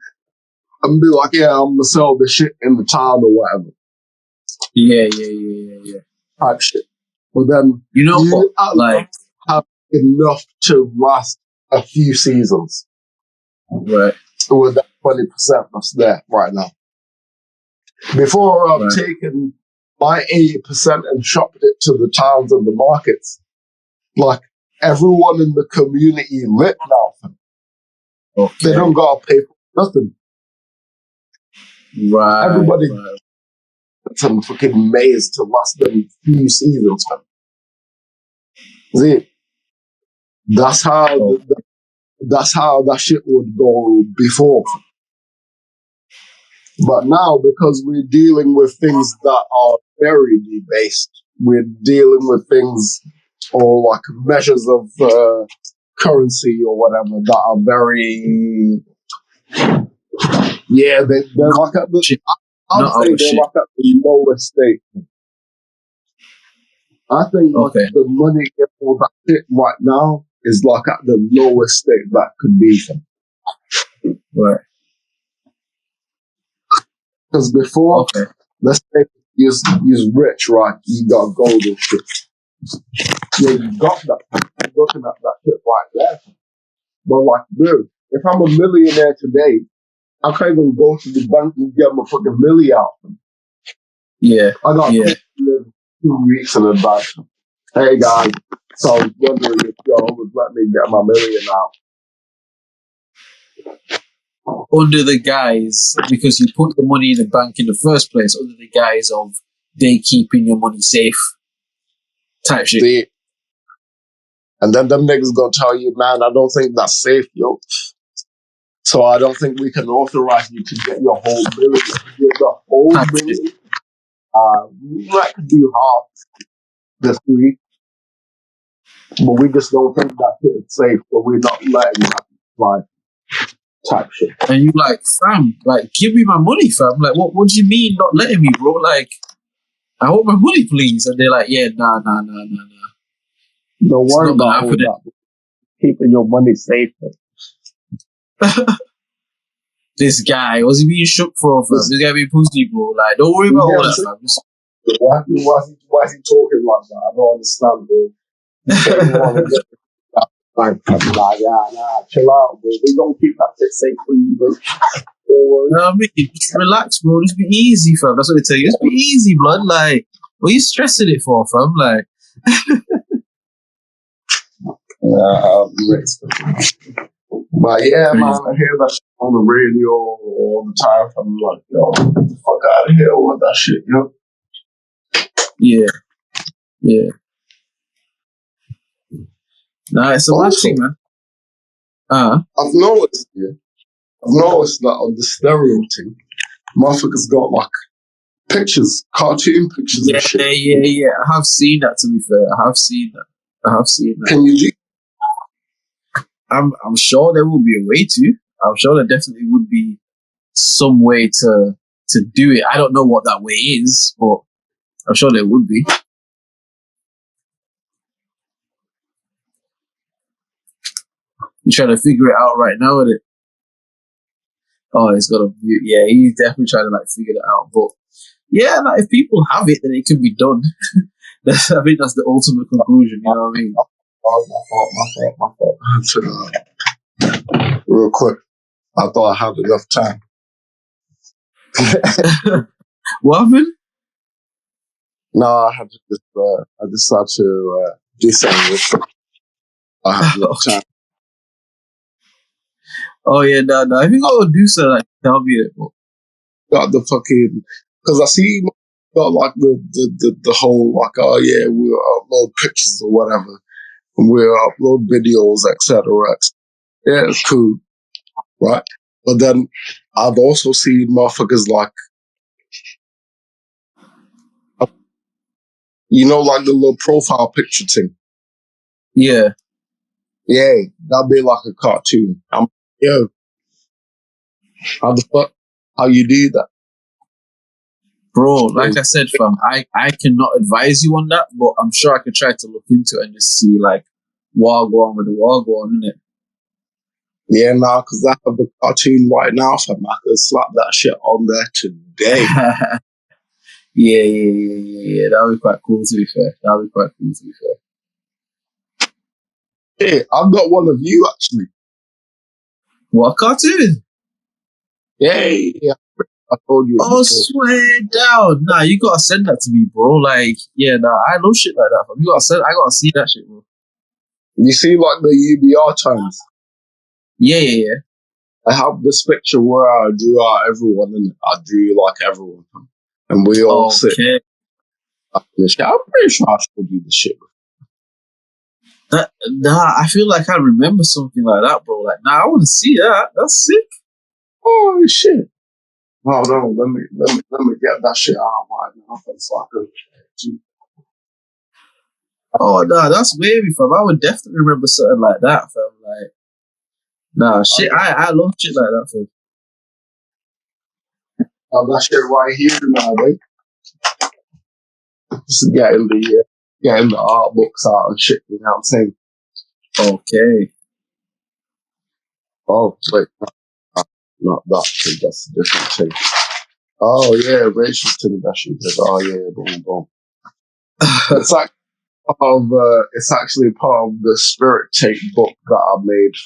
and be like, yeah, I'm going to sell the shit in the town or whatever. Yeah. Type shit. But then, you like have enough to last a few seasons. Right. With that 20% that's there right now. Before I've taken my 80% and shopped it to the towns and the markets, like everyone in the community lit now. They don't got to pay for nothing. Right. Everybody some fucking maize to last them few seasons. See, that's how that shit would go before. But now, because we're dealing with things that are very based, we're dealing with things or like measures of currency or whatever that are very, they're like at the, I'd say they're like at the lowest state. I think like the money in all that shit right now is like at the lowest state that could be. Right. Because before, let's say you're rich, right? You got gold and shit. Yeah, you got that. You're looking at that shit right there. But like, dude, if I'm a millionaire today, I can't even go to the bank and get my fucking million out. Yeah. I got 2 weeks in advance. Hey guys, so I was wondering if y'all would let me get my million out. under the guise, because you put the money in the bank in the first place, under the guise of they keeping your money safe type shit. See? And then them niggas gonna tell you, man, I don't think that's safe, yo. So I don't think we can authorize you to get your whole million. Get the whole Type shit. million. We might do half this week, but we just don't think that shit is safe, so we're not letting that fly. Type shit. And you like, fam, like, give me my money, fam. Like, what do you mean not letting me, bro? Like, I want my money, please. And they're like, yeah, nah. Don't It's worry not gonna about all happen. that. Keeping your money safe. This guy, what's he being shook for, fam? This guy being pussy, bro. Like, don't worry about all that, fam. Just Why is he talking like that? I don't understand, bro. You say you want to get that bank, I'm like, nah, chill out, bro. We gonna keep that shit safe for you, bro. You know what I mean? Just relax, bro. Just be easy, fam. That's what they tell you. Just be easy, blood. Like, what are you stressing it for, fam? Like, But yeah, man, I hear that shit on the radio all the time. I'm like, yo, get the fuck out of here with that shit, yo. yeah. Nah, it's a mad Also, thing, man. I've noticed that on the stereo thing, motherfuckers got like pictures, cartoon pictures and shit. Yeah. I have seen that, to be fair. I have seen that. Can you do? I'm sure there will be a way to. I'm sure there definitely would be some way to do it. I don't know what that way is, but I'm sure there would be. You're trying to figure it out right now, isn't it? Oh, he's got a view. Yeah, he's definitely trying to like figure it out. But yeah, like if people have it, then it can be done. I think that's the ultimate conclusion. You know what I mean? My fault. Real quick, I thought I had enough time. What happened? No, I had to I just had to do something real quick. I had enough time. Oh yeah, no. If you gotta do something, like tell me it. Got the fucking, because I see got like the whole like, oh yeah, we'll upload pictures or whatever, and we'll upload videos, etc. Yeah, it's cool, right? But then I've also seen motherfuckers like, you know, like the little profile picture thing. Yeah. Yeah, that'd be like a cartoon. I'm yo, how the fuck? How you do that? Bro, like I said, fam, I cannot advise you on that, but I'm sure I could try to look into it and just see like what go on with the what go on, innit? Yeah, nah, because I have the cartoon right now, fam. I could slap that shit on there today. Yeah. That would be quite cool, to be fair. Yeah, I've got one of you actually. What cartoon? Yeah. I told you. Oh, swear down. Nah, you gotta send that to me, bro. Like, yeah, nah, I love shit like that, fam. I gotta see that shit, bro. You see, like the UBR times. Yeah. I have this picture where I drew out everyone, and I drew like everyone, and we all sit. Okay. I'm pretty sure I showed you the shit. Nah, I feel like I remember something like that, bro. Like, nah, I want to see that. That's sick. Oh shit! Hold on, let me get that shit out right now. So I can. Oh, nah, that's wavy, fam. I would definitely remember something like that, fam. Like, nah, shit, I love shit like that, fam. I have that shit right here now, right? Just getting the art books out and shit. You know what I'm saying? Okay. Oh wait, not that thing. That's a different thing. Oh yeah, racial thing that she did. Oh yeah, boom. It's like it's actually part of the Spirit Tape book that I made.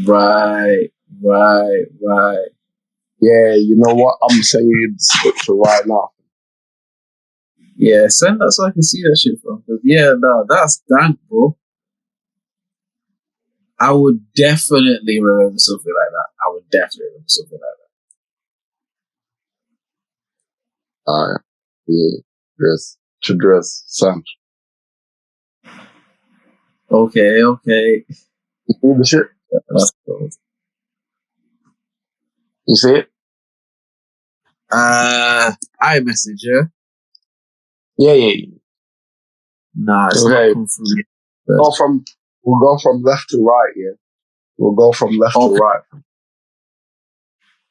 Right. Yeah, you know what? I'm sending you the picture right now. Yeah, send that so I can see that shit, fam. 'Cause, yeah, nah, that's dank, bro. I would definitely remember something like that. I would definitely remember something like Alright. Yeah. Dress. Son. that. Okay. You see the shit? That's cool. You see it? iMessage, yeah? Yeah. Nah, it's Okay. not come through yet. We'll go from left to right, yeah. We'll go from left to right.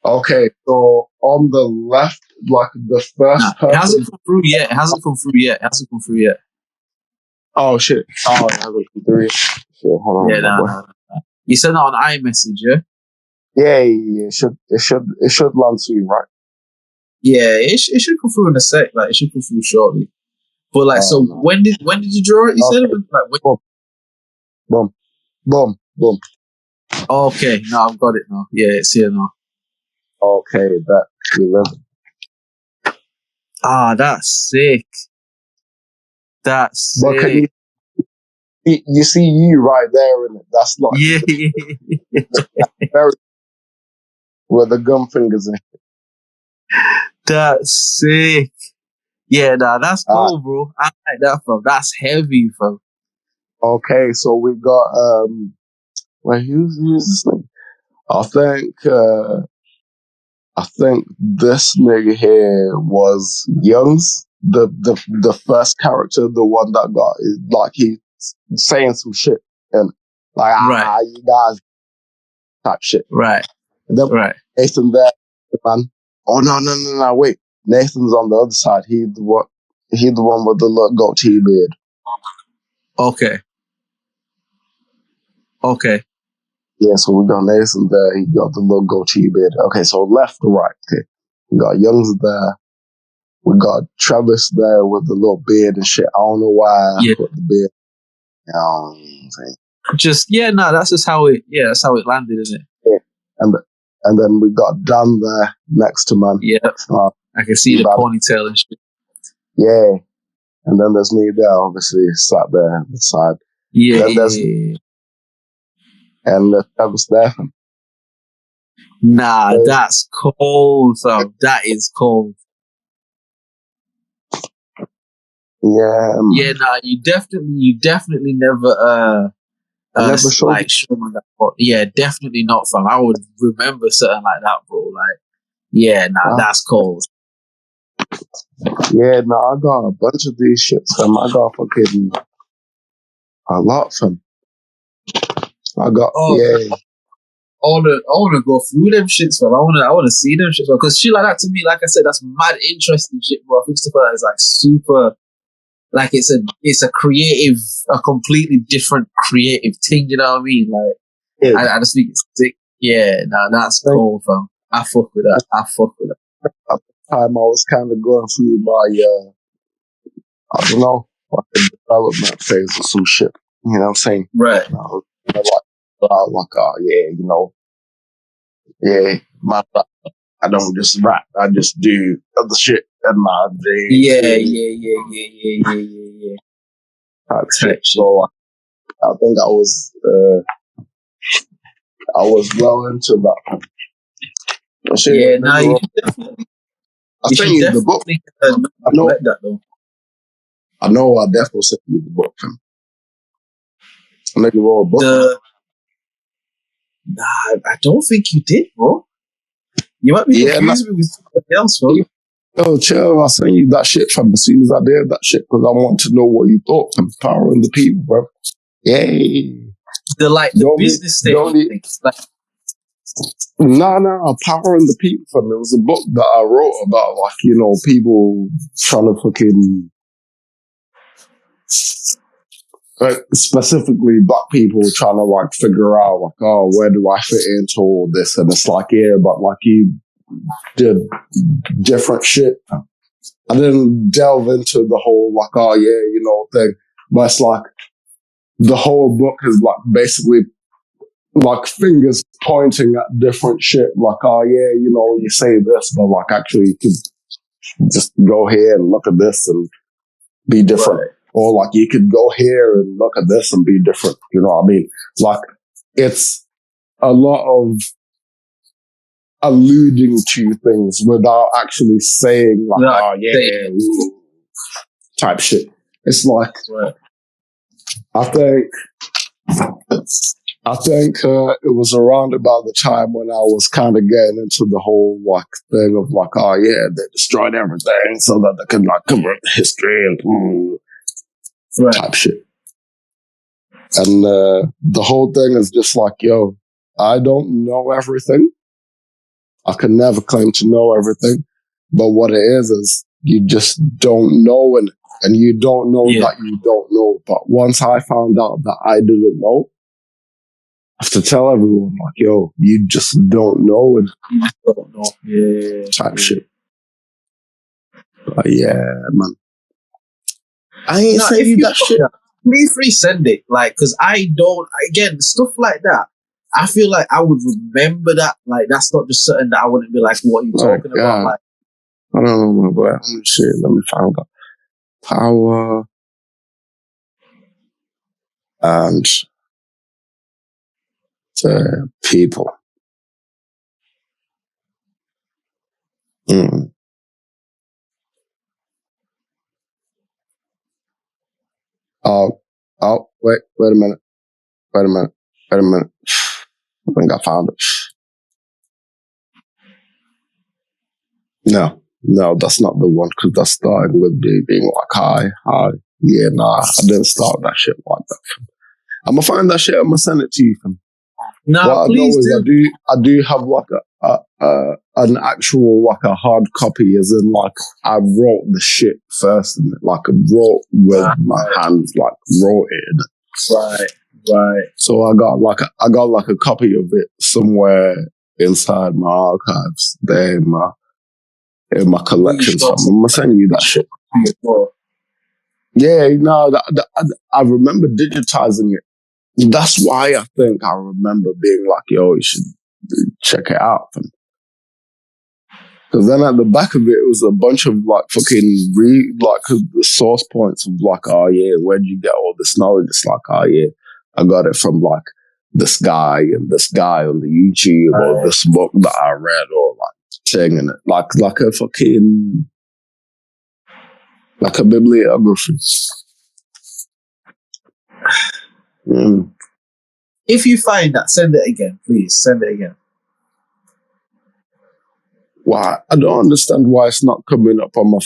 Okay, so on the left, like the first person. It hasn't come through yet. Oh shit! Oh, it hasn't come through yet. Shit, hold on. Yeah, nah. You sent it on iMessage, yeah? Yeah. It should land soon, right? Yeah, it should come through in a sec. Like, it should come through shortly. But like, no. When did you draw it? You said it was like when? Boom. Okay, no, I've got it now. Yeah, it's here now. Okay, that we live. That's sick. That's but sick. You see you right there in it. That's not very with the gum fingers in it. That's sick. Yeah, nah, that's cool, bro. I like that, fam. That's heavy, fam. Okay, so we got wait, who's this thing? I think this nigga here was Young's the first character, the one that got like he saying some shit and like you guys type shit. Right. And then Nathan there, man. Oh no, wait. Nathan's on the other side. He the one with the little goatee beard. Okay. Yeah, so we got Nathan there. He got the little goatee beard. Okay, so left to right. Okay, we got Young's there. We got Travis there with the little beard and shit. I don't know why I put the beard. You know what I'm saying? That's just how it. Yeah, that's how it landed, isn't it? Yeah, and then we got Dan there next to man. Yeah, I can see the ponytail and shit. Yeah, and then there's me there, obviously sat there on the side. Yeah, and Travis there. Nah, that's cold, fam. That is cold. Yeah. Yeah, nah, you definitely never like show me that. But yeah, definitely not, fam. I would remember something like that, bro. Like, yeah, nah, that's cold. Yeah, I got a bunch of these shits, fam. I got fucking a lot, fam. I got I wanna go through them shits, fam. I wanna see them shits, because shit like that to me, like I said, that's mad interesting shit, bro. I think stuff like that is like super, like it's a creative, a completely different creative thing. You know what I mean? Like, I just think it's sick. Yeah, nah, that's cool, fam. I fuck with that. At the time, I was kind of going through my, I don't know, like a development phase or some shit. You know what I'm saying? Right. My I don't just rap. I just do other shit in my day. Yeah. Type shit. So I think I was well into that. You should definitely. I sent you the book. I know that though. I know. I definitely sent you the book. I know you wrote a book. Nah, I don't think you did, bro. You might be confusing me with somebody else, bro. Yo, chill. I sent you that shit from as soon as I did that shit because I want to know what you thought from Powering the People, bro. Yay. The business statement. No, Powering the People, fam. It was a book that I wrote about, like, you know, people trying to fucking, specifically black people trying to, like, figure out, like, oh, where do I fit into all this? And it's like, yeah, but, like, you did different shit. I didn't delve into the whole, like, oh, yeah, you know, thing. But it's like, the whole book is, like, basically, like, fingers pointing at different shit. Like, oh, yeah, you know, you say this, but, like, actually, you could just go here and look at this and be different. Right. Or, like, you could go here and look at this and be different. You know what I mean? Like, it's a lot of alluding to things without actually saying like, oh yeah, ooh, type shit. It's like, I think it was around about the time when I was kind of getting into the whole like thing of like, oh yeah, they destroyed everything so that they could like cover up the history and type shit. And the whole thing is just like, yo, I don't know everything. I can never claim to know everything. But what it is you just don't know, and you don't know that you don't know. But once I found out that I didn't know, I have to tell everyone, like, yo, you just don't know, and type shit. But yeah, man. I ain't saying that shit. Please resend it, like, because I don't. Again, stuff like that. I feel like I would remember that. Like, that's not just something that I wouldn't be like, "What are you talking about?" Like, I don't know, my boy. Shit, let me find out. Power and the people. Oh, wait a minute. I think I found it. No, that's not the one, because that's starting with me being like, hi. Yeah, nah, I didn't start that shit like that. I'm gonna find that shit, I'm gonna send it to you. No, please do. I do have like an actual like a hard copy, as in like I wrote the shit first, and like I wrote with my hands, like wrote it. Right. So I got like a copy of it somewhere inside my archives there in my collections. I'm gonna send you that shit. Yeah, no, I remember digitizing it. That's why I think I remember being like, yo, you should check it out. Because then at the back of it, it was a bunch of like fucking the source points of like, oh yeah, where'd you get all this knowledge? It's like, oh yeah, I got it from like this guy and this guy on the YouTube, or this book that I read, or like thing, and like a fucking like a bibliography. If you find that, send it again, please. Send it again. Why? I don't understand why it's not coming up on my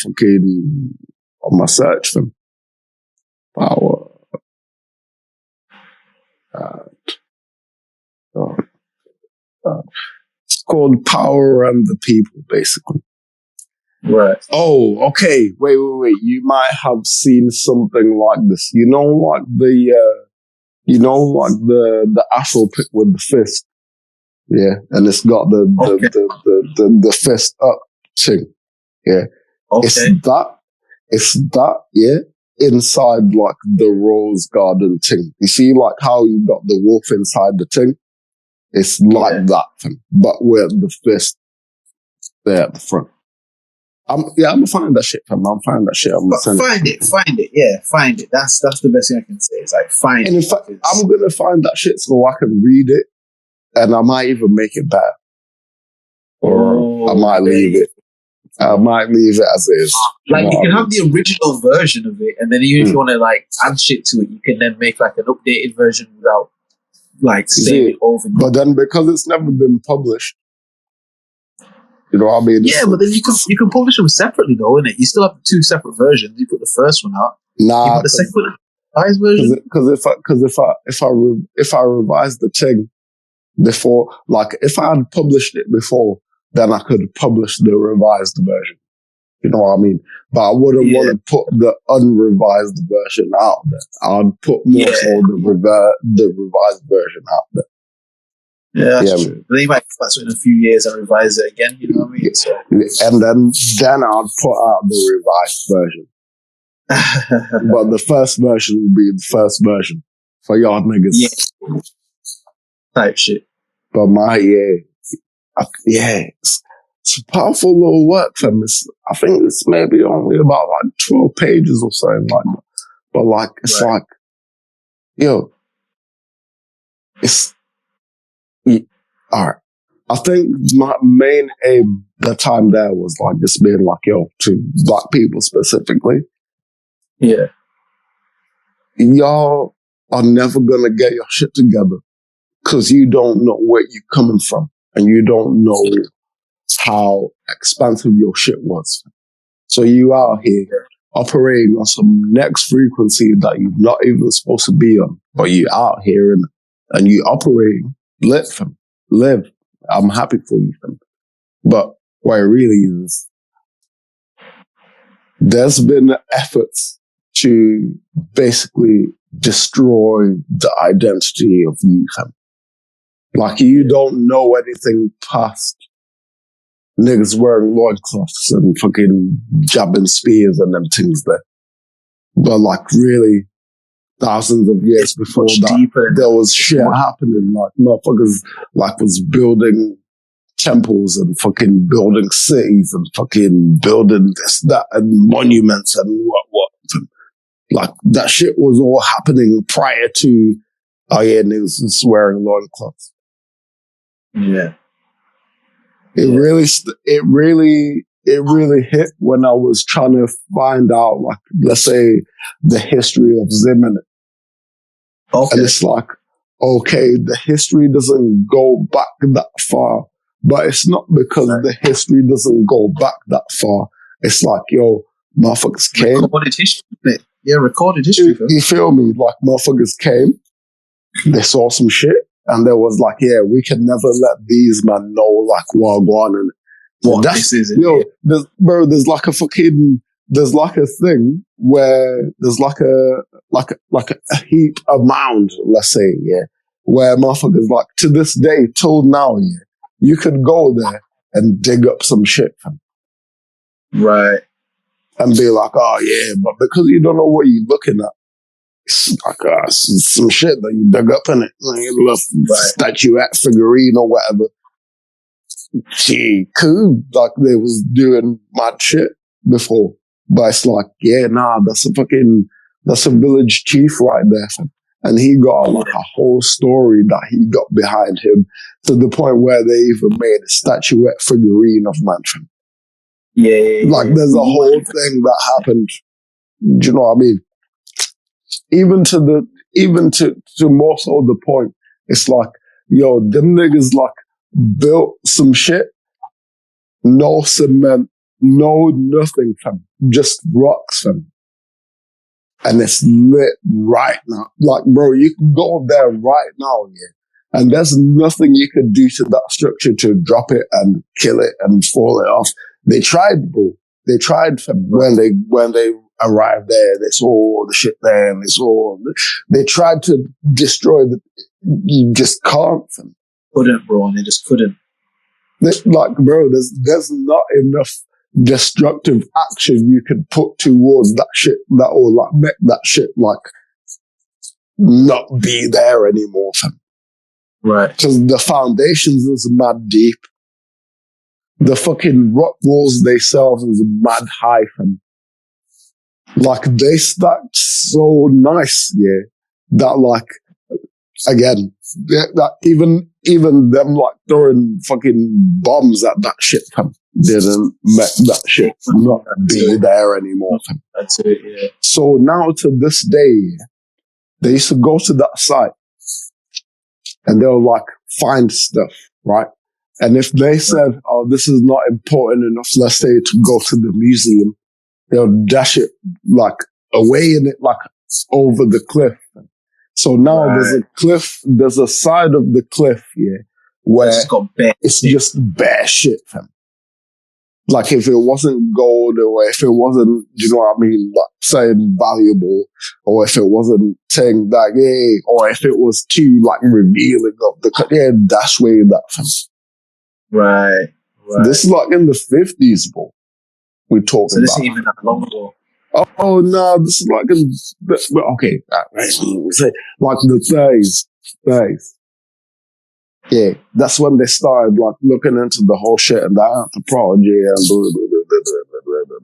search for power. It's called Power and the People, basically. Right. Oh, okay. Wait. You might have seen something like this. You know, like the Afro pick with the fist. Yeah. And it's got the fist up thing. Yeah. Okay. It's that, yeah, inside like the rose garden thing. You see like how you got the wolf inside the thing? It's like that thing, but with the fist there at the front. I'm gonna find that shit, fam. I'm finding that shit. I'm gonna send it. Find it. Yeah, find it. That's the best thing I can say. It's like find it. And in fact, I'm gonna find that shit so I can read it, and I might even make it better, or I might leave it. I might leave it as is. Like, you can have the original version of it, and then even if you want to like add shit to it, you can then make like an updated version without like saying it over. But then because it's never been published, you know what I mean? Yeah, but then you can publish them separately though, innit? You still have two separate versions. You put the first one out. Nah, you put the second revised version. Because if I revise the thing before, like if I had published it before, then I could publish the revised version. You know what I mean? But I wouldn't want to put the unrevised version out there. I'd put more so the revised version out there. Yeah, that's true. They might come back to it in a few years and revise it again, you know what I mean? So. And then I'd put out the revised version. But the first version will be the first version for y'all niggas. Yeah. Type shit. But it's a powerful little work, fam. I think it's maybe only about like 12 pages or something like that. But like, it's like, yo, it's All right. I think my main aim that time there was like just being like, yo, to black people specifically, Yeah. y'all are never gonna get your shit together because you don't know where you're coming from and you don't know how expansive your shit was. So you out here operating on some next frequency that you're not even supposed to be on, but you out here and you operating, live. I'm happy for you, fam. But what it really is, there's been efforts to basically destroy the identity of you, fam. Like you don't know anything past niggas wearing loincloths and fucking jabbing spears and them things there. But like really, thousands of years before that, there was shit happening. Like motherfuckers like was building temples and fucking building cities and fucking building this, that, and monuments and what. Like that shit was all happening prior to, oh yeah, niggas was wearing loincloths. Yeah. It really hit when I was trying to find out, like, let's say, the history of Zimmerman. Okay. And it's like, okay, the history doesn't go back that far, but it's not because the history doesn't go back that far. It's like, yo, motherfuckers came. Recorded history. Yeah, recorded history. You feel me? Like, motherfuckers came, they saw some shit, and they was like, yeah, we can never let these men know, like, Wagwan and what this is. Yo, there's like a fucking, there's like a thing where there's like a heap, a mound, let's say, yeah, where motherfuckers like to this day, till now, yeah, you could go there and dig up some shit, fam. Right. And be like, oh yeah, but because you don't know what you're looking at, it's like some shit that you dug up in it, like a little statuette, figurine, or whatever. Gee, cool. Like they was doing mad shit before. But it's like, yeah, nah, that's a village chief right there. Fam. And he got like a whole story that he got behind him to the point where they even made a statuette figurine of Manfred. Yeah. Like there's a whole thing that happened. Do you know what I mean? Even to more so the point, it's like, yo, them niggas like built some shit, no cement, no nothing, fam. Just rocks, fam. And it's lit right now. Like, bro, you can go there right now, yeah. And there's nothing you could do to that structure to drop it and kill it and fall it off. They tried, bro. They tried, fam. When they arrived there, they saw all the shit there and they tried to destroy you just can't, fam. Couldn't, bro, and they just couldn't. Like, bro, there's not enough destructive action you can put towards that shit that will like make that shit like not be there anymore, fam. Right. Because the foundations is mad deep. The fucking rock walls themselves is mad high, fam. Like they stacked so nice, yeah, that like again, that even them like throwing fucking bombs at that shit, fam, didn't make that shit not be there anymore, fam. That's it, yeah. So now to this day, they used to go to that site and they'll like find stuff, right? And if they said, oh, this is not important enough, let's say to go to the museum, they'll dash it like away in it, like over the cliff. So now there's a cliff, there's a side of the cliff, yeah, where it's just bare shit, fam. Like if it wasn't gold or if it wasn't, you know what I mean, like saying valuable, or if it wasn't saying that, yeah, or if it was too like revealing of the, yeah, dash way that, fam. Right. This is like in the 50s, bro. We're talking about. So this ain't even that long ago. Oh no, this is like okay, like the 30s. Yeah, that's when they started like looking into the whole shit and the anthropology and blah, blah, blah, blah, blah,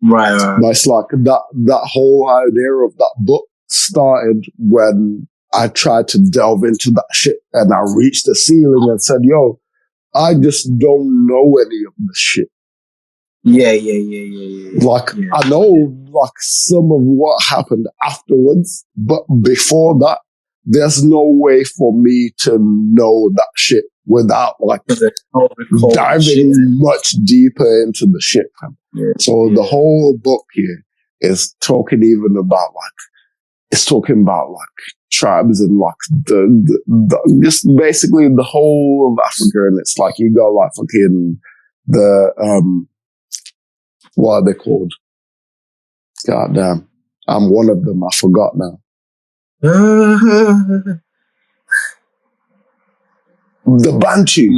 blah. Right. But it's like that whole idea of that book started when I tried to delve into that shit and I reached the ceiling and said, yo, I just don't know any of this shit. Yeah. Like, I know like some of what happened afterwards, but before that, there's no way for me to know that shit without like diving much deeper into the shit. So the whole book here is talking even about like, it's talking about like tribes and like the just basically the whole of Africa. And it's like, you got like fucking what are they called? God damn. I'm one of them. I forgot now. The Bantu.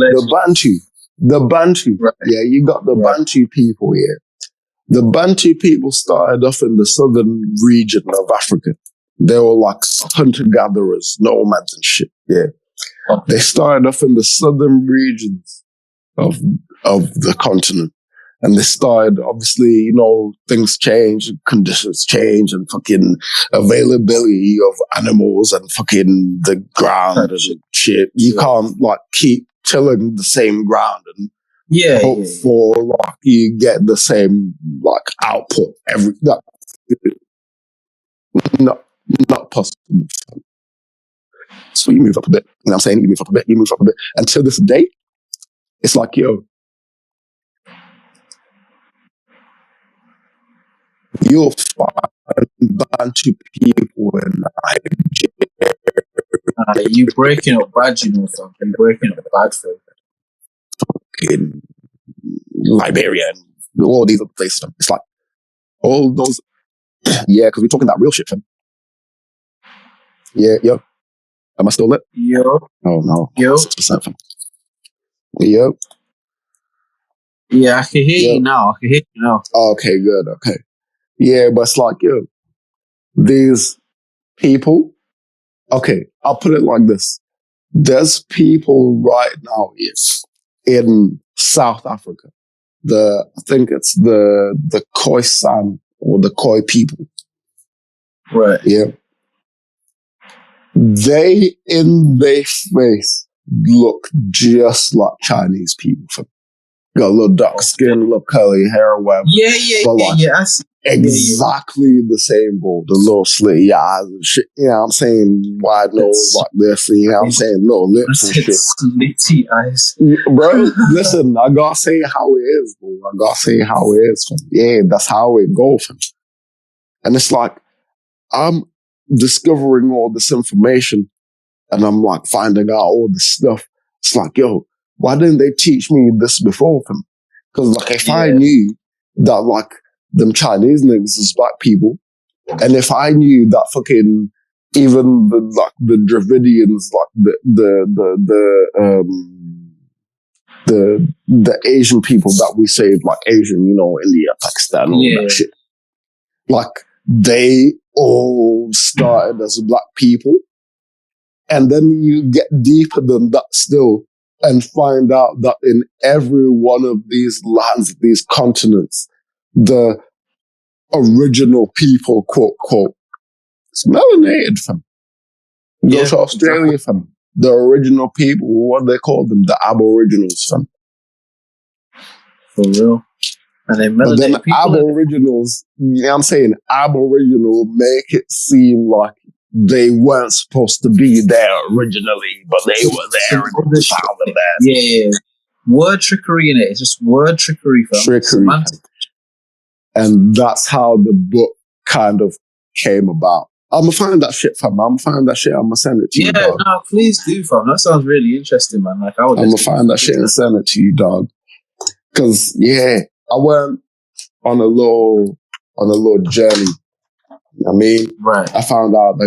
Right. Yeah, you got the Bantu people here. The Bantu people started off in the southern region of Africa. They were like hunter-gatherers, nomads and shit. Yeah. Okay. They started off in the southern regions of the continent. And they started, obviously, you know, things change, conditions change, and fucking availability of animals and fucking the ground and shit. You can't like keep tilling the same ground and hope for like you get the same like output not possible. So you move up a bit. You know what I'm saying? You move up a bit. And to this day, it's like, yo, you'll find Bantu people in Nigeria. You breaking up bad, you know, fam. You breaking up bad, fam. In Liberia and all these other places. It's like all those, yeah, because we're talking that real shit, fam. Yeah, yo. Am I still lit? Yo. Oh no. Yo. 6%, fam. Yo. Yeah, I can hear you now. Okay, good. Okay. Yeah, but it's like, yo, these people, okay, I'll put it like this. There's people right now in South Africa. I think it's the Khoisan or the Khoi people. Right. Yeah. They, in their face, look just like Chinese people. Got a little dark skin, little curly hair, whatever. Yeah. Exactly the same, bro. The little slitty eyes and shit. You know what I'm saying? Wide nose like this. You know what I'm saying? Little lips and shit. Slitty eyes. Bro, listen, I gotta say how it is, bro. I gotta say how it is. Yeah, that's how it goes. And it's like, I'm discovering all this information and I'm like finding out all this stuff. It's like, yo, why didn't they teach me this before? Because like, if I knew that like them Chinese niggas is black people, and if I knew that fucking even the Dravidians, like the Asian people that we saved, like Asian, you know, India, Pakistan, all that shit, like they all started as black people. And then you get deeper than that still and find out that in every one of these lands, these continents, the original people, quote, quote, it's melanated, fam. Go to Australia, fam. The original people, what they call them? The Aboriginals, fam. For real. And they melanated but then people. Aboriginals, you know what I'm saying? Aboriginal make it seem like they weren't supposed to be there originally, but they were there and they found them there. Yeah. Word trickery in it. It's just word trickery, fam. Trickery. And that's how the book kind of came about. I'm gonna find that shit, fam. I'm gonna find that shit. I'm gonna send it to you, dog. No, please do, fam. That sounds really interesting, man. Like, I'm gonna find that shit and send it to you, dog. Cause I went on a little journey. I mean, right. I found out a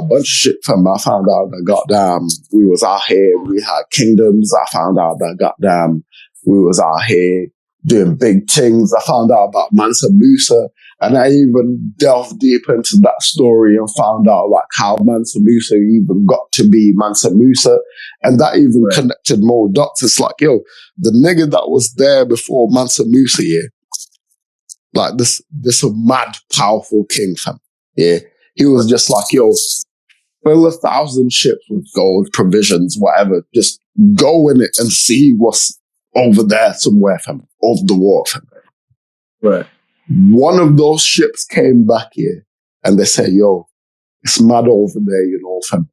bunch of shit from. I found out that we was out here, we had kingdoms. I found out that we was out here doing big things. I found out about Mansa Musa, and I even delved deep into that story and found out like how Mansa Musa even got to be Mansa Musa, and that even connected more dots. It's like, yo, the nigga that was there before Mansa Musa, like this mad powerful king, fam. Yeah. He was just like, yo, fill 1,000 ships with gold, provisions, whatever. Just go in it and see what's over there somewhere, fam, over the water, fam. Right. One of those ships came back here and they said, yo, it's mad over there, you know, fam.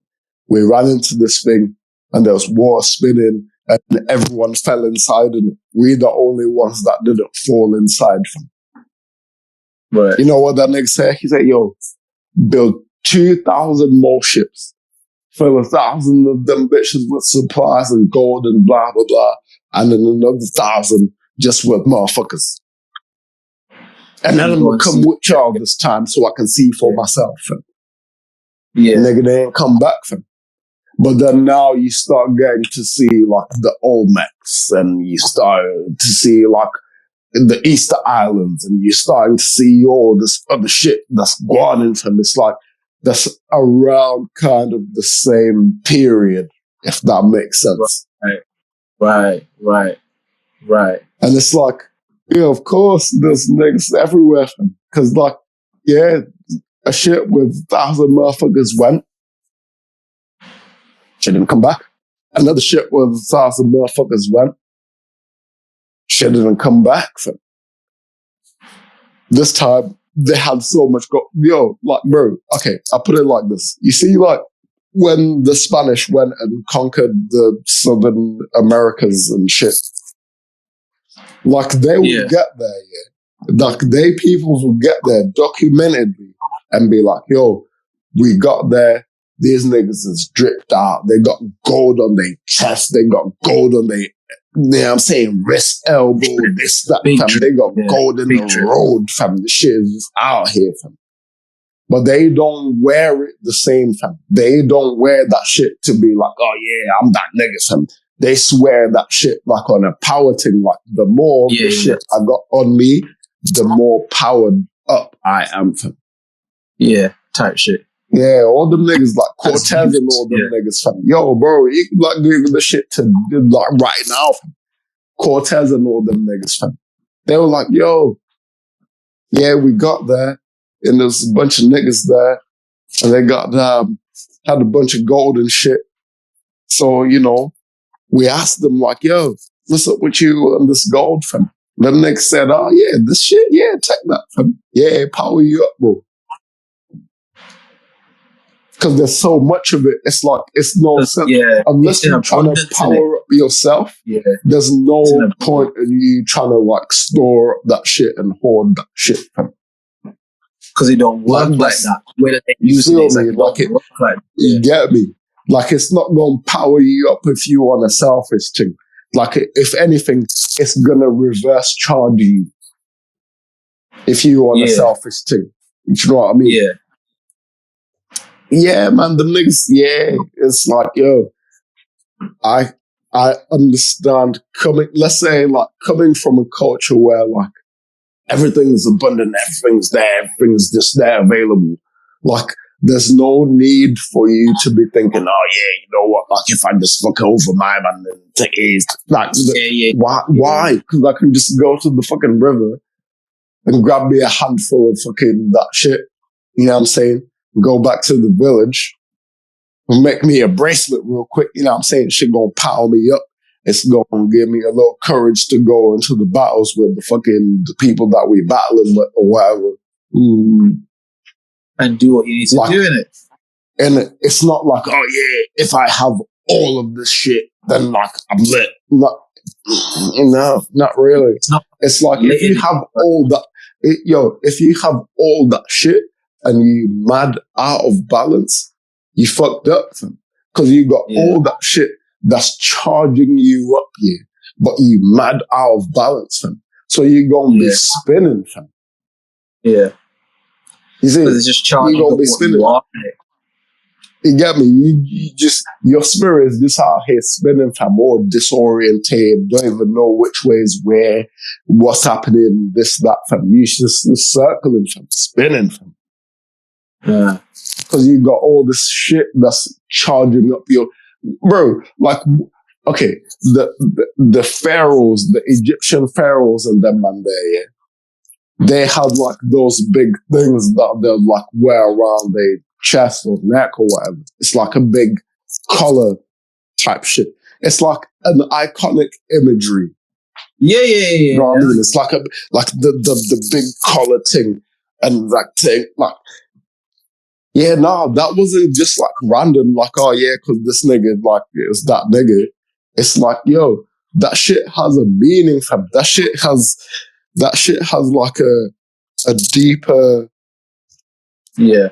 We ran into this thing and there was water spinning and everyone fell inside and we're the only ones that didn't fall inside, fam. Right. You know what that nigga said? He said, yo, build 2,000 more ships. Fill 1,000 of them bitches with supplies and gold and blah, blah, blah. And then another 1,000 just with motherfuckers. And then I'm going to come with y'all this time so I can see for myself. Fam. Yeah. Nigga, they ain't come back, fam. But then now you start getting to see like the Olmecs and you start to see like the Easter Islands and you're starting to see all this other shit that's gone into them. It's like that's around kind of the same period, if that makes sense. Right. And it's like, yeah, of course, there's niggas everywhere. Because like, yeah, a ship with 1,000 motherfuckers went. She didn't come back. Another ship with 1,000 motherfuckers went. She didn't come back. This time, they had so much yo, like, bro, okay, I'll put it like this. You see, like, when the Spanish went and conquered the Southern Americas and shit, like, they would get there, yeah. Like, people would get there documentedly and be like, yo, we got there. These niggas is dripped out. They got gold on their chest. They got gold on their, you know what I'm saying, wrist, elbow, this, that, fam. They got gold in the road, fam. The shit is just out here, fam. But they don't wear it the same, fam. They don't wear that shit to be like, oh yeah, I'm that nigga, fam. They swear that shit like on a power thing. Like the more the shit I got on me, the more powered up I am, fam. Yeah, type shit. Yeah, all them niggas like Cortez and all them niggas, fam. Yo, bro, you can like Google the shit to like right now, fam. Cortez and all them niggas, fam. They were like, yo, yeah, we got there, and there's a bunch of niggas there, and they got had a bunch of gold and shit. So, you know, we asked them like, yo, what's up with you and this gold, fam? Them niggas said, oh yeah, this shit, yeah, take that, fam. Yeah, power you up, bro. Because there's so much of it, it's like, it's no sense. Yeah, unless you're trying to power up yourself, there's no point in you trying to like store up that shit and hoard that shit. Because it don't work like that. Whether they use it, you get me? Like, it's not going to power you up if you want a selfish thing. Like, if anything, it's going to reverse charge you if you want a selfish thing. You know what I mean? Yeah. Yeah, man, the niggas, yeah, it's like, yo, I understand let's say, like, coming from a culture where, like, everything's abundant, everything's there, everything's just there available. Like, there's no need for you to be thinking, oh, yeah, you know what, like, if I just fuck over my man and take it, like, why? Because I can just go to the fucking river and grab me a handful of fucking that shit, you know what I'm saying? Go back to the village and make me a bracelet real quick. You know what I'm saying? Shit gonna power me up. It's gonna give me a little courage to go into the battles with the people that we battling with or whatever. And do what you need to do in it. And it's not like, oh yeah, if I have all of this shit, then like I'm lit. Not really. It's like if you have all that, if you have all that shit, and you mad out of balance, you fucked up, fam. Because you got all that shit that's charging you up here, but you mad out of balance, fam. So you're going to be spinning, fam. Yeah. You see, it's just charging you're going to be spinning. You get me? You just, your spirit is just out here spinning, fam, all disoriented, don't even know which way is where, what's happening, this, that, fam. You just circling, fam, spinning, fam. Yeah. Because you got all this shit that's charging up your... Bro, like, okay, the pharaohs, the Egyptian pharaohs and them man there, yeah? they had like those big things that they'd like wear around their chest or neck or whatever. It's like a big collar type shit. It's like an iconic imagery. Yeah. You know what I mean? It's like the big collar thing and that thing. Like, yeah, no, that wasn't just like random. Like, oh yeah, because this nigga like it's that nigga. It's like, yo, that shit has a meaning, fam. That shit has like a deeper, you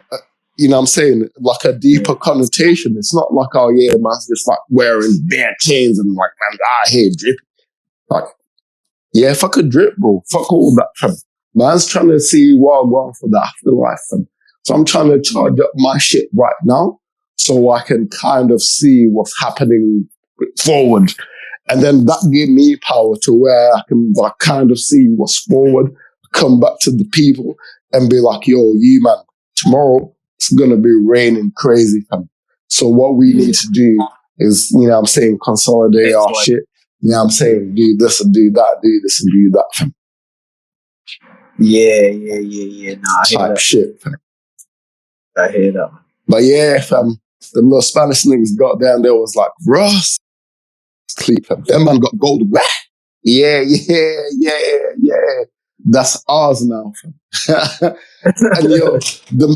know what I'm saying? Like a deeper connotation. It's not like, oh yeah, man's just like wearing bare chains and like, man, here, drip. Like, yeah, fuck a drip, bro. Fuck all that, fam. Man's trying to see what I want for the afterlife, fam. So I'm trying to charge up my shit right now so I can kind of see what's happening forward. And then that gave me power to where I can like kind of see what's forward, come back to the people and be like, yo, you man, tomorrow it's going to be raining crazy, fam. So what we need to do is, you know what I'm saying, consolidate our shit. You know what I'm saying, do this and do that, do this and do that, fam. Yeah. Nah, type shit, fam. I hear that. But yeah, fam, the little Spanish niggas got down there was like, Ross, sleep, fam. That man got gold. Yeah. That's ours now, fam. And yo, them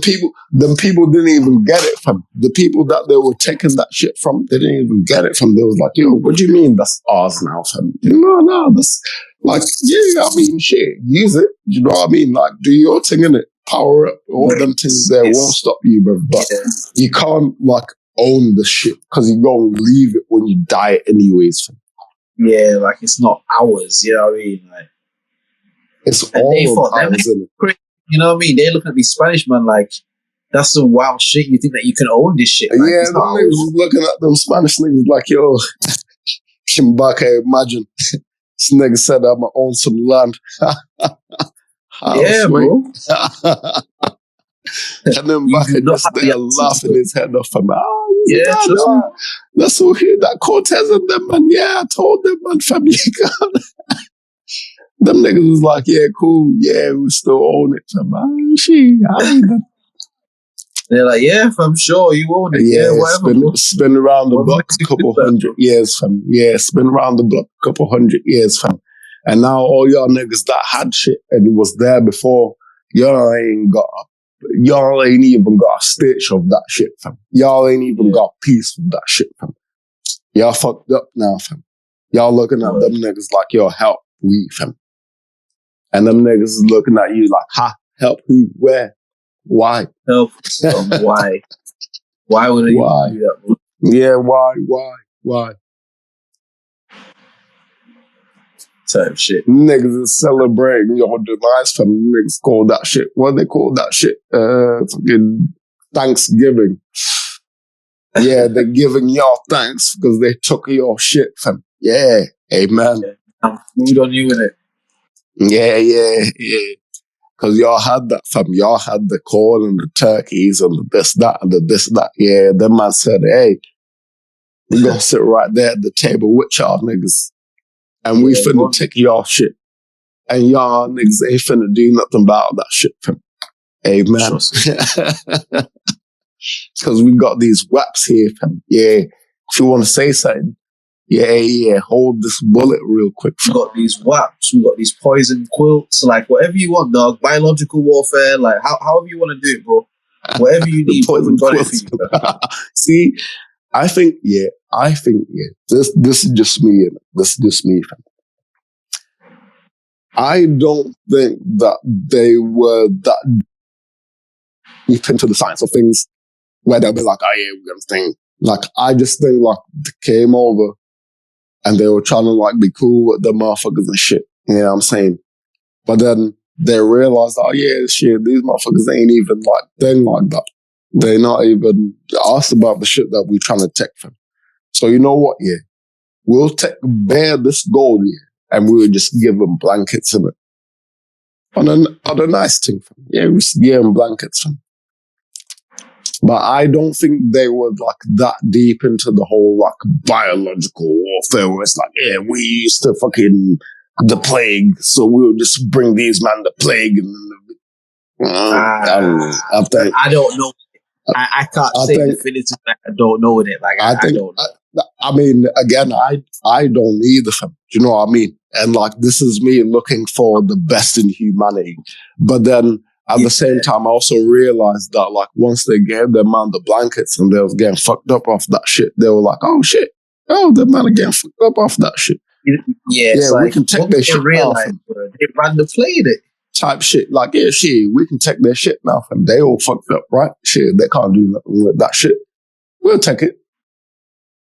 people didn't even get it, fam. The people that they were taking that shit from, they didn't even get it from. They was like, yo, what do you mean that's ours now, fam? No, that's like, yeah, I mean, shit, use it. You know what I mean? Like, do your thing in it. Power up. All them things there won't stop you, bro. But you can't, like, own the shit because you're going to leave it when you die anyways, fam. Yeah, like, it's not ours, you know what I mean? Like, it's all of ours, isn't it? You know what I mean? They look at these Spanish man like, that's some wild shit. You think that you can own this shit? Like, yeah, them niggas was looking at them Spanish niggas like, yo, Chimbaka, imagine. This nigga said I'm going to own some land. Yeah, bro. And then back and just there laughing his head off. Fam. Yeah, that's all here. That Cortez and them, man. Yeah, I told them, man, fam, you got them niggas was like, yeah, cool. Yeah, we still own it. Fam. They're like, yeah, fam, sure, you own it. Yeah, whatever. Spin around the block a couple hundred years, fam. Yeah, spin around the block a couple 100 years, fam. And now all y'all niggas that had shit and was there before, y'all ain't even got a stitch of that shit, fam. Y'all ain't even got a piece of that shit, fam. Y'all fucked up now, fam. Y'all looking at them niggas like, yo, help, we, fam. And them niggas is looking at you like, ha, help who, where, why? Help, why? Why would you do that, bro? Yeah, why? Type shit. Niggas is celebrating your demise, fam. Niggas call that shit. What they call that shit? Fucking Thanksgiving. Yeah, they're giving y'all thanks because they took your shit, fam. Yeah, amen. Yeah. Food on you, innit? Yeah. Because y'all had that, fam. Y'all had the corn and the turkeys and the this, that, and the this, that. Yeah, them man said, hey, we're going to sit right there at the table with y'all niggas. And we finna take y'all shit. And y'all niggas ain't finna do nothing about that shit, fam. Amen. Because we got these waps here, fam. Yeah. If you want to say something, yeah. Hold this bullet real quick, fam. We got these waps. We got these poison quilts. Like, whatever you want, dog. Biological warfare. Like, however you want to do it, bro. Whatever you need, poison quilts. See, I think, this is just me, fam. I don't think that they were that deep into the science of things where they'll be like, oh yeah, we're gonna think. Like, I just think like they came over and they were trying to like be cool with the motherfuckers and shit. You know what I'm saying? But then they realized, oh yeah, shit, these motherfuckers ain't even like thing like that. They're not even asked about the shit that we trying to take from. So you know what? Yeah, we'll bear this gold here, and we'll just give them blankets in it. On a nice thing, fam. Yeah, we just give them blankets, fam. But I don't think they were like that deep into the whole like biological warfare where it's like, yeah, we used to fucking the plague. So we'll just bring these man the plague. And I think I don't know. I can't say definitively. I don't know it. Like I don't know. I mean, again, I don't either. Do you know what I mean? And like, this is me looking for the best in humanity. But then at the same time, I also realized that like once they gave their man the blankets and they was getting fucked up off that shit, they were like, oh shit, the man are getting fucked up off that shit. Yeah, we can take their shit now. They ran the play it. Type shit. Like, yeah, shit, we can take their shit now, fam. They all fucked up, right? Shit, they can't do nothing with that shit. We'll take it.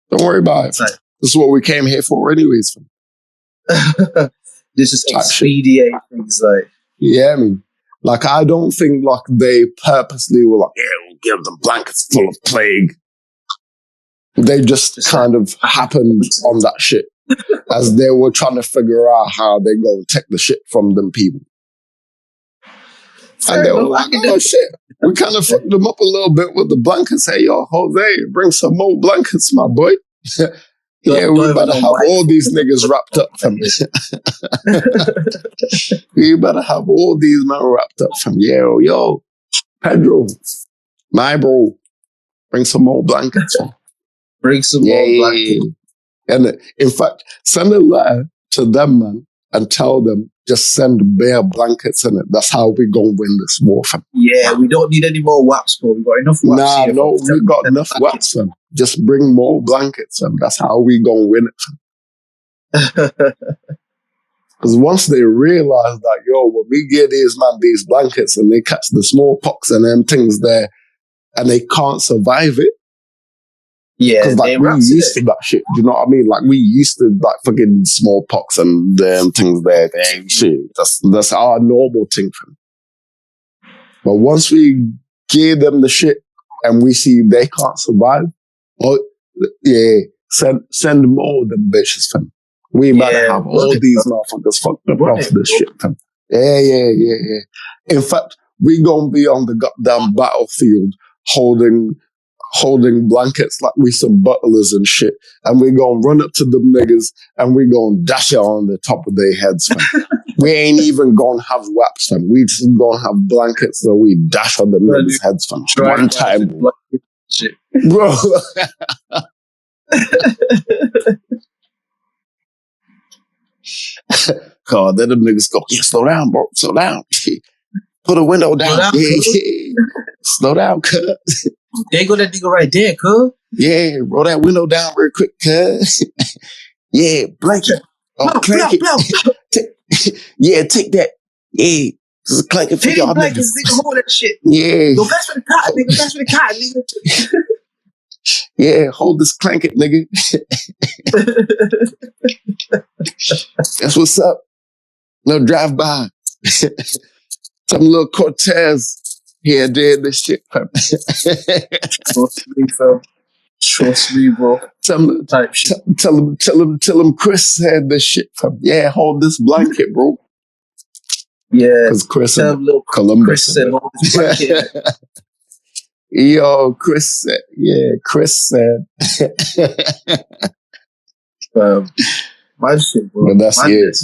Don't worry about it. Right. This is what we came here for anyways, fam. This is expedient things like. Yeah, I mean, like, I don't think, like, they purposely were like, yeah, we'll give them blankets full of plague. They just kind of happened on that shit as they were trying to figure out how they go take the shit from them people. And they were like, oh shit, we kind of fucked them up a little bit with the blankets. Hey, yo, Jose, bring some more blankets, my boy. Yeah, we better have all these niggas wrapped up from this. We better have all these men wrapped up from, yo, Pedro, my bro, bring some more blankets. Bring some more blankets. And in fact, send a letter to them, man, and tell them, just send bare blankets in it. That's how we gonna win this war, fam. Yeah, we don't need any more WAPs, bro. We got enough WAPs. We got enough WAPs, fam. Just bring more blankets, fam. That's how we gonna win it, fam. Because once they realize that, when we give these man these blankets and they catch the smallpox and them things there, and they can't survive it. Yeah, because like we used to that shit. Do you know what I mean? Like we used to like fucking smallpox and them things there. Shit, that's our normal thing for them. But once we give them the shit and we see they can't survive, send more of them bitches, fam. We better have all these motherfuckers fucked up off this shit, fam. Yeah. In fact, we gonna be on the goddamn battlefield holding blankets like we some butlers and shit. And we gonna run up to them niggas and we gonna dash it on the top of their heads, fam. We ain't even gonna have wraps, fam. We just gonna have blankets that we dash on them niggas' heads, fam. One time, bro. God, then them niggas go, slow down, bro. Slow down. Put a window down. Slow down, cuz. There go that nigga right there, cuz. Yeah, roll that window down real quick, cuz. Yeah, blanket. Clank it. Yeah, take that. Yeah, just clank it for y'all blankets, nigga, hold that shit. Yeah. Yo, pass for the cotton, nigga. Pass for the cotton, nigga. Yeah, hold this, clank it, nigga. That's what's up. No drive by. Some little Cortez here did this shit, fam. Trust me, fam. Trust me, bro. Tell him Chris said this shit, fam. Yeah, hold this blanket, bro. Yeah. Because Chris and Columbus. Chris said hold this blanket. Yo, Chris said. My shit, bro. But that's it.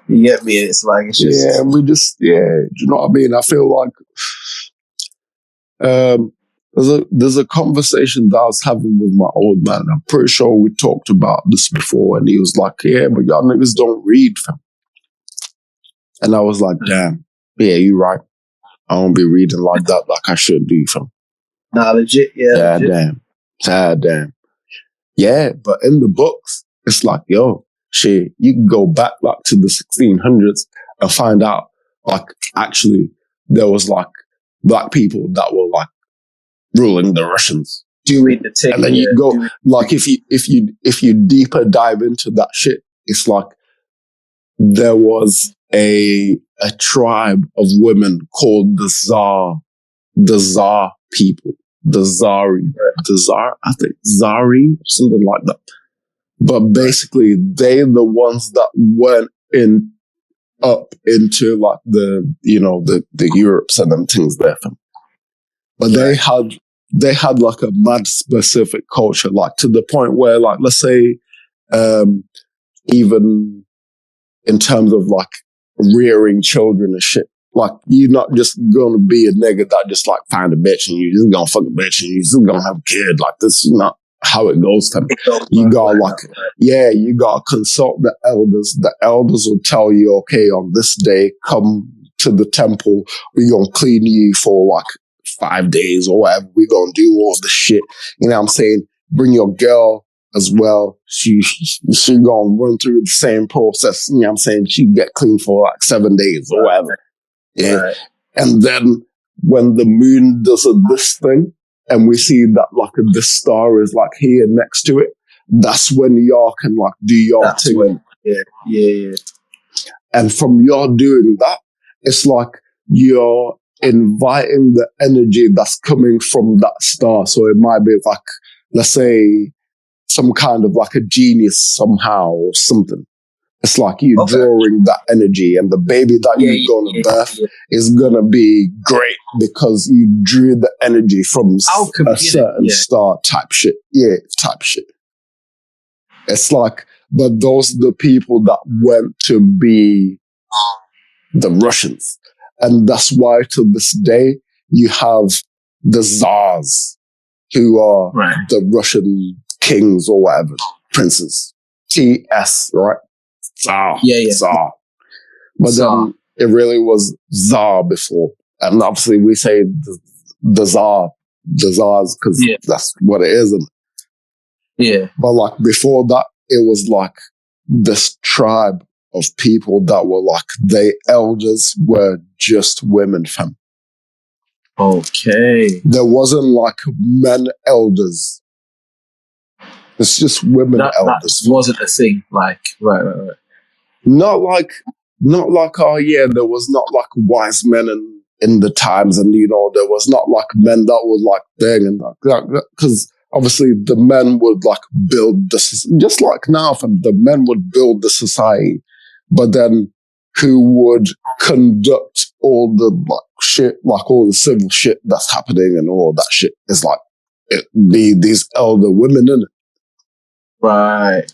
You get me? It's like, it's just... Yeah, do you know what I mean? I feel like there's a conversation that I was having with my old man. I'm pretty sure we talked about this before, and he was like, yeah, but y'all niggas don't read, fam. And I was like, damn, yeah, you right. I don't be reading like that like I should do, fam. Nah, legit, yeah. Damn. Yeah, but in the books, it's like, shit, you can go back like to the 1600s and find out like actually there was like black people that were like ruling the Russians. Doing the thing. And then you go like if you deeper dive into that shit, it's like there was a tribe of women called the Tsar people. The Tsar, I think Zari, something like that. But basically, they're the ones that went up into like the Europes and them things there. But they had like a mad specific culture, like to the point where, like, let's say even in terms of like rearing children and shit. Like, you're not just gonna be a nigga that just like find a bitch and you just gonna fuck a bitch and you just gonna have a kid. Like, this is not how it goes, Tim. You gotta you gotta consult the elders. The elders will tell you, okay, on this day, come to the temple. We're gonna clean you for like 5 days or whatever. We're gonna do all the shit. You know what I'm saying? Bring your girl as well. She gonna run through the same process. You know what I'm saying? She get clean for like 7 days or whatever. Yeah. Right. And then when the moon does this thing and we see that like this star is like here next to it, that's when y'all can like do your thing. Yeah. And from y'all doing that, it's like you're inviting the energy that's coming from that star. So it might be like, let's say, some kind of like a genius somehow or something. It's like you drawing that energy, and the baby that you're going to birth is going to be great because you drew the energy from a certain star type shit. Yeah, type shit. It's like, but those are the people that went to be the Russians. And that's why to this day, you have the Tsars, who are the Russian kings or whatever, princes. TS, right? Tsar. Tsar. But then it really was Tsar before. And obviously we say the Tsars, because that's what it is. And but like before that, it was like this tribe of people that were like, the elders were just women, fam. Okay. There wasn't like men elders. It's just women elders. That wasn't a thing. Like, right. Not like, oh yeah, there was not like wise men in the times, and you know, there was not like men that would like thing and that, because obviously the men would like build this, just like now, the men would build the society, but then who would conduct all the like shit, like all the civil shit that's happening and all that shit is like these elder women, in it. Right.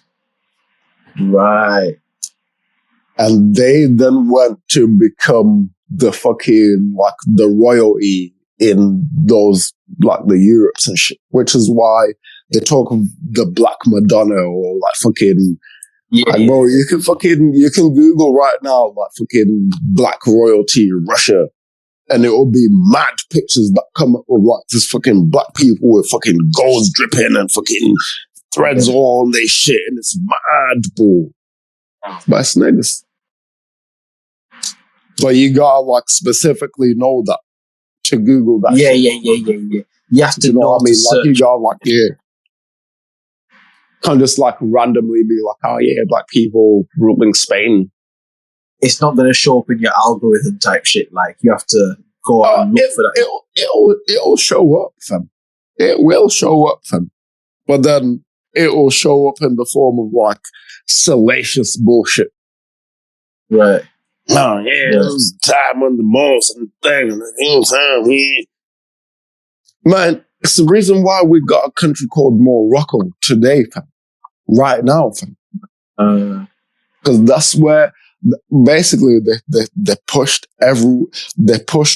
And they then went to become the fucking, like, the royalty in those, like, the Europes and shit. Which is why they talk of the Black Madonna or, like, fucking... bro, you can Google right now, like, fucking Black royalty Russia. And it will be mad pictures that come up with, like, this fucking black people with fucking gold dripping and fucking threads all on their shit. And it's mad, bro. But it's niggas. But you gotta like specifically know that to Google that. Yeah. You have to know what I mean. Like you gotta like can't just like randomly be like, oh yeah, black people ruling Spain. It's not gonna show up in your algorithm type shit. Like you have to go out and look for that. It'll show up, fam. It will show up, fam. But then it will show up in the form of like salacious bullshit. Right. Oh, yeah, it was time on the malls and things. Man, it's the reason why we got a country called Morocco today, fam. Right now, fam. Because that's where, basically, they pushed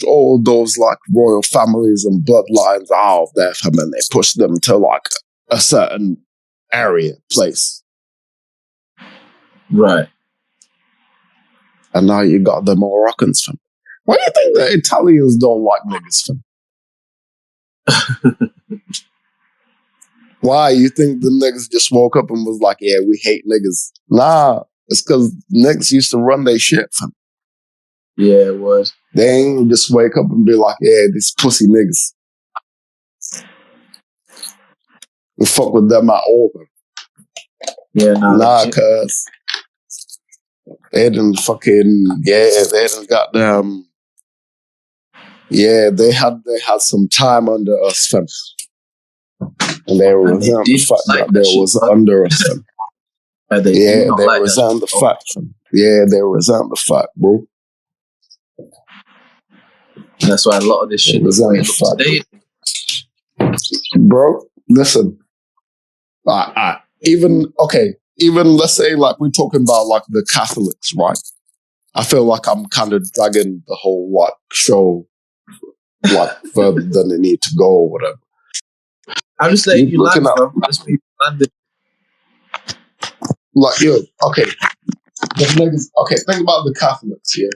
all those, like, royal families and bloodlines out of there, fam, and they pushed them to, like, a certain place. Right. And now you got the Moroccans, fam. Why do you think the Italians don't like niggas, fam? Why? You think the niggas just woke up and was like, yeah, we hate niggas? Nah, it's because niggas used to run their shit, fam. Yeah, it was. They ain't just wake up and be like, yeah, these pussy niggas. We fuck with them at all, fam. Yeah, nah, cuz. They didn't got them. Yeah, they had some time under us, fam. And they resent the fact that they was under us, fam. They resent the fact, fam. Yeah, they resent the fact, bro. That's why a lot of this shit is today. Bro, listen. even let's say like we're talking about like the Catholics, right? I feel like I'm kind of dragging the whole like show like further than it need to go or whatever. I'm just letting you land, bro. Just be landed. Like, yo, okay. The niggas, okay, think about the Catholics here.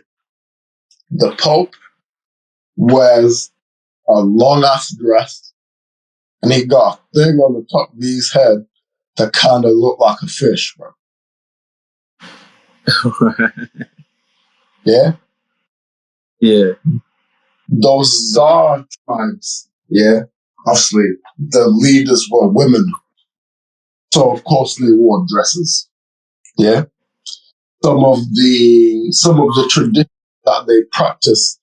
The Pope wears a long ass dress and he got a thing on the top of his head that kind of look like a fish, bro. Yeah? Yeah. Those Tsar tribes, yeah, obviously the leaders were women. So of course they wore dresses. Yeah. Some of the traditions that they practice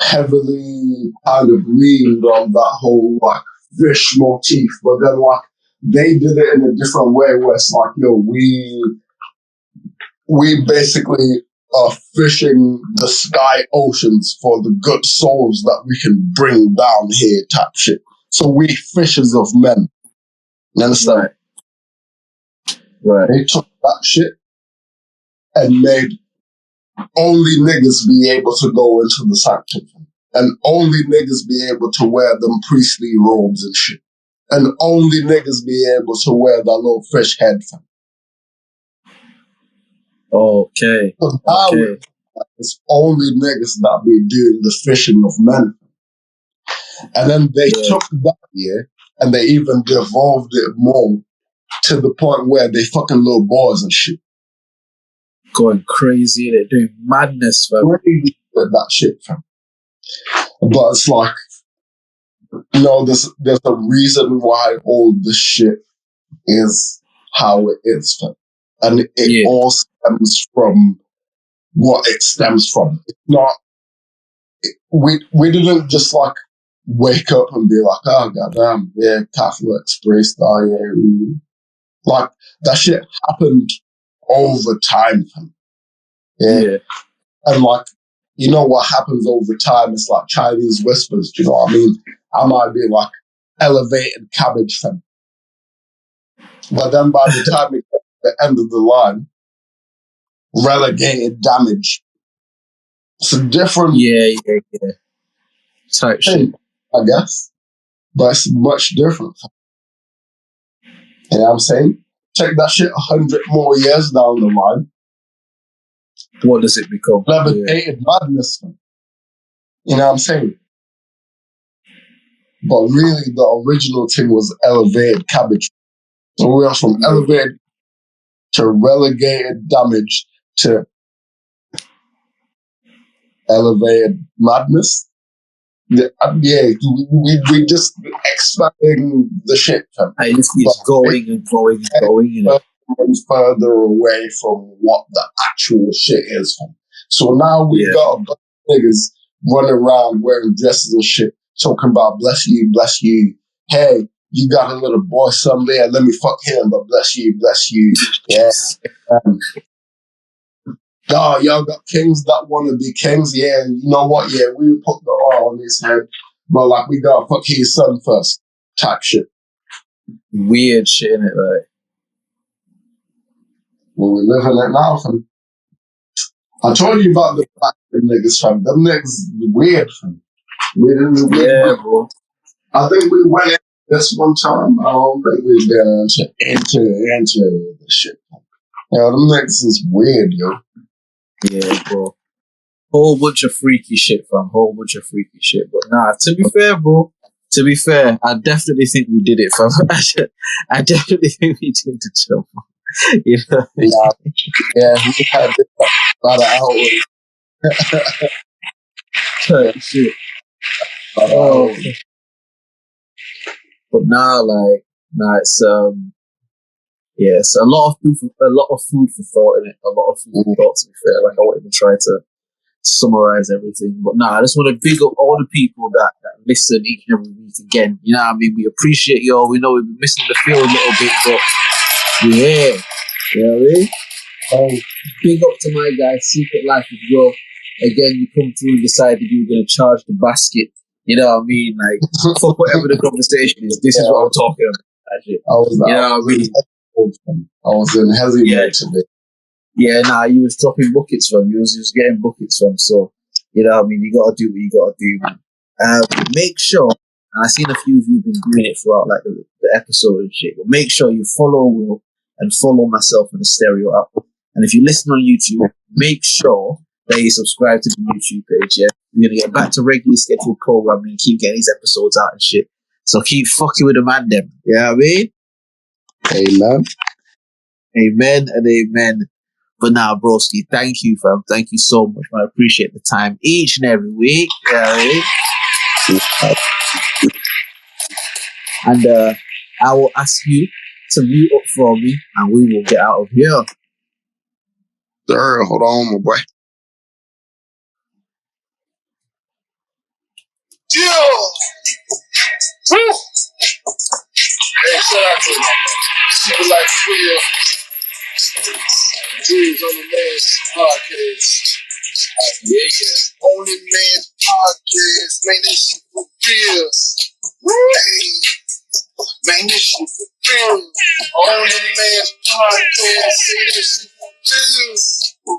heavily kind of leaned on that whole like fish motif, but then like they did it in a different way where it's like, yo, we basically are fishing the sky oceans for the good souls that we can bring down here type shit. So we fishers of men. You understand? Right. They took that shit and made only niggas be able to go into the sanctum. And only niggas be able to wear them priestly robes and shit. And only niggas be able to wear that little fish head. Okay. So now it's only niggas that be doing the fishing of men. And then they took that year and they even devolved it more to the point where they fucking little boys and shit. Going crazy, they're doing madness, fam. Crazy with that shit, fam. But it's like, you know, there's a reason why all this shit is how it is, fam. And it all stems from what it stems from. It's not, we didn't just like wake up and be like, oh goddamn, yeah, Catholics, priest, oh yeah. Like that shit happened over time, fam. Yeah. And like, you know what happens over time? It's like Chinese whispers, do you know what I mean? I might be like elevated cabbage, fam. But then by the time it gets to the end of the line, relegated damage. It's a different type thing, shit, I guess. But it's much different. You know what I'm saying? Take that shit 100 more years down the line. What does it become? Levitated madness. You know what I'm saying? But really, the original thing was elevated cabbage. So we went from elevated to relegated damage to elevated madness. Yeah, we just expanding the shit. I just keeps going and going and going. You know? Further away from what the actual shit is. So now we got a bunch of niggas running around wearing dresses and shit, talking about bless you. Hey, you got a little boy son there, let me fuck him, but bless you. Yeah. Oh, y'all got kings that want to be kings. Yeah, you know what? Yeah, we put the oil on his head, but like we gotta fuck his son first. Type shit. Weird shit in it, like. Well, we live in it now, fam. I told you about the black niggas, fam. Them niggas weird, fam. Weird. Bro. I think we went in this one time. I don't think we've been into the shit. You know, them niggas is weird, yo. Yeah, bro. Whole bunch of freaky shit, fam. Whole bunch of freaky shit. But nah, to be fair, bro. To be fair, I definitely think we did it, fam. I definitely think we did the job. You know? Yeah, we had this about an hour. Shit. But now, it's it's a lot of food for thought in it. A lot of food for thought. To be fair, like I won't even try to summarize everything. But nah, I just want to big up all the people that listen each and every week again. You know what I mean? We appreciate y'all. We know we've been missing the field a little bit, but yeah. You know what I mean? Big up to my guy, Secret Life as well. Again, you come through and decide that you're going to charge the basket. You know what I mean? Like, fuck whatever the conversation is. This is what I'm talking about. That shit. You know what I mean? I was in heavy mode today. Yeah, nah, you was dropping buckets from. You was getting buckets from. So, you know what I mean? You got to do what you got to do, man. Make sure, and I've seen a few of you been doing it throughout like the episode and shit, but make sure you follow Will and follow myself on the Stereo app. And if you listen on YouTube, make sure that you subscribe to the YouTube page, yeah? We're going to get back to regularly scheduled programming and keep getting these episodes out and shit. So keep fucking with the man, them. You know what I mean? Amen. Amen and amen. But now, broski, thank you, fam. Thank you so much, man. I appreciate the time each and every week. You know what I mean? And I will ask you to mute up for me and we will get out of here. Sir, hold on, my boy. Yeah. Woo. Hey, shout out to people like Will. Drizz on the Man's podcast. Yeah. OnlyMans podcast. Man, this shit for real. Hey. Man, this shit for real. OnlyMans podcast. Say this shit for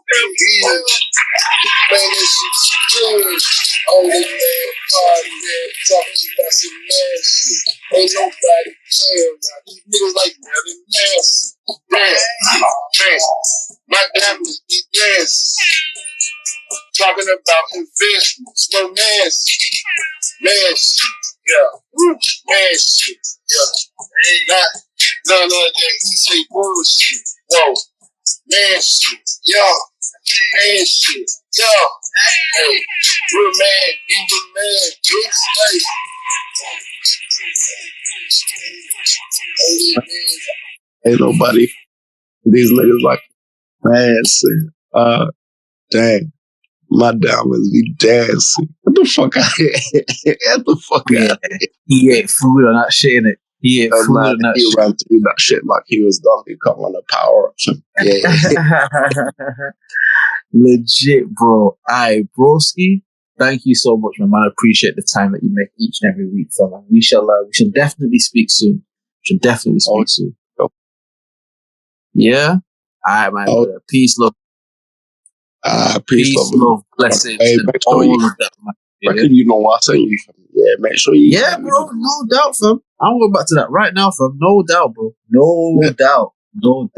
real. Yeah. Man, this shit for real. OnlyMans podcast. Talking about some man shit. Ain't nobody playing now. These niggas like really nasty. Man, my diamonds be dancing. Talking about investments, no nasty. Man shit, yeah. Man shit, yeah. Not none of that he say bullshit. Whoa. Man shit, yeah. Man shit, yeah. Hey, real man in the man, bitch. Hey. Ain't nobody. These niggas like, man, dang, my diamonds be dancing. Get the fuck out of here. Get the fuck out of here. He ate food on that shit, innit? He ate food on that he shit. ran through that shit like he was Donkey Kong on a power up. Yeah. Legit, bro. Aye, broski. Thank you so much, man. I appreciate the time that you make each and every week, fam. We shall definitely speak soon. Soon. Oh. Yeah. All right, man. Brother. Peace, love. Peace, love, blessings, hey, and all of that, man. Reckon you know what I'm saying? Yeah, make sure you. Yeah, bro. No doubt, fam. I'm going back to that right now, fam. No doubt, bro. No doubt.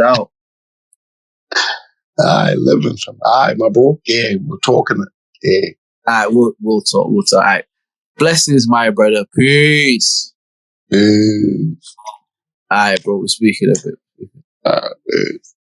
All right, living from. All right, my bro. Yeah, we're talking. Yeah. All right, we'll talk. All right. Blessings, my brother. Peace. Peace. All right, bro. We're speaking of it. Peace.